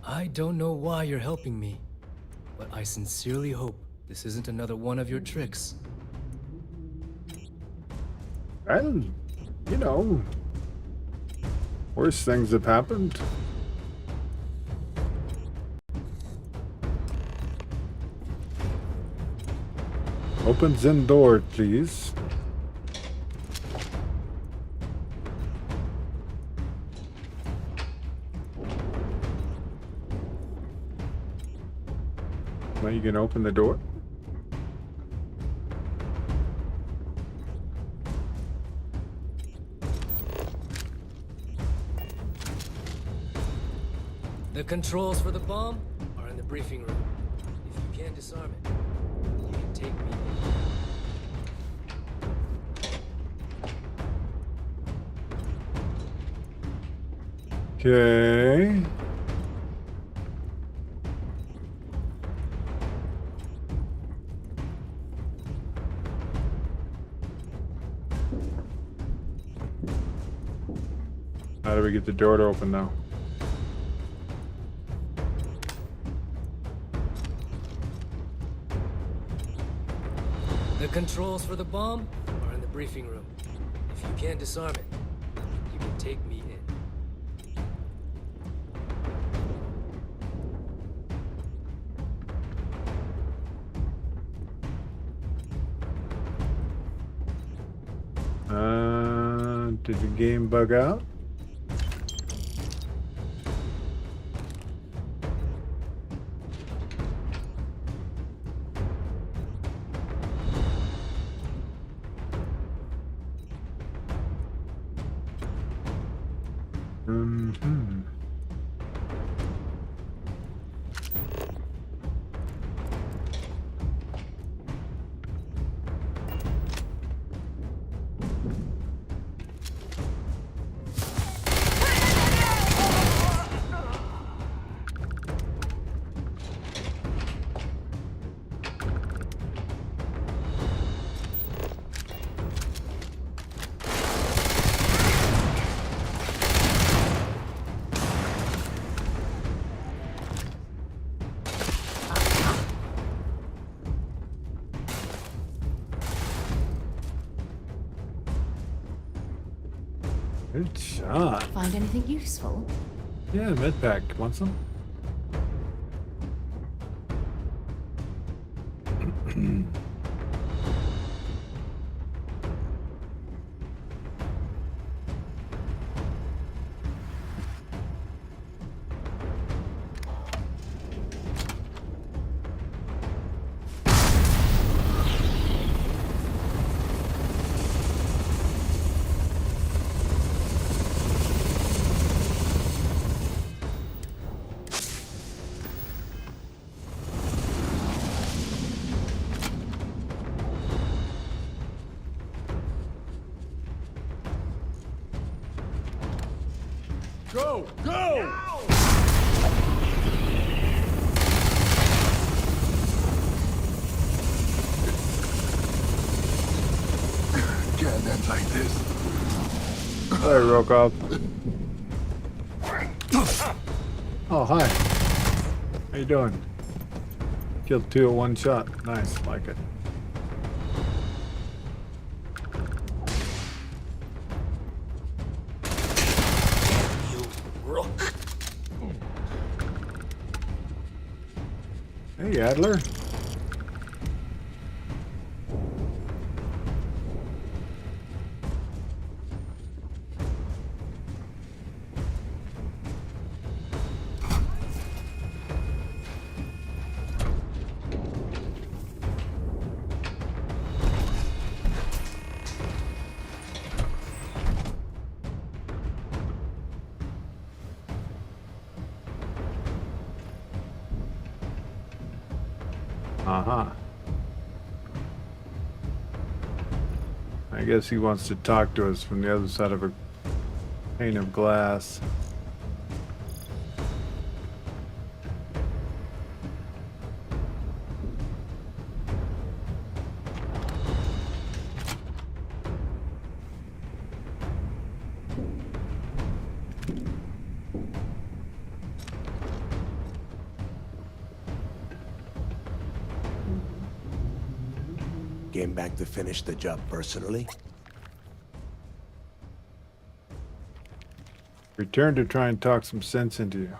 I don't know why you're helping me, but I sincerely hope this isn't another one of your tricks. And, you know, worse things have happened. Open Zen door, please. Now you can open the door. The controls for the bomb are in the briefing room. If you can't disarm it, you can take me in. Okay. How do we get the door to open now? The controls for the bomb are in the briefing room. If you can't disarm it, you can take me in. Did the game bug out? Good shot. Find anything useful? Yeah, med pack. Want some? Go! Go! Can't end like this. Hi, Rokov. Oh, hi. How you doing? Killed 2 in 1 shot. Nice, like it. Hey, Adler. Uh-huh. I guess he wants to talk to us from the other side of a pane of glass. Came back to finish the job personally? Return to try and talk some sense into you.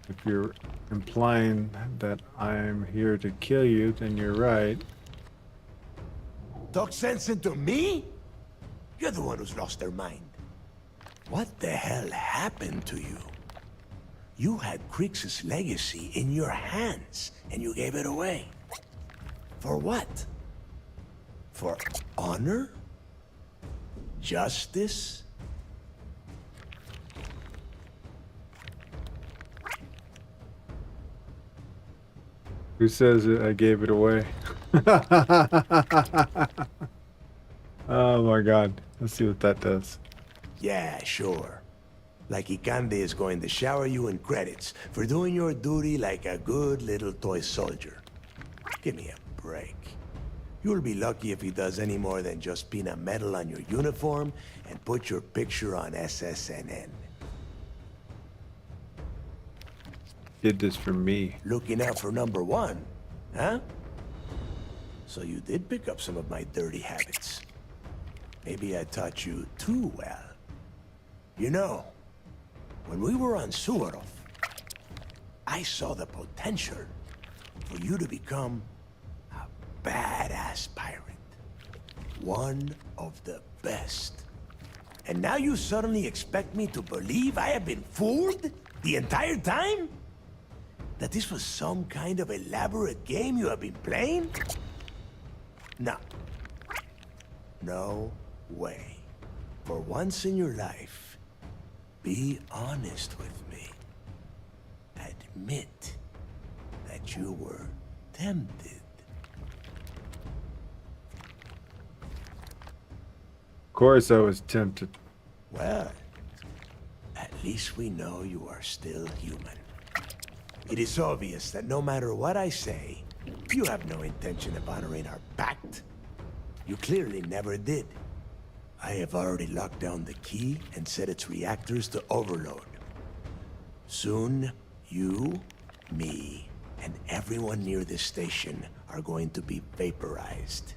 If you're implying that I'm here to kill you, then you're right. Talk sense into me? You're the one who's lost their mind. What the hell happened to you? You had Crix's legacy in your hands, and you gave it away. For what? For honor? Justice? Who says it? I gave it away. Oh my god. Let's see what that does. Yeah, sure. Like Ikande is going to shower you in credits for doing your duty like a good little toy soldier. Give me a break. You'll be lucky if he does any more than just pin a medal on your uniform and put your picture on SSNN. Did this for me. Looking out for number one, huh? So you did pick up some of my dirty habits. Maybe I taught you too well. You know, when we were on Suarov, I saw the potential for you to become a badass pirate. One of the best. And now you suddenly expect me to believe I have been fooled the entire time? That this was some kind of elaborate game you have been playing? No. No way. For once in your life, be honest with me. Admit that you were tempted. Of course I was tempted. Well, at least we know you are still human. It is obvious that no matter what I say, you have no intention of honoring our pact. You clearly never did. I have already locked down the key and set its reactors to overload. Soon, you, me, and everyone near this station are going to be vaporized.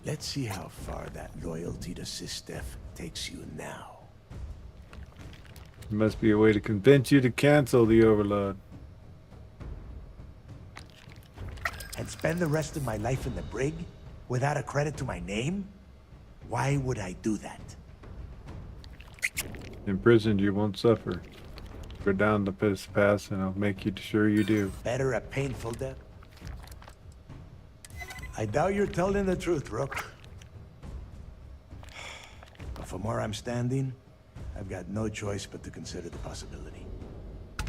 Let's see how far that loyalty to SysDef takes you now. There must be a way to convince you to cancel the overload. And spend the rest of my life in the brig without a credit to my name? Why would I do that? Imprisoned, you won't suffer. Go down the piss pass and I'll make you sure you do. Better a painful death. I doubt you're telling the truth, Rook. But from where I'm standing, I've got no choice but to consider the possibility.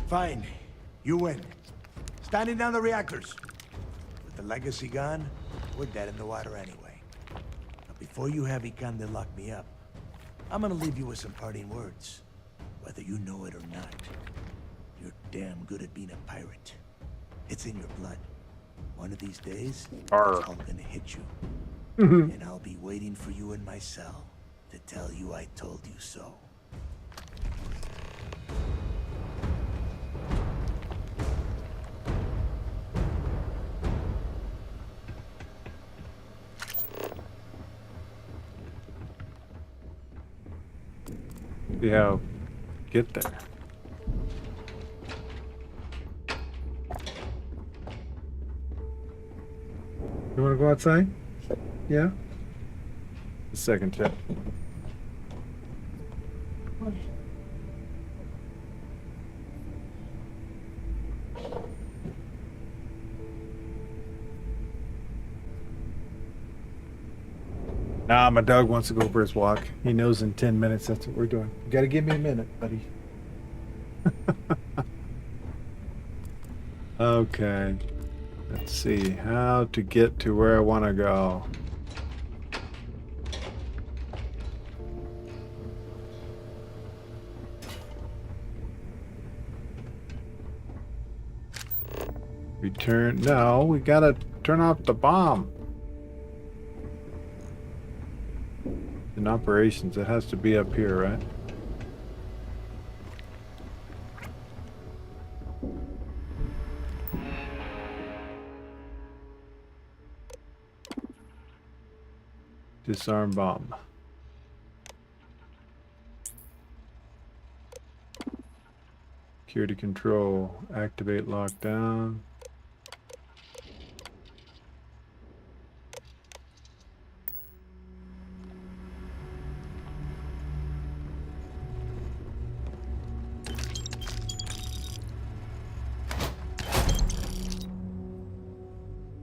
Fine. You win. Standing down the reactors. With the legacy gone, we're dead in the water anyway. But before you have Ikande lock me up, I'm gonna leave you with some parting words. Whether you know it or not, you're damn good at being a pirate. It's in your blood. One of these days, it's all gonna hit you. And I'll be waiting for you in my cell to tell you I told you so. See how get there. You want to go outside? Yeah? The second check. Nah, my dog wants to go for his walk. He knows in 10 minutes that's what we're doing. You gotta give me a minute, buddy. Okay. Let's see how to get to where I want to go. Return. No, we gotta turn off the bomb. In operations, it has to be up here, right? Disarm bomb. Security control. Activate lockdown.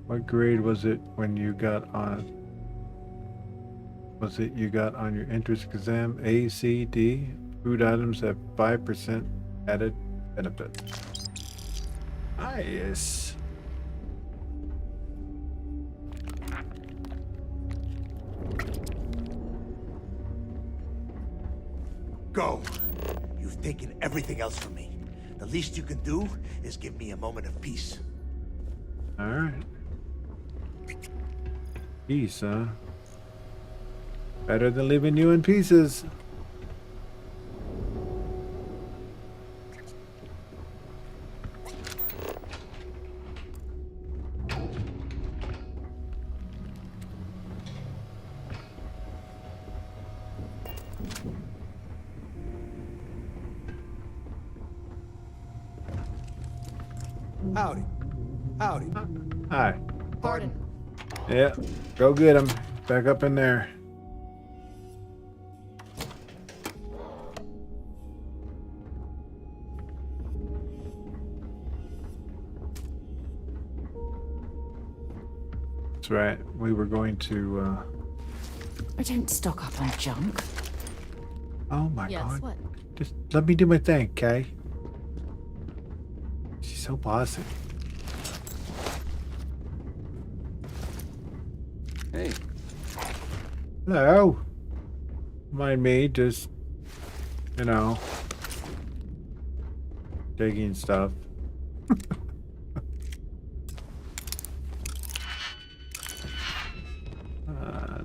What grade was it when you got on? Was it you got on your entrance exam? A, C, D? Food items have 5% added benefit. Nice. Go. You've taken everything else from me. The least you can do is give me a moment of peace. All right. Peace, huh? Better than leaving you in pieces. Howdy. Howdy. Hi. Pardon. Yeah, go get him. Back up in there. That's right. We were going to, I don't stock up on junk. Oh my Yes, god. what? Just let me do my thing, okay? She's so bossy. Hey. Hello. Mind me, just, you know, taking stuff.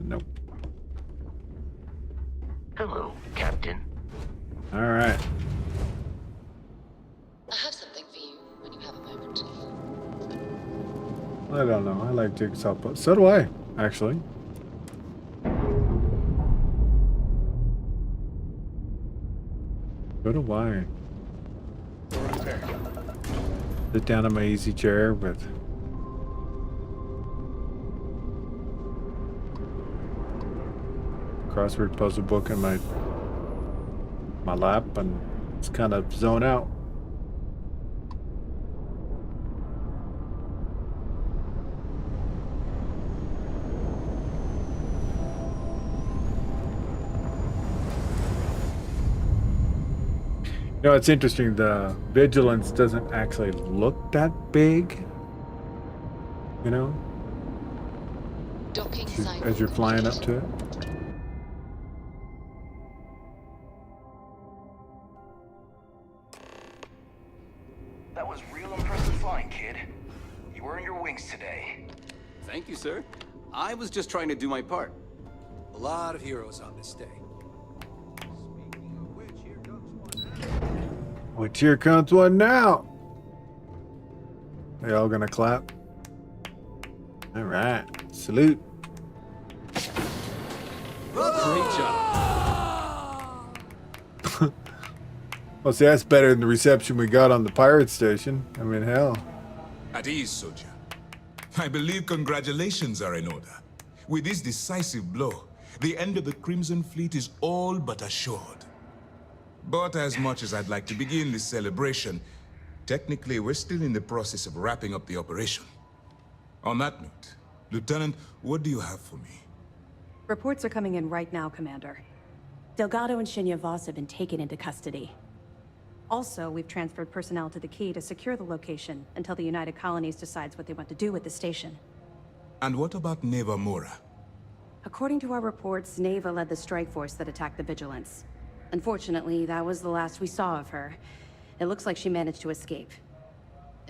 Nope. Hello, Captain. All right. I have something for you when you have a moment. I don't know. I like jigsaw puzzles. So do I, actually. So do I. Sit down in my easy chair with crossword puzzle book in my lap and just kind of zone out. You know, it's interesting. The vigilance doesn't actually look that big. You know, Docking as you're flying up to it. That was real impressive flying, kid. You earned your wings today. Thank you, sir. I was just trying to do my part. A lot of heroes on this day. Which here comes one now. They all gonna clap. All right, salute. Great job. Well, see, that's better than the reception we got on the pirate station. I mean, hell. At ease, soldier. I believe congratulations are in order. With this decisive blow, the end of the Crimson Fleet is all but assured. But as much as I'd like to begin this celebration, technically we're still in the process of wrapping up the operation. On that note, Lieutenant, what do you have for me? Reports are coming in right now, Commander. Delgado and Shinya Voss have been taken into custody. Also, we've transferred personnel to the Key to secure the location until the United Colonies decides what they want to do with the station. And what about Neva Mora? According to our reports, Neva led the strike force that attacked the Vigilance. Unfortunately, that was the last we saw of her. It looks like she managed to escape.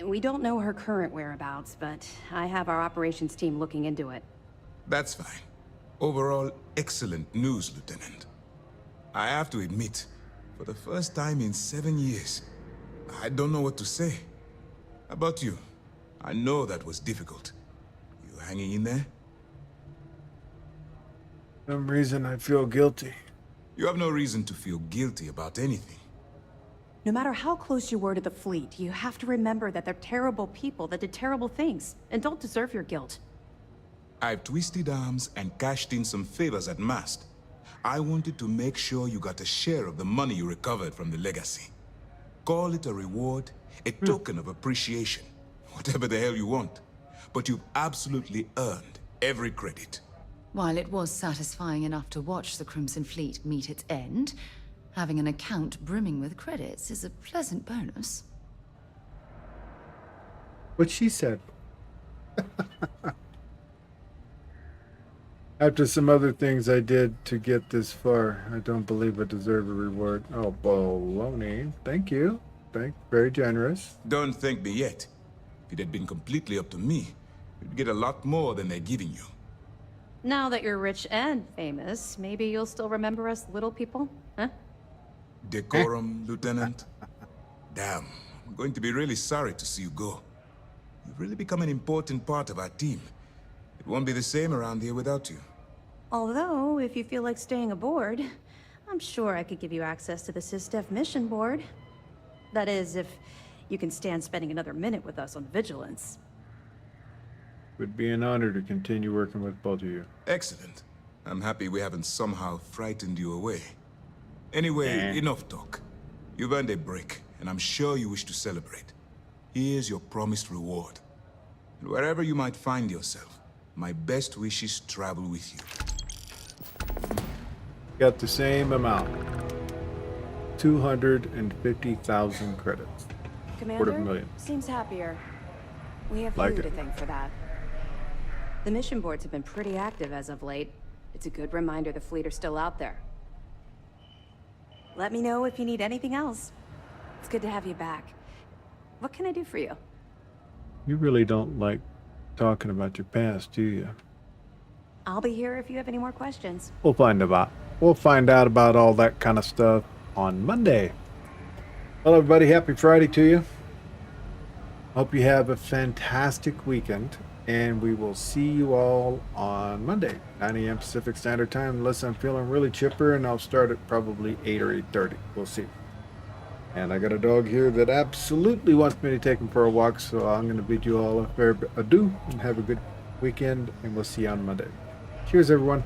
We don't know her current whereabouts, but I have our operations team looking into it. That's fine. Overall, excellent news, Lieutenant. I have to admit, for the first time in 7 years, I don't know what to say. How about you? I know that was difficult. You hanging in there? For some reason I feel guilty. You have no reason to feel guilty about anything. No matter how close you were to the fleet, you have to remember that they're terrible people that did terrible things and don't deserve your guilt. I've twisted arms and cashed in some favors at Mast. I wanted to make sure you got a share of the money you recovered from the legacy. Call it a reward, a token of appreciation, whatever the hell you want. But you've absolutely earned every credit. While it was satisfying enough to watch the Crimson Fleet meet its end, having an account brimming with credits is a pleasant bonus. What she said. After some other things I did to get this far, I don't believe I deserve a reward. Oh, baloney. Thank you. Very generous. Don't thank me yet. If it had been completely up to me, you'd get a lot more than they're giving you. Now that you're rich and famous, maybe you'll still remember us little people, huh? Decorum, Lieutenant? Damn, I'm going to be really sorry to see you go. You've really become an important part of our team. It won't be the same around here without you. Although, if you feel like staying aboard, I'm sure I could give you access to the SysDef mission board. That is, if you can stand spending another minute with us on Vigilance. It would be an honor to continue working with both of you. Excellent. I'm happy we haven't somehow frightened you away. Anyway, enough talk. You've earned a break, and I'm sure you wish to celebrate. Here's your promised reward. And wherever you might find yourself, my best wishes travel with you. Got the same amount. 250,000 credits. Commander, $250,000. seems happier. We have Like you it. to thank for that. The mission boards have been pretty active as of late. It's a good reminder the fleet are still out there. Let me know if you need anything else. It's good to have you back. What can I do for you? You really don't like talking about your past, do you? I'll be here if you have any more questions. We'll find out about all that kind of stuff on Monday. Well, everybody, happy Friday to you. Hope you have a fantastic weekend, and we will see you all on Monday, 9 a.m. Pacific Standard Time, unless I'm feeling really chipper, and I'll start at probably 8 or 8:30. We'll see. And I got a dog here that absolutely wants me to take him for a walk, so I'm going to bid you all a fair adieu, and have a good weekend, and we'll see you on Monday. Cheers, everyone.